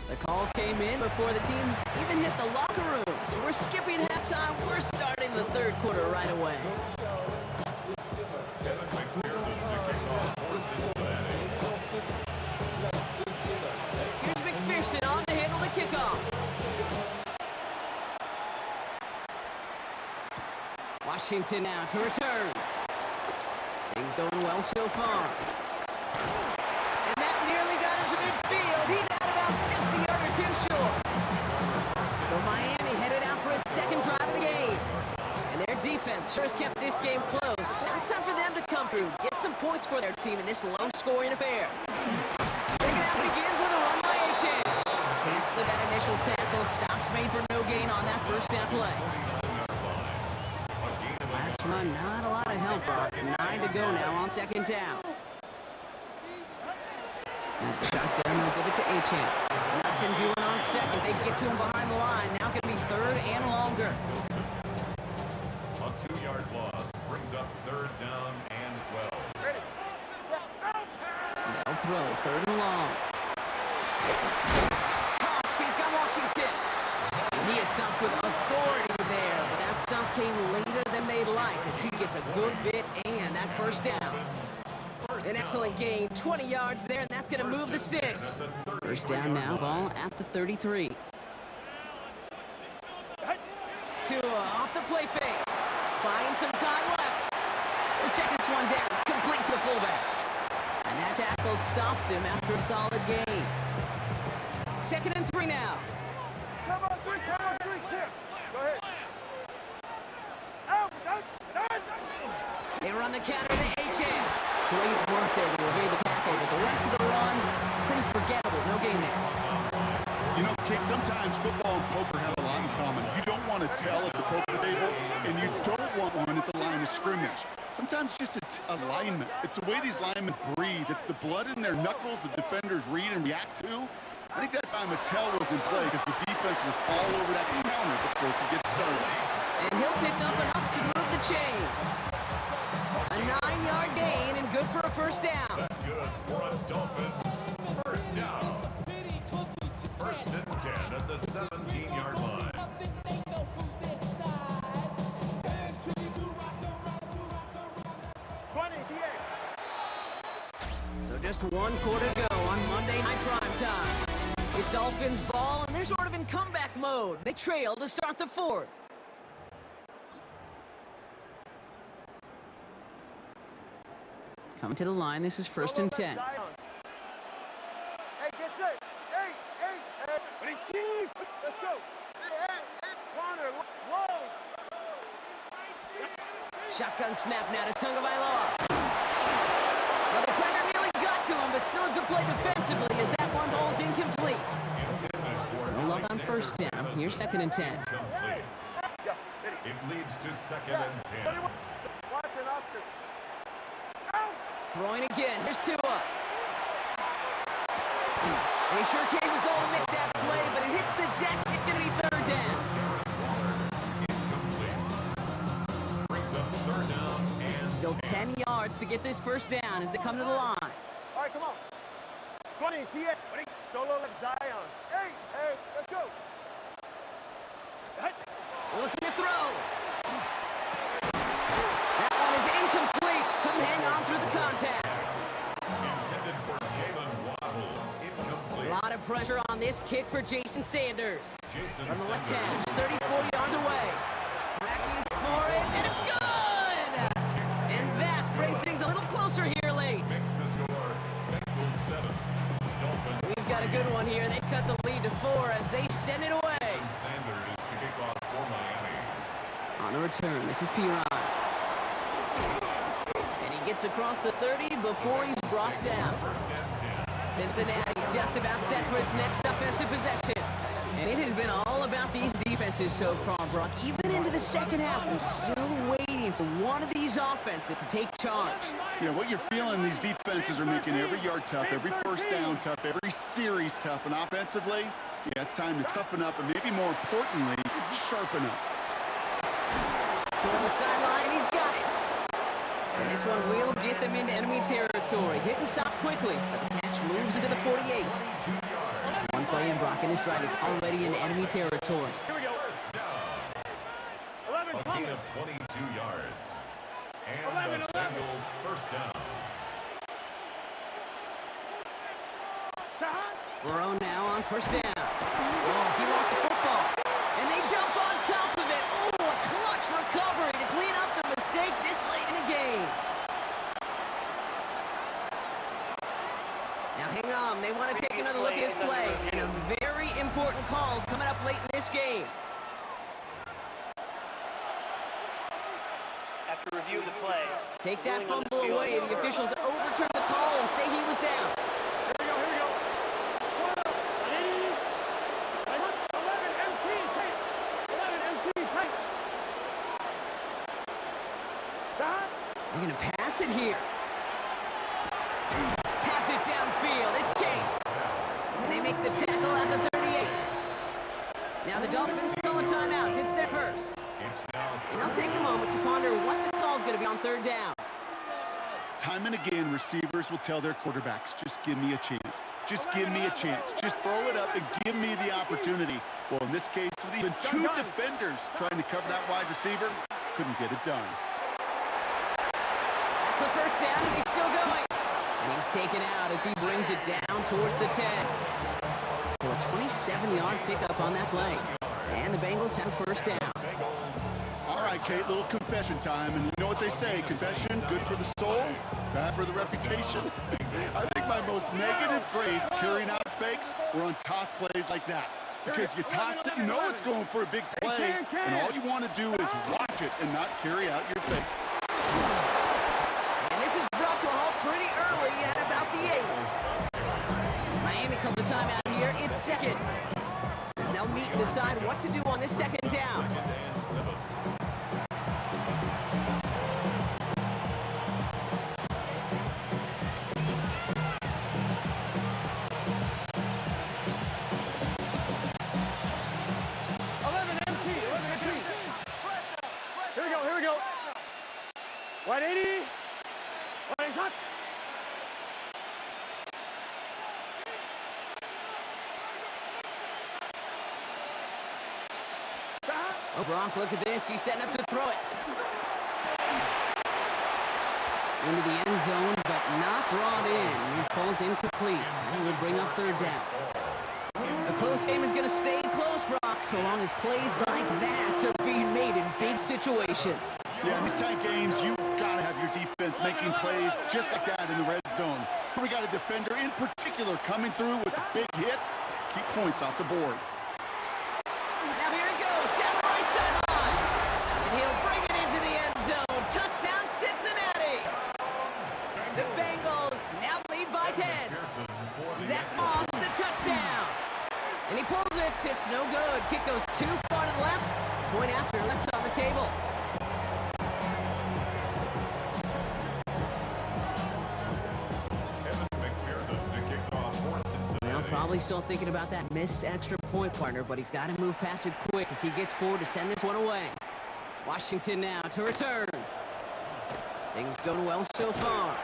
S2: The call came in before the teams even hit the locker rooms. We're skipping halftime. We're starting the third quarter right away.
S1: Kevin McPherson to kick off for Cincinnati.
S2: Here's McPherson on to handle the kickoff. Washington now to return. Things going well so far. And that nearly got him to midfield. He's out of bounds just a yard or two short. So Miami headed out for its second drive of the game. And their defense sure has kept this game close. Now it's time for them to come through, get some points for their team in this low-scoring affair. Second half begins with a run by Achane. Cancel that initial tackle. Stops made for no gain on that first down play. Last run, not a lot of help, Brock. 9 to go now on second down. And shotgun, they'll give it to Achane. Nothing doing on second. They get to him behind the line. Now it's going to be third and longer.
S1: A 2-yard loss brings up third down and 12.
S2: They'll throw, third and long. It's Cox, he's got Washington. And he is stopped with authority there, but that stop came later than they'd like as he gets a good bit and that first down. An excellent gain, 20 yards there, and that's going to move the sticks. First down now, ball at the 33. Tua off the play fake. Buying some time left. We'll check this one down, complete to the fullback. And that tackle stops him after a solid gain. 2nd and 3 now.
S5: Time on three, kick. Go ahead.
S2: They run the counter to Achane. Great work there to evade the tackle, but the rest of the run, pretty forgettable. No gain there.
S3: You know, Kick, sometimes football and poker have a lot in common. You don't want to tell at the poker table, and you don't want one at the line of scrimmage. Sometimes just it's alignment. It's the way these linemen breathe. It's the blood in their knuckles the defenders read and react to. I think that time a tell was in play because the defense was all over that counter before it could get started.
S2: And he'll pick up enough to move the chains. A 9-yard gain and good for a first down.
S1: That's good for a Dolphins first down. 1st and 10 at the 17-yard line.
S2: So just 1 quarter to go on Monday Night Prime Time. It's Dolphins ball, and they're sort of in comeback mode. They trail to start the 4th. Coming to the line, this is 1st and 10.
S5: Hey, get set. Hey. Let's go. Hey, corner, low.
S2: Shotgun snap now to Tagovailoa. Well, the pressure nearly got to him, but still a good play defensively as that one ball's incomplete. No love on first down. Here's 2nd and 10.
S1: Complete. It leads to 2nd and 10.
S5: Watson, Oscar.
S2: Throwing again. Here's Tua. And he sure gave his all to make that play, but it hits the deck. It's going to be 3rd down. yards to get this first down as they come to the line.
S5: All right, come on. 20, T.A. Solo left Zion. Hey, let's go.
S2: Looking to throw. That one is incomplete. Couldn't hang on through the contact.
S1: Intended for Jalen Waddle. Incomplete.
S2: A lot of pressure on this kick for Jason Sanders.
S1: Jason
S2: From the left
S1: Sanders.
S2: hash, 34 yards away. Tracking for it, and it's good! And that brings things a little closer here late.
S1: Makes the score. Bengals 7. Dolphins.
S2: We've got a good one here. They've cut the lead to 4 as they send it away.
S1: Sanders to kick off for Miami.
S2: On a return, this is Piron. And he gets across the 30 before he's brought down.
S1: First and 10.
S2: Cincinnati just about set for its next offensive possession. And it has been all about these defenses so far, Brock. Even into the second half, we're still waiting for one of these offenses to take charge.
S3: Yeah, what you're feeling, these defenses are making every yard tough, every first down tough, every series tough. And offensively, yeah, it's time to toughen up and maybe more importantly, sharpen up.
S2: Toward the sideline, and he's got it. And this one will get them into enemy territory. Hit and stop quickly, but the catch moves into the 48. One play in Brock, and his drive is already in enemy territory.
S5: Here we go.
S1: First down.
S5: 11
S1: A gain
S5: coming.
S1: of 22 yards. And the Bengals first down.
S2: Burrow now on first down. Oh, he lost the football. And they jump on top of it. Oh, a clutch recovery to clean up the mistake this late in the game. Now hang on, they want to take another look at his play. And a very important call coming up late in this game.
S4: After review of the play.
S2: Take that
S4: ruling on
S2: fumble
S4: field.
S2: away. The officials overturn the call and say he was down.
S5: Here we go. 11 MT, tight. 11 MT, tight. Stop.
S2: They're going to pass it here. Pass it downfield. It's chased. And they make the tackle at the 38. Now the Dolphins call a timeout. It's their first.
S1: It's now
S2: And they'll take a moment to ponder what the call's going to be on third down.
S3: Time and again, receivers will tell their quarterbacks, just give me a chance. Just give me a chance. Just throw it up and give me the opportunity. Well, in this case, with even two defenders trying to cover that wide receiver, couldn't get it done.
S2: That's the first down, and he's still going. And he's taken out as he brings it down towards the 10. So a 27-yard pickup on that play. And the Bengals have a first down.
S3: All right, Kate, little confession time. And you know what they say, confession, good for the soul, bad for the reputation. I think my most negative grades carrying out fakes were on toss plays like that. Because you toss it, you know it's going for a big play, and all you want to do is watch it and not carry out your fake.
S2: And this is brought to a halt pretty early at about the 8. Miami calls a timeout here. It's second. As they'll meet and decide what to do on this second down.
S5: Here we go. 180. 180 hot.
S2: Oh, Gronk, look at this. He's setting up to throw it. Into the end zone, but not brought in. It falls incomplete. And will bring up third down. A close game is going to stay close, Brock, so long as plays like that are being made in big situations.
S3: Yeah, in these tight games, you gotta have your defense making plays just like that in the red zone. We got a defender in particular coming through with a big hit to keep points off the board.
S2: Now here he goes, down the right sideline. And he'll bring it into the end zone. Touchdown, Cincinnati. The Bengals now lead by 10. Zach Moss, the touchdown. And he pulls it. It's no good. Kick goes too far to the left. Point after, left on the table. Well, probably still thinking about that missed extra point, partner, but he's got to move past it quick as he gets forward to send this one away. Washington now to return. Things going well so far.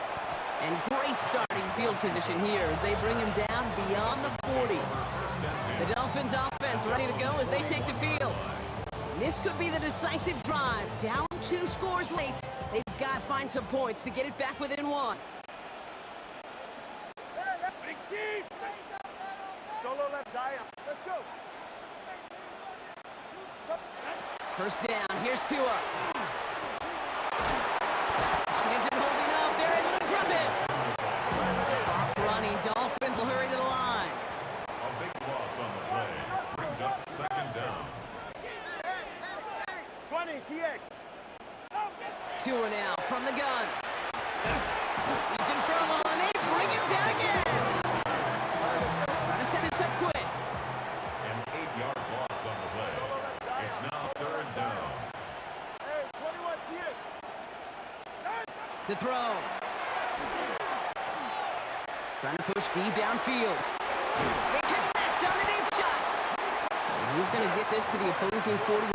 S2: And great starting field position here as they bring him down beyond the 40. The Dolphins offense ready to go as they take the field. This could be the decisive drive. Down 2 scores late. They've got to find some points to get it back within 1.
S5: Big team! Solo left Zion. Let's go.
S2: First down, here's Tua. It isn't holding up, they're able to drop it. Clock running, Dolphins will hurry to the line.
S1: A big loss on the play. Brings up second down.
S5: 20, TX.
S2: Tua now from the gun. He's in trouble, and they bring him down again. Trying to set this up quick.
S1: An 8-yard loss on the play. It's now third down.
S5: Hey, 21, TX.
S2: To throw. Trying to push deep downfield. They connect on the deep shot. And he's going to get this to the opposing 41.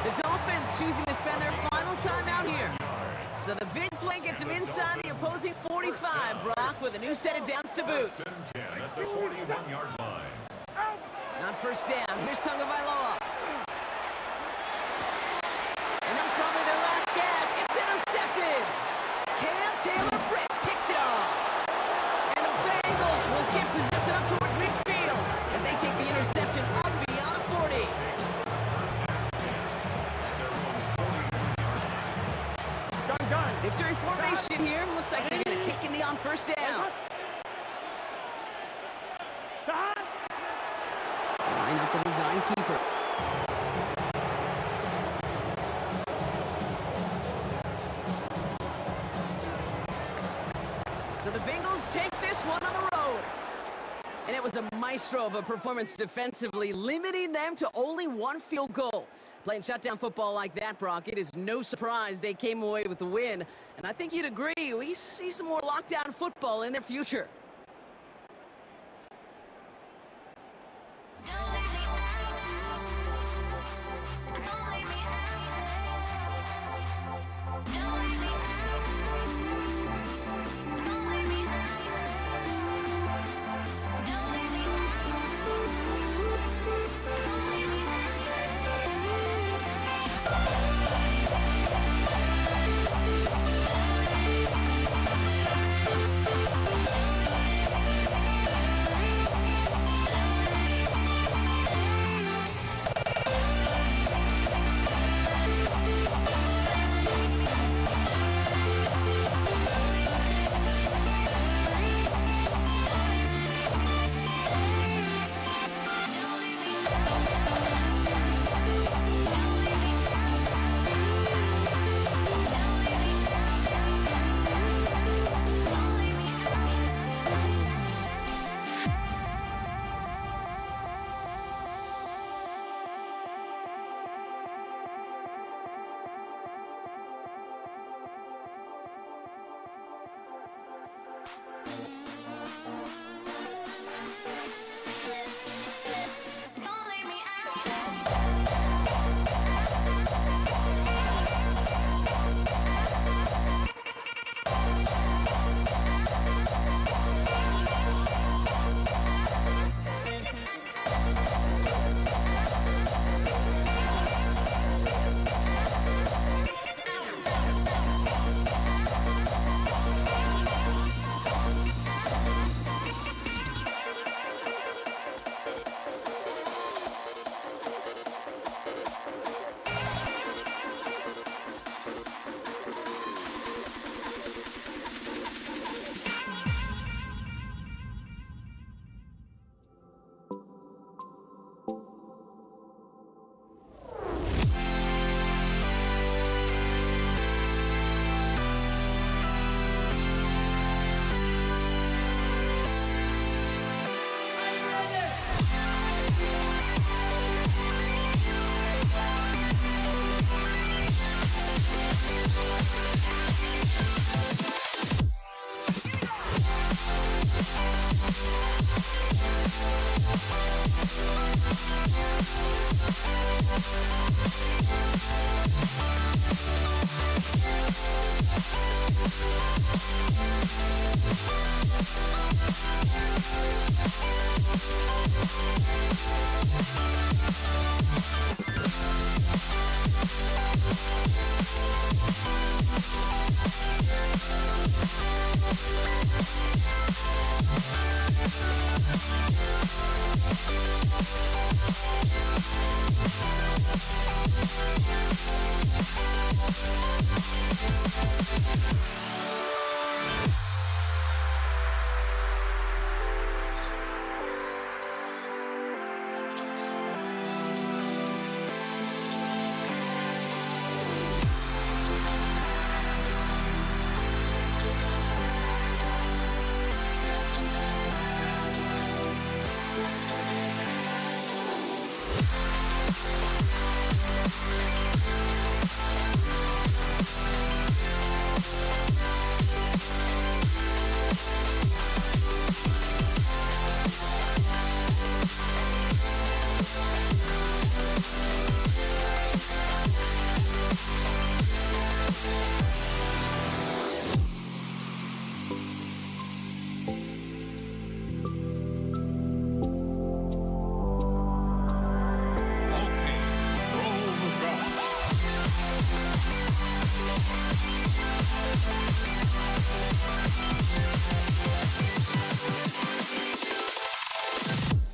S2: The Dolphins choosing to spend their final time out here. So the big play gets him inside the opposing 45, Brock, with a new set of downs to boot.
S1: First and 10 at the 41-yard line.
S2: Not first down. Here's Tagovailoa. And that's probably their last gas. It's intercepted. Cam Taylor-Britt picks it off. And the Bengals will get possession up towards midfield as they take the interception up beyond the 40.
S5: Gun.
S2: Victory formation here. Looks like they're going to take in the on first down. Line up the design keeper. So the Bengals take this one on the road. And it was a maestro of a performance defensively, limiting them to only 1 field goal. Playing shutdown football like that, Brock, it is no surprise they came away with the win. And I think you'd agree, we see some more lockdown football in their future.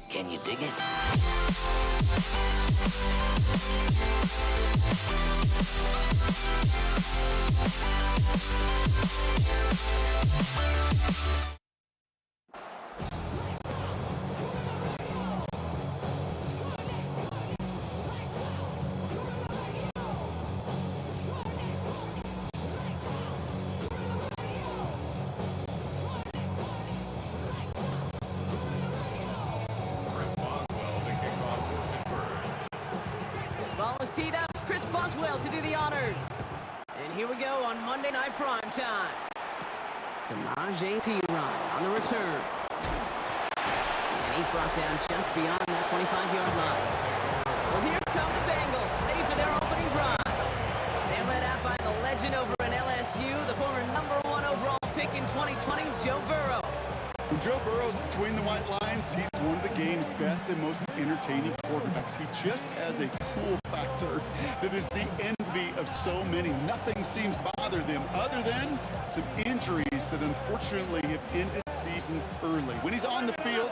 S8: Can you dig it?
S1: Chris Boswell to kick off his converge.
S2: Ball is teed up. Chris Boswell to do the honors. And here we go on Monday Night Prime Time. Samaje Perine on the return. And he's brought down just beyond that 25-yard line. Well, here come the Bengals, ready for their opening drive. They're led out by the legend over in LSU, the former #1 overall pick in 2020, Joe Burrow.
S3: When Joe Burrow's between the white lines, he's one of the game's best and most entertaining quarterbacks. He just has a cool factor that is the envy of so many. Nothing seems to bother them other than some injuries that unfortunately have ended seasons early. When he's on the field,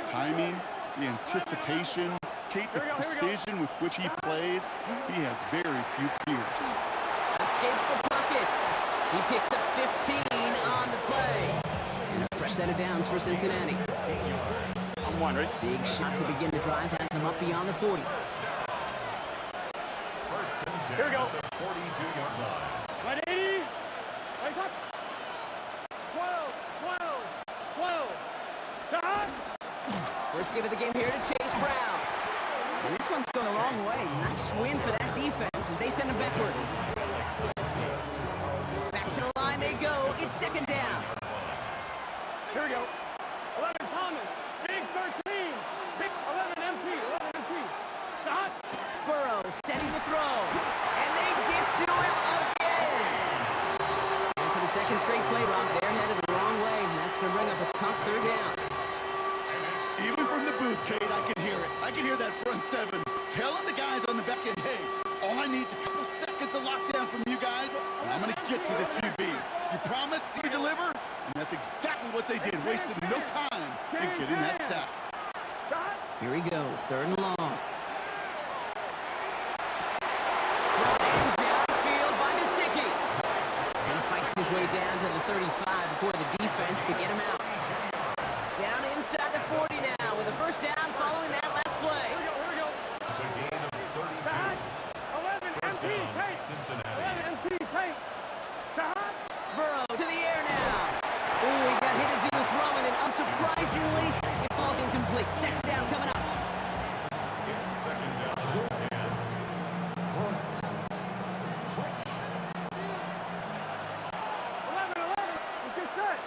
S3: timing, the anticipation, Kate, the precision with which he plays, he has very few peers.
S2: Escapes the pocket. He picks up 15 on the play. And a fresh set of downs for Cincinnati.
S5: I'm one, right?
S2: Big shot to begin the drive has him up beyond the 40.
S1: First and 10
S5: Here we go.
S1: at the 42-yard line.
S5: 180. Right up. 12, 12, 12. Stop.
S2: First give of the game here to Chase Brown. And this one's going the wrong way. Nice win for that defense as they send him backwards. Back to the line they go. It's second down.
S5: Here we go. 11 Thomas. Big 13. Big 11 MT. 11 MT. Stop.
S2: Burrow setting to throw. And they get to him again. And for the second straight play, Rob, they're headed the wrong way. And that's going to bring up a tough third down.
S3: Even from the booth, Kate, I can hear it. I can hear that front seven telling the guys on the back end, hey, all I need is a couple seconds of lockdown from you guys, and I'm going to get to this QB. You promise, you deliver, and that's exactly what they did, wasted no time in getting that sack.
S2: Here he goes, third and long. Downfield by Gesicki. And he fights his way down to the 35 before the defense could get him out. Down inside the 40 now with a first down following that last play.
S5: Here we go.
S1: It's a gain of 32.
S5: Back. 11
S1: First
S5: MT.
S1: down,
S5: Take.
S1: Cincinnati.
S5: 11 MT. Take. Stop.
S2: Burrow to the air now. Ooh, he got hit as he was throwing, and unsurprisingly, it falls incomplete. Second down coming up.
S1: It's second down and 10.
S5: 11. Let's get set.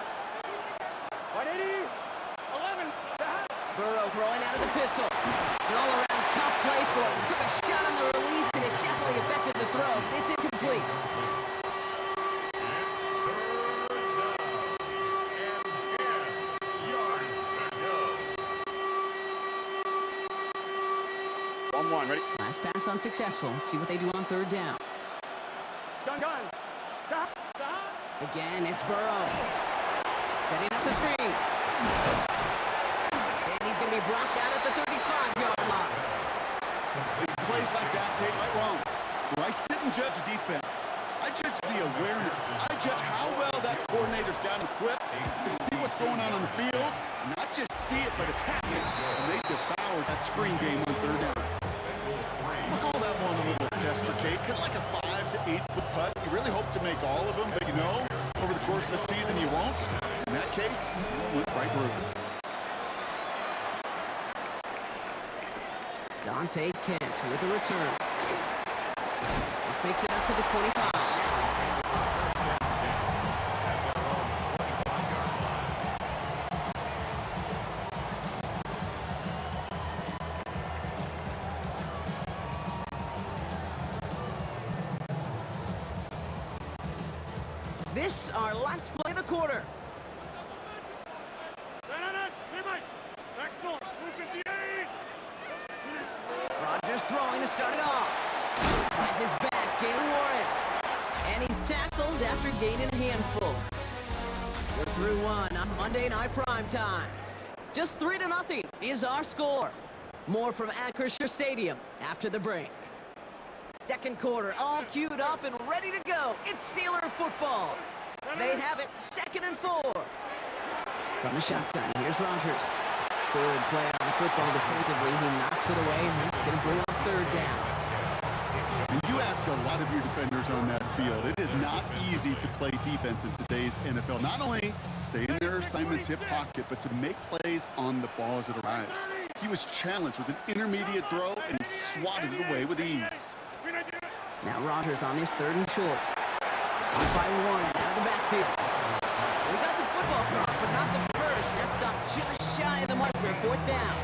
S5: 180. 11. Stop.
S2: Burrow throwing out of the pistol. An all-around tough play for him. Took a shot on the release, and it definitely affected the throw. It's incomplete.
S1: Yards to go.
S5: 1-1, ready?
S2: Last pass unsuccessful. Let's see what they do on third down.
S5: Gun. Stop.
S2: Again, it's Burrow. Setting up the screen. And he's going to be brought down at the 35-yard line.
S3: It's plays like that, Kate, right wrong. When I sit and judge a defense, I judge the awareness. I judge how well that coordinator's got equipped to see what's going on the field, not just see it, but attack it. And they devoured that screen game on third down. We'll call that one a little tester, Kate. Kind of like a 5 to 8 foot putt. You really hope to make all of them, but you know, over the course of the season, you won't. In that case, it went right through.
S2: Dante Kent with the return. This makes it up to the 25. This our last play of the quarter. Rodgers throwing to start it off. Finds his back, Jalen Warren. And he's tackled after gaining a handful. We're through one on Monday Night Primetime. Just 3-0 is our score. More from Acrisure Stadium after the break. Second quarter, all queued up and ready to go. It's Steeler football. They have it, 2nd and 4. From the shotgun, here's Rodgers. Good play on the football defensively. He knocks it away, and that's going to bring up third down.
S3: You ask a lot of your defenders on that field. It is not easy to play defense in today's NFL. Not only stay in their assignment's hip pocket, but to make plays on the ball as it arrives. He was challenged with an intermediate throw, and he swatted it away with ease.
S2: Now Rodgers on his 3rd and short. Up by one, out of the backfield. We got the football block, but not the first. That stopped just shy of the marker. 4th down.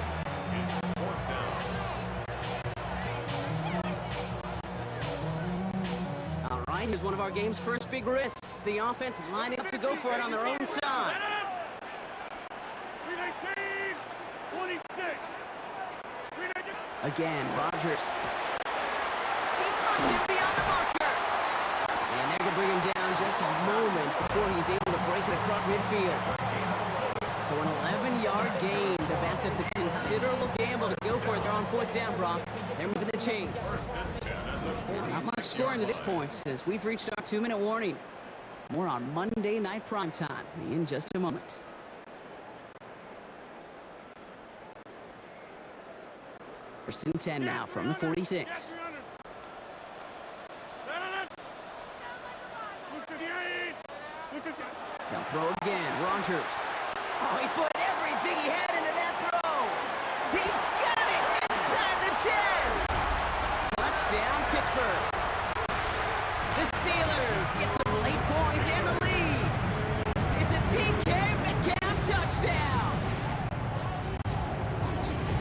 S2: All right, here's one of our game's first big risks. The offense lining up to go for it on their own side.
S5: 26.
S2: Again, Rodgers. He fucks it beyond the marker. And they're going to bring him down just a moment before he's able to break it across midfield. So an 11-yard gain to back up the considerable gamble to go for it. They're on 4th down, Brock. They're moving the chains. Now, not much scoring to this point as we've reached our 2-minute warning. More on Monday Night Primetime in just a moment. First and 10 now from the 46. They'll throw again. Rodgers. Oh, he put everything he had into that throw. He's got it inside the 10. Touchdown, Pittsburgh. The Steelers get some late points and the lead. It's a DK Metcalf touchdown.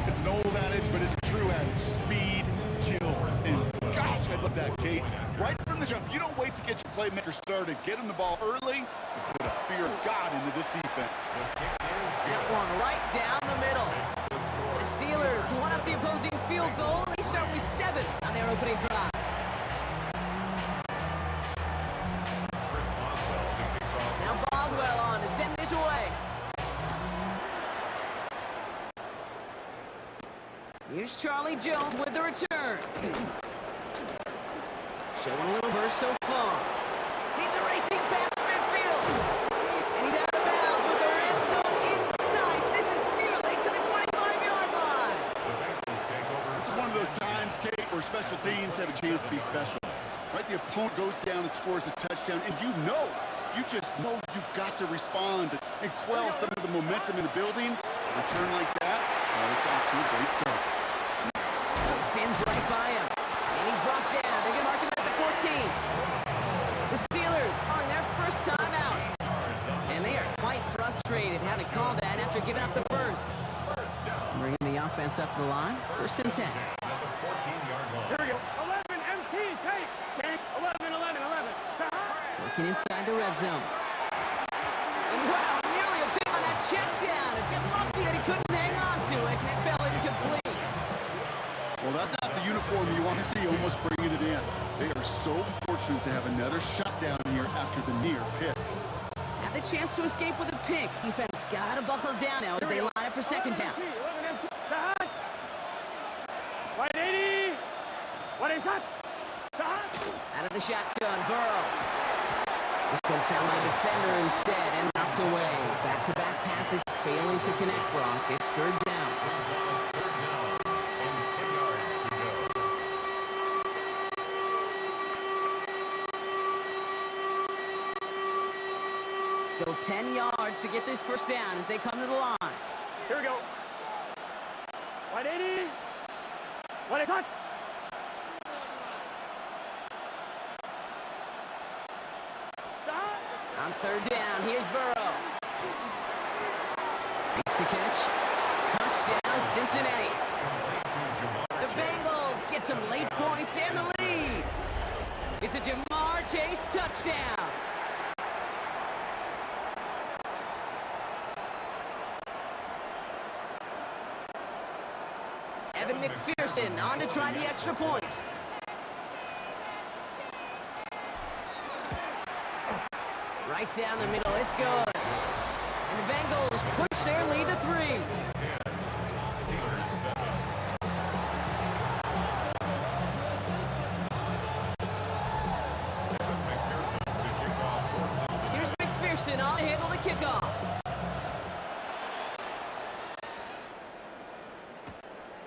S3: It's an old adage, but it's a true adage. Speed kills. And gosh, I love that, Kate. Right from the jump, you don't wait to get your playmaker started. Get him the ball early and put a fear of God into this defense.
S2: That one right down the middle. The Steelers one up the opposing field goal. They start with 7 on their opening drive. Now Boswell on to send this away. Here's Charlie Jones with the return. Showing a little burst so far. He's a racing past midfield. And he's out of bounds with the red zone inside. This is nearly to the 25-yard line.
S3: This is one of those times, Kate, where special teams have a chance to be special. Right? The opponent goes down and scores a touchdown, and you just know you've got to respond and quell some of the momentum in the building. A return like that, it's off to a great start.
S2: Spins right by him. And he's brought down. They're going to mark him at the 14. The Steelers calling their first time out. And they are quite frustrated having to call that after giving up the first. Bringing the offense up to the line. 1st and 10.
S5: Here we go. 11 MT, take. 11.
S2: Working inside the red zone. And wow, nearly a pick on that check down. A bit lucky that he couldn't hang on to it. And it fell incomplete.
S3: Well, that's not Tennessee almost bringing it in. They are so fortunate to have another shutdown here after the near pick.
S2: Had the chance to escape with a pick. Defense got to buckle down now as they line up for second down.
S5: Wide 80. What is that?
S2: Out of the shotgun, Burrow. This one found by defender instead and knocked away. Back-to-back passes failing to connect, Brock. It's third down. So 10 yards to get this first down as they come to the line.
S5: Here we go. Wide 80. What is that?
S2: On third down, here's Burrow. Makes the catch. Touchdown, Cincinnati. The Bengals get some late points and the lead. It's a Jamar Chase touchdown. Evan McPherson on to try the extra point. Right down the middle, it's good. And the Bengals push their lead to 3. Here's McPherson on to handle the kickoff.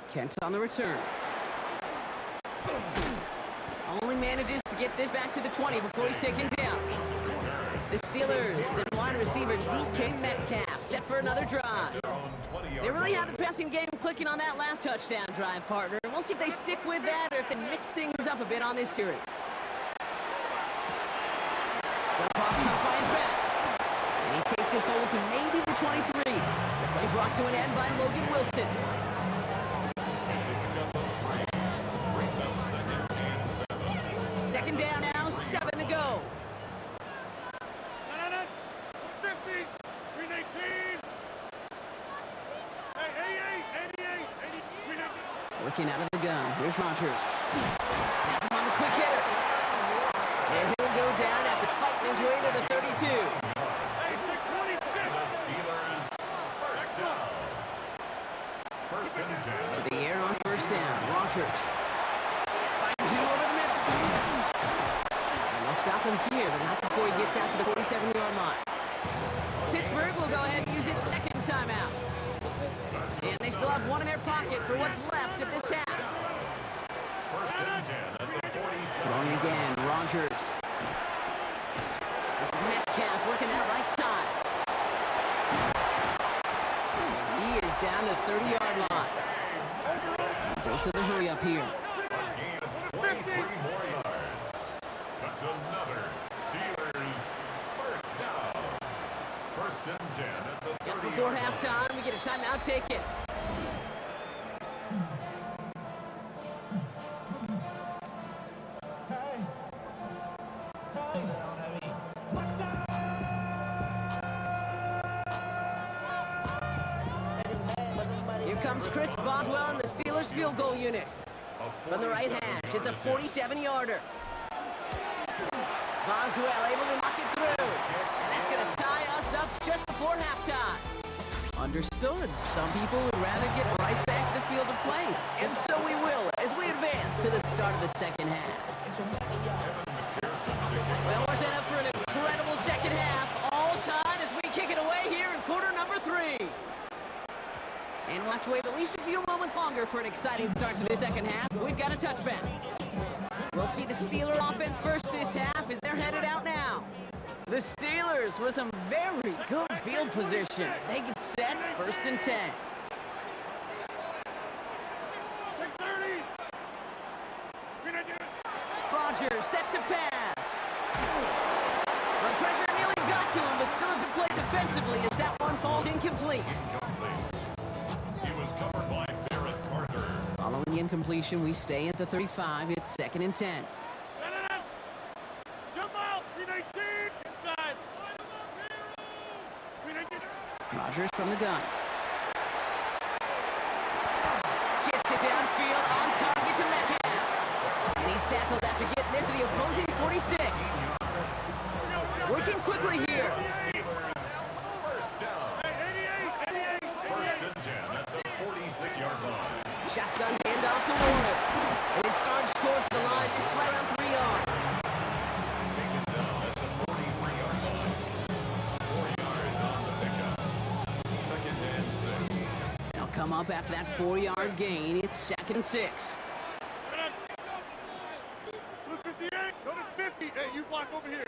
S2: Kent on the return. Only manages to get this back to the 20 before he's taken down. The Steelers and wide receiver DK Metcalf set for another drive. They really have the passing game clicking on that last touchdown drive, partner. We'll see if they stick with that or if they mix things up a bit on this series. Dump off caught by his back. And he takes it forward to maybe the 23. The play brought to an end by Logan Wilson. Second down now, 7 to go.
S5: 50, 319. Hey, 88, 319.
S2: Working out of the gun. Here's Rodgers. Has him on the quick hitter. And he'll go down after fighting his way to the 32.
S5: Hey, 626.
S1: The Steelers, first down. First and 10.
S2: To the air on first down. Rodgers. Finds him over the middle. And they'll stop him here, but not before he gets out to the 47-yard line. Pittsburgh will go ahead and use its second timeout. And they still have one in their pocket for what's left of this half.
S1: First and 10 at the 47.
S2: Throwing again, Rodgers. This is Metcalf working that right side. And he is down to the 30-yard line. Dose of the hurry up here.
S1: A gain of 23 more yards. That's another Steelers first down. First and 10 at the 30.
S2: Just before halftime, we get a timeout taken. Here comes Chris Boswell and the Steelers field goal unit. From the right hash, it's a 47-yarder. Boswell able to knock it through. And that's going to tie us up just before halftime. Understood. Some people would rather get right back to the field to play. And so we will as we advance to the start of the second half. Well, we're set up for an incredible second half. All tied as we kick it away here in quarter number 3. And we'll have to wait at least a few moments longer for an exciting start to the second half. We've got a touchback. We'll see the Steeler offense first this half as they're headed out now. The Steelers with some very good field position as they get set first and 10.
S5: 630. 319.
S2: Rodgers set to pass. The pressure nearly got to him, but still a good play defensively as that one falls incomplete.
S1: He was covered by Barrett Carter.
S2: Following the incompletion, we stay at the 35. It's second and 10.
S5: Jump out. 319. Inside. 319.
S2: Rodgers from the gun. Gets it downfield on target to Metcalf. tackled after getting this to the opposing 46. Working quickly here.
S1: First down. First and 10 at the 46-yard line.
S2: Shotgun handoff to Warren. And he starts towards the line. It's right on 3 yards.
S1: Taken down at the 43-yard line. 4 yards on the pickup. Second and 6.
S2: They'll come up after that 4-yard gain. It's 2nd and 6.
S5: Look 58, go to 50. Hey, you block over here.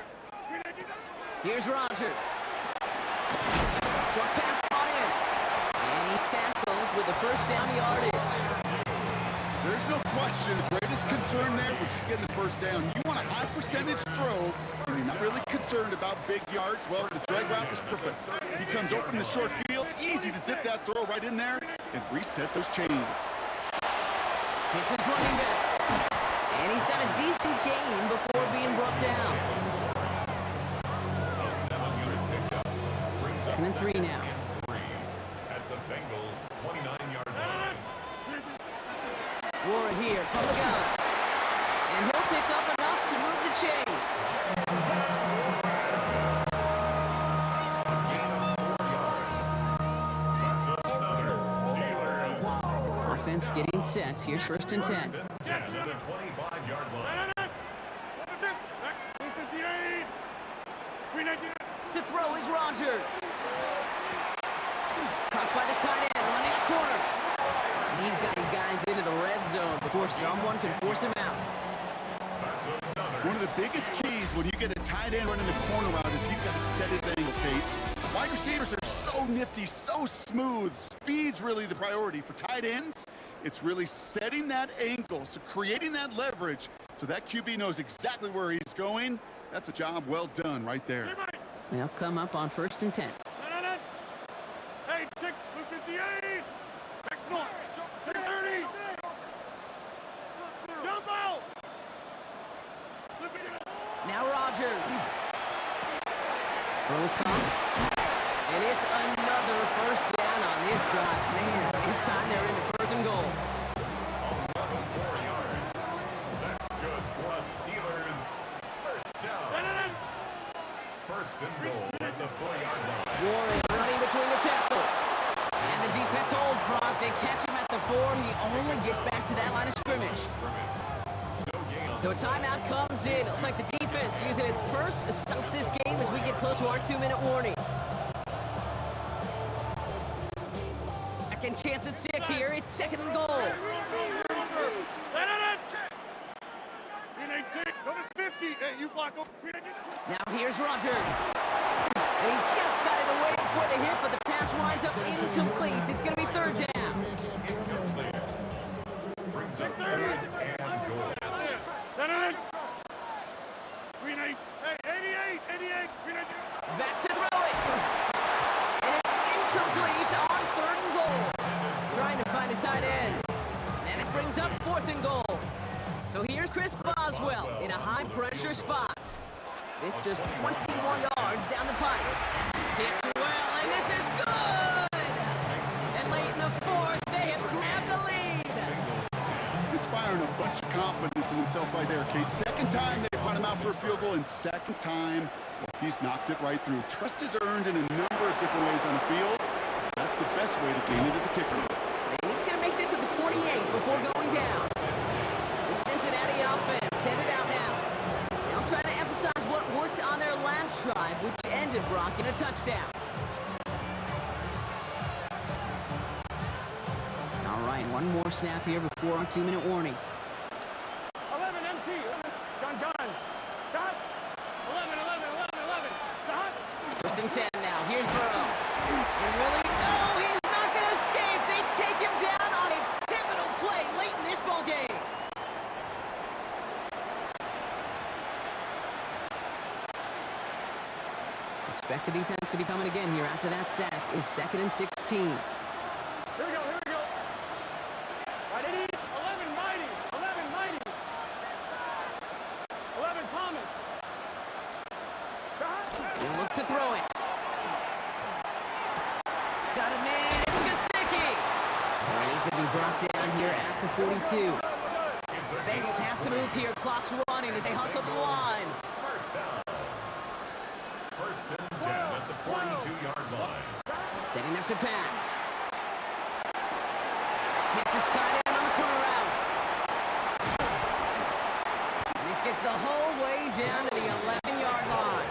S2: Here's Rodgers. Short pass brought in. And he's tackled with the first down yardage.
S3: There's no question. The greatest concern there was just getting the first down. You want a high percentage throw, and you're not really concerned about big yards. Well, the drag route was perfect. He comes open in the short field. It's easy to zip that throw right in there and reset those chains.
S2: Hits his running back. And he's got a decent gain before being brought down.
S1: A 7-yard pickup. Brings up
S2: 2nd and 3 now.
S1: 3 at the Bengals' 29-yard line.
S2: Warren here from the gun. And he'll pick up enough to move the chains.
S1: That's another Steelers.
S2: Offense getting set. Here's 1st and 10.
S1: First and 10 at the 25-yard line.
S2: The throw is Rodgers. Caught by the tight end, running the corner. He's got his guys into the red zone before someone can force him out.
S1: That's another.
S3: One of the biggest keys when you get a tight end running the corner route is he's got to set his angle, Kate. Wide receivers are so nifty, so smooth. Speed's really the priority. For tight ends, it's really setting that angle, so creating that leverage so that QB knows exactly where he's going. That's a job well done right there.
S2: They'll come up on 1st and 10.
S5: Hey, check 58. Back north. Check 30. Jump out.
S2: Now Rodgers. Throws comes. And it's another first down on this drive. Man, this time they're into 1st and goal.
S1: 4 yards. That's good for the Steelers. First down. First and goal at the 4-yard line.
S2: Warren running between the tackles. And the defense holds Brock. They catch him at the 4. He only gets back to that line of scrimmage. So a timeout comes in. Looks like the defense using its first stops this game as we get close to our 2-minute warning. Second chance at 6 here. It's 2nd and goal.
S5: Go to 50. Hey, you block over.
S2: Now here's Rodgers. And he just got it away before the hit, but the pass winds up incomplete. It's going to be 3rd down.
S1: Incomplete. Brings up 3rd and goal.
S5: Hey, 88.
S2: Back to throw it. And it's incomplete on 3rd and goal. Trying to find his tight end. And it brings up 4th and goal. So here's Chris Boswell in a high-pressure spot. This just 21 yards down the pipe. Kicked well, and this is good! And late in the 4th, they have grabbed the lead.
S3: Inspiring a bunch of confidence in himself right there, Kate. Second time they brought him out for a field goal, and second time, well, he's knocked it right through. Trust is earned in a number of different ways on the field. That's the best way to gain it as a kicker.
S2: And he's going to make this at the 28 before going down. The Cincinnati offense headed out now. They'll try to emphasize what worked on their last drive, which ended Brock in a touchdown. All right, one more snap here before our 2-minute warning.
S5: 11 MT. Gun. Stop. 11. Stop.
S2: 1st and 10 now. Here's Burrow. And really, no, he's not going to escape. They take him down on a pivotal play late in this ball game. Expect the defense to be coming again here after that sack. Is 2nd and 16.
S5: Here we go. Right, 11 Mighty. 11 Thomas.
S2: He'll look to throw it. Got a man. It's Gesicki. And he's going to be brought down here at the 42.
S1: It's seconds.
S2: Bengals have to move here. Clock's running as they hustle the line.
S1: First down. First and 10 at the 42-yard line.
S2: Setting up to pass. Hits his tight end on the corner route. And this gets the whole way down to the 11-yard line.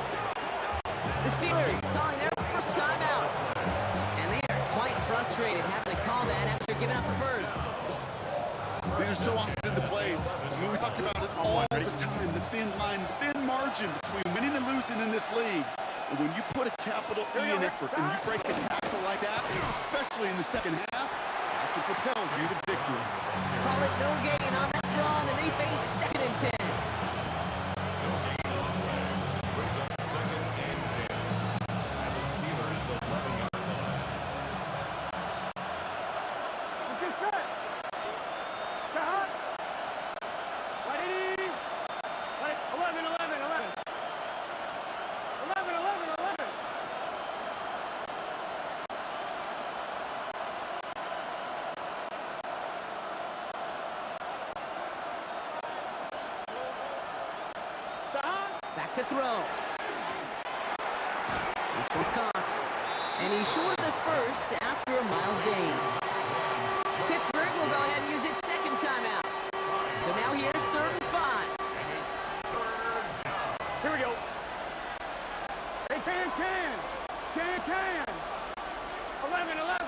S2: The Steelers calling their first timeout. And they are quite frustrated having to call that after giving up the first.
S3: These are so often the plays. I mean, we talk about it all the time, the thin line, thin margin between winning and losing in this league. And when you put a capital E in effort and you break a tackle like that, especially in the second half, that's what propels you to victory.
S2: Call it no gain on that run, and they face 2nd and 10.
S1: Brings up 2nd and 10 at the Steelers' 11-yard line.
S5: Let's get set. Get hot. Ready? Like 11, 11, 11. 11, 11, 11. Stop.
S2: Back to throw. This one's caught. And he's short of the first after a mild gain. Pittsburgh will go ahead and use its 2nd timeout. So now here's 3rd and 5.
S5: Here we go. Hey, can. 11, 11.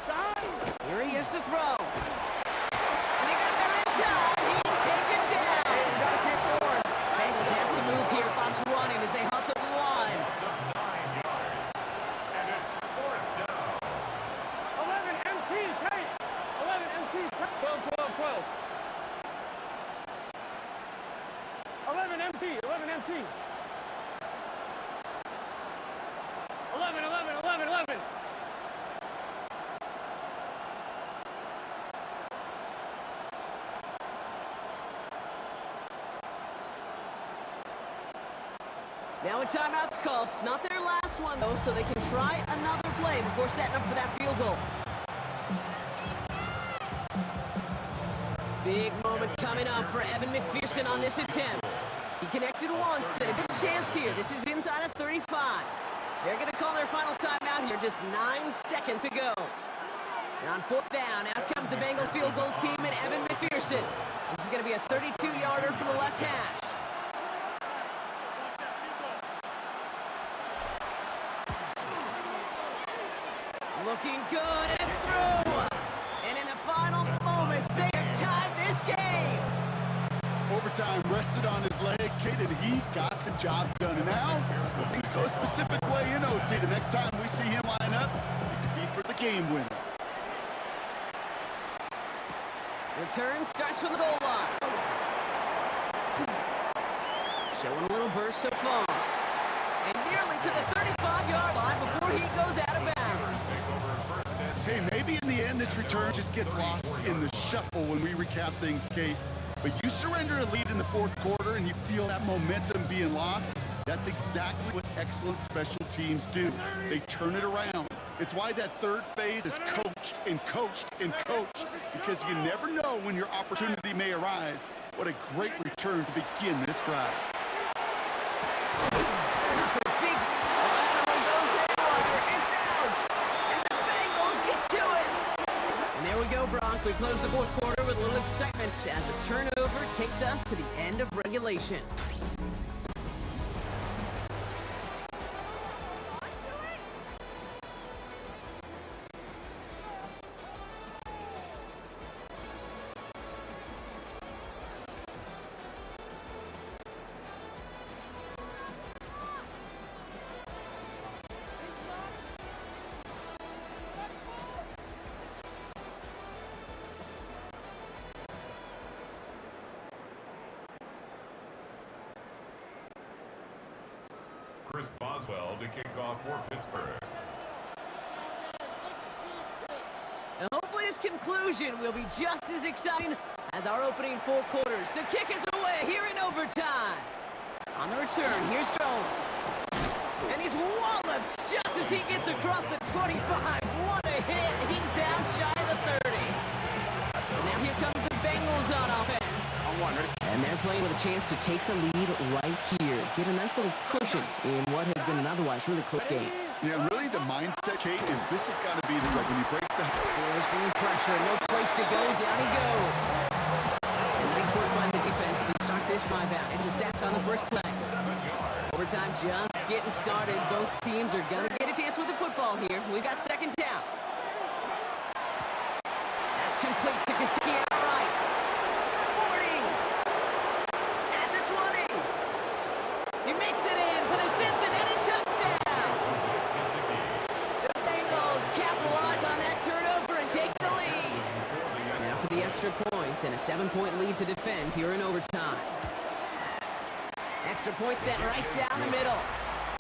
S5: Stop.
S2: Here he is to throw. And they got there in time. He's taken down.
S5: Gotta keep going.
S2: Bengals have to move here. Clock's running as they hustle the line.
S1: 9 yards. And it's 4th down.
S5: 11 MT, tight. 11 MT, tight. 12, 12, 12. 11 MT, 11 MT. 11, 11, 11, 11.
S2: Now a timeout's called. It's not their last one, though, so they can try another play before setting up for that field goal. Big moment coming up for Evan McPherson on this attempt. He connected once and a good chance here. This is inside of 35. They're going to call their final timeout here. Just 9 seconds to go. And on 4th down, out comes the Bengals field goal team and Evan McPherson. This is going to be a 32-yarder from the left hash. Looking good, and it's through! And in the final moments, they have tied this game!
S3: Overtime rested on his leg, Kate, and he got the job done. And now, if things go a specific way in OT, the next time we see him line up, it could be for the game winner.
S2: Return starts from the goal line. Showing a little burst so far. And nearly to the 35-yard line before he goes out of bounds.
S3: Okay, maybe in the end this return just gets lost in the shuffle when we recap things, Kate. But you surrender a lead in the 4th quarter and you feel that momentum being lost. That's exactly what excellent special teams do. They turn it around. It's why that 3rd phase is coached and coached and coached, because you never know when your opportunity may arise. What a great return to begin this drive.
S2: Big lateral goes haywire. It's out. And the Bengals get to it. And there we go, Bronk. We close the 4th quarter with a little excitement as a turnover takes us to the end of regulation.
S1: Chris Boswell to kick off for Pittsburgh.
S2: And hopefully his conclusion will be just as exciting as our opening 4 quarters. The kick is away here in overtime. On the return, here's Jones. And he's walloped just as he gets across the 25. What a hit. He's down shy of the 30. So now here comes the Bengals on offense. And they're playing with a chance to take the lead right here. Get a nice little cushion in what has been an otherwise really close game.
S3: Yeah, really the mindset, Kate, is this has got to be the way when you break the...
S2: Steelers bringing pressure. No place to go. Down he goes. And nice work by the defense to start this drive out. It's a sack on the first play. Overtime just getting started. Both teams are going to get a chance with the football here. We've got second down. That's complete to Gesicki outright. 40. At the 20. He makes it in for the Cincinnati touchdown. The Bengals capitalize on that turnover and take the lead. Now for the extra point and a 7-point lead to defend here in overtime. Extra point set right down the middle.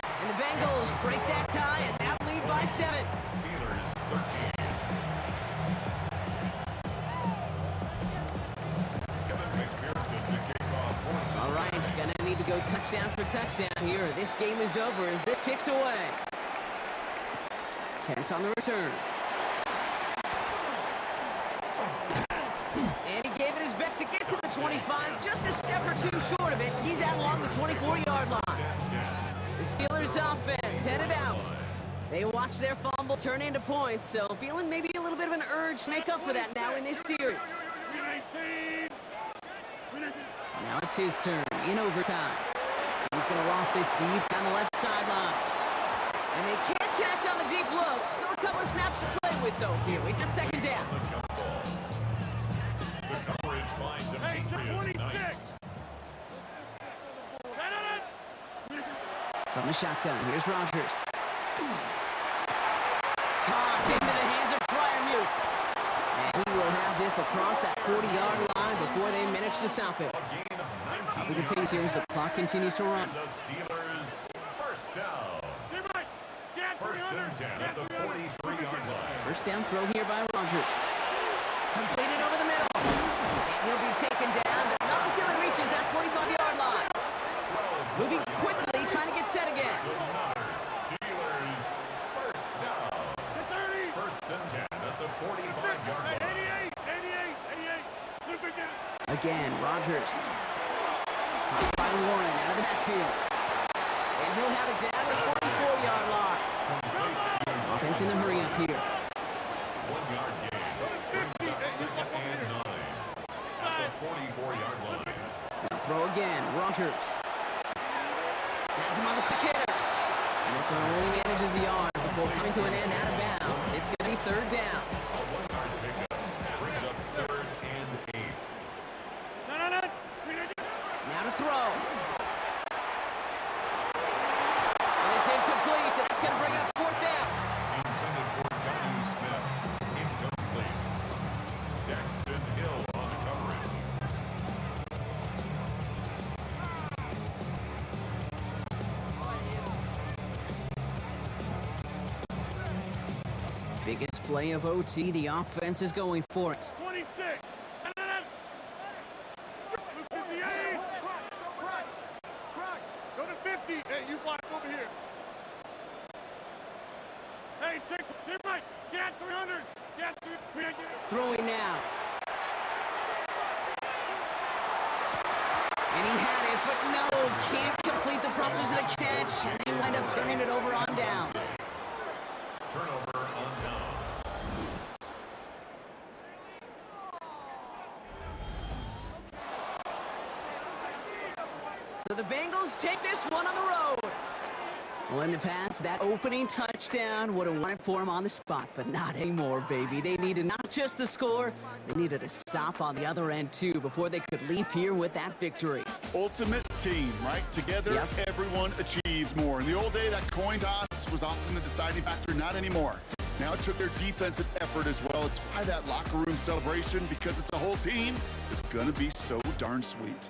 S2: And the Bengals break that tie and now lead by 7.
S1: Steelers 13. Kevin McPherson to kick off for
S2: All right, gonna need to go touchdown for touchdown here. This game is over as this kicks away. Kent on the return. And he gave it his best to get to the 25, just a step or two short of it. He's out along the 24-yard line. The Steelers offense headed out. They watch their fumble turn into points, so feeling maybe a little bit of an urge to make up for that now in this series. Now it's his turn in overtime. He's going to loft this deep down the left sideline. And they can't connect on the deep look. Still a couple of snaps to play with, though, here. We've got second down.
S1: the coverage by Demetrius Knight.
S2: From the shotgun, here's Rodgers. Caught into the hands of Freiermuth. And he will have this across that 40-yard line before they manage to stop it. Topping the pace here as the clock continues to run.
S1: The Steelers first down. First and 10 at the 43-yard line.
S2: First down throw here by Rodgers. Completed over the middle. And he'll be taken down, but not until he reaches that 45-yard line. Moving quickly, trying to get set again.
S1: Steelers first down. First and 10 at the 45-yard line.
S5: 88.
S2: Again, Rodgers. Caught by Warren out of the backfield. And he'll have it down to the 44-yard line. Offense in the hurry up here.
S1: 1-yard gain. Brings up second and 9 at the 44-yard line.
S2: Now throw again, Rodgers. Has him on the quick hitter. And this one only manages a yard before coming to an end out of bounds. It's going to be third down.
S1: A 1-yard pickup. Brings up third and 8.
S2: Now to throw. And it's incomplete. That's going to bring up fourth down.
S1: Intended for Jonnu Smith. Incomplete. Daxton Hill on the coverage.
S2: Biggest play of OT. The offense is going for it.
S5: 26. 58. Go to 50. Hey, you block over here. Hey, take right. Get 300. Get 300.
S2: Throwing now. And he had it, but no, can't complete the process of the catch, and they wind up turning it over on downs.
S1: Turnover on down.
S2: So the Bengals take this one on the road. Well, in the past, that opening touchdown would have won it for him on the spot, but not anymore, baby. They needed not just the score, they needed a stop on the other end, too, before they could leave here with that victory.
S3: Ultimate team, right? Together,
S2: Yep.
S3: everyone achieves more. In the old day, that coin toss was often the deciding factor, not anymore. Now it took their defensive effort as well. It's why that locker room celebration, because it's a whole team, is going to be so darn sweet.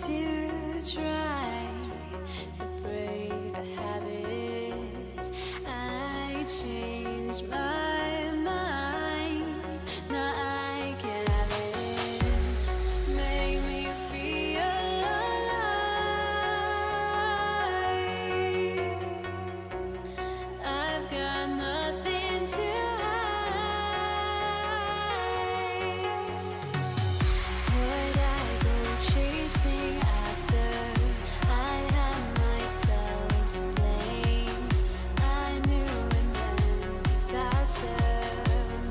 S7: to try to break the habit. I changed my mind. Now I can have it. Make me feel alive. I've got nothing to hide. Would I go chasing after? I had myself to blame. I knew it meant disaster.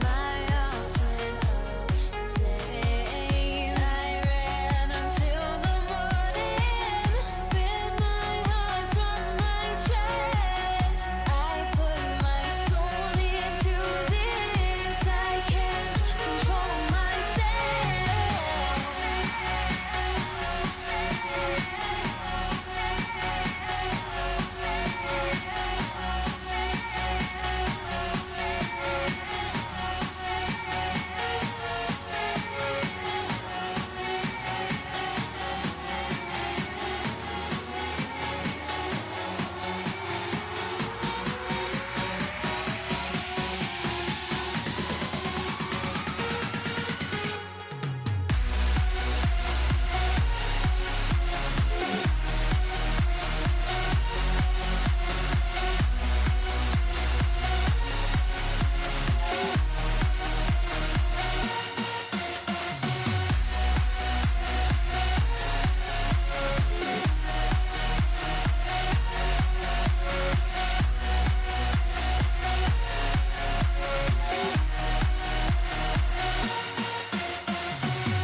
S7: My arms went up in flame. I ran until the morning, bit my heart from my chest. I put my soul into this. I can't control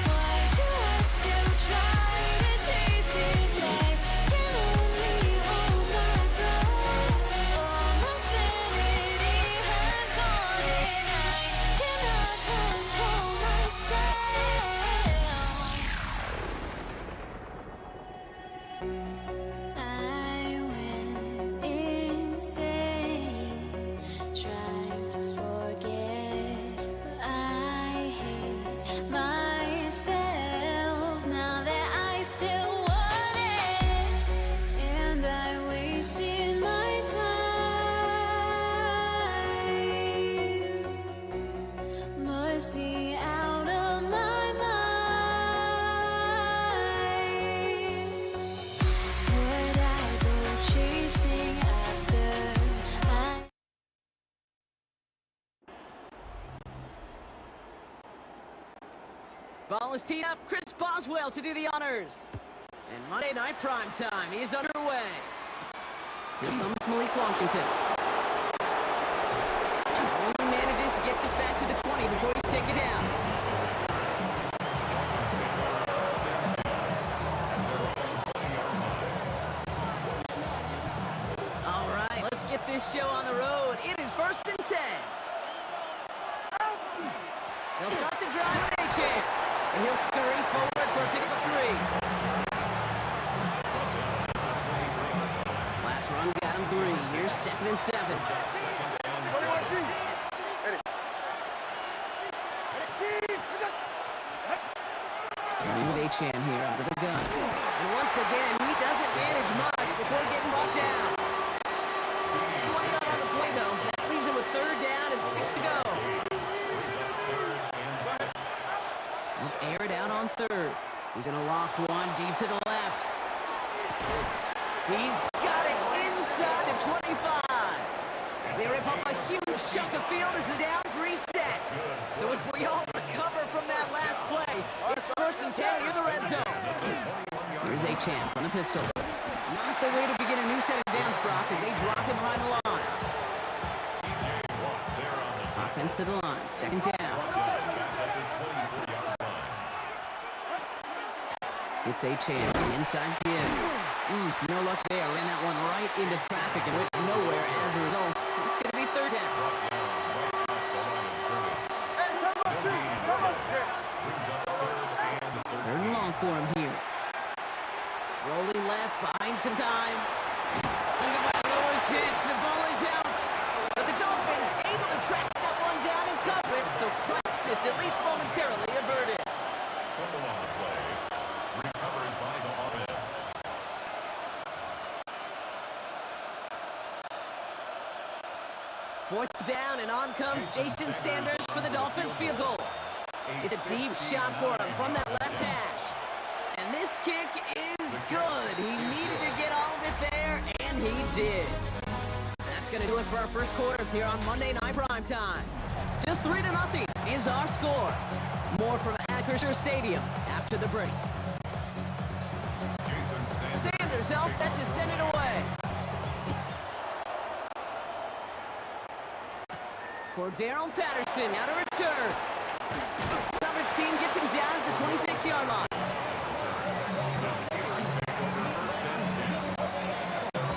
S7: Why do I still try to chase this? I can only hold my breath. All my sanity has gone and I cannot control myself. I went insane trying to forget, but I hate myself now that I still want it, and I wasted my time. Must be out of my mind. Would I go chasing after?
S2: Ball is teed up. Chris Boswell to do the honors. And Monday Night Prime Time is underway. Here comes Malik Washington. Only manages to get this back to the 20 before he's taken down. All right, let's get this show on the road. It is 1st and 10. They'll start the drive with A-Chan. And he'll scurry forward for a pickup of 3. Last run got him 3. Here's 2nd and 7.
S5: 21G. Ready.
S2: With A-Chan here out of the gun. And once again, he doesn't manage much before getting brought down. Just 1 yard on the play, though. That leaves him with 3rd down and 6 to go. He'll air it out on 3rd. He's going to loft one deep to the left. He's got it inside the 25. They rip up a huge chunk of field as the downs reset. So it's for y'all to recover from that last play. It's 1st and 10 near the red zone. Here's A-Chan from the Pistols. Not the way to begin a new set of downs, Brock, as they drop him behind the line. Offense to the line. 2nd down. It's A-Chan, the inside kid. No luck there. Ran that one right into traffic and went nowhere as a result. It's going to be 3rd down. Third and long for him here. Rolling left, behind some time. Second by Lewis hits, the ball is out. But the Dolphins able to track that one down and cover it, so crisis at least momentarily averted.
S1: Fumble on the play. Recovered by the offense.
S2: Fourth down, and on comes Jason Sanders for the Dolphins field goal. It's a deep shot for him from that left hash. And this kick is good. He needed to get all of it there, and he did. That's going to do it for our first quarter here on Monday Night Primetime. Just 3-0 is our score. More from Acrisure Stadium after the break. Sanders all set to send it away. Cordero Patterson out of return. Coverage team gets him down at the 26-yard line.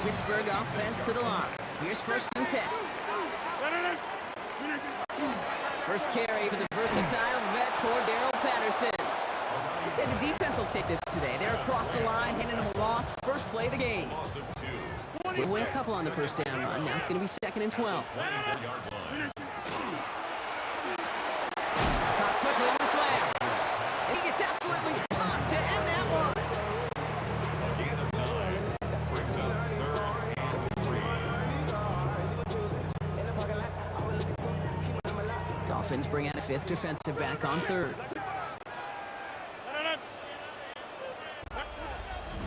S2: Pittsburgh offense to the line. Here's 1st and 10. First carry for the versatile vet Cordero Patterson. I'd say the defense will take this today. They're across the line, handing them a loss. First play of the game. They win a couple on the first down run. Now it's going to be 2nd and 12. Caught quickly on the slant. And he gets absolutely pumped to end that one. Dolphins bring out a 5th defensive back on 3rd.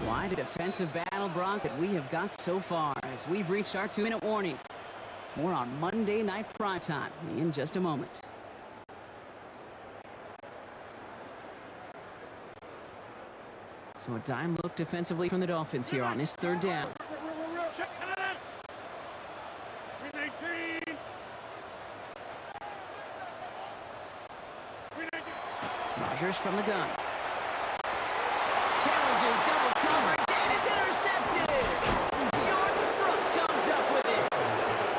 S2: Wide a defensive battle, Brock, that we have got so far as we've reached our 2-minute warning. More on Monday Night Primetime in just a moment. So a dime look defensively from the Dolphins here on this 3rd down. Rodgers from the gun. Challenges double coverage, and it's intercepted. Jordan Brooks comes up with it.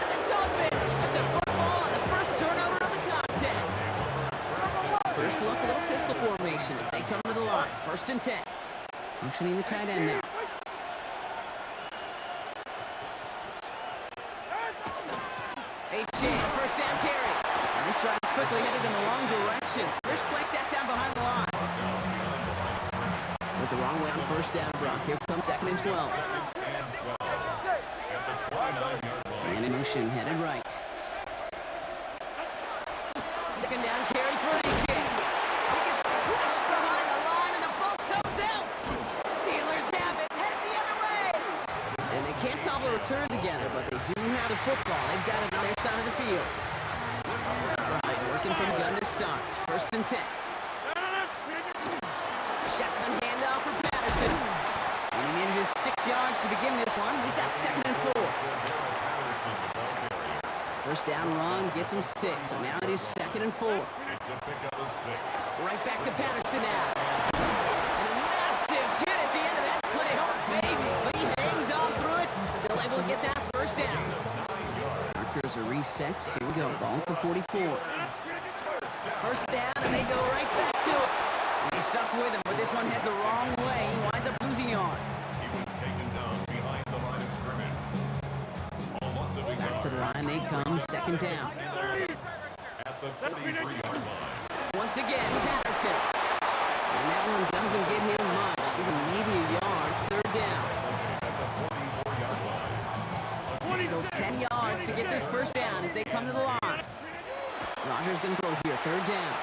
S2: And the Dolphins get the football on the first turnover of the contest. First look, a little pistol formation as they come to the line. 1st and 10. Motioning the tight end now. A.J., first down carry. And this drive is quickly headed in the wrong direction. First play set down behind the line. With the wrong way on 1st down, Brock. Here comes 2nd and 12. And in motion, headed right. 2nd down carry for A.J. He gets crushed behind the line, and the ball comes out. Steelers have it, headed the other way. And they can't cobble a return together, but they do have the football. They've got it on their side of the field. All right, working from gun to start. 1st and 10. Shotgun handoff for Patterson. And he manages 6 yards to begin this one. We've got 2nd and 4. First down run gets him 6. So now it is 2nd and 4. Right back to Patterson now. And a massive hit at the end of that play. Oh, baby. But he hangs on through it. Still able to get that first down. Markers are reset. Here we go. Ball at the 44. First down, and they go right back to it. He's stuck with him, but this one heads the wrong way. He winds up losing yards.
S1: He was taken down behind the line of scrimmage.
S2: Back to the line they come, 2nd down.
S1: At the 43-yard line.
S2: Once again, Patterson. And that one doesn't get him much. Even media yards, 3rd down. So 10 yards to get this first down as they come to the line. Rodgers going to throw here, 3rd down.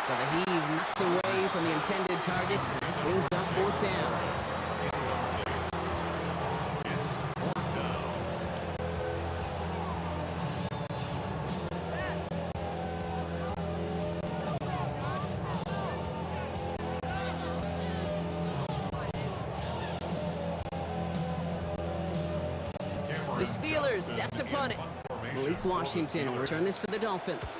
S2: So the heave knocked away from the intended target. That brings up 4th down. The Steelers set to punt it. Malik Washington will return this for the Dolphins.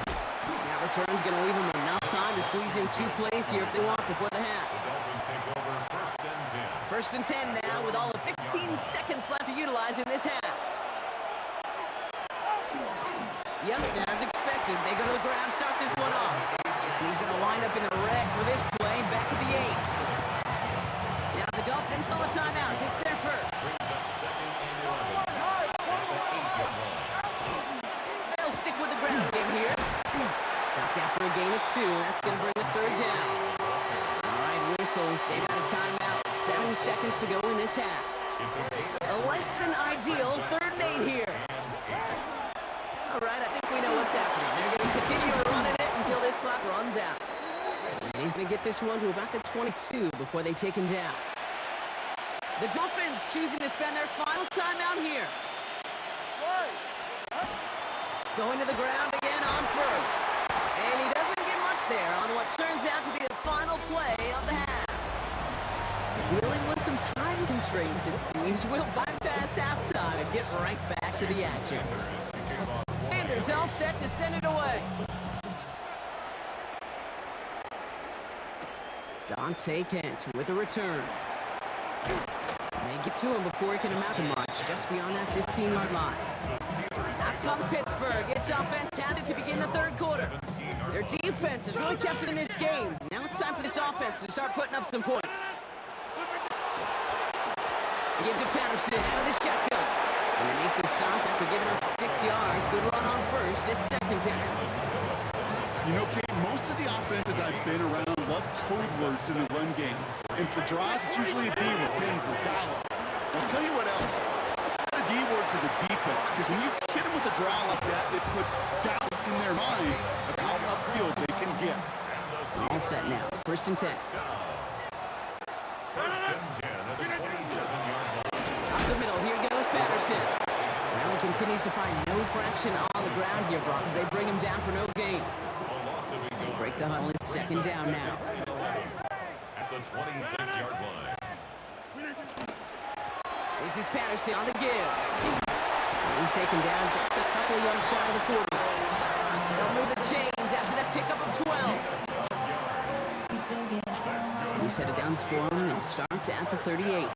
S2: That return's going to leave them enough time to squeeze in 2 plays here if they want before the half. First and 10 now with all of 15 seconds left to utilize in this half. Yep, as expected, they go to the grab, start this one off. He's going to wind up in the red for this play, back at the 8. Now the Dolphins call a timeout. It's their first. They'll stick with the ground game here. Stopped after a gain of 2. That's going to bring the 3rd down. All right, whistles. They've got a timeout. seconds to go in this half.
S1: It's a gain
S2: A less than ideal 3rd and 8 here. All right, I think we know what's happening. They're going to continue running it until this clock runs out. And he's going to get this one to about the 22 before they take him down. The Dolphins choosing to spend their final timeout here. Going to the ground again on first. And he doesn't get much there on what turns out to be the final play of the half. Dealing with some time constraints, it seems, we'll bypass halftime and get right back to the action. Sanders all set to send it away. Dante Kent with a return. They get to him before he can amount to much, just beyond that 15-yard line. Out comes Pittsburgh. Its offense has it to begin the 3rd quarter. Their defense has really kept it in this game. Now it's time for this offense to start putting up some points. Give to Patterson out of the shotgun. And they make the stop after giving up 6 yards. Good run on first. It's 2nd down.
S3: You know, Kate, most of the offenses I've been around love code words in the run game. And for draws, it's usually a D word. Denver, Dallas. I'll tell you what else. Add a D word to the defense, because when you hit them with a draw like that, it puts doubt in their mind of how upfield they can get.
S2: All set now. 1st and 10.
S1: First and 10 at the 27-yard line.
S2: Up the middle. Here goes Patterson. Well, he continues to find no traction on the ground here, Brock, as they bring him down for no gain. They break the huddle. It's 2nd down now.
S1: At the 26-yard line.
S2: This is Patterson on the give. He's taken down just a couple yards shy of the 40. They'll move the chains after that pickup of 12. We set it down for him. They'll start at the 38.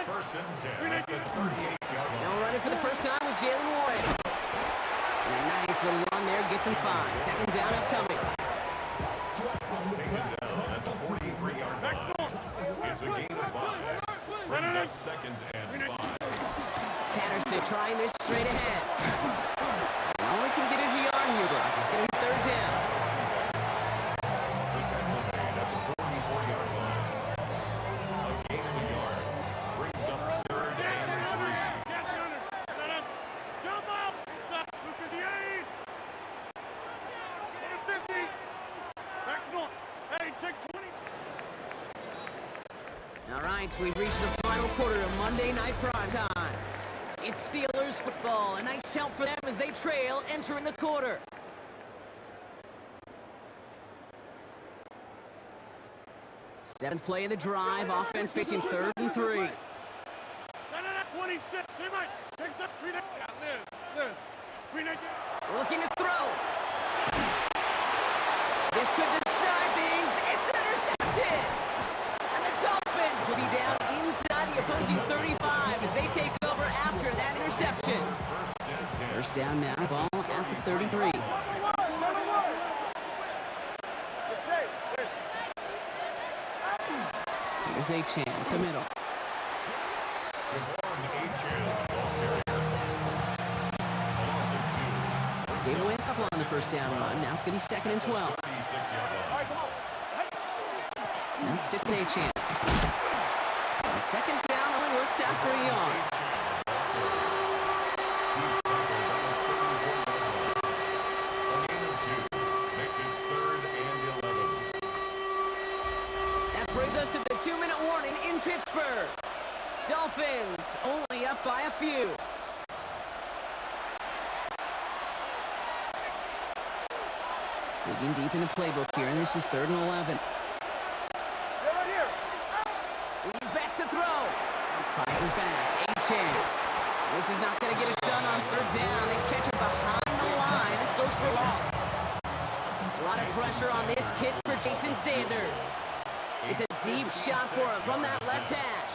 S1: First and 10 at the 38-yard line.
S2: Now running for the first time with Jalen Warren. And a nice little run there gets him 5. 2nd down upcoming.
S1: Taken down at the 43-yard line. It's a gain of 5. Brings up 2nd and 5.
S2: Patterson trying this straight ahead. And all he can get is a yard here, Brock. It's going to be 3rd down.
S1: The tackle made at the 44-yard line. A gain of a yard. Brings up 3rd and 3.
S5: Jump up! Look at the 8! 50! Back north! Hey, take 20!
S2: All right, we've reached the final quarter of Monday Night Prime Time. It's Steelers football. A nice help for them as they trail entering the quarter. Seventh play of the drive. Offense facing 3rd and 3.
S5: 26! Hey, Mike! Take that! Liz!
S2: Looking to throw. This could decide things. It's intercepted. And the Dolphins will be down inside the opposing 35 as they take over after that interception. First down now. Ball at the 33. Here's Achane at the middle. Gave away a couple on the first down run. Now it's going to be 2nd and 12. And stick with Achane. And 2nd down only works out for a yard. That brings us to the 2-minute warning in Pittsburgh. Dolphins only up by a few. Digging deep in the playbook here, and this is 3rd and 11. He's back to throw. Finds his back. Achane. This is not going to get it done on 3rd down. They catch it behind the line. This goes for loss. A lot of pressure on this kick for Jason Sanders. It's a deep shot for him from that left hash.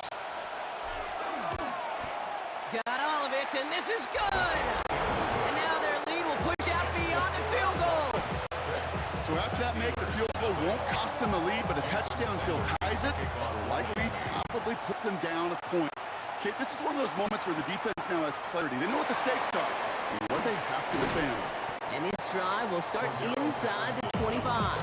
S2: Got all of it, and this is good. And now their lead will push out beyond the field goal.
S3: So after that make, the field goal won't cost them the lead, but a touchdown still ties it. Likely probably puts them down a point. Okay, this is one of those moments where the defense now has clarity. They know what the stakes are and what they have to defend.
S2: And this drive will start inside the 25.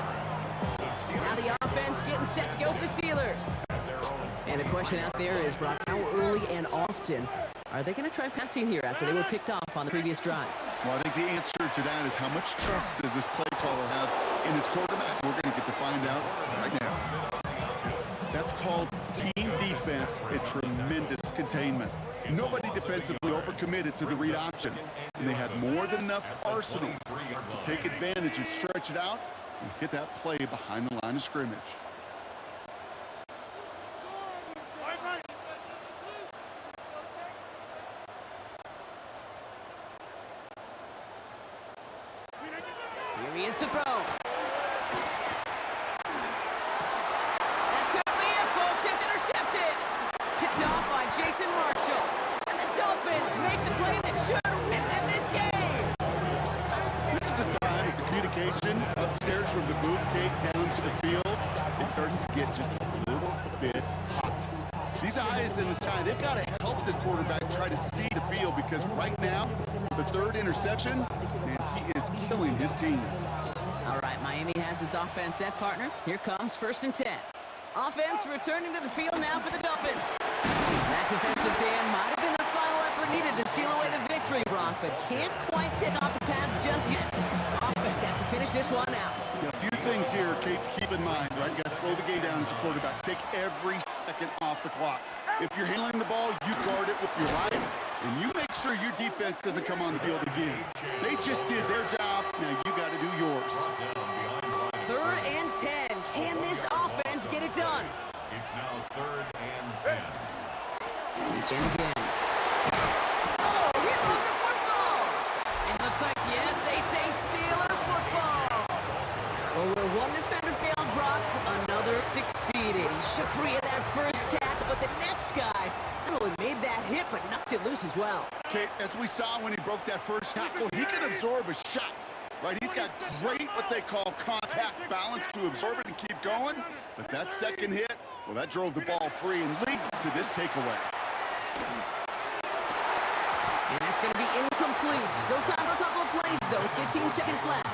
S2: Now the offense getting set to go for the Steelers.
S1: At their own
S2: And the question out there is, Brock, how early and often are they going to try passing here after they were picked off on the previous drive?
S3: Well, I think the answer to that is how much trust does this play caller have in his quarterback? We're going to get to find out right now. That's called team defense and tremendous containment. Nobody defensively overcommitted to the read option, and they had more than enough arsenal to take advantage and stretch it out and hit that play behind the line of scrimmage.
S2: Here he is to throw. That could be it, folks. It's intercepted. Picked off by Jason Marshall. And the Dolphins make the play that should win them this game.
S3: This is a time with the communication upstairs from the booth cake down to the field. It starts to get just a little bit hot. These eyes in the sky, they've got to help this quarterback try to see the field, because right now, the third interception, man, he is killing his team.
S2: All right, Miami has its offense set, partner. Here comes 1st and 10. Offense returning to the field now for the Dolphins. That defensive stand might have been the final effort needed to seal away the victory, Brock, but can't quite take off the pads just yet. Offense has to finish this one out.
S3: Yeah, a few things here, Kate, to keep in mind, right? You got to slow the game down as a quarterback. Take every second off the clock. If you're handling the ball, you guard it with your life, and you make sure your defense doesn't come on the field again. They just did their job. Now you got to do yours.
S2: 3rd and 10. Can this offense get it done?
S1: It's now 3rd and 10.
S2: Each and again. Oh, he lost the football! It looks like, yes, they say Steeler football. Well, where one defender failed, Brock, another succeeded. He shook free of that first tackle, but the next guy not only made that hit, but knocked it loose as well.
S3: Kate, as we saw when he broke that first tackle, he can absorb a shot. Right, he's got great what they call contact balance to absorb it and keep going. But that second hit, well, that drove the ball free and leads to this takeaway.
S2: And that's going to be incomplete. Still time for a couple of plays, though. 15 seconds left.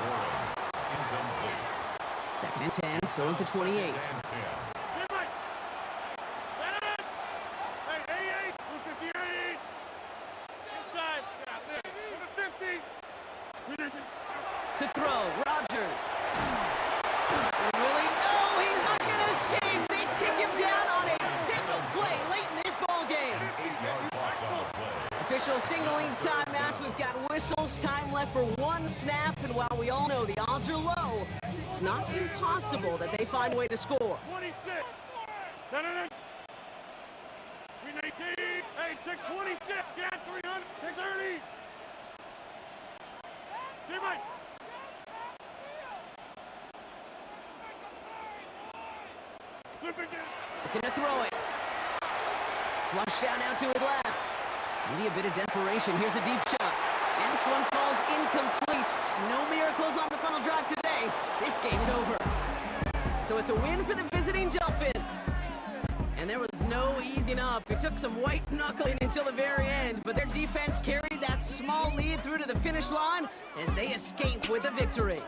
S2: 2nd and 10, so into 28. To throw, Rodgers. Really? No, he's not going to escape. They take him down on a pivotal play late in this ball game. Official signaling timeout. We've got whistles, time left for one snap, and while we all know the odds are low, it's not impossible that they find a way to score.
S5: 26. No. We need hey, take 26. Get 300. Take 30. Teammate.
S2: Looking to throw it. Flush down now to his left. Maybe a bit of desperation. Here's a deep shot. And this one falls incomplete. No miracles on the final drive today. This game is over. So it's a win for the visiting Dolphins. And there was no easing up. It took some white knuckling until the very end, but their defense carried that small lead through to the finish line as they escape with a victory.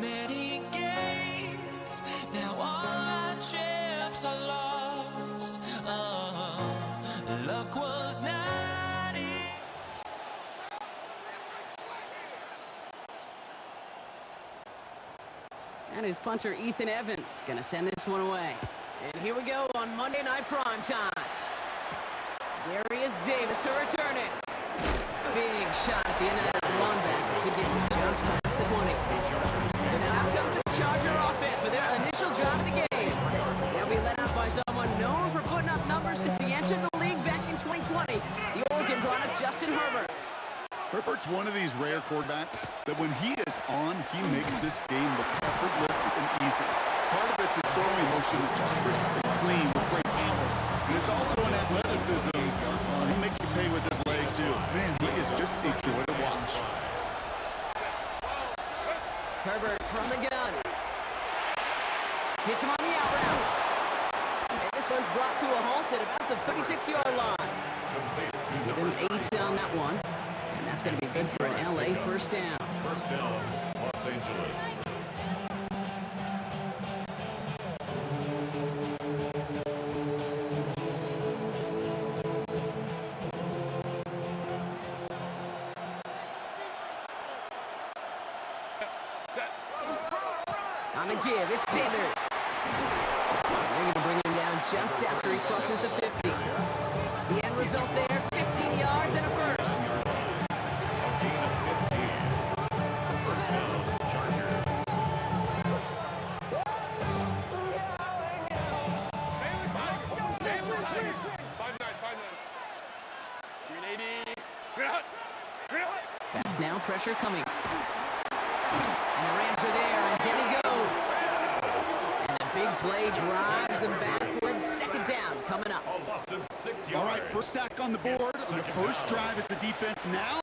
S6: many games. Now all our chips are lost. Luck was not in.
S2: And his punter, Ethan Evans, going to send this one away. And here we go on Monday Night Primetime. Darius Davis to return it. Big shot at the end of that run back as he gets just past the 20. And now out comes the Charger offense for their initial drive of the game. They'll be led out by someone known for putting up numbers since he entered the league back in 2020. The Oregon product, Justin Herbert.
S3: Herbert's one of these rare quarterbacks that when he is on, he makes this game look effortless and easy. Part of it's his throwing motion. It's crisp and clean with great power. And it's also an athleticism. He'll make you pay with his legs, too. Man, he is just a joy to watch.
S2: Herbert from the gun. Hits him on the out route. And this one's brought to a halt at about the 36-yard line. Give him 8 on that one. And that's going to be good for an LA first down.
S1: First down, Los Angeles.
S2: On the give, it's Sanders. They're going to bring him down just after he crosses the 50. The end result there, 15 yards and a first.
S1: A gain of 15. First down, Chargers.
S2: Back now, pressure coming. And the Rams are there, and down he goes. And the big play drives them backwards. Second down coming up.
S1: A busted 6 yards.
S3: All right, first sack on the board on the first drive as the defense. Now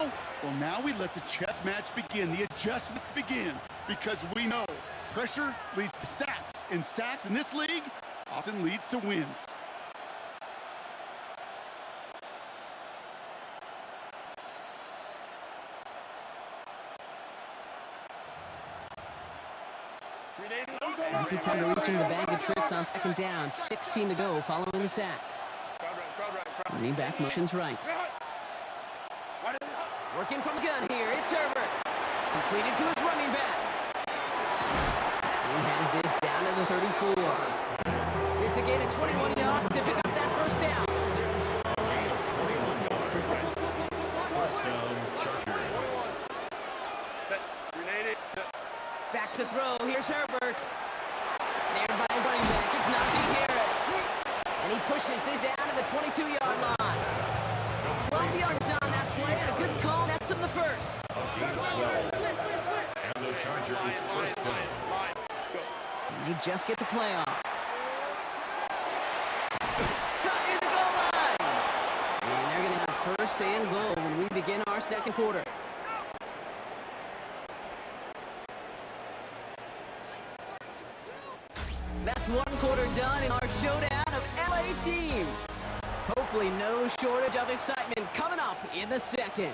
S3: we let the chess match begin, the adjustments begin, because we know pressure leads to sacks, and sacks in this league often leads to wins.
S2: Good time to reaching the bag of tricks on second down. 16 to go following the sack. Running back motions right. Working from the gun here. It's Herbert. Completed to his running back. He has this down to the 34. It's a gain of 21 yards to pick up that first down.
S1: Gain of 21 yards. First down, Chargers.
S2: Back to throw. Here's Herbert. Snared by his running back. It's Najee Harris. And he pushes this down to the 22-yard line. 12 yards on that play and a good call. That's him the first.
S1: A gain of 12. And the Chargers first down.
S2: And they just get the play off. Got near the goal line. And they're going to have first and goal when we begin our second quarter. That's one quarter done in our showdown of LA teams. Hopefully no shortage of excitement coming up in the second.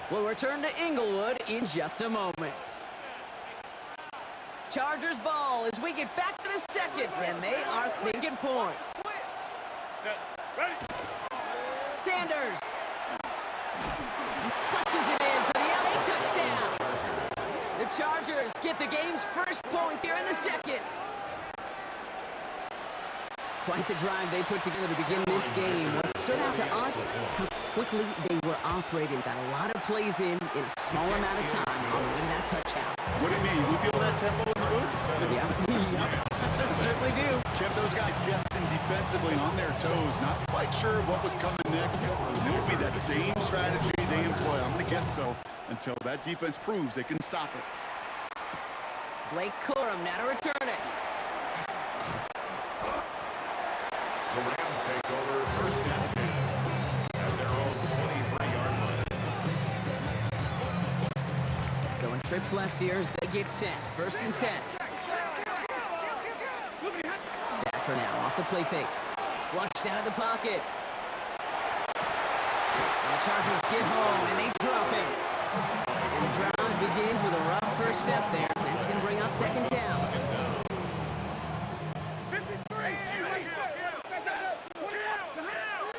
S2: We'll return to Inglewood in just a moment. Chargers ball as we get back to the second, and they are thinking points. Sanders punches it in for the LA touchdown. The Chargers get the game's first points here in the second. Quite the drive they put together to begin this game. What stood out to us, how quickly they were operating. Got a lot of plays in a small amount of time on the way to that touchdown.
S3: What do you mean? You feel that tempo in the booth?
S2: Yeah, certainly do.
S3: Kept those guys guessing defensively on their toes, not quite sure what was coming next. And it will be that same strategy they employ. I'm going to guess so until that defense proves they can stop it.
S2: Blake Corum now to return it.
S1: The Rams take over first and 10 at their own 23-yard line.
S2: Going trips left here as they get set. First and 10. Stafford now off the play fake. Flushed out of the pocket. And the Chargers get home and they drop him. And the drive begins with a rough first step there. That's going to bring up second down.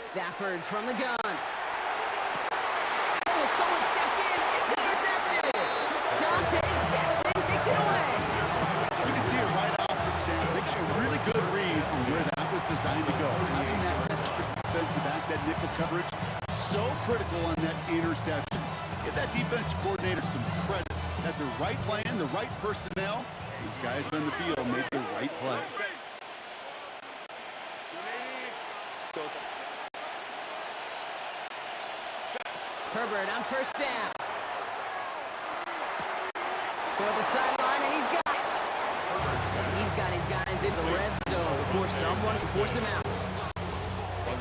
S2: Stafford from the gun. Oh, someone stepped in. It's intercepted. Dante Jackson takes it away.
S3: You can see it right off the snap. They got a really good read on where that was designed to go. Having that extra defensive back, that nickel coverage, so critical on that interception. Give that defense coordinator some credit. Had the right plan, the right personnel. These guys on the field made the right play.
S2: Herbert on first down. For the sideline, and he's got it. He's got his guys in the red zone before someone can force him out.
S1: A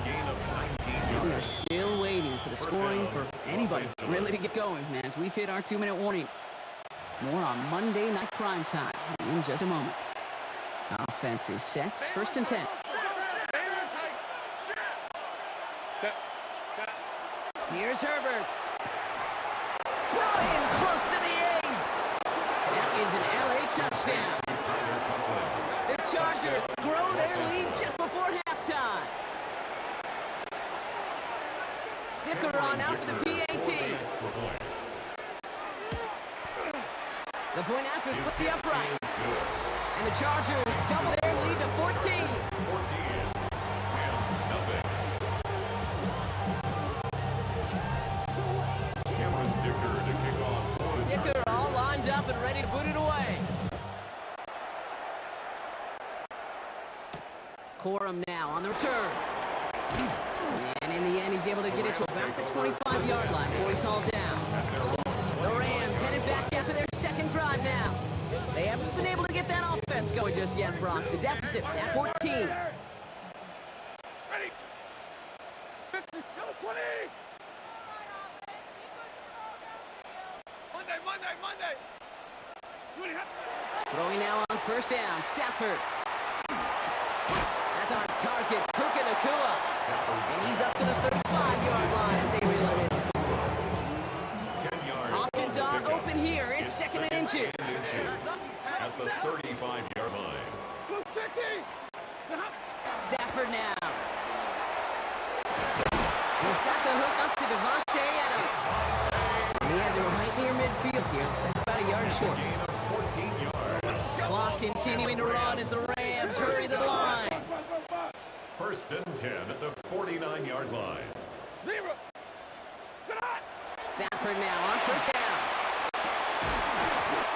S1: gain of 19
S2: And
S1: yards.
S2: they're still waiting for the scoring for anybody really to get going as we've hit our 2-minute warning. More on Monday Night Prime Time in just a moment. Offense is set. First and 10. Here's Herbert. Brought in close to the 8. That is an LA touchdown. The Chargers grow their lead just before halftime. Dickeron out for the PAT. The point after splits the upright. And the Chargers double their lead to 14.
S1: 14. Rams nothing. Cameron Dicker to kick off. for the
S2: Dicker all lined up and ready to boot it away. Corum now on the return. And in the end, he's able to get it to about the 25-yard line before he's hauled down. The Rams headed back after their second drive now. They haven't been able to get that offense going just yet, Brock. The deficit at 14.
S5: Ready. 50, go 20. Monday.
S2: Throwing now on first down, Stafford. That's on target, Puka Nacua. And he's up to the 35-yard line as they reload it.
S1: 10 yards.
S2: Options are open here. It's second and inches.
S1: At the 35-yard line.
S5: Blue 50.
S2: Stafford now. He's got the hook up to Devontae Adams. And he has it right near midfield here. It's about a yard short.
S1: Gain of 14 yards.
S2: Clock continuing to run as the Rams hurry the line.
S1: First and 10 at the 49-yard line.
S5: Zero. Tonight.
S2: Stafford now on first down.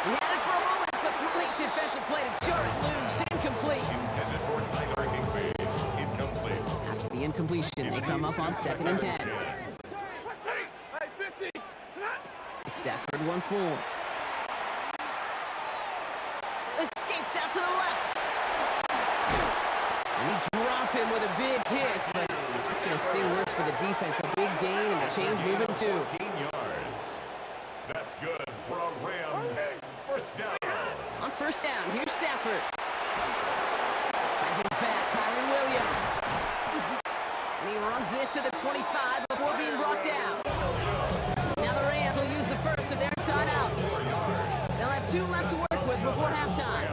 S2: He had it for a moment, but complete defensive play to Jarrett loose, incomplete.
S1: Intended for Tyler Higbee. Incomplete.
S2: After the incompletion, they come up on second and 10.
S5: Hey, 50. Tonight.
S2: It's Stafford once more. Escapes out to the left. And he dropped him with a big hit, but it's going to sting worse for the defense. A big gain, and the chain's moving too.
S1: 14 yards. That's good for a Rams first down.
S2: On first down, here's Stafford. Finds his back, Kyron Williams. And he runs this to the 25 before being brought down. Now the Rams will use the first of their timeouts. They'll have 2 left to work with before halftime.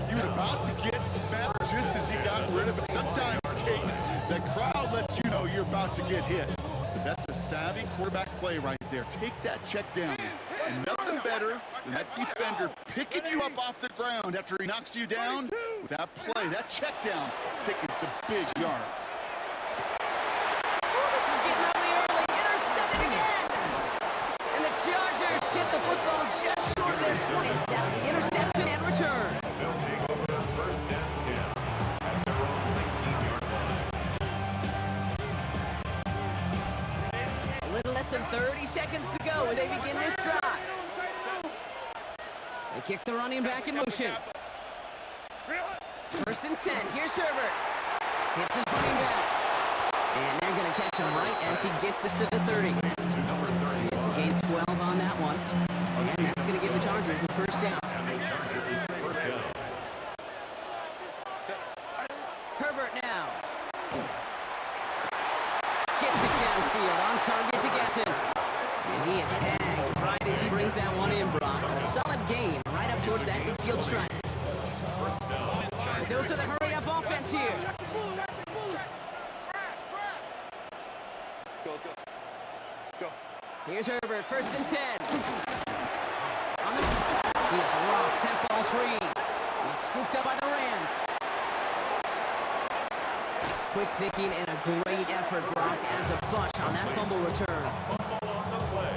S3: He was about to get smacked just as he got rid of it. Sometimes, Kate, the crowd lets you know you're about to get hit. But that's a savvy quarterback play right there. Take that check down. And nothing better than that defender picking you up off the ground after he knocks you down with that play, that check down, taking some big yards.
S2: Oh, this is getting ugly early. Intercepted again. And the Chargers get the football just short of their 20. That's the interception and return.
S1: They'll take over first and 10 at their own 19-yard line.
S2: A little less than 30 seconds to go as they begin this drive. They kick the running back in motion. First and 10. Here's Herbert. Hits his running back. And they're going to catch him right as he gets this to the 30.
S1: To number 30.
S2: It's a gain 12 on that one. And that's going to give the Chargers a first down.
S1: And the Chargers first down.
S2: Herbert now. Gets it downfield on target to Gasson. And he is tagged right as he brings that one in, Brock. A midfield stripe.
S1: First down.
S2: Those are the hurry-up offense here.
S5: Go, let's go. Go.
S2: Here's Herbert, 1st and 10. On the... He's rocked, that ball's free. It's scooped up by the Rams. Quick thinking and a great effort. Brock adds a bunch on that fumble return.
S1: Fumble on the play.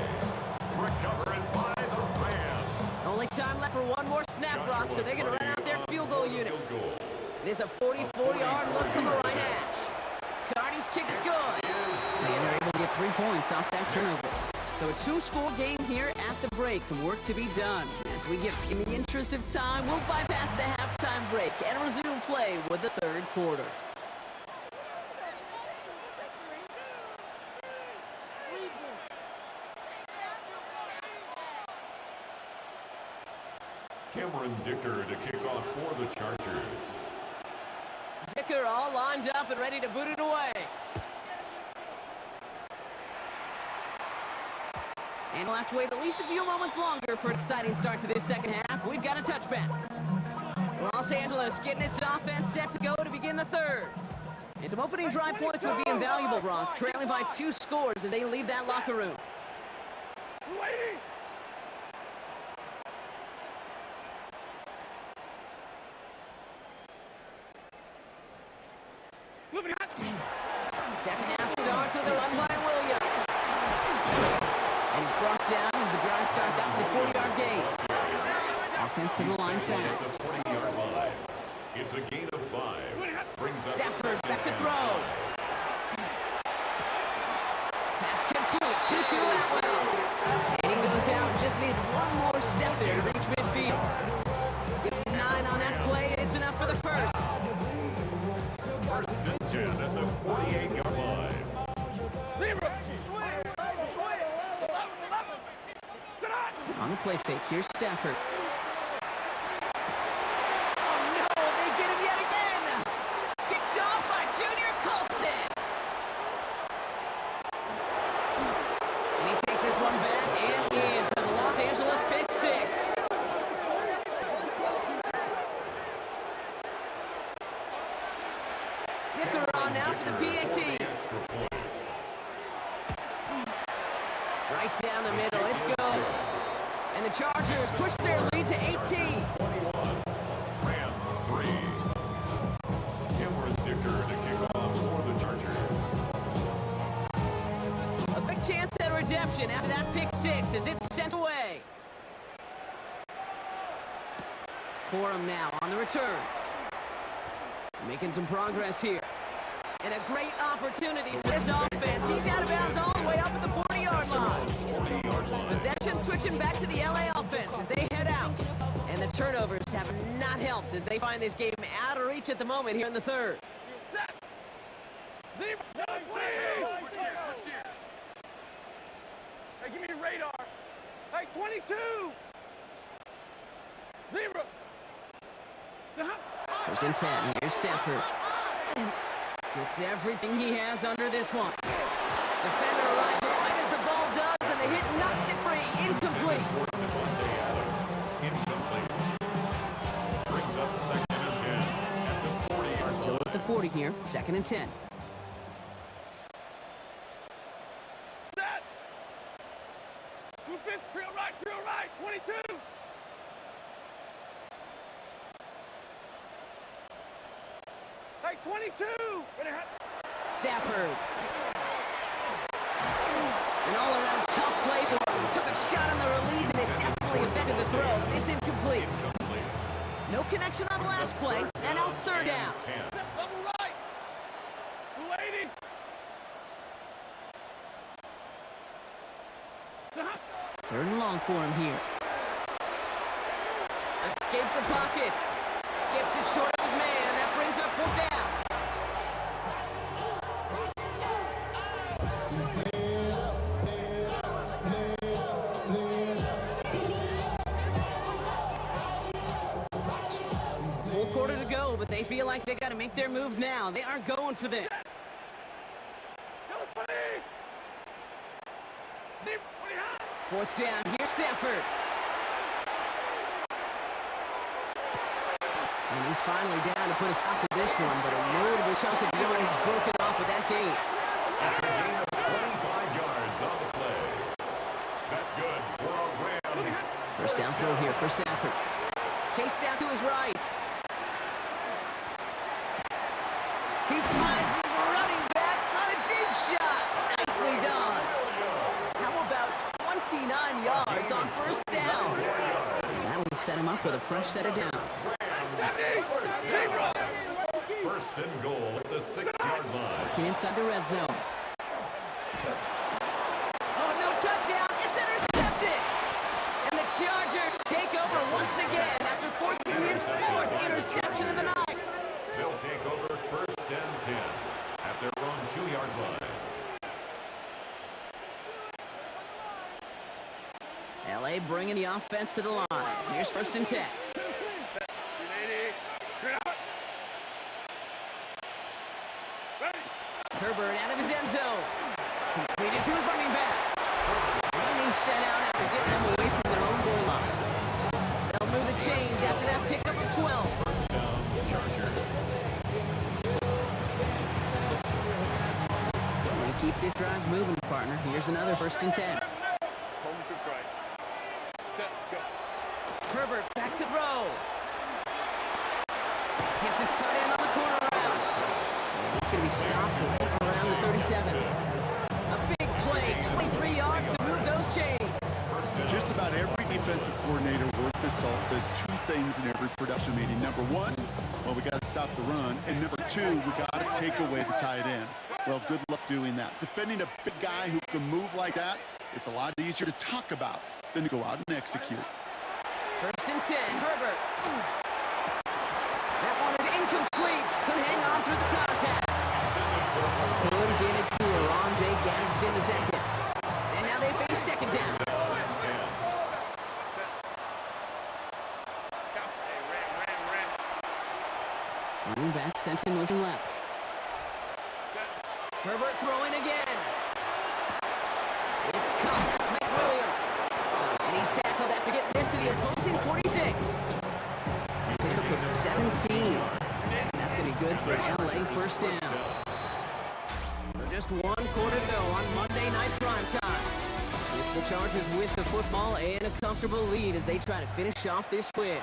S1: Recovered by the Rams.
S2: Only time left for one more snap, Brock, so they're going to run out their field goal unit. It is a 44-yard look from the right hash. Carney's kick is good. And they're able to get 3 points off that turnover. So a 2-score game here at the break. Some work to be done. As we get in the interest of time, we'll bypass the halftime break and resume play with the 3rd quarter.
S1: Cameron Dicker to kick off for the Chargers.
S2: Dicker all lined up and ready to boot it away. And we'll have to wait at least a few moments longer for an exciting start to this second half. We've got a touchback. Los Angeles getting its offense set to go to begin the 3rd. And some opening drive points would be invaluable, Brock, trailing by 2 scores as they leave that locker room.
S5: Waiting. Moving on.
S2: Second half starts with a run by Williams. And he's brought down as the drive starts out with a 40-yard gain. Offense to the line fast.
S1: At the 40-yard line. It's a gain of 5. Brings up
S2: Stafford back to throw. Pass complete. 2-2 Atwell. And he goes out. Just need one more step there to reach midfield. Give him 9 on that play. It's enough for the first.
S1: 1st and 10 at the 48-yard line.
S2: On the play fake, here's Stafford. Oh no, they get him yet again! Picked off by Junior Colson! And he takes this one back and in for the Los Angeles pick 6. Dicker on now for the PAT. Right down the middle, it's good. And the Chargers push their lead to 18.
S1: 21. Rams 3. Cameron Dicker to kick off for the Chargers.
S2: A big chance at redemption after that pick 6 as it's sent away. Corum now on the return. Making some progress here. And a great opportunity for this offense. He's out of bounds all the way up at the 40-yard line. Possession switching back to the LA offense as they head out. And the turnovers have not helped as they find this game out of reach at the moment here in the 3rd.
S5: Hey, give me your radar. Hey, 22. 0.
S2: 1st and 10. Here's Stafford. Gets everything he has under this one. Defender arrives right as the ball does, and the hit knocks it free. Incomplete.
S1: Devontae Adams. Incomplete. Brings up 2nd and 10 at the 40-yard line.
S2: Still at the 40 here. 2nd and 10.
S5: Set. Move it, drill right, 22. Hey, 22.
S2: Stafford. An all-around tough play for him. He took a shot on the release, and it definitely affected the throw. It's incomplete. No connection on the last play, and now it's 3rd down.
S5: Level right. 280.
S2: Third and long for him here. Escapes the pocket. Skips it short of his man. That brings up 4th down. Full quarter to go, but they feel like they got to make their move now. They are going for this. 4th down. Here's Stafford. And he's finally down to put a stop to this one, but a notable chunk of yardage broken off with that gain.
S1: It's a gain of 25 yards on the play. That's good for a Rams.
S2: First down throw here for Stafford. Chased out to his right. He finds his running back on a deep shot. Nicely done. How about 29 yards on first down? And that will set him up with a fresh set of downs.
S1: First and goal at the 6-yard line.
S2: Looking inside the red zone. Oh, no touchdown. It's intercepted. And the Chargers take over once again after forcing his 4th interception of the night.
S1: They'll take over first and 10 at their own 2-yard line.
S2: LA bringing the offense to the line. Here's first and 10. Herbert out of his end zone. Completed to his running back. And he's sent out after getting them away from their own goal line. They'll move the chains after that pickup of 12.
S1: First down, Chargers.
S2: They keep this drive moving, partner. Here's another first and 10. Herbert back to throw. Hits his tight end on the corner route. And he's going to be stopped right around the 37. A big play, 23 yards to move those chains.
S3: Just about every defensive coordinator worth his salt says 2 things in every production meeting. Number 1, well, we got to stop the run. And number 2, we got to take away the tight end. Well, good luck doing that. Defending a big guy who can move like that, it's a lot easier to talk about than to go out and execute.
S2: First and 10, Herbert. That one is incomplete. Could hang on through the contact. Couldn't get it to Rondé Gadsden the second. And now they face second down. Running back sent in motion left. Herbert throwing again. It's caught. That's McWilliams. And he's tackled after getting this to the opposing 46. Pickup of 17. And that's going to be good for an LA first down. So just 1 quarter to go on Monday Night Primetime. It's the Chargers with the football and a comfortable lead as they try to finish off this win.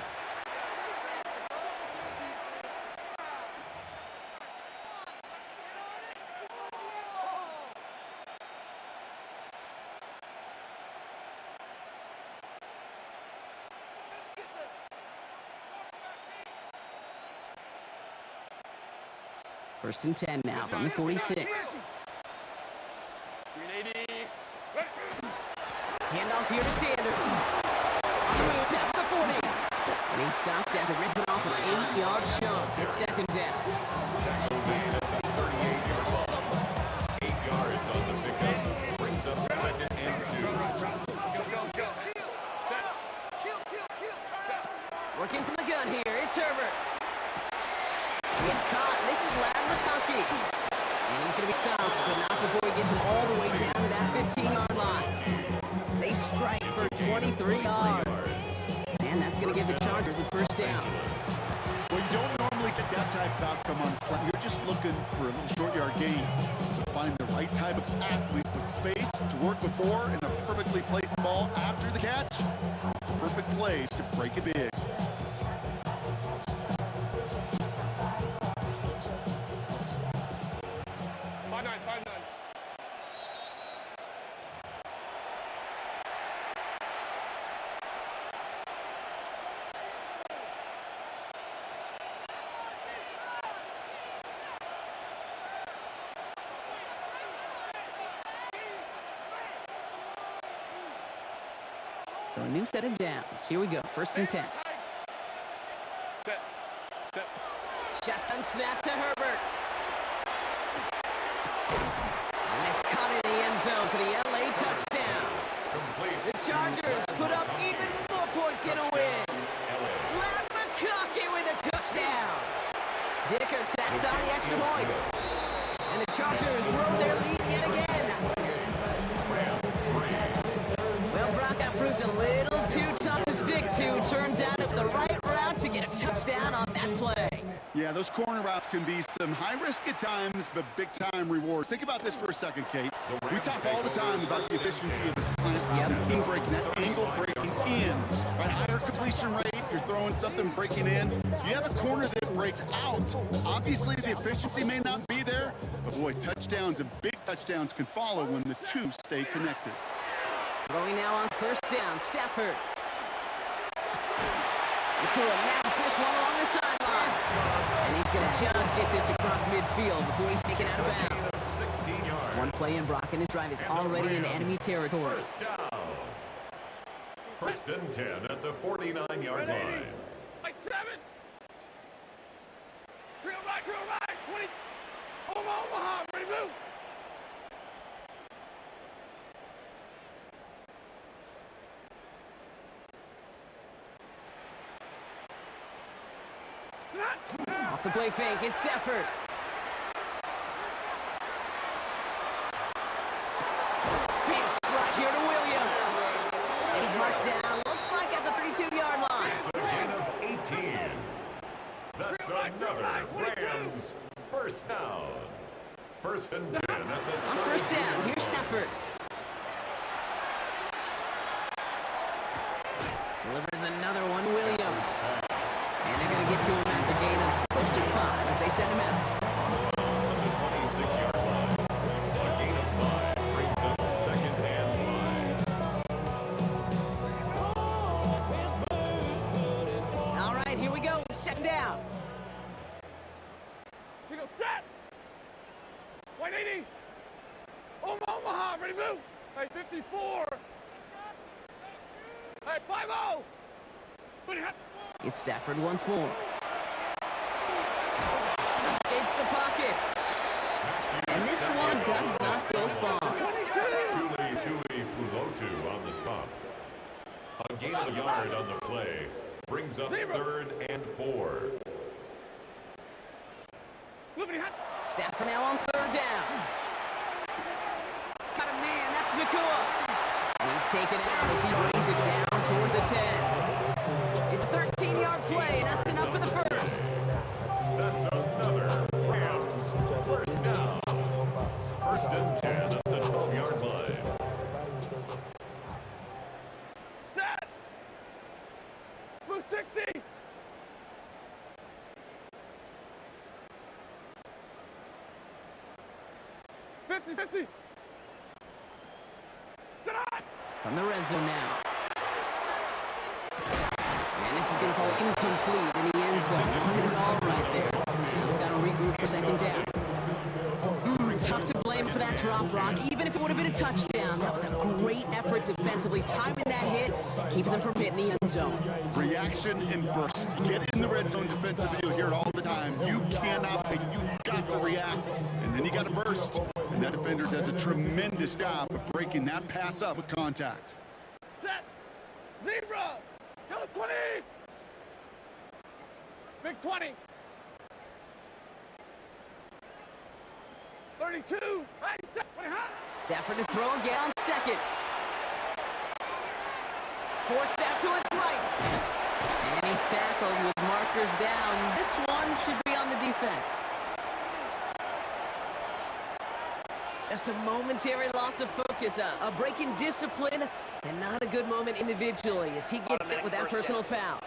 S2: First and 10 now from the 46. Handoff here to Sanders. On the move past the 40. And he's stopped after ripping off an 8-yard chunk. It's second down.
S1: Tackle made at the 38-yard line. 8 yards on the pickup. Brings up second and 2.
S2: Working from the gun here. It's Herbert. He's caught. This is Ladd McConkey. And he's going to be stopped, but not before he gets him all the way down to that 15-yard line. They strike for 23 yards. And that's going to give the Chargers a first down.
S3: Well, you don't normally get that type of outcome on a slant. You're just looking for a little short yard gain. To find the right type of athlete with space to work before and a perfectly placed ball after the catch. It's a perfect play to break it big.
S2: So a new set of downs. Here we go. First and 10. Shotgun snap to Herbert. And it's caught in the end zone for the LA touchdown. The Chargers put up even more points in a win. Ladd McConkey with a touchdown. Dicker tacks on the extra point. And the Chargers grow their lead yet again. Well, Brock got proved a little too tough to stick to. Turns out it was the right route to get a touchdown on that play.
S3: Yeah, those corner routes can be some high risk at times, but big time rewards. Think about this for a second, Kate. We talk all the time about the efficiency of a slant route, in breaking that angle, breaking in. Right, higher completion rate, you're throwing something breaking in. You have a corner that breaks out. Obviously, the efficiency may not be there, but boy, touchdowns and big touchdowns can follow when the two stay connected.
S2: Throwing now on first down, Stafford. Nakua naps this one along the sideline. And he's going to just get this across midfield before he's taken out of bounds.
S1: 16 yards.
S2: One play in Brock, and his drive is already in enemy territory.
S1: First down. First and 10 at the 49-yard line.
S5: Like 7. Real right, 20. Omaha, ready, move.
S2: Off the play fake, it's Stafford. Big strike here to Williams. And he's marked down, looks like at the 32-yard line.
S1: It's a gain of 18. That's another Rams first down. First and 10 at the
S2: On first down, here's Stafford. Delivers another one, Williams. And they're going to get to him at the gain of close to 5 as they send him out.
S1: to the 26-yard line. A gain of 5 brings up second and 5.
S2: All right, here we go. Second down.
S5: He goes, set. 180. Omaha, ready, move. Hey, 54. Hey, 5-0.
S2: It's Stafford once more. Escapes the pocket. And this one does not go far.
S1: Tuli Pulotu on the stop. A gain of a yard on the play brings up third and 4.
S2: Stafford now on third down. Got a man, that's Nakua. And he's taken out as he brings it down towards the 10. It's a 13-yard play, and that's enough for the first.
S1: That's another Rams first down. First and 10 at the 12-yard line.
S5: Set. Move 60. $50.
S2: From the red zone now. And this is going to fall incomplete in the end zone. Put it all right there. Now they've got to regroup for second down. Tough to blame for that drop, Brock. Even if it would have been a touchdown, that was a great effort defensively, timing that hit, keeping them from hitting the end zone.
S3: Reaction and burst. You get in the red zone defensively, you'll hear it all the time. You cannot, but you've got to react, and then you got to burst. And that defender does a tremendous job of breaking that pass up with contact.
S5: Set. Zebra. Yellow 20. Big 20. 32. Hey, set.
S2: Stafford to throw again on second. Forced out to his right. And he's tackled with markers down. This one should be on the defense. Just a momentary loss of focus, a break in discipline, and not a good moment individually as he gets it with that personal foul.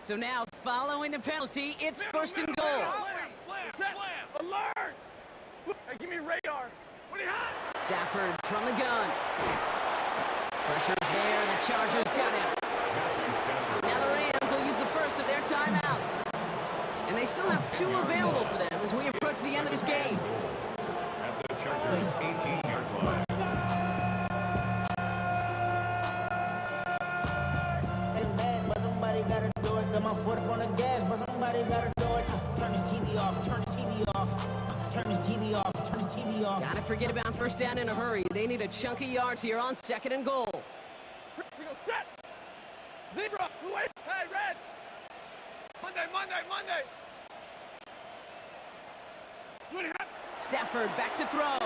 S2: So now, following the penalty, it's first and goal.
S5: Slam. Alert. Hey, give me radar. What do you have?
S2: Stafford from the gun. Pressure's there, and the Chargers got him. Now the Rams will use the first of their timeouts. And they still have 2 available for them as we approach the end of this game.
S1: At the Chargers' 18-yard line.
S8: It's bad, but somebody gotta do it. Got my foot up on the gas, but somebody gotta do it. Turn this TV off, turn this TV off. Turn this TV off, turn this TV off.
S2: Gotta forget about first down in a hurry. They need a chunk of yards here on second and goal.
S5: We go set. Zebra. Wait. Hey, red. Monday.
S2: Stafford back to throw.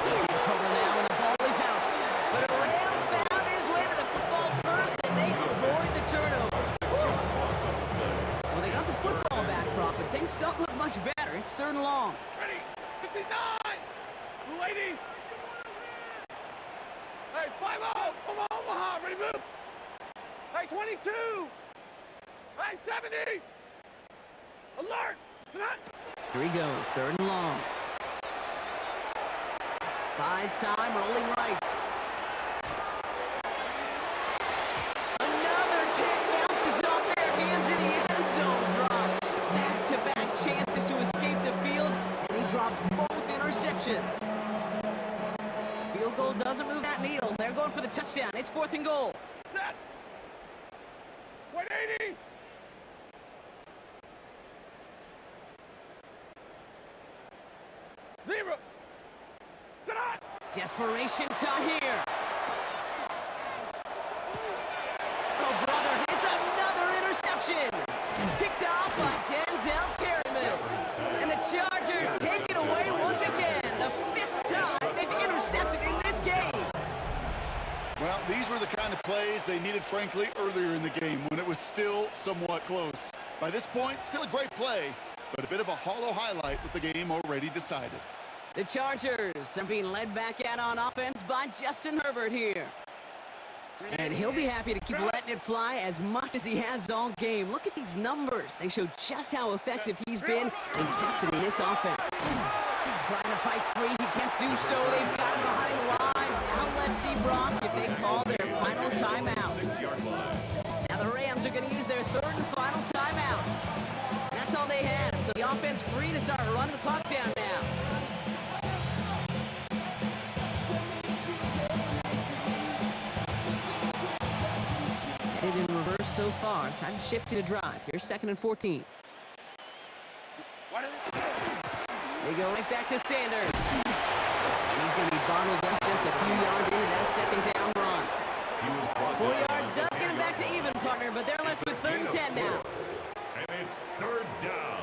S2: He trouble now, and the ball is out. But Ram found his way to the football first, and they avoid the turnover. Well, they got the football back, Brock, but things don't look much better. It's 3rd and long.
S5: Ready? 59! Blue 80! Hey, 5-0! Omaha, ready, move! Hey, 22! Hey, 70! Alert! Tonight!
S2: Here he goes, 3rd and long. Buys time, rolling right. Another kick bounces off their hands in the end zone, Brock. Back-to-back chances to escape the field, and he dropped both interceptions. Field goal doesn't move that needle. They're going for the touchdown. It's 4th and goal.
S5: Set! 180! Zero! Tonight!
S2: Desperation time here. Oh, brother, it's another interception. Picked off by Denzel Perryman. And the Chargers take it away once again. The 5th time they've intercepted in this game.
S3: Well, these were the kind of plays they needed, frankly, earlier in the game when it was still somewhat close. By this point, still a great play, but a bit of a hollow highlight with the game already decided.
S2: The Chargers are being led back out on offense by Justin Herbert here. And he'll be happy to keep letting it fly as much as he has all game. Look at these numbers. They show just how effective he's been in captaining this offense. Trying to fight free, he can't do so. They've got him behind the line. Now let's see, Brock, if they call their final timeout.
S1: 6-yard line.
S2: Now the Rams are going to use their 3rd and final timeout. That's all they had, so the offense free to start running the clock down now. Headed in reverse so far. Time to shift to the drive. Here's 2nd and 14. They go right back to Sanders. And he's going to be bottled up just a few yards into that 2nd down run. 4 yards does get him back to even, partner, but they're left with 3rd and 10 now.
S1: And it's 3rd down.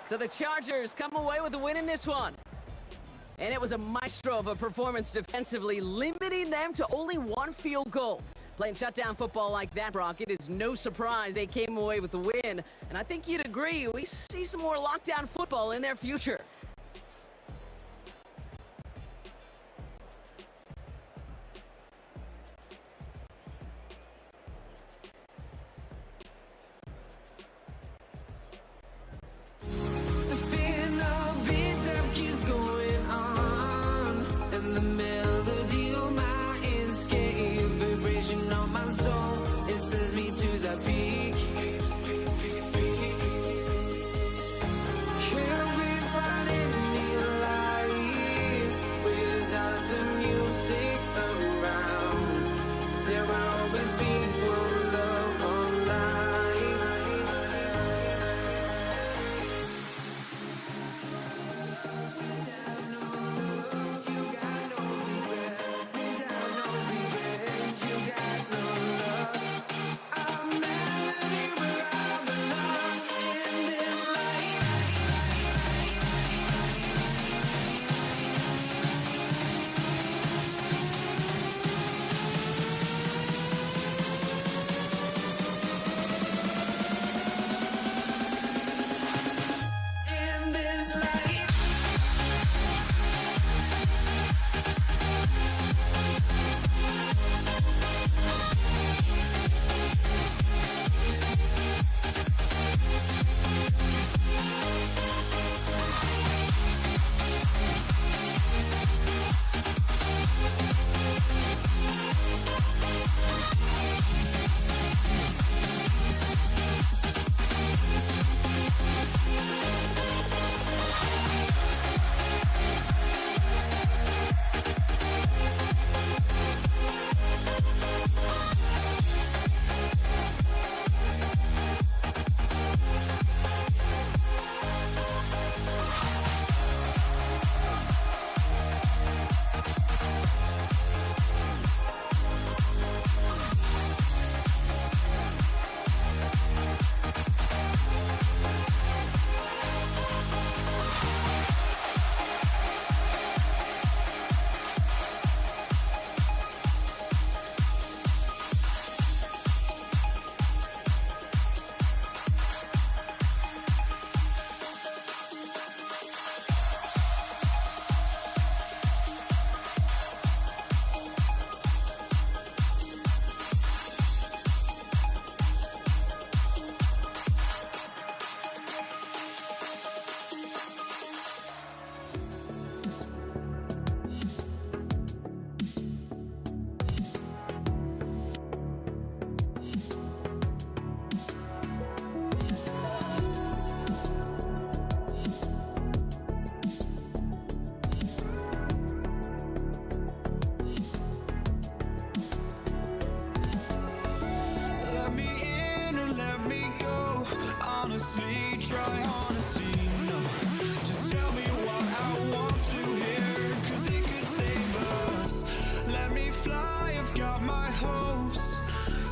S2: So the Chargers come away with a win in this one. And it was a maestro of a performance defensively, limiting them to only 1 field goal. Playing shutdown football like that, Brock, it is no surprise they came away with the win. And I think you'd agree, we see some more lockdown football in their future.
S6: The final beat keeps going on, and the melody of my escape, vibration of my soul, it sends me to the peak. Can't we find it? honestly, try honesty. No, just tell me what I want to hear, 'cause it could save us. Let me fly, I've got my hopes,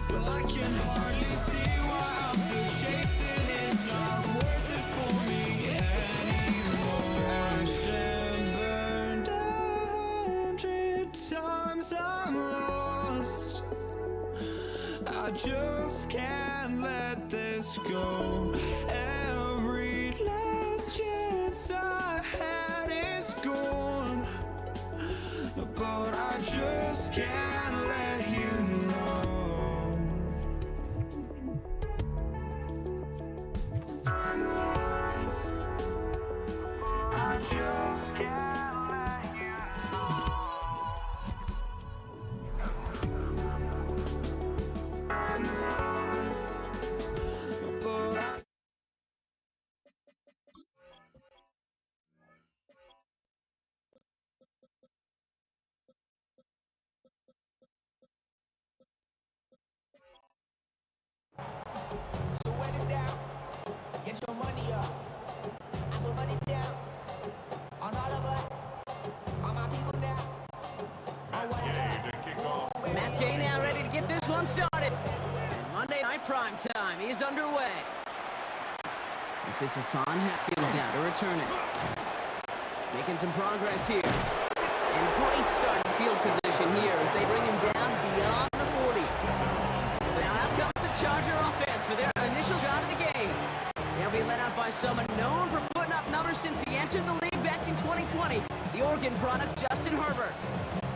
S6: but I can hardly see why I'm still chasing. It's not worth it for me anymore. Crashed and burned 100 times, I'm lost. I just can't let this go. Every last chance I had is gone, but I just can't let you know. I just can't let you know. But I
S8: So wet it down. Get your money up. I will run it down. On all of us. On my people now. On what I
S1: Gay
S8: love.
S1: to kick off.
S2: Matt Gay now ready to get this one started. Monday Night Prime Time is underway. This is Hassan Haskins now to return it. Making some progress here. And great starting field position here as they bring him down beyond the 40. Now out comes the Charger offense for their initial shot of the game. They'll be led out by someone known for putting up numbers since he entered the league back in 2020, the Oregon product Justin Herbert.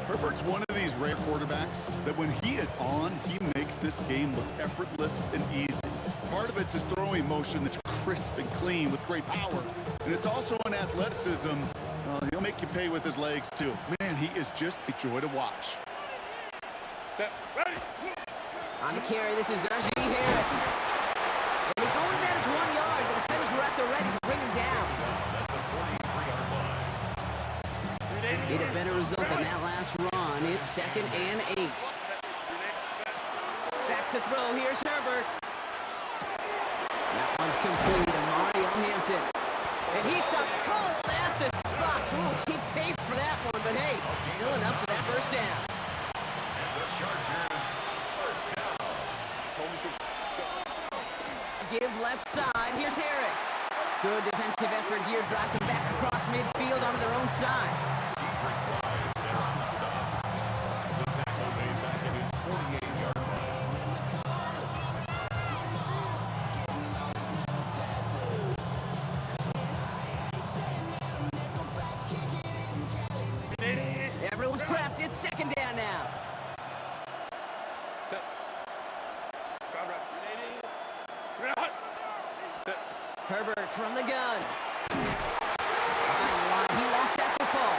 S3: Herbert's one of these rare quarterbacks that when he is on, he makes this game look effortless and easy. Part of it's his throwing motion that's crisp and clean with great power, and it's also an athleticism. He'll make you pay with his legs, too. Man, he is just a joy to watch.
S5: Set. Ready.
S2: On the carry, this is Najee Harris. And he only managed 1 yard. The defenders were at the ready to bring him down.
S1: At the 43-yard line.
S2: Need a better result than that last run. It's 2nd and 8. Back to throw. Here's Herbert. That one's complete. Mario Hampton. And he stopped cold at the spot. Ooh, he paid for that one, but hey, still enough for that first down.
S1: And the Chargers first down.
S2: Give left side. Here's Harris. Good defensive effort here. Drives him back across midfield onto their own side.
S1: Dietrich Wise there on the stop. The tackle made back at his 48-yard line.
S2: Everyone's prepped. It's 2nd down now.
S5: Set. Ground right. Ground. Set.
S2: Herbert from the gun. Behind the line, he lost that football.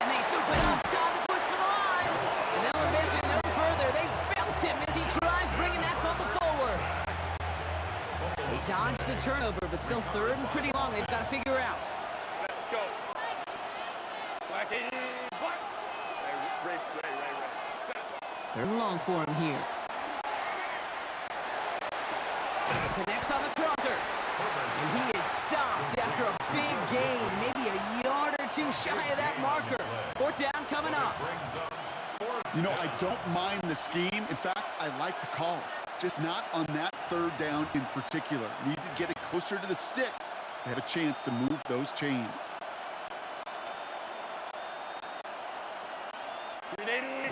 S2: And they scoop it up. Time to push for the line. And they'll advance it no further. They belt him as he tries bringing that fumble forward. They dodged the turnover, but still 3rd and pretty long. They've got to figure out.
S5: Let's go. Black 80. Black. Ray. Set.
S2: 3rd and long for him here. Connects on the crosser. And he is stopped after a big gain. Maybe a yard or two shy of that marker. 4th down coming up.
S1: Brings up fourth.
S3: You know, I don't mind the scheme. In fact, I like the call. Just not on that 3rd down in particular. Need to get it closer to the sticks to have a chance to move those chains.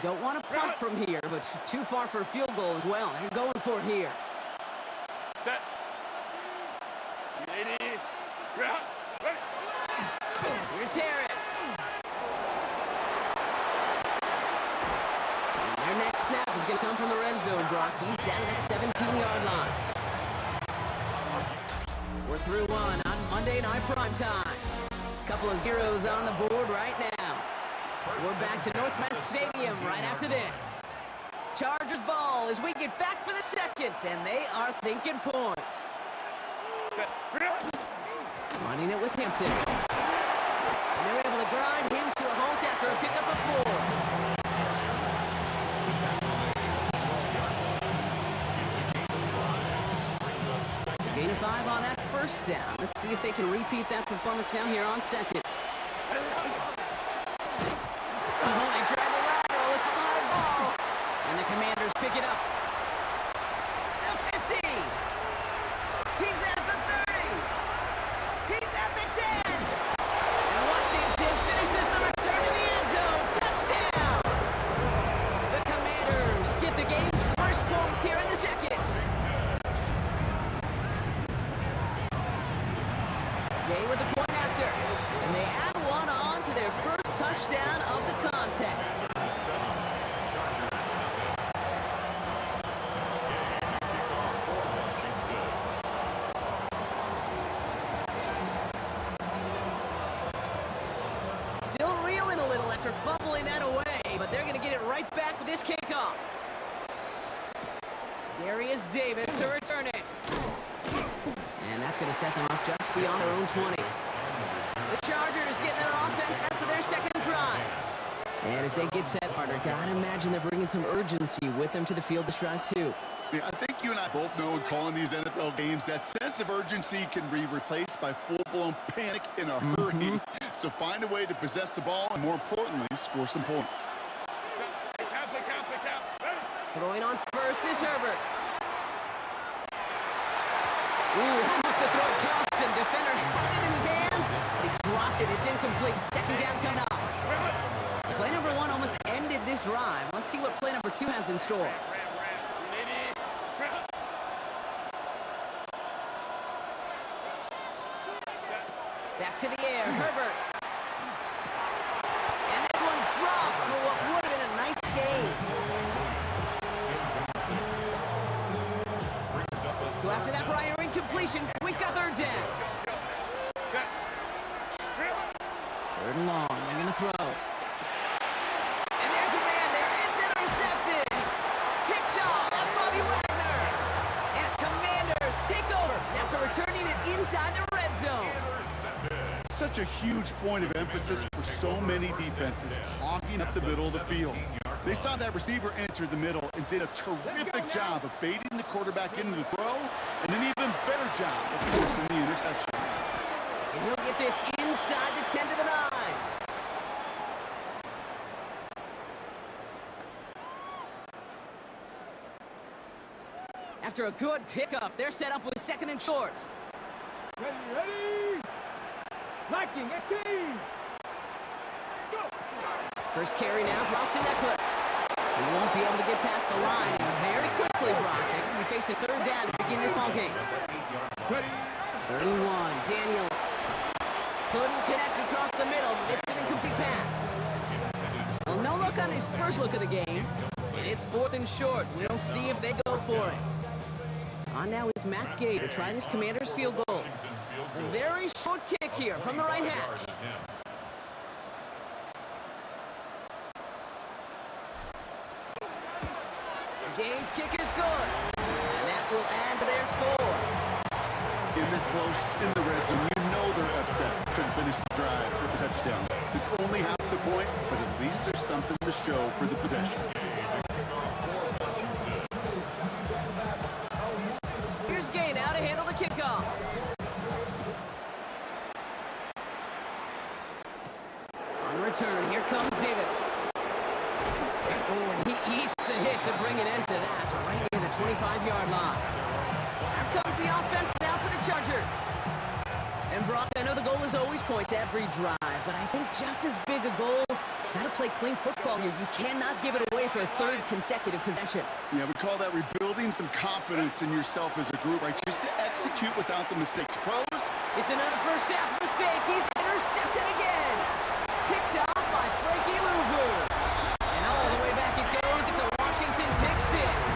S2: Don't want to punt from here, but too far for a field goal as well. They're going for it here.
S5: Set. 80. Ground. Ready.
S2: Here's Harris. And their next snap is going to come from the red zone, Brock. He's down at 17-yard line. We're through one on Monday Night Prime Time. Couple of zeros on the board right now. We're back to Northwest Stadium right after this. Chargers ball as we get back for the 2nd, and they are thinking points.
S5: Set. Ground.
S2: Running it with Hampton. And they're able to grind him to a halt after a pickup of 4. Gain of 5 on that first first down. Let's see if they can repeat that performance now here on second. Oh, they tried the lateral. It's a live ball. And the Commanders pick it up. The 50. He's at the 30. He's at the 10. And Washington finishes the return to the end zone. Touchdown. The Commanders get the game's first points here in the second. Gay with the point after. And they add one on to their first touchdown of the contest. Still reeling a little after fumbling that away, but they're going to get it right back with this kickoff. Darius Davis to return it. And that's going to set them up just beyond their own 20. The Chargers getting their offense set for their second drive. And as they get set, partner, gotta imagine they're bringing some urgency with them to the field this drive, too.
S3: Yeah, I think you and I both know in calling these NFL games that sense of urgency can be replaced by full-blown panic in a hurry. So find a way to possess the ball and, more importantly, score some points.
S2: Throwing on first is Herbert. Ooh, almost a throw crossed him. Defender had it in his hands. He dropped it. It's incomplete. Second down coming up. So play number 1 almost ended this drive. Let's see what play number 2 has in store. Back to the air, Herbert. And this one's dropped for what would have been a nice gain. So after that prior incompletion, we've got third down. Third and long, they're going to throw. And there's a man there, it's intercepted. Picked off, that's Bobby Wagner. And Commanders take over after returning it inside the red zone.
S3: Such a huge point of emphasis for so many defenses clogging up the middle of the field. They saw that receiver enter the middle and did a terrific job of baiting the quarterback into the throw, and an even better job of forcing the interception.
S2: And he'll get this inside the 10 to the 9. After a good pickup, they're set up with second and short.
S5: Ready? Liking a team. Go.
S2: First carry now for Austin Eckler. He won't be able to get past the line, and very quickly, Brock, they can be facing third down to begin this ballgame. Third and 1, Daniels. Couldn't connect across the middle. It's an incomplete pass. Well, no look on his first look of the game, and it's fourth and short. We'll see if they go for it. On now is Matt Gay to try this Commander's field goal. A very short kick here from the right hash. Gay's kick is good, and that will add to their score.
S3: In this close, in the red zone, you know they're upset. Couldn't finish the drive for a touchdown. It's only half the points, but at least there's something to show for the possession.
S2: Here's Gay now to handle the kickoff. On the return, here comes Davis. Oh, and he eats a hit to bring an end to that, right near the 25-yard line. Out comes the offense now for the Chargers. And Brock, I know the goal is always points every drive, but I think just as big a goal, gotta play clean football here. You cannot give it away for a third consecutive possession.
S3: Yeah, we call that rebuilding some confidence in yourself as a group, right? Just to execute without the mistakes. Pros?
S2: It's another first half mistake. He's intercepted again. Picked off by Frankie Louvu. And all the way back it goes. It's a Washington pick six.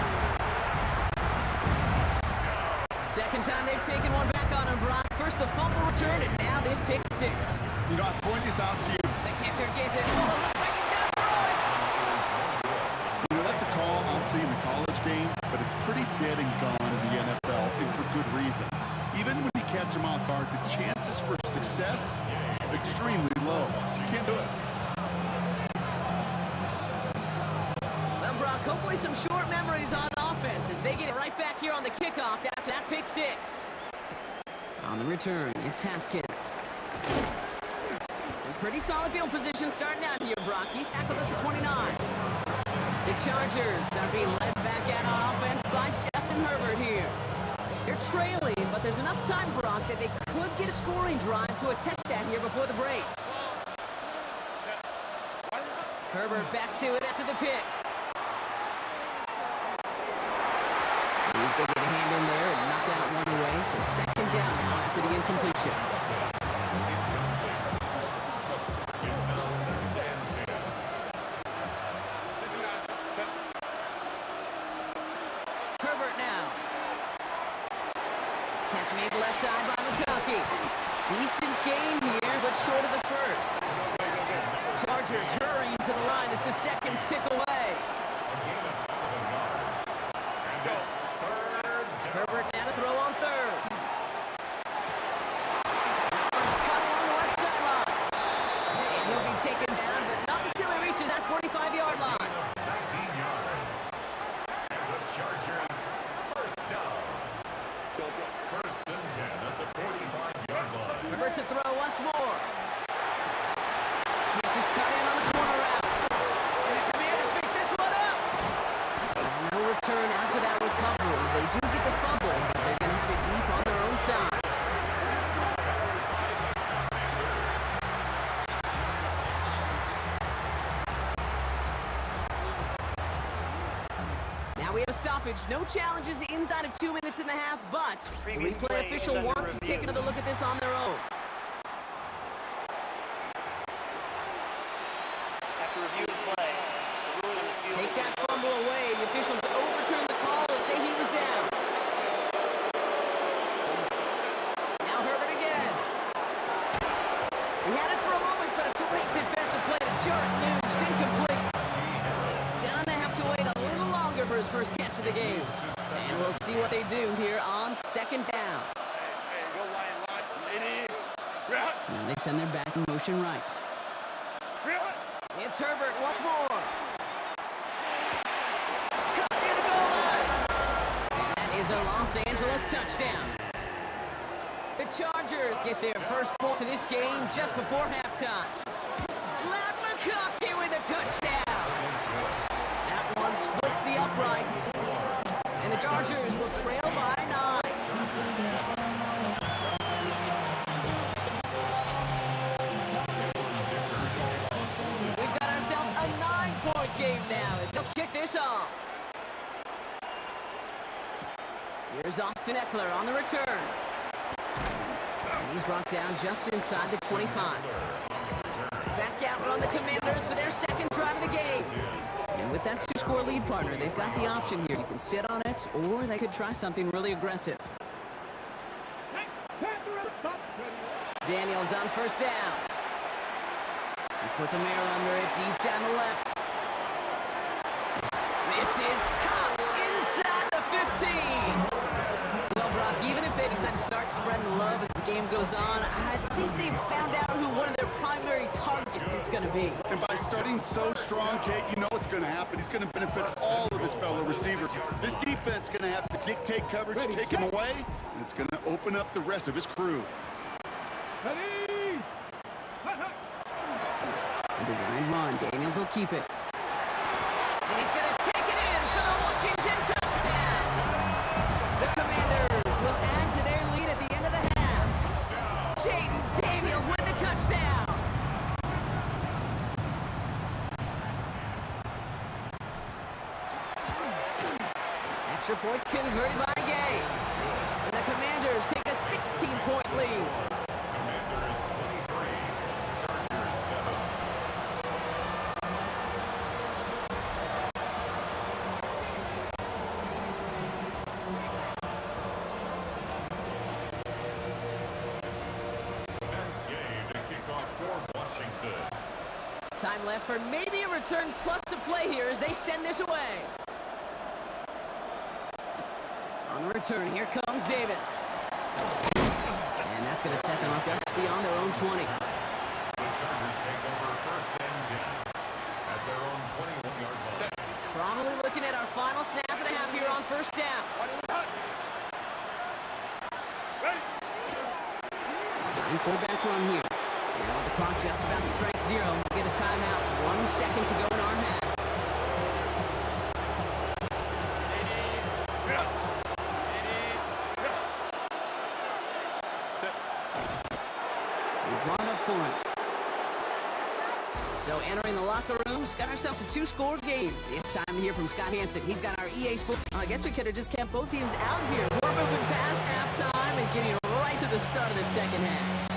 S2: Second time they've taken one back on him, Brock. First the fumble return, and now this pick six.
S3: You know, I point this out to you.
S2: The kicker gets it. Oh, it looks like he's going to throw it.
S3: You know, that's a call I'll see in the college game, but it's pretty dead and gone in the NFL, and for good reason. Even when you catch them off guard, the chances for success, extremely low. You can't do it.
S2: Well, Brock, hopefully some short memories on offense as they get it right back here on the kickoff after that pick six. On the return, it's Haskins. A pretty solid field position starting out here, Brock. He's tackled at the 29. The Chargers are being led back out on offense by Justin Herbert here. They're trailing, but there's enough time, Brock, that they could get a scoring drive to attack that here before the break. Herbert back to it after the pick. He's going to get a hand in there and knock that one away. So second down now after the incompletion.
S1: It's now second and 10.
S2: Herbert now. Catch made left side by McConkey. Decent gain here, but short of the first. Chargers hurrying to the line as the seconds tick away.
S1: A gain of 7 yards. And it's third down.
S2: Herbert now to throw on third. He's cut along the left sideline. And he'll be taken down, but not until he reaches that 45-yard line.
S1: 19 yards. And the Chargers first down. First and 10 at the 45-yard line.
S2: Herbert to throw once more. Hits his tight end on the corner route. And the Commanders pick this one up. No return after that recovery. They do get the fumble, but they're going to have it deep on their own side. Now we have a stoppage. No challenges inside of 2 minutes and a half, but the replay official wants to take another look at this on their own.
S4: After review of the play, the ruling on the field.
S2: Take that fumble away. The officials overturn the call and say he was down. Now Herbert again. He had it for a moment, but a great defensive play to jar it loose. Incomplete. Gonna have to wait a little longer for his first catch of the game. And we'll see what they do here on second down.
S5: Hey, go line, lady.
S2: Now they send their back in motion right. It's Herbert once more. Cut near the goal line. And that is a Los Angeles touchdown. The Chargers get their first point to this game just before halftime. Ladd McConkey with a touchdown. That one splits the uprights. And the Chargers will trail by 9. We've got ourselves a 9-point game now as they'll kick this off. Here's Austin Eckler on the return. And he's brought down just inside the 25. Back out on the Commanders for their second drive of the game. And with that 2-score lead, partner, they've got the option here. You can sit on it, or they could try something really aggressive. Daniels on first down. We put the mirror under it deep down the left. This is caught inside the 15. Well, Brock, even if they decide to start spreading the love as the game goes on, I think they've found out who one of their primary targets is going to be.
S3: And by starting so strong, Kate, you know what's going to happen. He's going to benefit all of his fellow receivers. This defense is going to have to dictate coverage, take him away, and it's going to open up the rest of his crew.
S2: A design run. Daniels will keep it. And he's going to take it in for the Washington touchdown. The Commanders will add to their lead at the end of the half. Jaden Daniels with the touchdown. Extra point converted by Gay. And the Commanders take a 16-point lead.
S1: Commanders 23, Chargers 7. And Gay to kick off for Washington.
S2: Time left for maybe a return plus to play here as they send this away. On the return, here comes Davis. And that's going to set them up just beyond their own 20.
S1: The Chargers take over first and 10 at their own 21-yard line.
S2: Probably looking at our final snap of the half here on first down. And quarterback run here. Now with the clock just about to strike 0, we'll get a timeout. 1 second to go in our half. We've drawn up for it. So entering the locker rooms, got ourselves a 2-score game. It's time to hear from Scott Hansen. He's got our EA Sports. I guess we could have just kept both teams out here. We're moving past halftime and getting right to the start of the second half.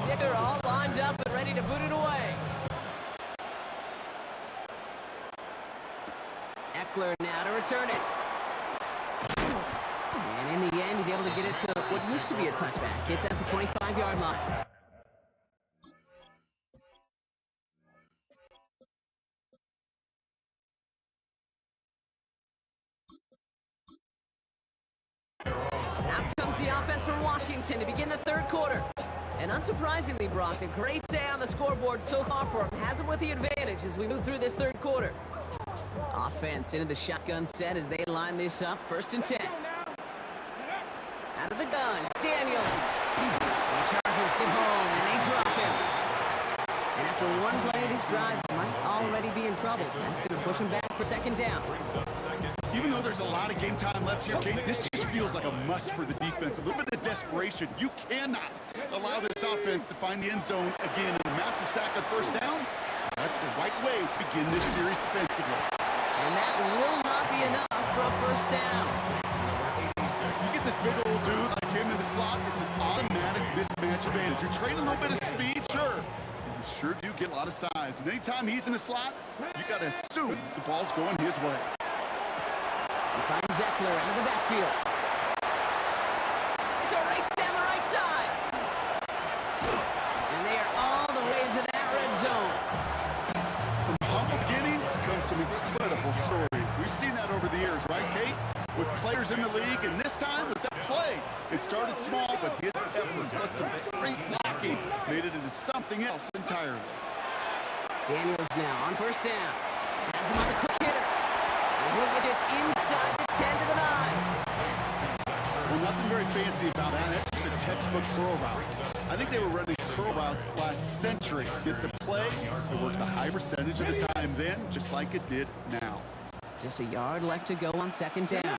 S2: Dicker all lined up and ready to boot it away. Eckler now to return it. And in the end, he's able to get it to what used to be a touchback. It's at the 25-yard line. Out comes the offense from Washington to begin the third quarter. And unsurprisingly, Brock, a great day on the scoreboard so far for him. Has him with the advantage as we move through this third quarter. Offense into the shotgun set as they line this up. 1st and 10. Out of the gun, Daniels. And the Chargers get home, and they drop him. And after one play of this drive, he might already be in trouble. That's going to push him back for 2nd down.
S3: Even though there's a lot of game time left here, Kate, this just feels like a must for the defense. A little bit of desperation. You cannot allow this offense to find the end zone again. A massive sack on 1st down. That's the right way to begin this series defensively.
S2: And that will not be enough for a 1st down.
S3: You get this big old dude like him in the slot, it's an automatic mismatch advantage. You're trading a little bit of speed, sure. You sure do get a lot of size. And anytime he's in the slot, you got to assume the ball's going his way.
S2: He finds Eckler out of the backfield. It's a race down the right side. And they are all the way into that red zone.
S3: From humble beginnings comes some incredible stories. We've seen that over the years, right, Kate? With players in the league, and this time with that play. It started small, but his efforts plus some great blocking made it into something else entirely.
S2: Daniels now on 1st down. Has him on the quick hitter. And he'll get this inside the 10 to the 9.
S3: Well, nothing very fancy about that. That's just a textbook curl route. I think they were running curl routes last century. It's a play that works a high percentage of the time then, just like it did now.
S2: Just a yard left to go on 2nd down.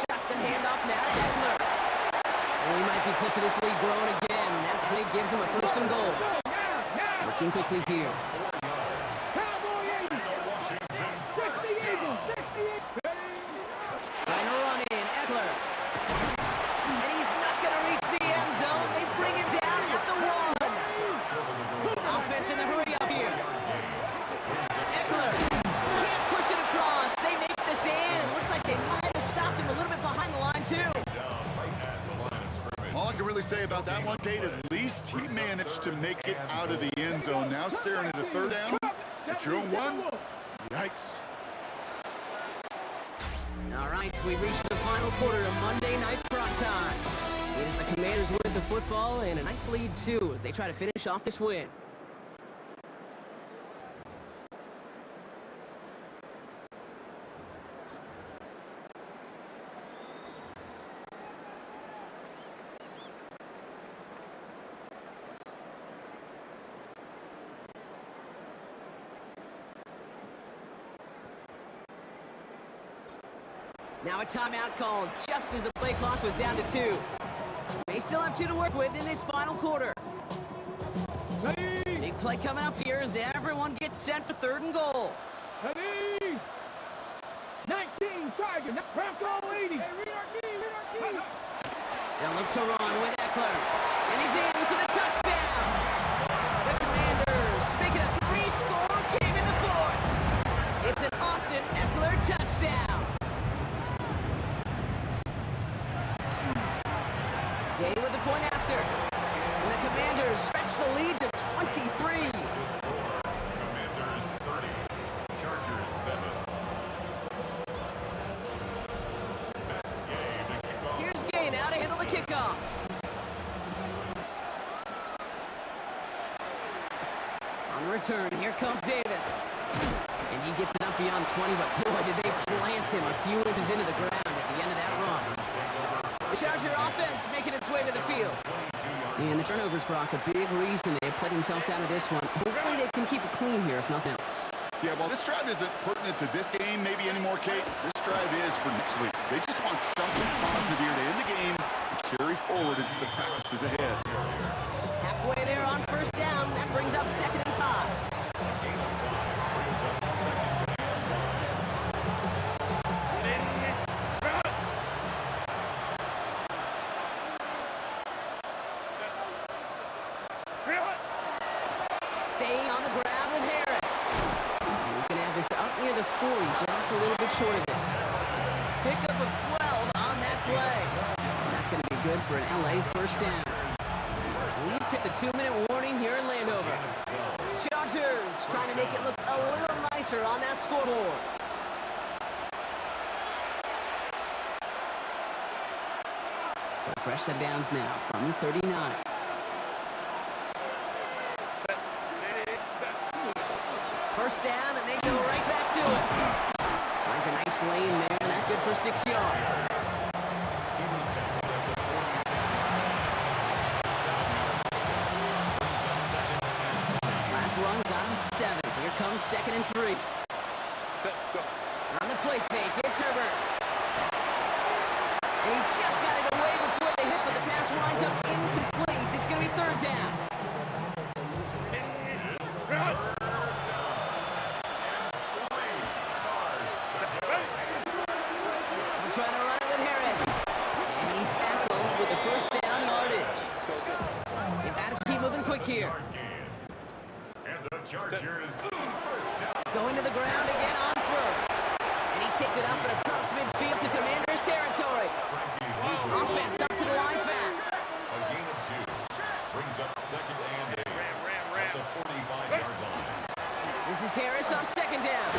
S2: Shotgun handoff now to Eckler. And we might be close to this lead growing again. That play gives him a 1st and goal. Working quickly here. Final run in, Eckler. And he's not going to reach the end zone. They bring him down at the 1. Offense in the hurry up here. Eckler can't push it across. They make the stand. Looks like they might have stopped him a little bit behind the line, too.
S3: All I can really say about that one, Kate, at least he managed to make it out of the end zone. Now staring at a 3rd down at your own 1. Yikes.
S2: All right, we reached the final quarter of Monday Night Prime Time. It is the Commanders with the football and a nice lead, too, as they try to finish off this win. Now a timeout called just as the play clock was down to 2. They still have 2 to work with in this final quarter. Big play coming up here as everyone gets set for 3rd and goal.
S5: 19 Tiger, Bronco 80.
S2: They'll look to run with Eckler. And he's in for the touchdown. The Commanders make it a 3-score game in the 4th. It's an Austin Eckler touchdown. Gay with the point after. And the Commanders stretch the lead to 23.
S1: Commanders 30, Chargers 7.
S2: Here's Gay now to handle the kickoff. On the return, here comes Davis. And he gets it up beyond 20, but boy, did they plants him a few inches into the ground at the end of that run. The Charger offense making its way to the field. And the turnovers, Brock, a big reason they have played themselves out of this one. Hopefully they can keep it clean here, if nothing else.
S3: Yeah, well, this drive isn't pertinent to this game maybe anymore, Kate. This drive is for next week. They just want something positive here to end the game and carry forward into the practices ahead.
S2: Halfway there on first down. That brings up 2nd and 5. Staying on the ground with Harris. And he's going to have this up near the 40, just a little bit short of it. Pickup of 12 on that play. And that's going to be good for an LA first down. We've hit the 2-minute warning here in Landover. Chargers trying to make it look a little nicer on that scoreboard. So fresh set of downs now from the 39. First down, and they go right back to it. Finds a nice lane there, and that's good for 6 yards. Last run got him 7. Here comes 2nd and 3. On the play fake, it's Herbert. And he just got it away before they hit, but the pass winds up incomplete. It's going to be 3rd down. Trying to run it with Harris. And he's tackled with the first down yardage. They've got to keep moving quick here.
S1: And the Chargers first down.
S2: Going to the ground again on first. And he takes it up and across midfield to Commanders territory. Offense up to the line fast.
S1: A gain of 2. Brings up 2nd and 8. At the 45-yard line.
S2: This is Harris on 2nd down.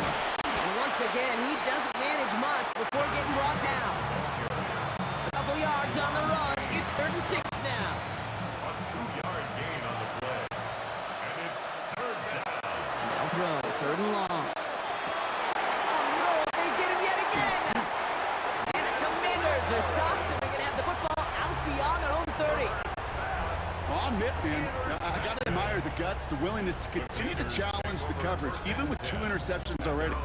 S2: And once again, he doesn't manage much before getting brought down. A couple yards on the run. It's 3rd and 6 now.
S1: A 2-yard gain on the play. And it's 3rd down.
S2: Now throw, 3rd and long. Oh no, they get him yet again. And the Commanders are stopped, and they're going to have the football out beyond their own 30.
S3: Well, I'll admit, man, I got to admire the guts, the willingness to continue to challenge the coverage, even with 2 interceptions already.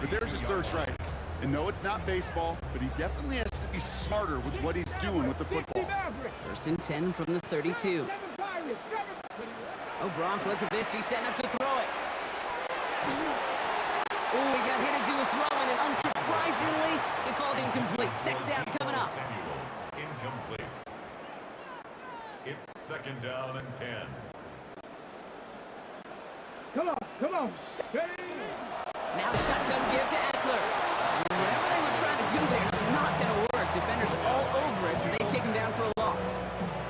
S3: But there's his 3rd strike. And no, it's not baseball, but he definitely has to be smarter with what he's doing with the football.
S2: 1st and 10 from the 32. Oh, Brock, look at this. He's setting up to throw it. Oh, he got hit as he was throwing, and unsurprisingly, it falls incomplete. 2nd down coming up.
S1: Samuel, incomplete. It's 2nd down and 10.
S5: Come on.
S2: Now shotgun give to Eckler. Whatever they were trying to do there is not going to work. Defenders all over it, so they take him down for a loss.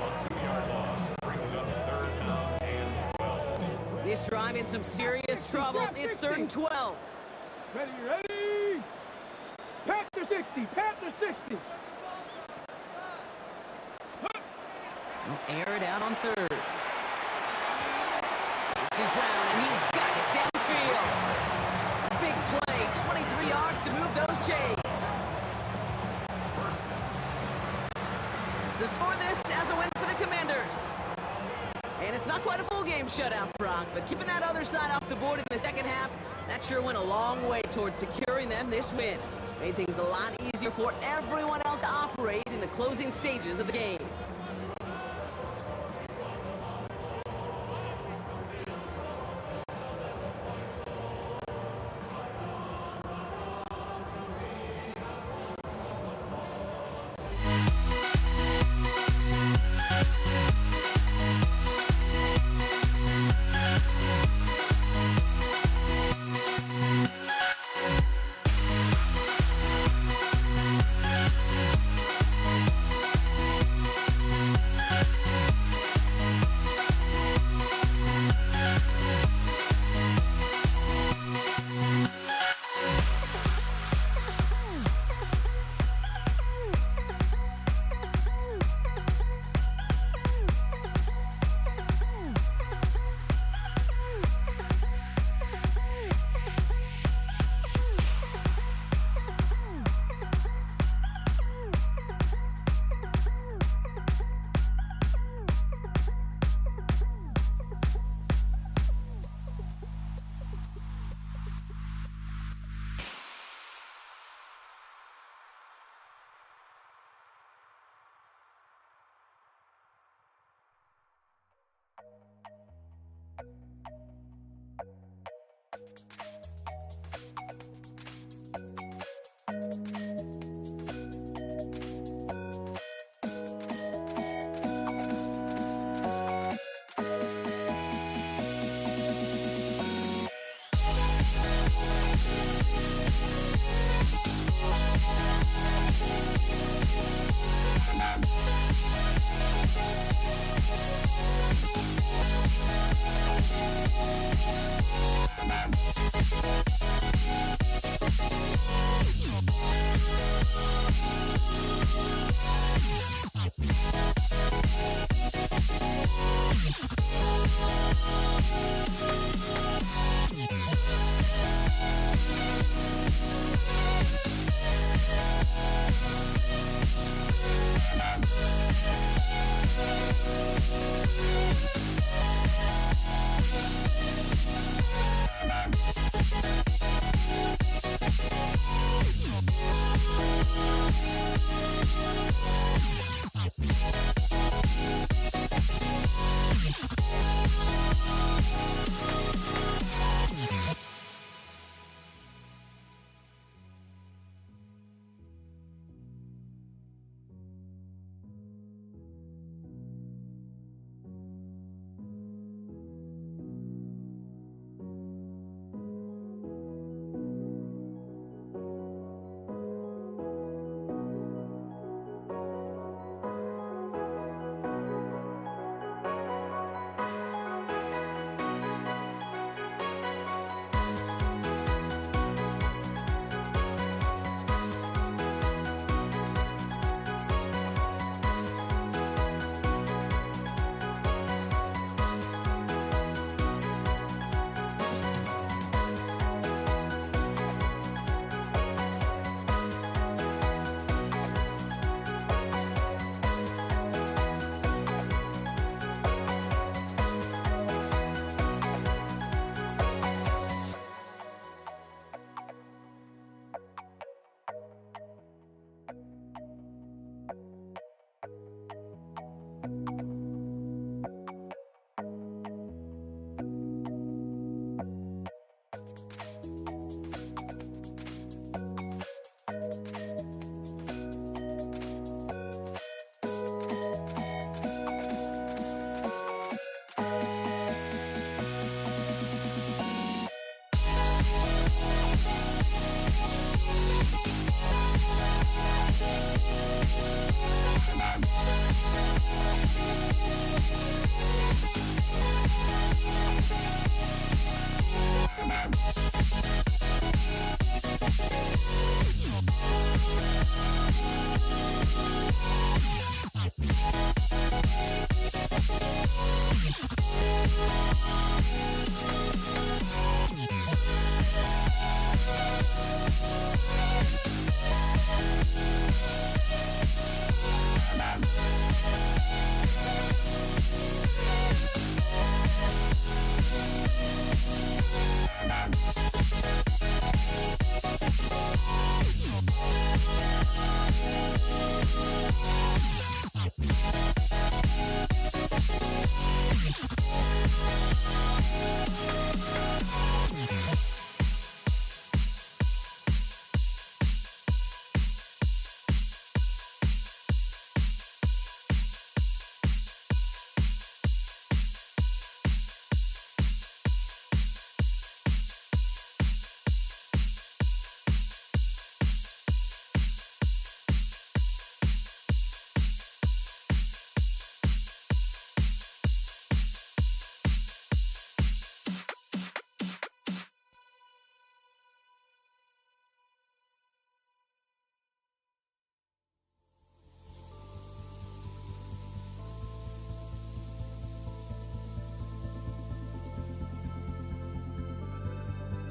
S1: A 2-yard loss brings up 3rd down and 12.
S2: This drive in some serious trouble. It's 3rd and 12.
S5: Ready? Past the 60.
S2: They'll air it out on 3rd. This is Brown, and he's got it downfield. A big play, 23 yards to move those chains. So score this as a win for the Commanders. And it's not quite a full game shutout, Brock, but keeping that other side off the board in the 2nd half, that sure went a long way towards securing them this win. Made things a lot easier for everyone else to operate in the closing stages of the game.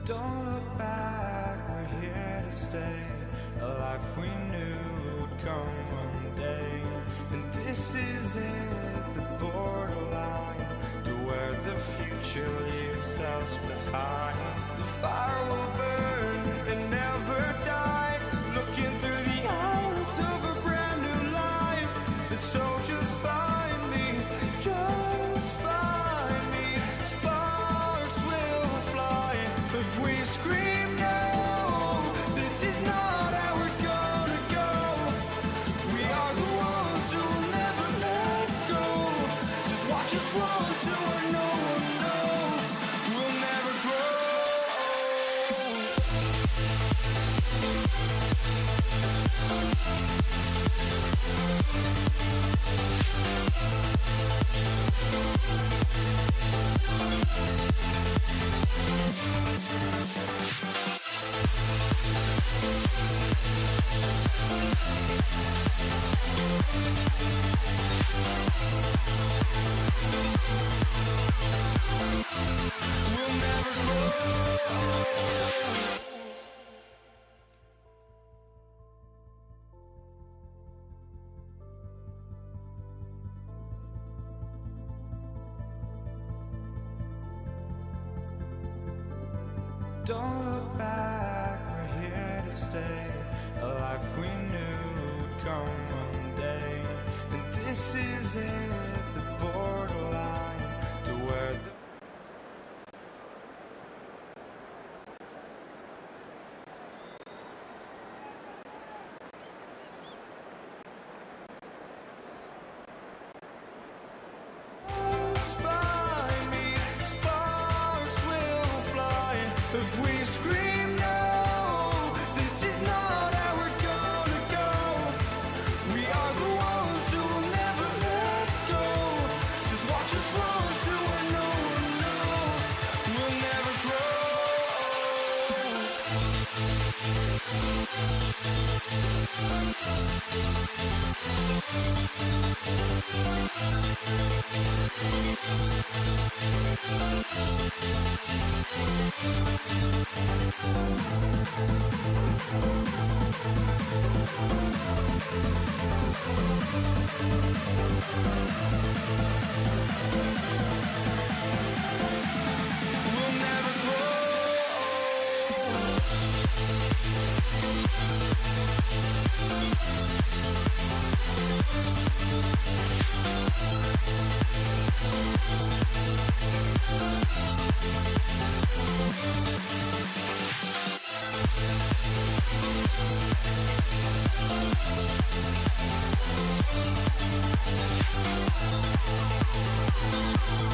S6: Don't look back, we're here to stay. A life we knew would come one day. And this is it, the borderline to where the future leaves us behind. The fire will burn and never die. Looking through the eyes of a brand new life. And so just find me, just find me. Sparks will fly if we scream no. This is not how we're gonna go. We are the ones who will never let go. Just watch us run to where no one knows. We'll never grow. We'll never grow. Don't look back, we're here to stay. A life we knew would come one day. And this is it, the borderline to where the find me, sparks will fly if we scream no. This is not how we're gonna go. We are the ones who will never let go. Just watch us run to where no one knows. We'll never grow. We'll never grow.